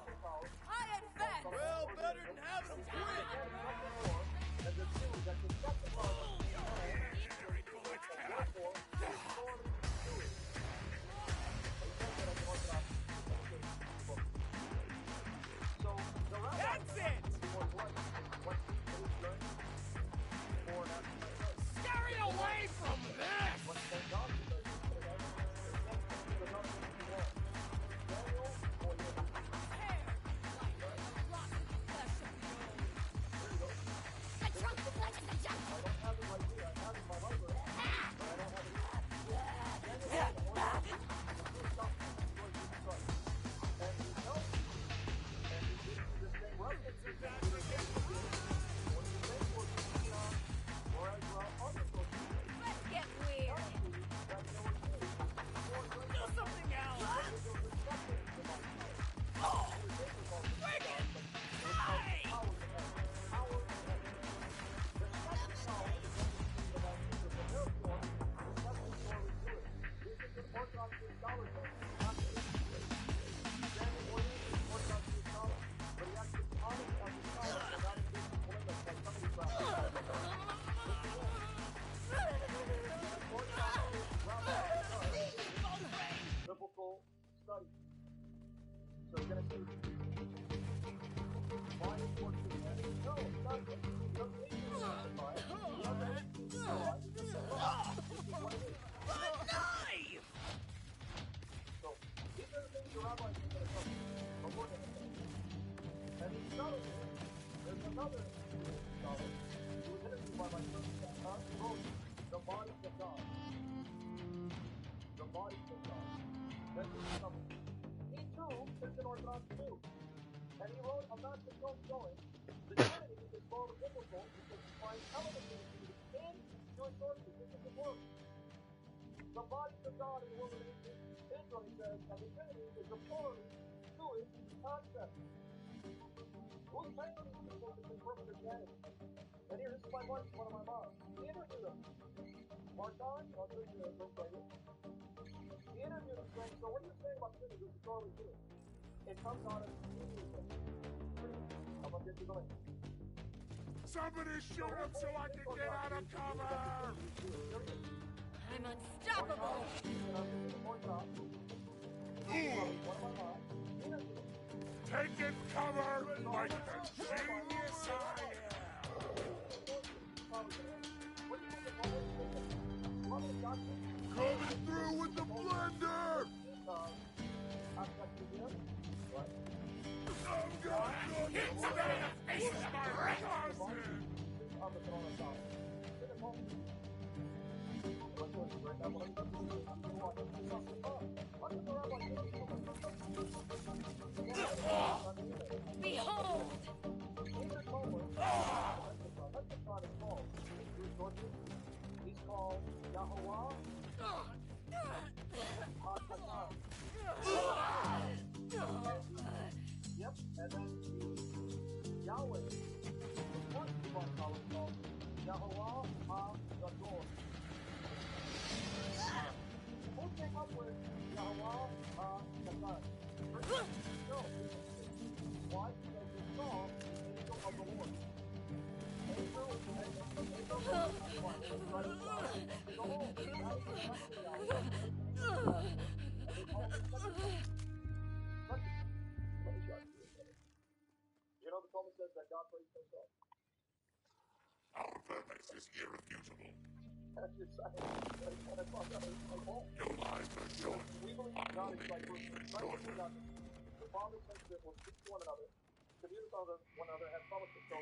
I advance! Well, better than having them quit! And the two that can shut the power That's it! Scurry away from this! The trunk flex the jump! Let's get weird. Do something else! Friggin' hey! Biblical study. So you're going to see why it's working. No, it's not. You don't need to justify it. You don't need to realize it's just a law. This is what it is. Knife! So these are the things the rabbis are going to tell you. But we're going to tell you. And he's telling you, there's another scholar who was interviewed by my son, wrote The Bodies of God. The Bodies of God. That's what he's coming. He too is an Orthodox Jew. And he wrote a massive book showing the Trinity is more biblical because you find elements of the Trinity in Jewish sources. This is the word. The bodies of God in the world of Israel, he says, and the Trinity is a purely Jewish concept. Who's paying these people to confirm Christianity? And here, this is my wife, one of my moms. He interviewed them. Mark on, I'll show you the link right here. He interviewed him saying, so what are you saying about Trinity? This is totally true. It comes out of Judaism. I'm going to get you the link. Somebody shoot him so I can get out of cover! I'm unstoppable. Taking cover like the genius I am! Coming through with the blender! I'm gonna hit somebody in the face with my cousin! Behold! He's called Yahweh. Yep, and then Yahweh. The first one called Yahuwah HaGadol. Who came up with Yahuwah HaGadol? No, why? Because they saw the angel of the Lord. Angel of the Lord. Behold, that is exactly Yahweh. And they call it sacrifice. Let me show you. You know the psalmist says that God praised himself. Our purpose is irrefutable. That's your science. That's all God is like all. Your lives are short. We believe God is like person. The Father says that we'll speak to one another. Commune with one another, have fellowship. So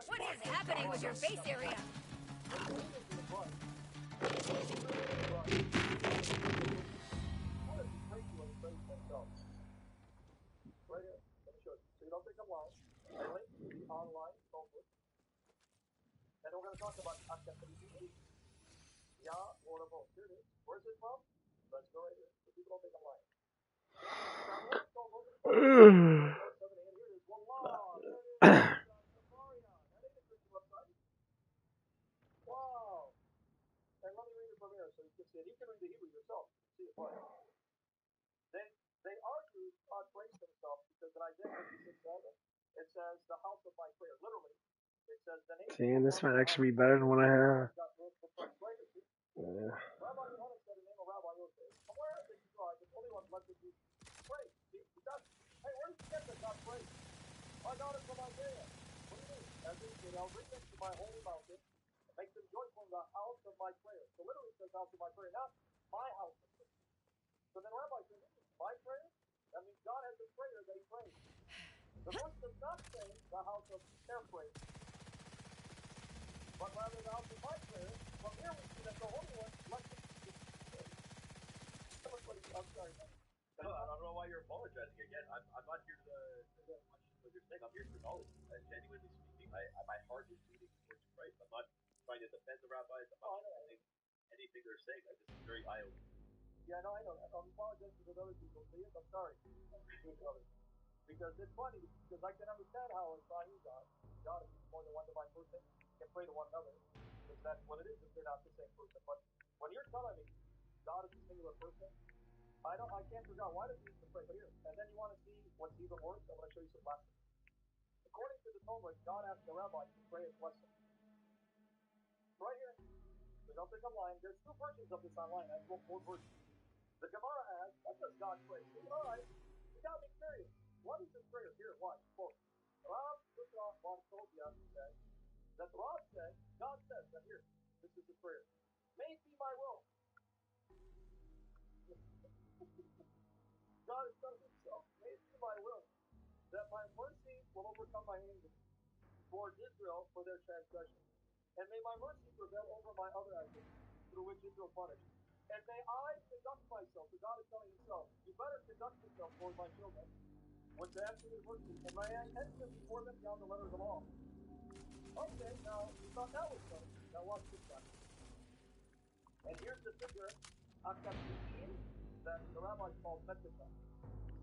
What is happening with your face area? Right here. Let me show you. So you don't think I'm lying. I link to the online focus. And we're going to talk about accessibility. Yeah, Lord of hosts. Here it is. Where's it from? Let's go right here. So people don't think I'm lying. Wow. And let me read it from here so you can see it. You can read the Hebrew yourself. See it. They argue God praised himself because in Isaiah 56:7 it says the house of my prayer. Literally, it says the name. See, this might actually be better than what I have. Yeah. Rabbi Yohanan said in the name of Rabbi Yosef, from where did you drive? The only one blessed you praise. See, hey, where did you get that God praise? I got it from Isaiah. What do you mean? As he said, I'll bring them to my holy mountain and make them joyful in the house of my prayer. So literally it says house of my prayer, not my house of prayer. So then Rabbi said, my prayer? That means God has a prayer that he prays. The verse does not say the house of their prayer, but rather the house of my prayer. From here we see that the Holy One blessed him. I'm sorry. No, I don't know why you're apologizing again. I'm not here to question what you're saying. I'm here for knowledge. Genuinely speaking, my heart is beating towards Christ. I'm not trying to defend the rabbis. I'm not defending anything they're saying. I'm just very eye-opening. Yeah, no, I know. I'm apologizing to other people. Please, I'm sorry. Because it's funny, because I can understand how a triune God is more than one divine person, can pray to one another, because that's what it is if they're not the same person. But when you're telling me God is a singular person, I can't figure out why does he need to pray. But here, and then you want to see what's even worse? I'm going to show you some lessons. According to the Talmud, God asked the rabbi to pray his blessing. Right here. So don't think I'm lying. There's two versions of this online. That's four versions. The Gemara asks, what does God pray? All right, you got me curious. What is this prayer? Here, watch. Quote. Rav Bar-Tovia said that Rav said, God says that here, this is the prayer. May it be my will. God is telling himself, may it be my will that my mercy will overcome my anger toward Israel for their transgression. And may my mercy prevail over my other actions through which Israel punished. And may I conduct myself, so God is telling himself, you better conduct yourself toward my children with the absolute mercy, and may I enter before them beyond the letter of the law. Okay, now, you thought that was funny. Now watch this one. And here's the figure, Akatsukin, that the rabbis call Metatron.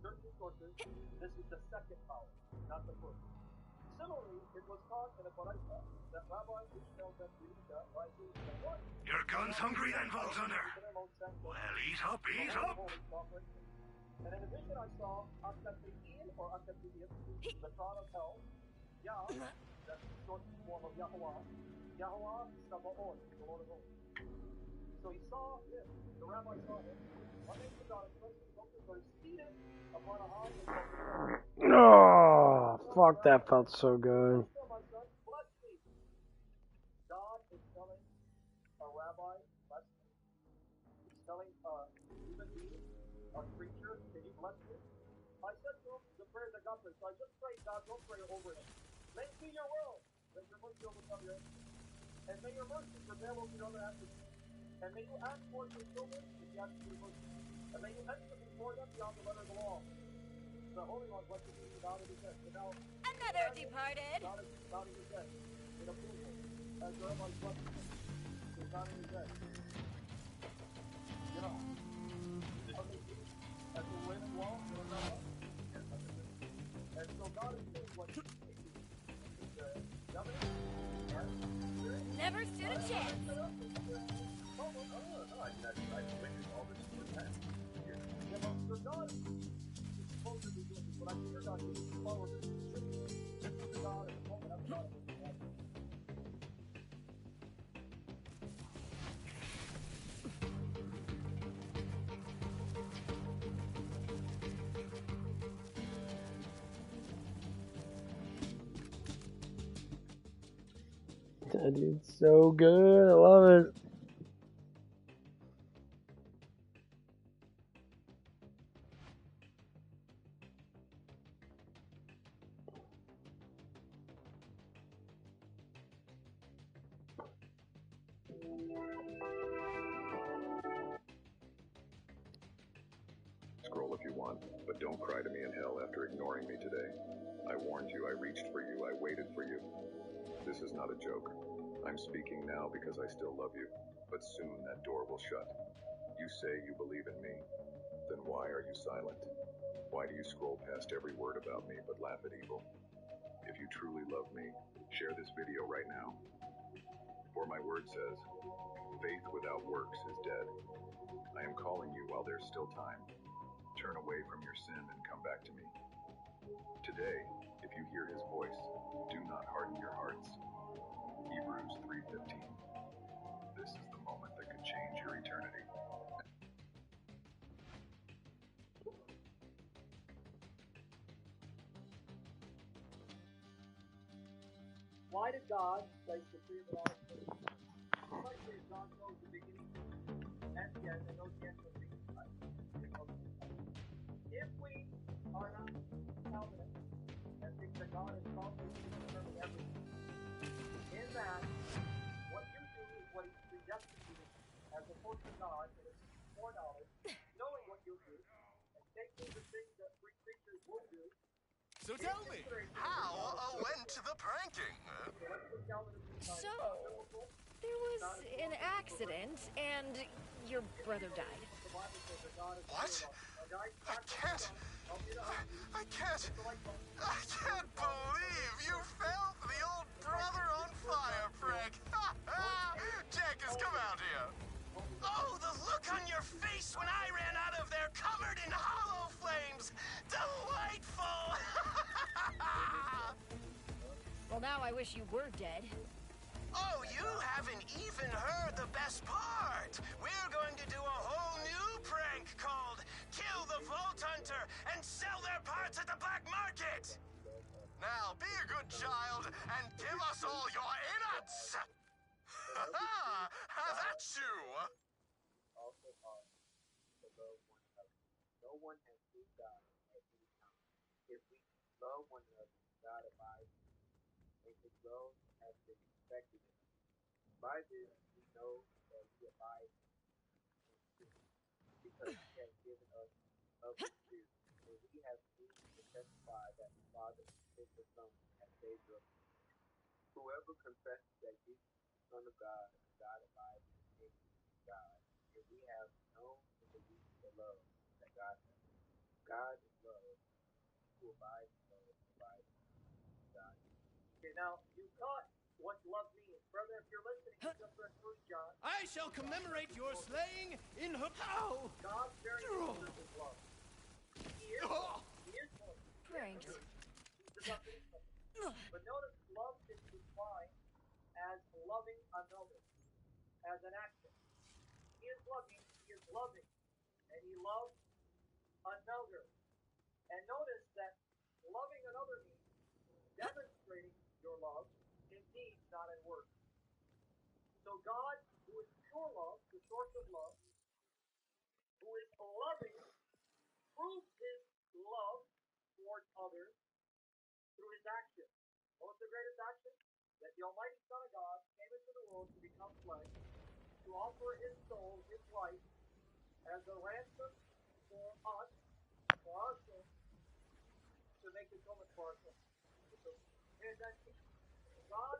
Certain sources, this is the second power, not the first. Similarly, it was taught in a Baraita that Rabbi Ishmael ben Yehuda, Your gun's hungry then, Voltunder. Well, eat up, eat up. And in a vision I saw Akatsukin or Akatsukin, the god of hell, Yah, that's the short form of Yahuwah. Yahuwah Sabaoth, the Lord of hosts. So he saw him, the rabbi saw him, what makes the God express himself is very seated upon a high and exalted throne. Oh, fuck, that felt so good. God is telling a rabbi, bless me. He's telling a human being, a creature, can you bless me? I said to him, the prayer that God prays. So I just prayed, God, don't pray over him. May it be your will that your mercy overcome your enemies. And may your mercy prevail over your other actions. And may you act towards your children with the attitude of mercy. And may you enter before them beyond the letter of the law. The Holy One, blessed be the God of his head. So now, another departed. God is nodding his head in approval. As the rabbi's blessing him. He's nodding his head. You know. As the wailing wall, and so God is doing what he never stood a chance. That dude's so good. I love it. Scroll if you want, but don't cry to me in hell after ignoring me today. I warned you, I reached for you, I waited for you. This is not a joke. I'm speaking now because I still love you, but soon that door will shut. You say you believe in me, then why are you silent? Why do you scroll past every word about me but laugh at evil? If you truly love me, share this video right now. For my word says, faith without works is dead. I am calling you while there's still time. Turn away from your sin and come back to me. Today, if you hear his voice, do not harden your hearts. Hebrews 3:15. This is the moment that could change your eternity. Why did God place the tree of knowledge in the earth? Like God knows the beginning and the end, and knows the end of the beginning. If we are not Calvinists and think that God is sovereign to determine everything, in that what you do is what He predestined you to do, as opposed to God, who is foreknowledge, knowing what you'll do, and taking the things that free creatures will do. So tell me, how went the pranking? So, there was an accident, and your brother died. What? I can't believe you fell for the old brother on fire prank. Jackers, come out here. Oh, the look on your face when I ran out of there covered in hollow flames. Delightful. Well, now I wish you were dead. Oh, you haven't even heard the best part. We're going to do a whole new prank called Kill the Vault Hunter and sell their parts at the black market. Now, be a good child and give us all your innards. Have at you. Also are to love one another. No one has seen God at any time. If we love one another, God abides, and His love has been perfected in us. By this we know that we abide in Him, because He has given us of His Spirit. And we have seen and testify that the Father sent the Son as Savior of the world. Whoever confesses that Jesus is the Son of God, God abides in Him, God. And we have known and believed the love that God has. God is love. Who abides in love abides in God. Okay, now you caught what love means. Brother, if you're listening, you just read 1 John. I shall commemorate your slaying in her power. God's very nature is love. He is love. He is love. Pranked. He's the definition of it. But notice love is defined as loving another, as an action. He is loving, and he loves another. And notice that loving another means demonstrating your love in deeds, not in words. So God, who is pure love, the source of love, who is loving, proves his love towards others through his action. What's the greatest action? That the Almighty Son of God came into the world to become flesh, to offer his soul, his life, as a ransom for us, for our sins, to make atonement for our sins. So, pay attention. God's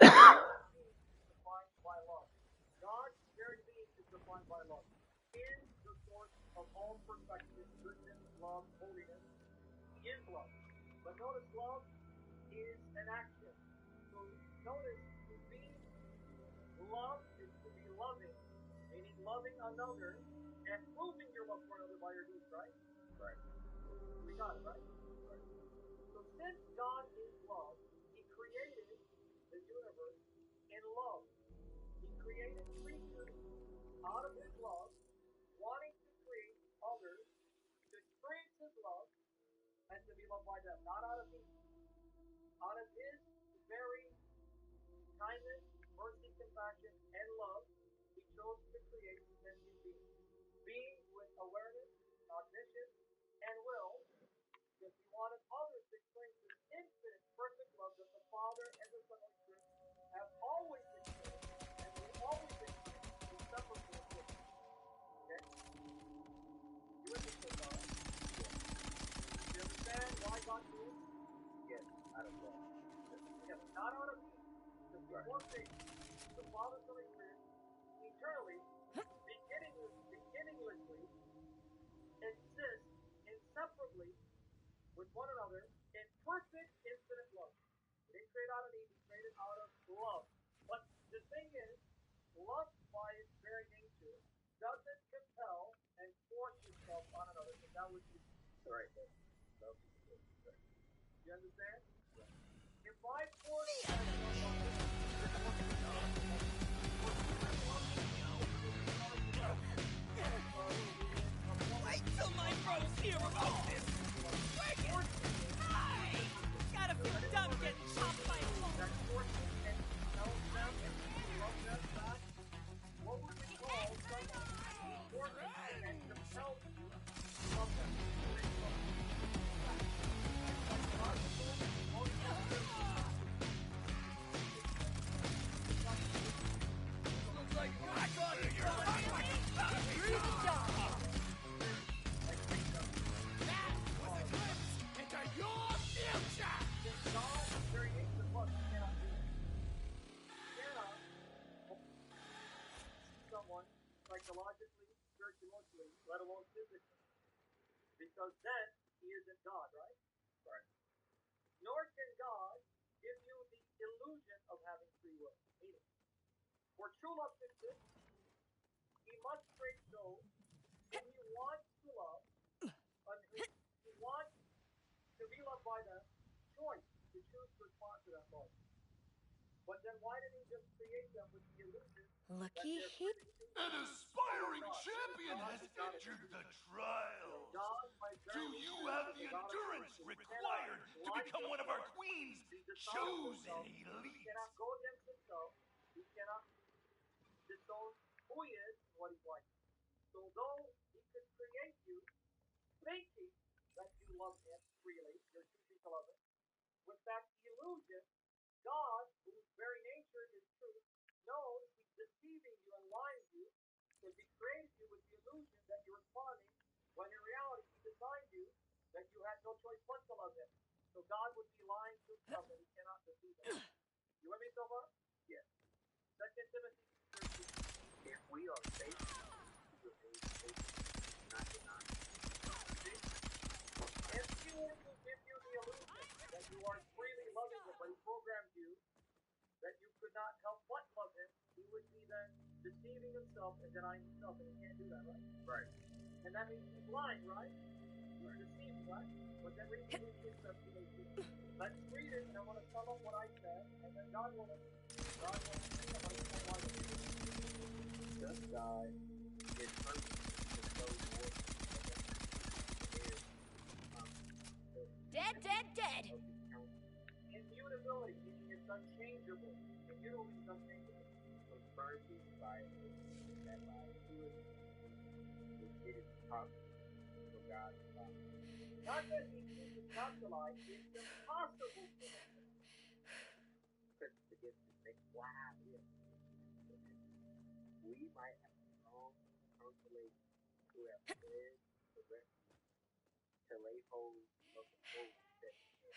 being is defined by love. God's very being is defined by love. He is the source of all perfection, goodness, love, holiness. He is love. But notice love is an action. So notice to be love is to be loving, meaning loving another and proving your love for another by your deeds, right? Right. We got it, right? Right. So since God is love, He created the universe in love. He created creatures out of His love, wanting to create others to experience His love and to be loved by them, not out of need. Out of His very kindness, mercy, compassion, and love, He chose to create sentient beings. Beings with awareness, cognition, and will, because He wanted others to experience this infinite, perfect love that the Father and the Son and Spirit have always experienced and will always experience inseparably in Him. Okay? You with me so far? Yes. You understand why God did it? Yes, out of love. Yes, not out of need. Because before creation, the Father, Son, and Spirit eternally, beginninglessly exist inseparably with one another in perfect infinite love. He didn't create out of need, He created out of love. But the thing is, love by its very nature doesn't compel and force itself on another, because that would be right. Love is good. Right. You understand? Right. If I force myself on this, Wait till my bros hear about this! Break it! Hey! Gotta feel dumb getting chopped by a phone! That forces and tells them and love them back. What would we call someone who forces you and compels you to love them? Psychological, emotional, Looks like I got it! You're Read the job! That was a glimpse into your future! God is very nature of love. You cannot do it. You cannot someone psychologically, spiritually, emotionally, let alone physically. Because then He isn't God, right? Right. Nor can God give you the illusion of having free will. Neither. For true love to exist, He must create those whom He wants to love, and whom He wants to be loved by them, choice to choose to respond to that love. But then why did He just create them with the illusion Lucky that they're he. free to choose? An aspiring champion has entered the trials. God, by Do very you nature, have is the a God of endurance truth. required to become one of our queen's He's the son of chosen himself. He elite? cannot go against himself. He cannot disown who he is and what he's like. So though He could create you thinking that you love Him freely, you're choosing to love Him, with that illusion, God, whose very nature is truth, knows He's deceiving you and lying to you, because He created you with the illusion that you're responding, when in reality He designed you that you had no choice but to love Him. So God would be lying to Himself, and He cannot deceive Him. You with me so far? Yes. 2 Timothy 2:13. If we are faithful, He remains faithful, not denied. If He were to give you the illusion that you are freely loving Him, but He programmed you that you could not help but love Him, He would be then deceiving Himself and denying Himself, and He can't do that, right? Right. And that means He's lying, right? He's deceiving, right? But then read Ephesians 17:18. Let's read it, and I want to sum up what I said, and then God will somebody explain why this is. Just God is perfect, is so good, Dead. Immutability, meaning it's unchangeable. Immutable means unchangeable. So mercy by that by to it is possible for God to find. Not that He chooses not to lie, it's impossible for Him to lie. Because the gift is next wow, yes. We might have strong consolation who have fled the rescue to lay hold of the hope that is there.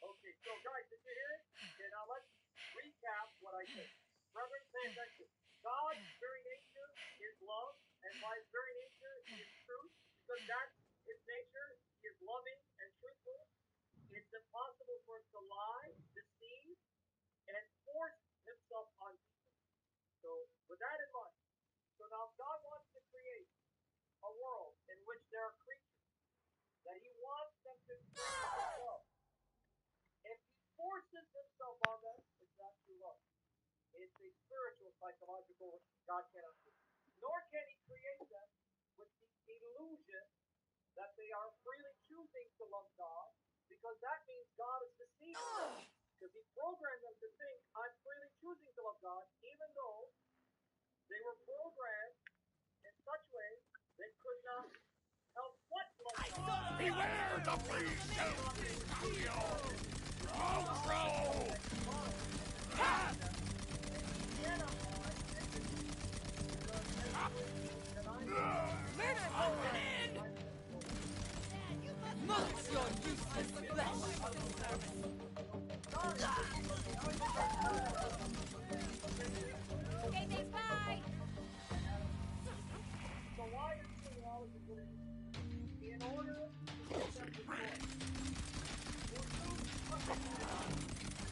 Okay, so guys, did you hear it? Okay, now let's recap what I said. Brethren, pay attention. God's very nature is love, and by His very nature He is truth, because that's His nature. He is loving and truthful. It's impossible for Him to lie, deceive, and force Himself on people. So with that in mind, so now God wants to create a world in which there are creatures that He wants them to experience His love. If He forces Himself on them, it's not true love. It's a spiritual, psychological, which God cannot do. Nor can He create them with the illusion that they are freely choosing to love God, because that means God is deceiving them. Because He programmed them to think, I'm freely choosing to love God, even though they were programmed in such ways they could not help but love God. Beware the beast shall become your control! Murder coming in! Must your useless flesh! Okay, thanks, bye! So why is genealogy good? In order to get them to choice. For you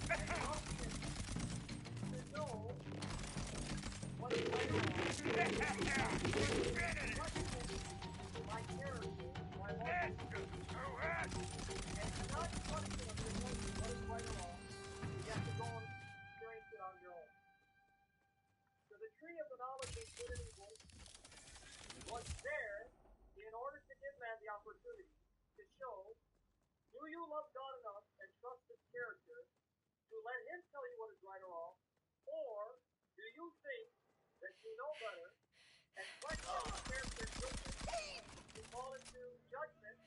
and option to know what is right or wrong. My character, my love, and not punishing them to tell you what is right or wrong. You have to go and experience it on your own. So the tree of the knowledge of good and evil was there in order to give man the opportunity to show, do you love God enough and trust His character to let Him tell you what is right or wrong, or do you think that you know better and question His character's goodness to call into judgment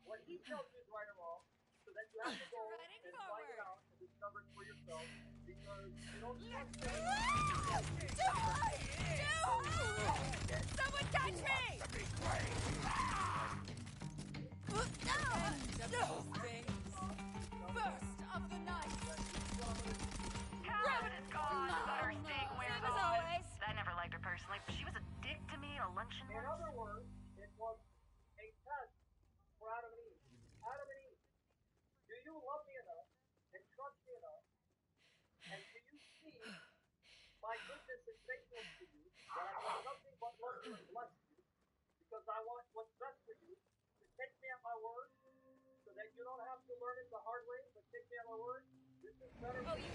what He tells you is right or wrong, so that you have to go and find it out and discover it for yourself, because you don't trust Him. Someone catch me! First of the night! Rabbit is gone, but her sting wears Same as on. always. I never liked her personally, but she was a dick to me at a luncheon In once. other words, it was a test for Adam and Eve. Adam and Eve, do you love me enough and trust me enough? And do you see my goodness and faithfulness to you, that I want nothing but love you and bless you, because I want what's best for you, to take me at my word, so that you don't have to learn it the hard way, but take me at my word? This is better for you.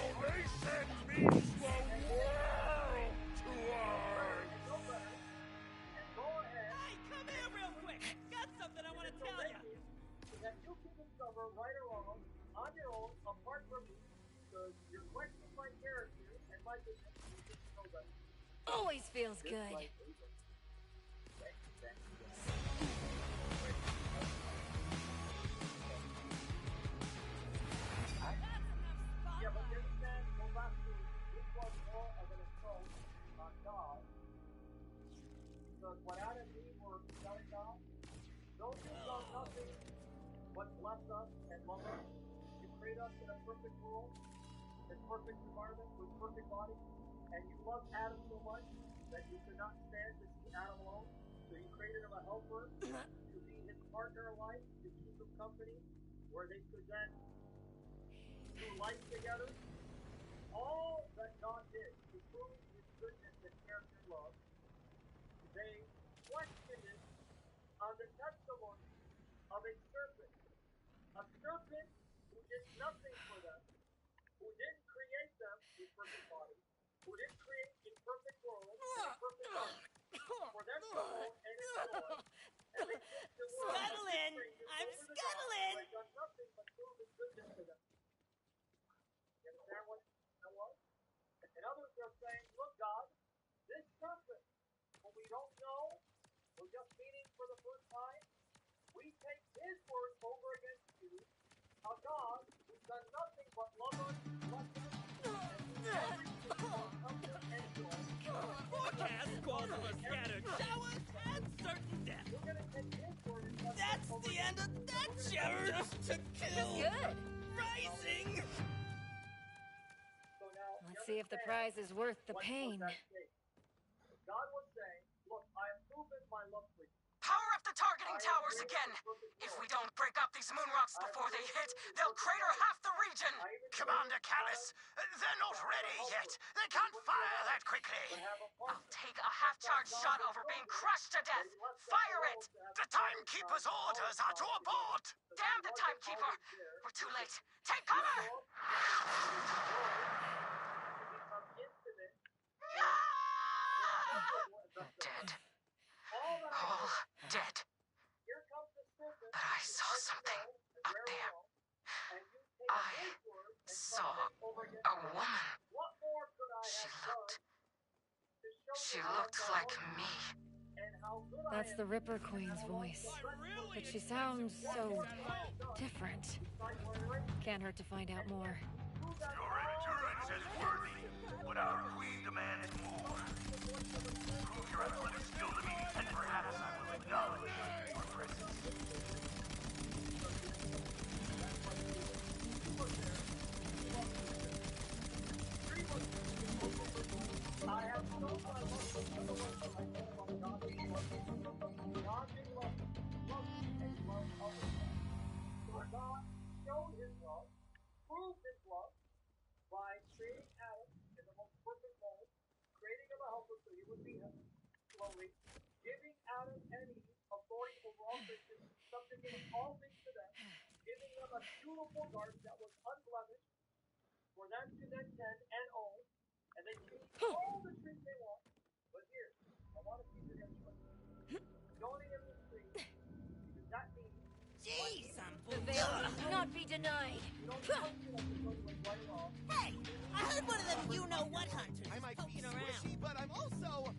Corporation means the world to us! And go ahead. Hey, come here real quick! Got something I want to tell you! So that you can discover right or wrong on your own, apart from me, because you're questioning my character and my goodness, and you think you know better. Always feels good. Yeah, but you understand, go back to, this was more of an assault on God, because what Adam and Eve were telling God, don't you love nothing but bless us and love us? You create us in a perfect world, in perfect environment, with perfect body, and you love Adam so much that you could not stand to see Adam alone, so you created him a helper to be his partner in life, to keep him company, where they could then do life together. All that God did to prove His goodness and character and love, they questioned it on the testimony of a serpent. A serpent who did nothing for them, who didn't create them with perfect body, who didn't create a perfect world, a perfect life, for them to go and enjoy. And they took the world Scuttling! I'm over the God scuttling! who had done nothing but prove His goodness to them. You understand what that was? In other words, they're saying, look, God, this serpent, whom we don't know, we're just meeting for the first time, we take his word over against you, a God who's done nothing but love us, bless us, and do everything for comfort and joy. Forecast calls for scattered showers and certain death. We're going to take his word and test That's it over the end of that chapter! To kill! Good. Rising! So now, Let's see if the prize is worth the what pain. was at stake. God was saying, look, I have proven my love for you. Power up the targeting towers again. If we don't break up these moon rocks before they hit, they'll crater half the region. Commander Callus, they're not ready yet. They can't fire that quickly. I'll take a half-charged shot over being crushed to death. Fire it! The Timekeeper's orders are to abort. Damn the Timekeeper! We're too late. Take cover! Dead. All dead. But I saw something up there. I saw a woman. She looked like me. That's the Ripper Queen's voice. But she sounds so different. Can't hurt to find out more. Your endurance is worthy, but our queen demands more. Prove your athletic skill to me, and perhaps I will acknowledge your presence. God showed his love, proved his love by creating Adam in the most perfect mold, creating him a helper so he would be him slowly, giving Adam and Eve authority over all creatures, subjugating all things to them, giving them a beautiful garden that was unblemished for them to then tend and own, and they can eat all the trees they want. But here, I want to see your next one. Don't eat of this tree, because that means Jeez, The veil will not be denied. Hey, I heard one of them you-know-what hunters I might be poking around. squishy, but I'm also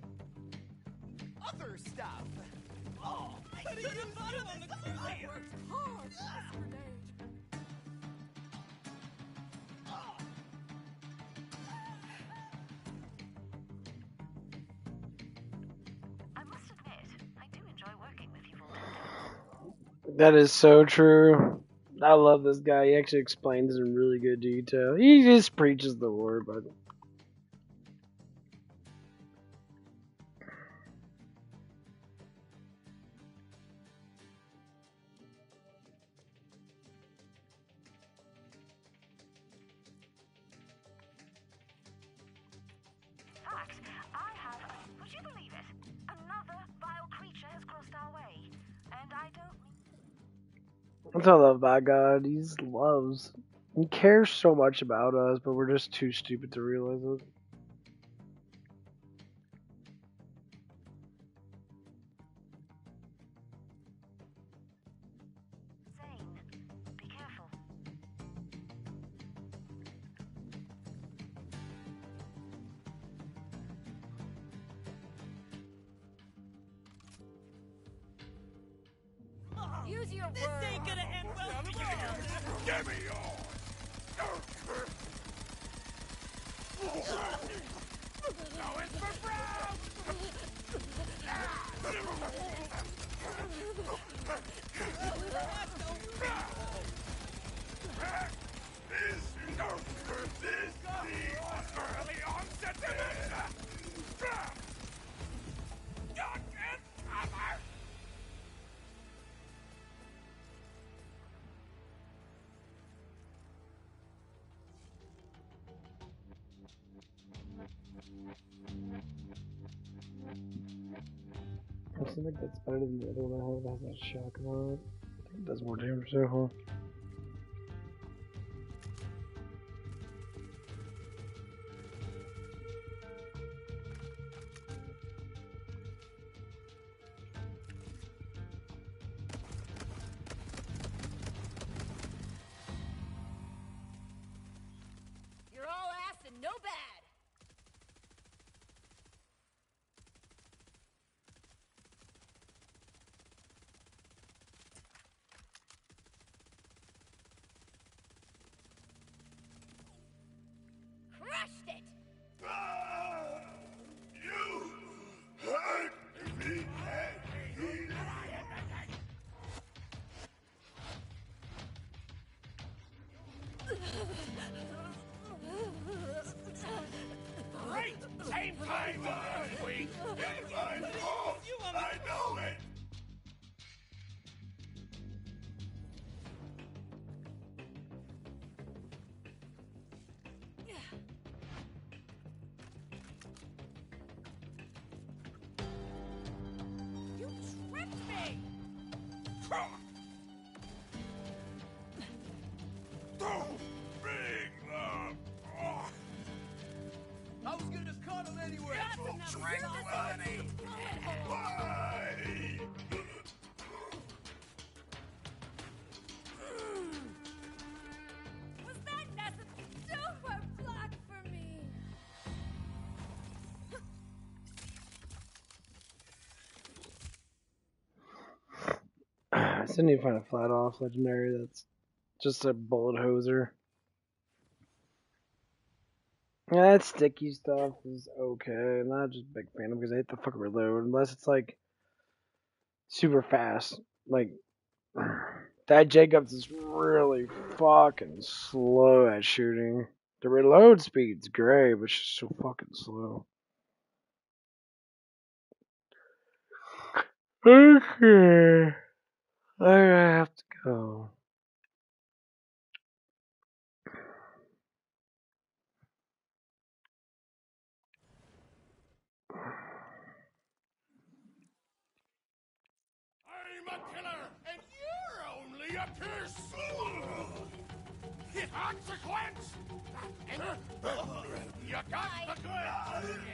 other stuff. Oh, I should have thought of on the cruise. I worked hard for this grenade. I must admit, I do enjoy working with you, Voltaire. That is so true. I love this guy. He actually explains in really good detail. He just preaches the word, but In fact, I have, would you believe it? Another vile creature has crossed our way. And I don't that's what I love about God. He just loves. He cares so much about us, but we're just too stupid to realize it. Zane, be careful. Use your This word. ain't gonna end well for you. Give me yours! Going for brown! This the early onset dementia! Duck and cover! I feel like that's better than the other one I have that has that shotgun on it. I think it does more damage too, huh? You're all ass and no bad. Crushed it. You hurt me. Great! Same time last week! It's my fault! I know it! I was gonna cut him anyway. Tranquility! Why? Was that necessary? Super black for me. I still need to find a flat off legendary that's just a bullet hoser. Yeah, that sticky stuff is okay. I'm not just a big fan of because I hate the fucking reload unless it's like super fast. Like that Jacobs is really fucking slow at shooting. The reload speed's great, but it's just so fucking slow. Okay. I have to go. I'm a killer, and you're only a pursuit! Consequence! You got the goods!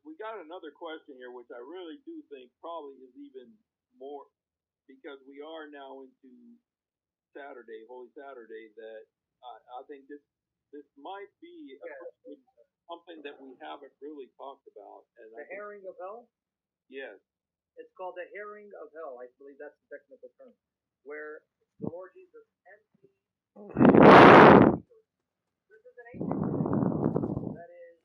We got another question here, which I really do think probably is even more because we are now into Saturday, Holy Saturday. That I think this might be something that we haven't really talked about. And The herring of hell? Yes. It's called the herring of hell. I believe that's the technical term. Where the Lord Jesus emptied. This is an ancient religion that is.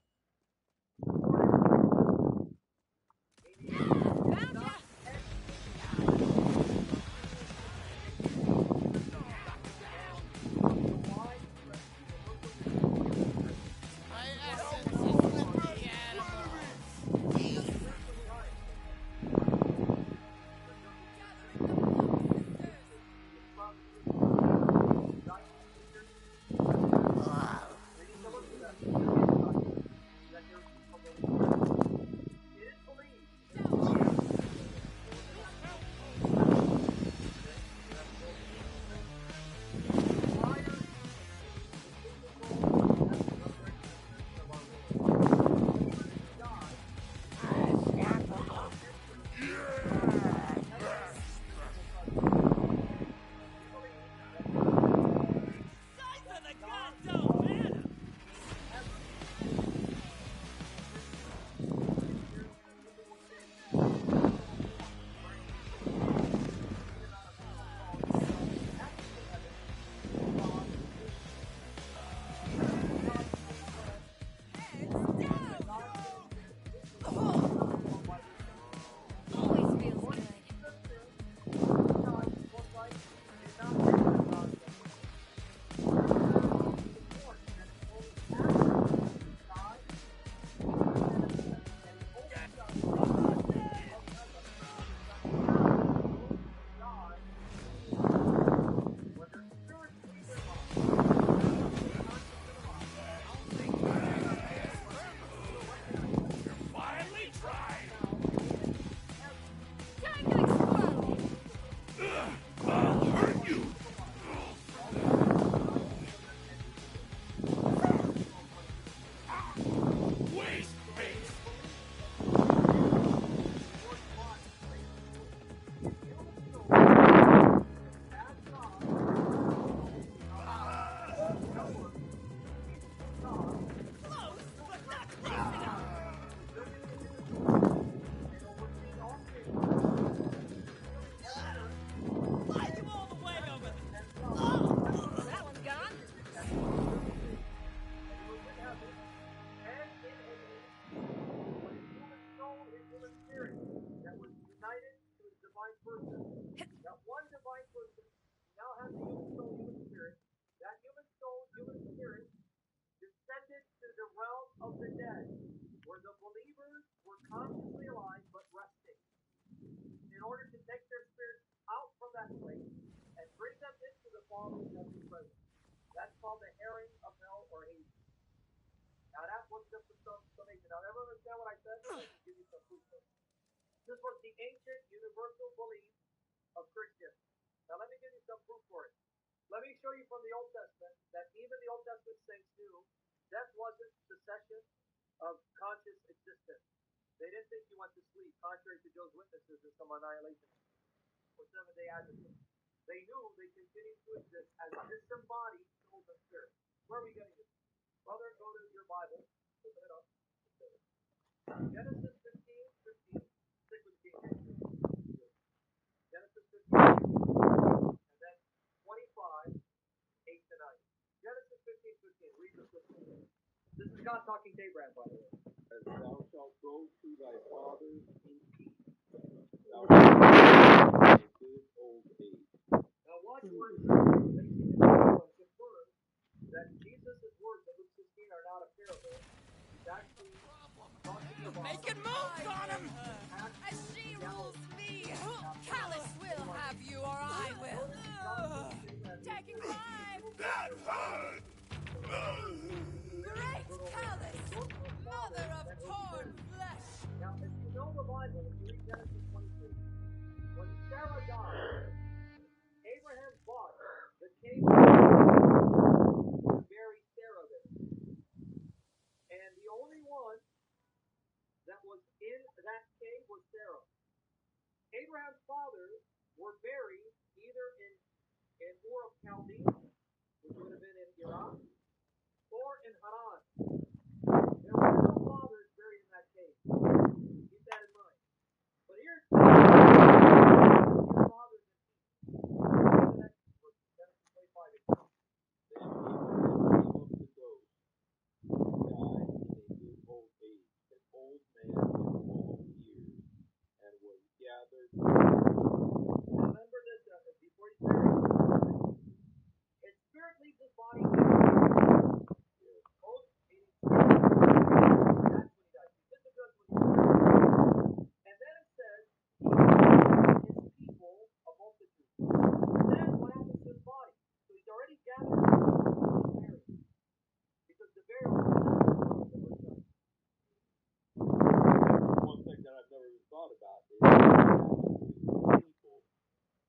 person, that one divine person, now has the human soul, human spirit. That human soul, human spirit, descended to the realm of the dead, where the believers were consciously alive but resting, in order to take their spirits out from that place and bring them into the Father's heavenly presence. That's called the herring of hell or Hades. Now that was just a summation. Now everyone understand what I said? I can give you some proof of it. This was the ancient universal belief of Christians. Now let me give you some proof for it. Let me show you from the Old Testament that even the Old Testament saints knew death wasn't cessation of conscious existence. They didn't think you went to sleep, contrary to Joe's witnesses in some annihilation or seven-day Adventists. They knew they continued to exist as disembodied souls and spirits. Where are we getting this? Brother, go to your Bible. Open it up. Genesis 15:15. Stick with King James. Genesis 15, and then 25, 8 to 9. Genesis 15:15. Read this with me. This is God talking to Abraham, by the way. As thou shalt go to thy fathers in peace, thou shalt be a good old age. Now watch what basically confirms that Jesus' words in Luke 16 are not a parable. He's actually talking about Making moves on him! As she rules me, Callus will have you or I will. Taking 5! That hurt! Great Callus! Mother of torn flesh! Now, if you know the Bible, if you read Genesis 22, when Sarah died, Abraham bought the cave to bury Sarah there. And the only one that was in that cave was Sarah. Abraham's fathers were buried either in Ur of Chaldees, which would have been in Iraq, or in Haran. There were no fathers buried in that cave. Keep that in mind. But here's your fathers in peace. Genesis 25. Then Abraham gave up the ghost, died in a good old age, an old man in long years, and was gathered. Remember this before he's buried. His spirit leaves his body. Most meaning spirit. That's when he dies. This is just when he dies. And then it says, he gathered his people a multitude. Then what happens to his body? So he's already gathered his people when he's buried. Because the burial is the first time. One thing that I've never even thought about is people.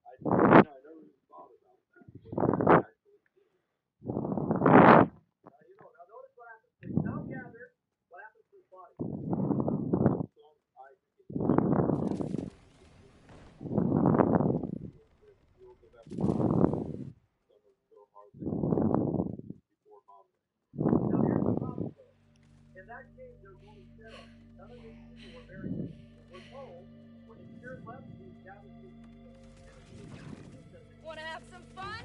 I never even thought about that. What that actually means. Now notice what happens. So he's now gathered. What happens to his body? Now here's the problem though. In that case, there's only Sarah. None of his people were buried there. We're told when his spirit left, he was gathered to his people. Wanna have some fun?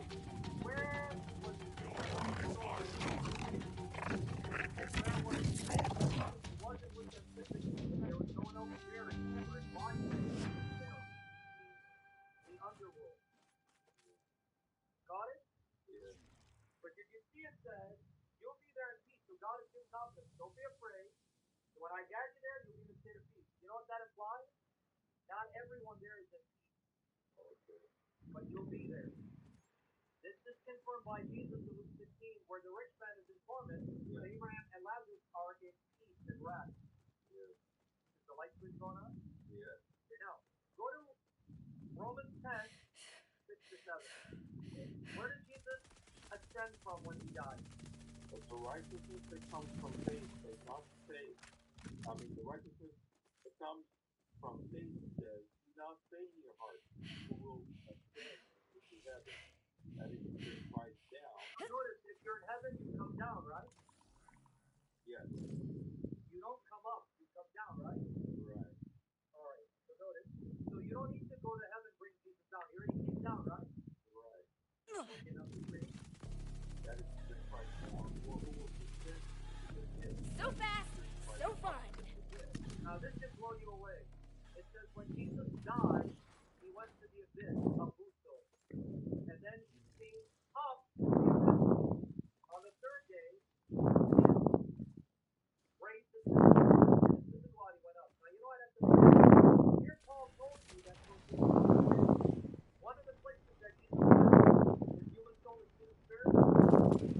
Where was his Where was he? He wasn't with them physically. There was no one else buried. Remember, his body was in Sarah. The underworld. Got it? Yeah. But did you see it says, you'll be there in peace. So God is giving confidence. Don't be afraid. When I gather you there, you'll be in a state of peace. You know what that implies? Not everyone there is in peace. Okay. But you'll be there. This is confirmed by Jesus in Luke 16, where the rich man is in torment, but Abraham and Lazarus are in peace and rest. Yeah. Is the light switch going on? Yeah. Okay, now, go to Romans 10, 6 to 7. Where did Jesus ascend from when he died? But the righteousness that comes from faith does not say, the righteousness that comes from faith says, do not say in your heart, who will ascend into heaven. That is to bring Christ down. Notice, if you're in heaven, you come down, right? Yes. You don't come up, you come down, right? Right. Alright, so notice. So you don't need to go to heaven and bring Jesus down. He already came down, right? Right. Okay, now keep reading. That is to bring Christ down. Or who will ascend So fast, so fun. Now this can blow you away. It says when Jesus died, he went went to the abyss of Busto, and then he came up on the third day, raised his this is why he went up. Now you know what I have to say? Here Paul told you that one of the places that Jesus went, the human soul and human spirit,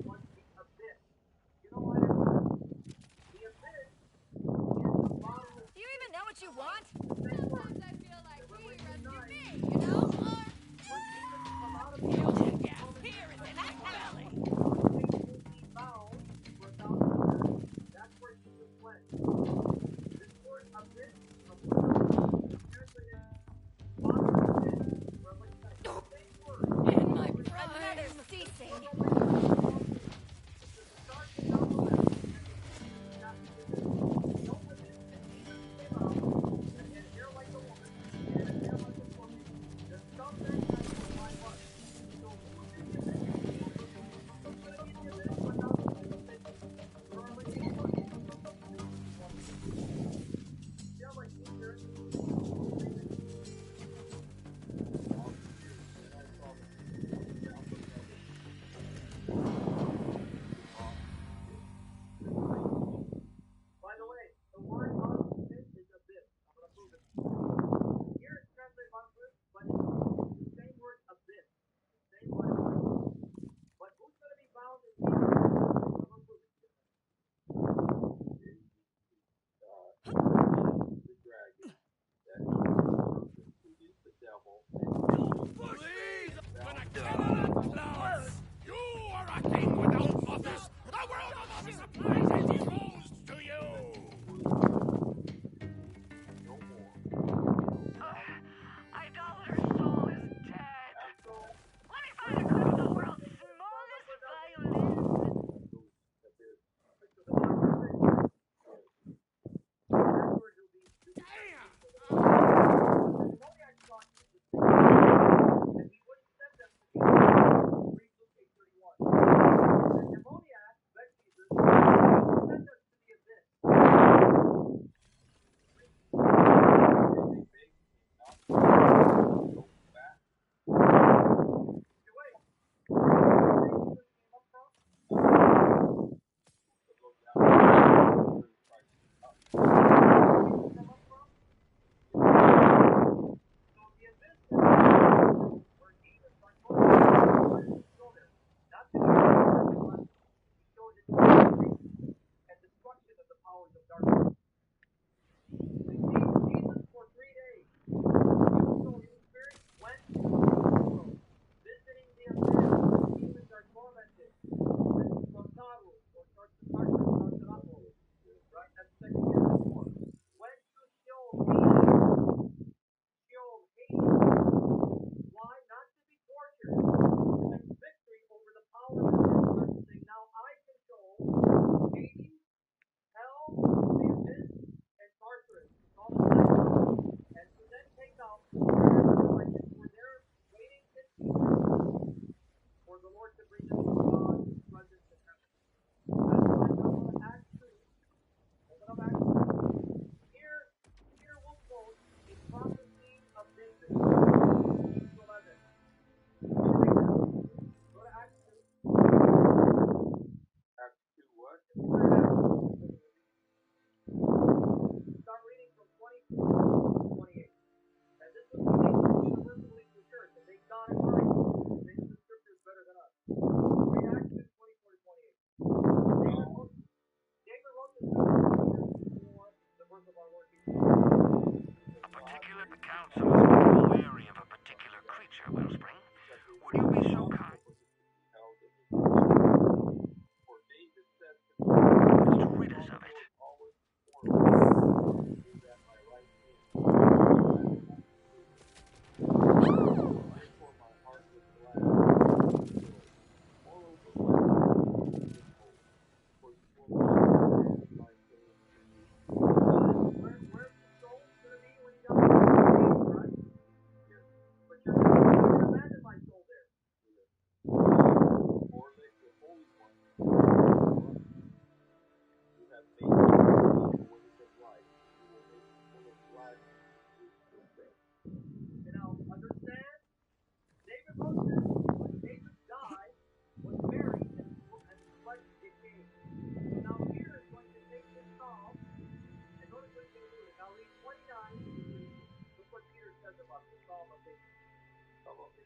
was the abyss. You know why that was? The abyss is the bottomless. Do you even know what you want? Sometimes I feel like he rescued me, you know? When Jesus come out of The only gas here is in his belly. Satan will be bound for 1,000 years. That's where Jesus went. This word abyss, is translated bottomless pit, or like that. Same word. In my Another prime. ceasing. The start came out of the left, and the ceasing happened in the middle. Notice that Jesus came out, and he had hair like a woman, and he had hair like a scorpion. The stuff that night was my butt. So who's in the abyss? Who's going to be in the abyss for 1,000 years? You're already in one. Yeah, like me, you're in the By the way, the word abyss is abyss. I'm going to prove it. Here it's translated abyss, but it's the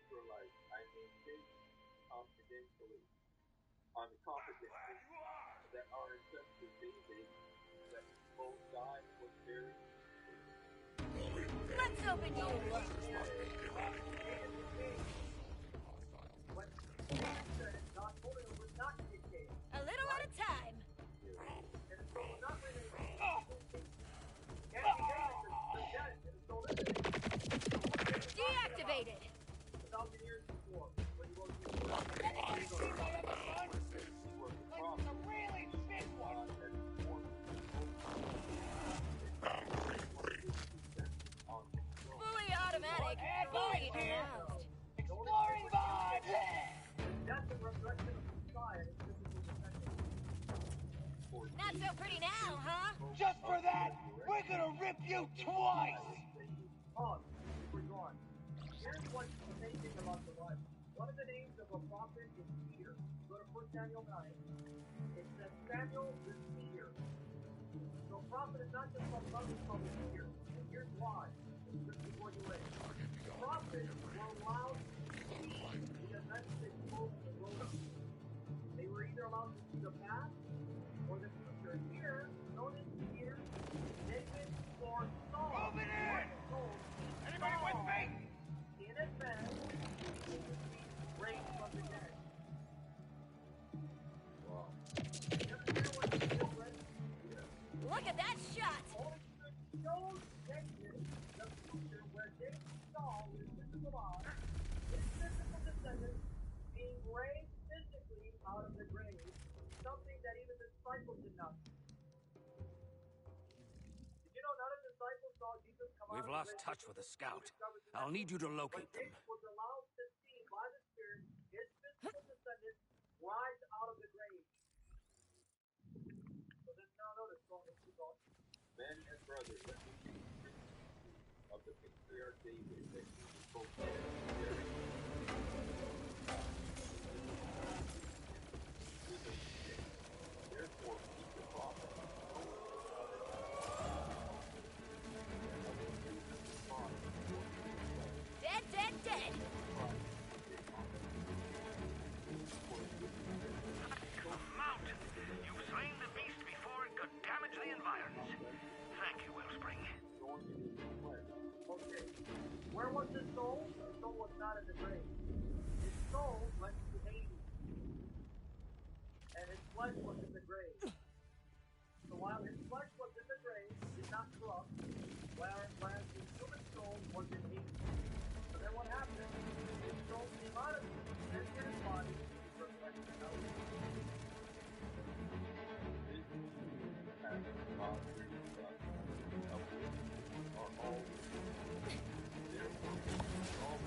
Israelites, I maintain confidentially on the confidence that our ancestor David, that he both died and was buried. Let's open you up. A little at a time. Deactivated. Fully automatic. Fully aroused. Exploring vibe! Not so pretty now, huh? Just for that, we're gonna rip you twice! Here's what's amazing about the Bible. One of the names of a prophet is Peter. Go to 1 Samuel 9. It says Samuel the seer. So prophet is not just some brother from the seer. And here's why. Just before you wait. Prophets were allowed to see the events that spoke and wrote of. They were either allowed to see the past or the future. Here, notice here, David foresaw. Moving in! Anybody with me? In advance, raised from the dead. Wow. Look at that shot! Holy Spirit shows David the future where David saw with his physical eye his physical descendants being raised physically out of the grave, something that even the disciples did not see. Did you know none of the disciples saw Jesus come out We've of the lost grave? touch with the scout. I'll need you to locate them. David was allowed to see by the Spirit his physical descendants rise out of the grave. So then now notice, men and brothers, let me read of the patriarch David that he was both dead and buried. Therefore, keep the prophet. Dead, dead, dead! Mountain! You've slain the beast before it could damage the environs. Thank you, Wellspring. Okay, where was his soul? His soul was not in the grave. His soul went to Hades. And his flesh was in the grave. So while his flesh was in the grave, it did not corrupt, whereas his human soul was in Hades. So then what happened? His soul came out of him, entered his body, and resurrected out. This has God created us, of which are all therefore all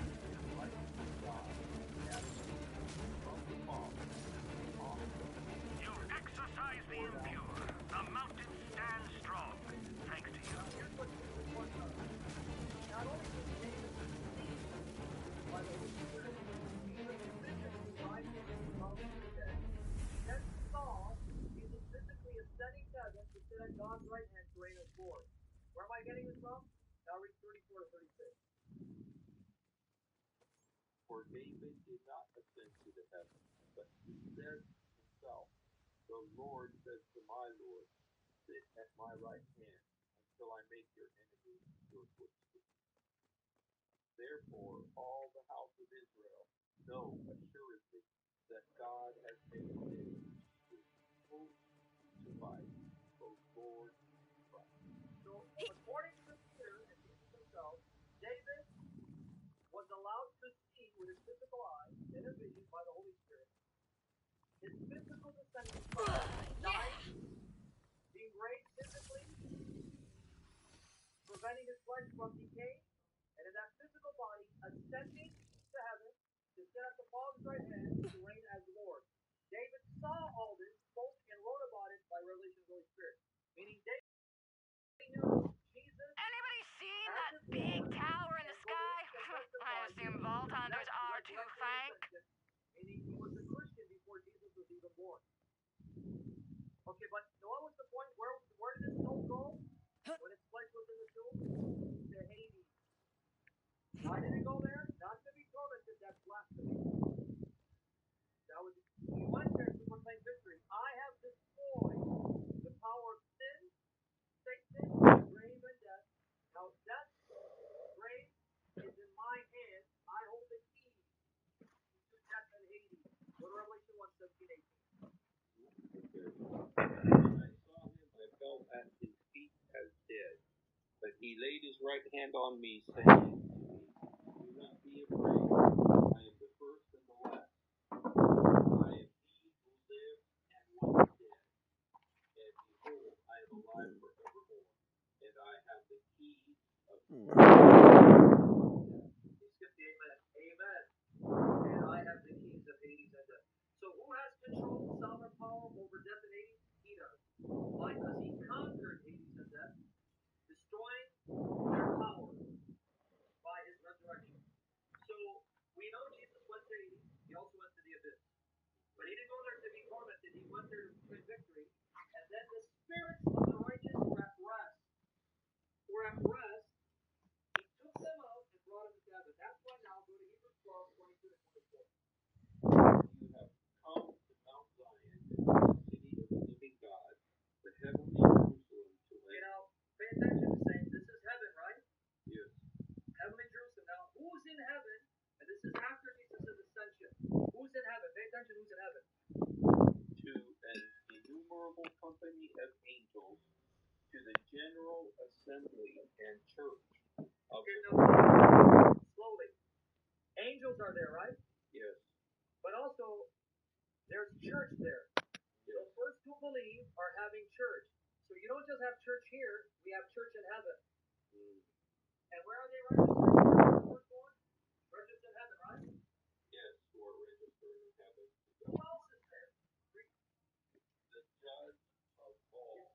like God, from the Father, You exorcise the impure. The mountain stands strong. Thanks to you. not only was David deceived by the Holy Spirit, Jesus physically rising from the dead, he then saw Jesus physically ascending to heaven to sit at God's right hand to reign as Lord. Where am I getting this from? Now read 34 to 36. For David did not ascend to the heavens, but he said himself, the Lord says to my Lord, sit at my right hand until I make your enemies your footstool. Therefore, all the house of Israel know assuredly that God has made him your crucified, both Lord and Christ. So, according to Peter and Jesus himself, David was allowed to see with his physical eyes, in a vision by the Holy Spirit, his physical descendants dying, being raised physically, preventing his flesh from decay, and in that physical body ascending to heaven to sit at the Father's right hand to reign as Lord. David saw all this, spoke and wrote about it by revelation of the Holy Spirit. Meaning David knew Jesus. Anybody seen that big tower in the sky? I assume Vault Hunters are to thank. Meaning he was a Christian before Jesus was even born. Okay, but what was the point? Where did his soul go when his flesh was in the tomb? To Hades. Why did it go there? Not to be tormented. That's Go to Revelation 1, 17, 18. When I saw him, I fell at his feet as dead. But he laid his right hand on me, saying to me, do not be afraid. I am the first and the last. I am he who lives and was dead. And behold, I am alive forevermore. And I have the keys of He skipped the amen. Amen. And I have the keys of Hades and death. So who has control, sovereign power over death and Hades? He does. Why? Because he conquered Hades and death, destroying their power by his resurrection. So we know Jesus went to Hades. He also went to the abyss. But he didn't go there to be tormented. He went there to win victory. And then the spirits of the righteous were at rest. He took them out and brought them to heaven. That's why now go to Hebrews 12, 22 and 24. you have come to Mount Zion, the city of the living God, the heavenly Jerusalem, to You lay. know, pay attention to saying this is heaven, right? Yes. Heavenly Jerusalem. Now, who's in heaven? And this is after Jesus' ascension. Who's in heaven? Pay attention who's in heaven. To an innumerable company of angels, to the general assembly and church of Okay, the. now, slowly. Angels are there, right? Yes. But also, there's church there. The first who believe are having church. So you don't just have church here, we have church in heaven. And where are they registered? Registered in heaven, right? Yes, who are registered in heaven. Who else is there? The judge of all.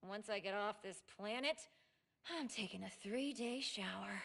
Once I get off this planet, I'm taking a 3-day shower.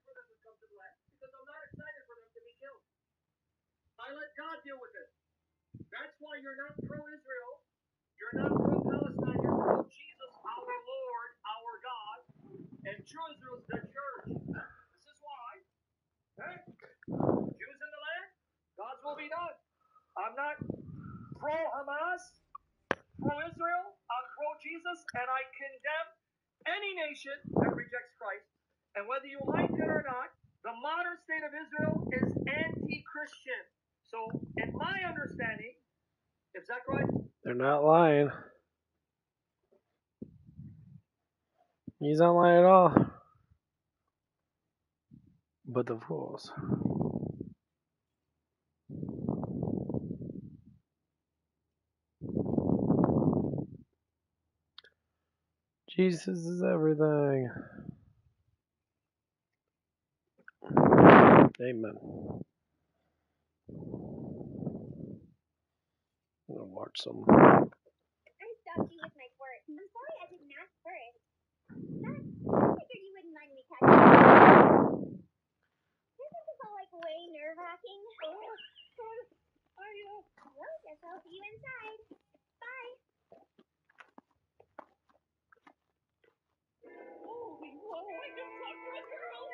For them to come to bless, because I'm not excited for them to be killed. I let God deal with it. That's why you're not pro-Israel. You're not pro-Palestine. You're pro-Jesus, our Lord, our God, and true Israel's the church. This is why. Okay? Jews in the land, God's will be done. I'm not pro-Hamas, pro-Israel. I'm pro-Jesus, and I condemn any nation that rejects Christ. And whether you like it or not, the modern state of Israel is anti-Christian. So, in my understanding, is that right? They're not lying. He's not lying at all. But the fools. Jesus is everything. Amen. I'm gonna watch some. I'm stalky with my fort. I'm sorry I didn't ask first. I figured you wouldn't mind me catching you. Isn't this all like way nerve-wracking? Are you? Well, guess I'll see you inside. Bye. Holy whoa, I just talked to a girl!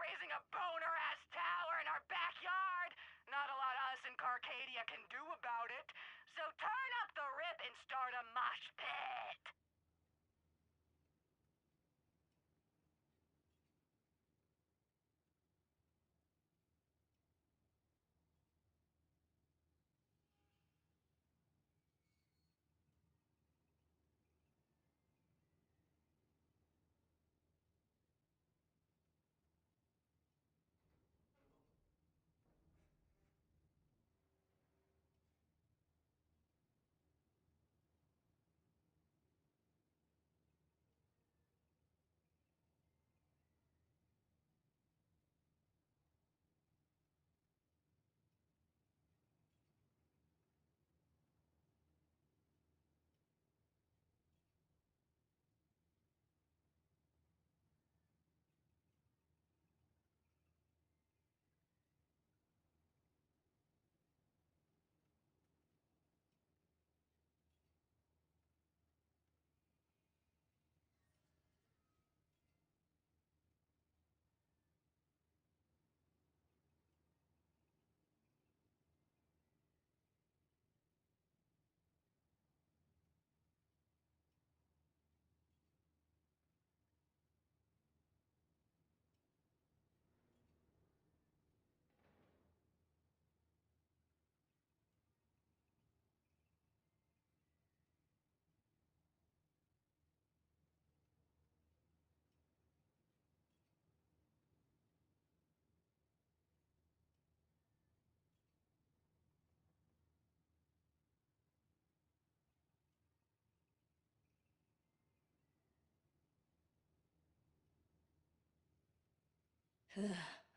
raising a boner-ass tower in our backyard. Not a lot us in Carcadia can do about it. So turn up the rip and start a mosh pit.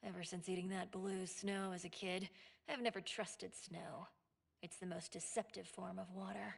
Ever since eating that blue snow as a kid, I've never trusted snow. It's the most deceptive form of water.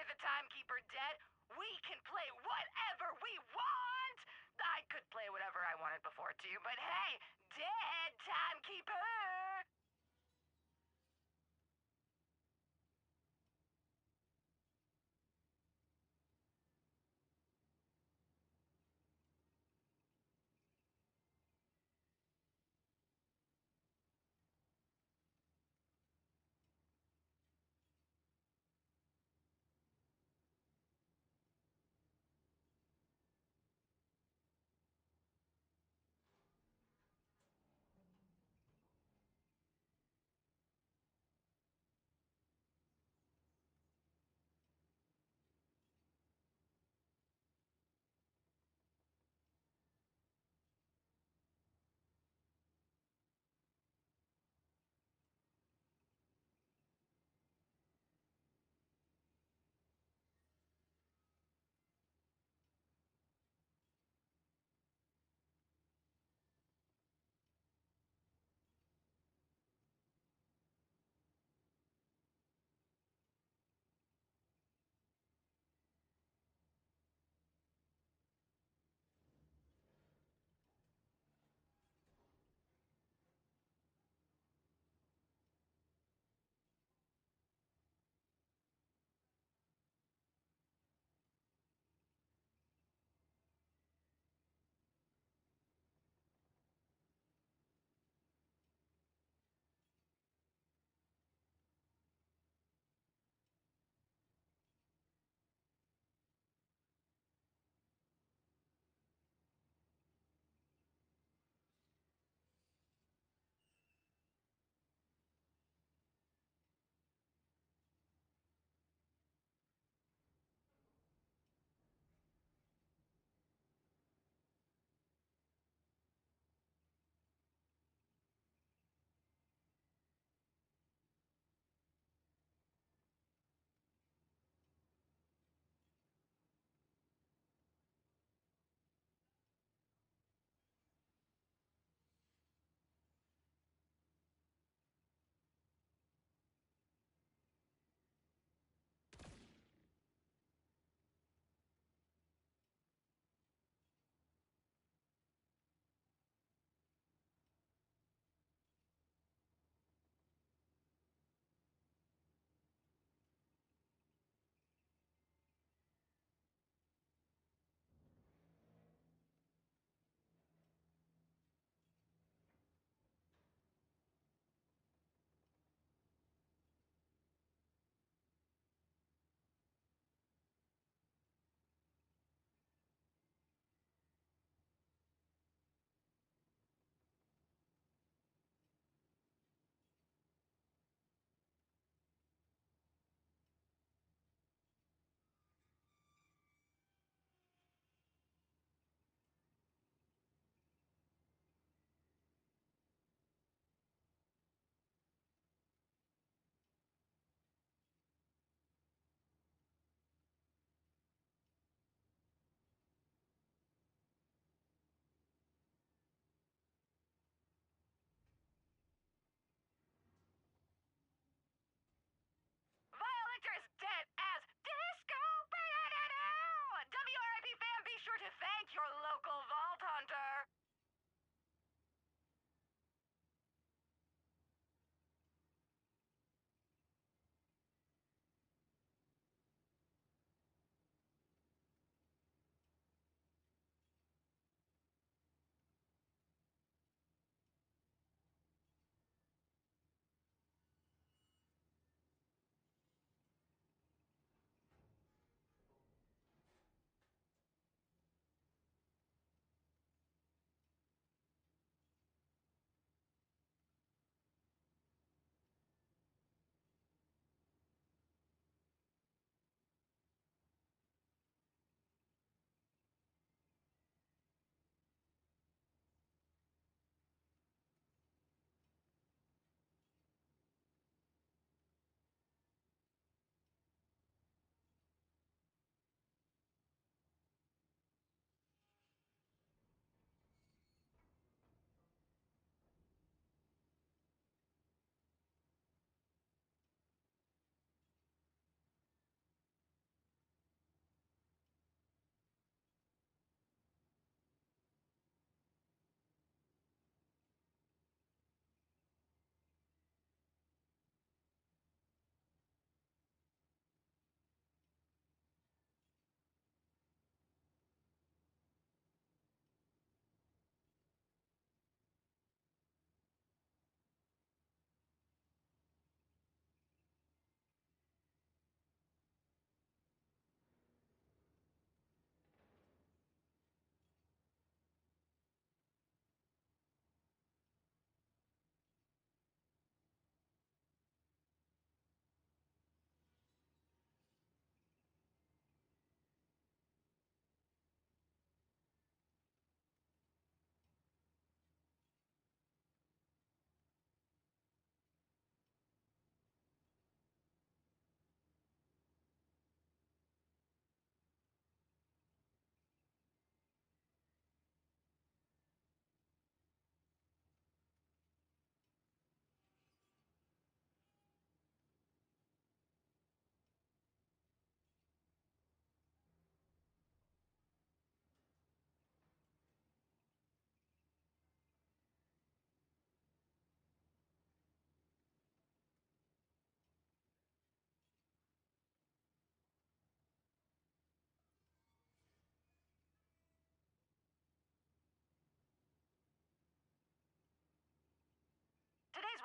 with the timekeeper dead, we can play whatever we want! I could play whatever I wanted before too, but hey, dead timekeeper!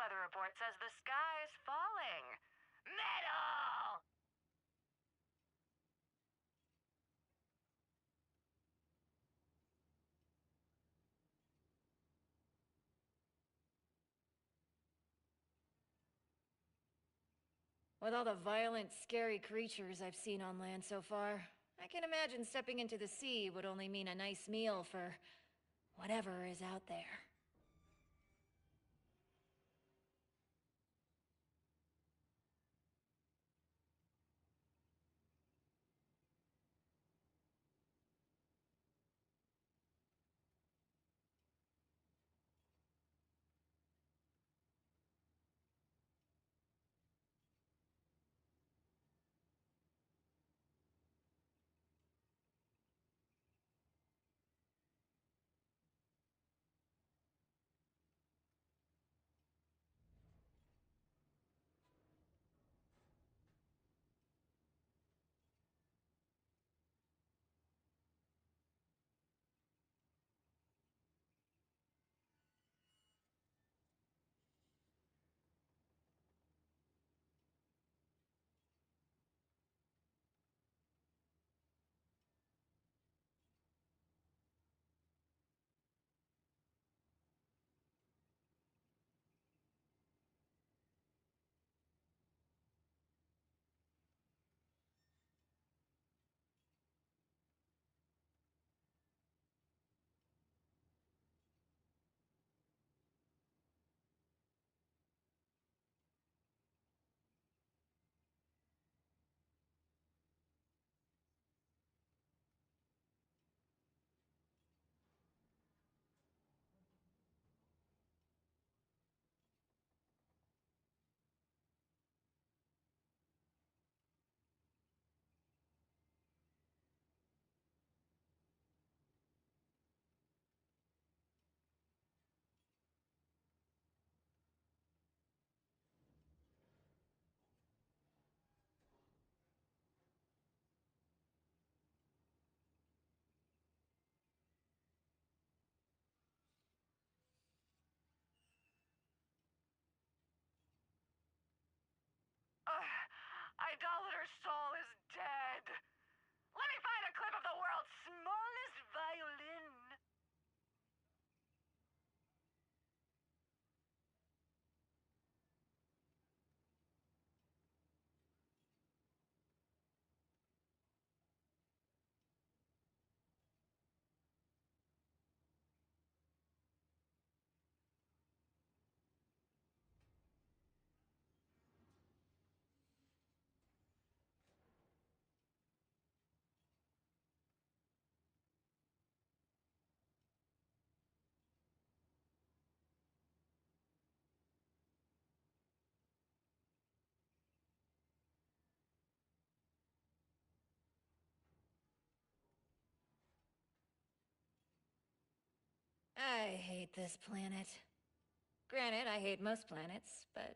weather report says the sky is falling. Metal! With all the violent, scary creatures I've seen on land so far, I can imagine stepping into the sea would only mean a nice meal for whatever is out there. Idolater's soul is dead. Let me find a clip of the world's smallest violin. I hate this planet. Granted, I hate most planets, but...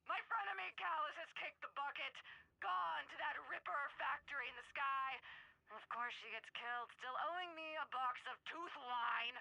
My frenemy Callus has kicked the bucket, gone to that Ripper factory in the sky. And of course she gets killed, still owing me a box of tooth line.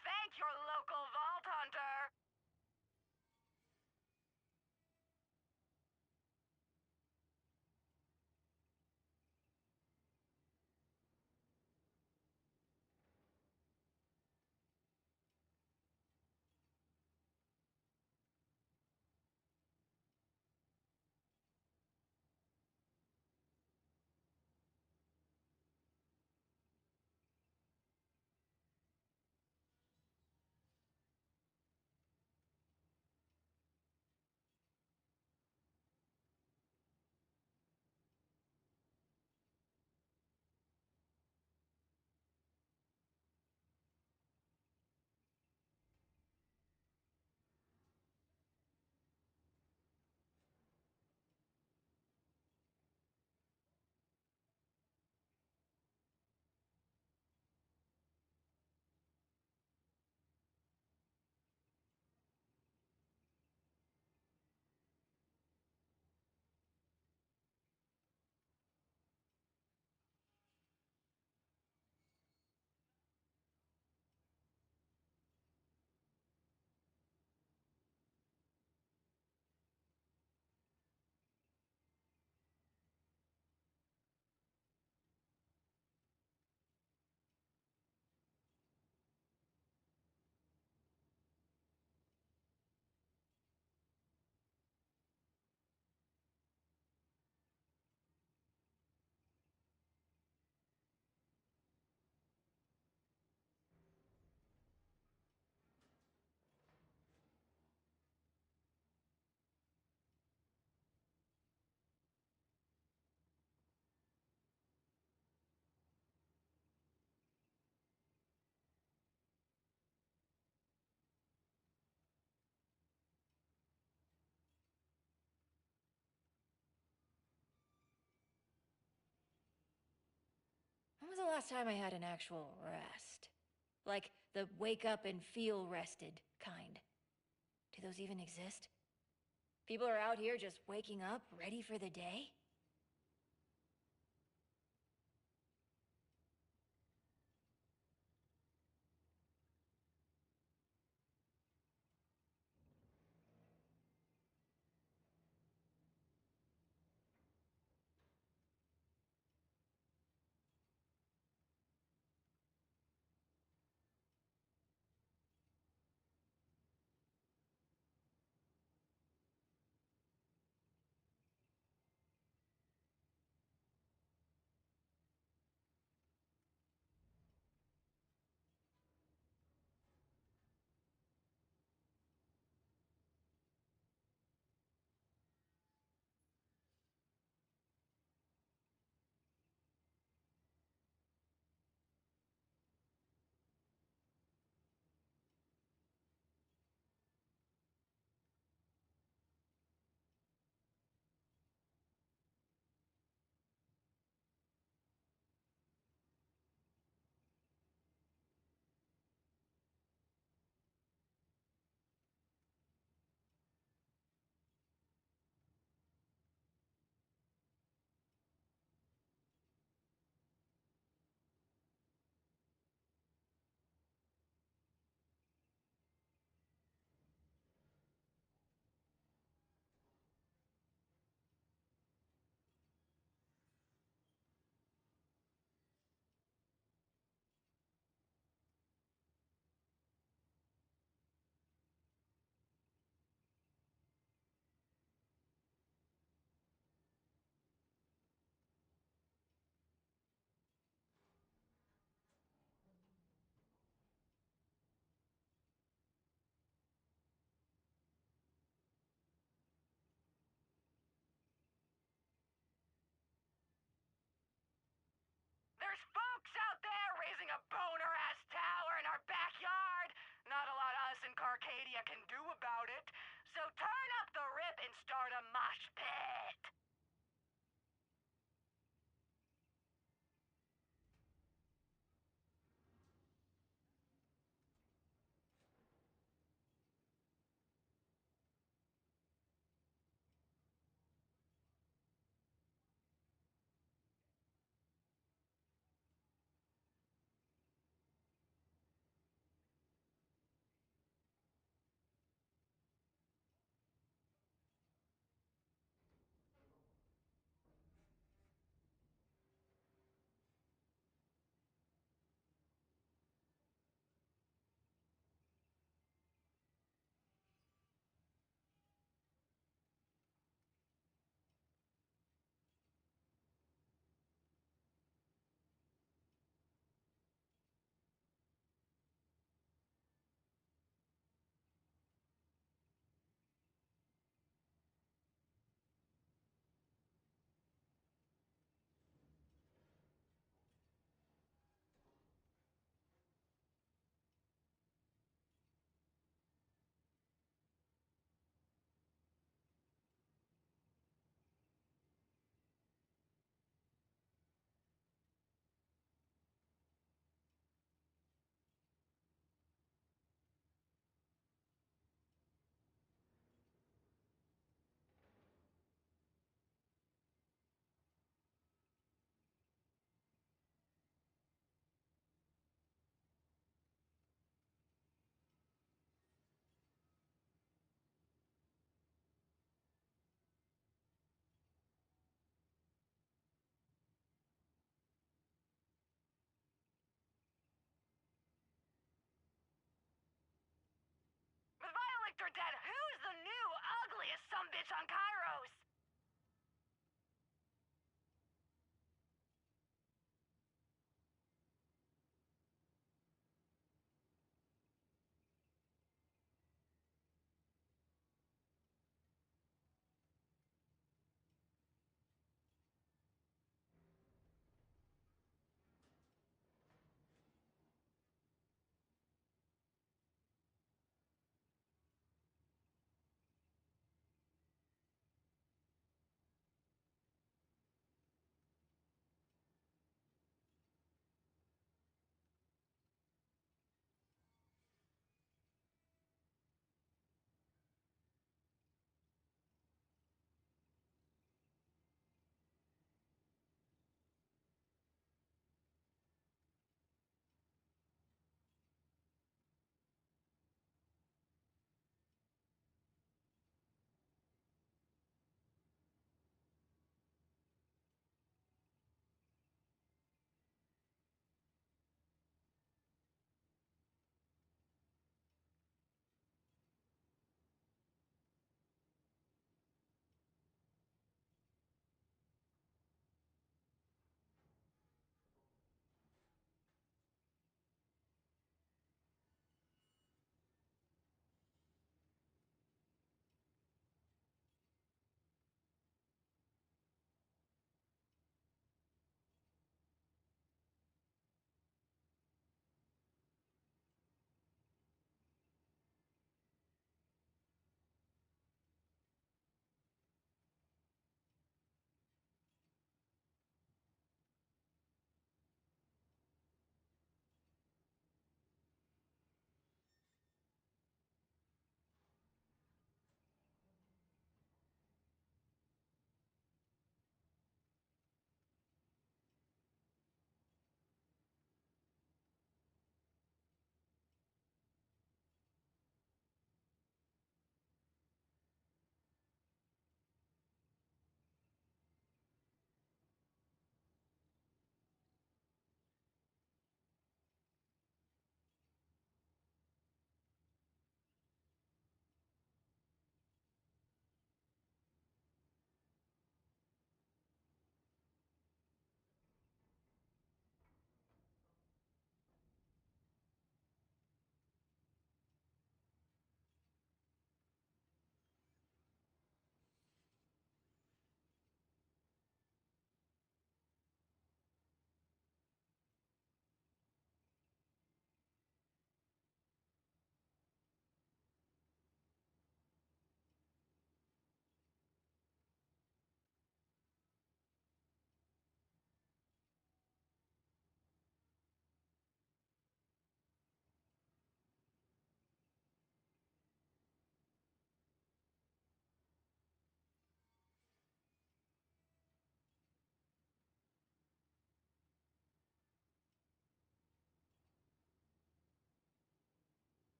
Thank your local vault hunter. When was the last time I had an actual rest? Like the wake up and feel rested kind. Do those even exist? People are out here just waking up, ready for the day? There's folks out there raising a boner-ass tower in our backyard. Not a lot us in Carcadia can do about it. So turn up the rip and start a mosh pit. scariest sumbitch on Kairos.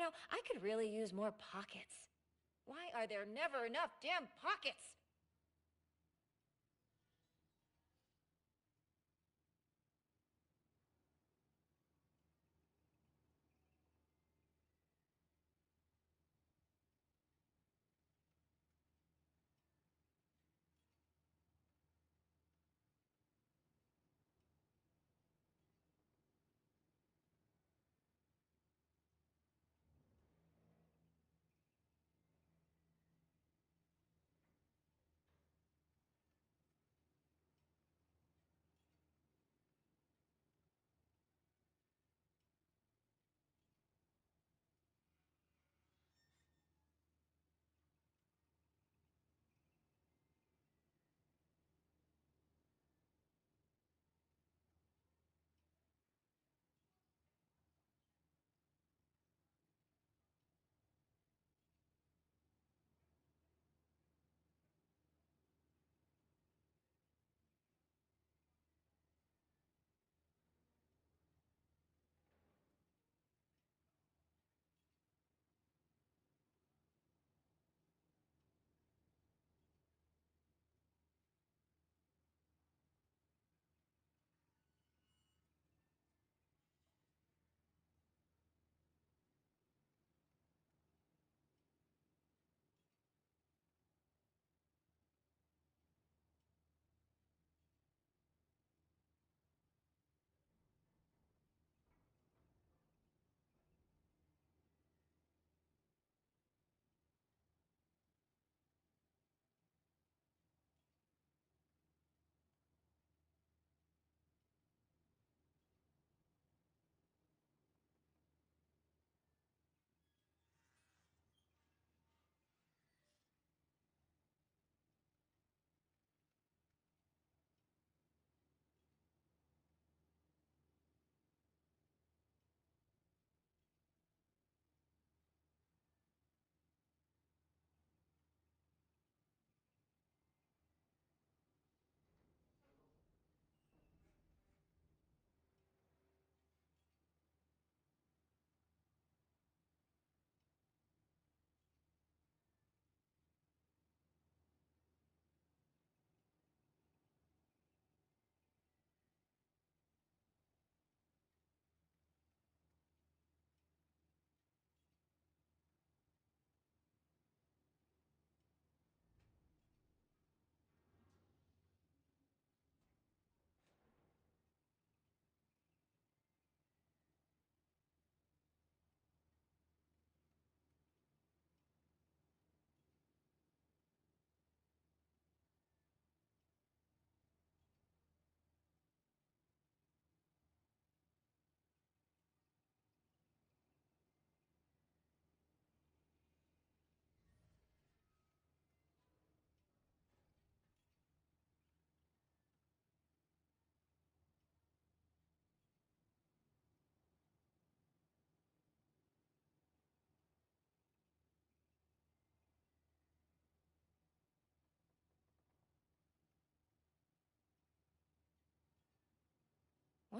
You know, I could really use more pockets. Why are there never enough damn pockets?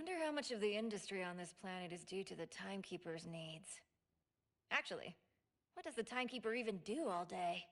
Wonder how much of the industry on this planet is due to the Timekeeper's needs. Actually, what does the Timekeeper even do all day?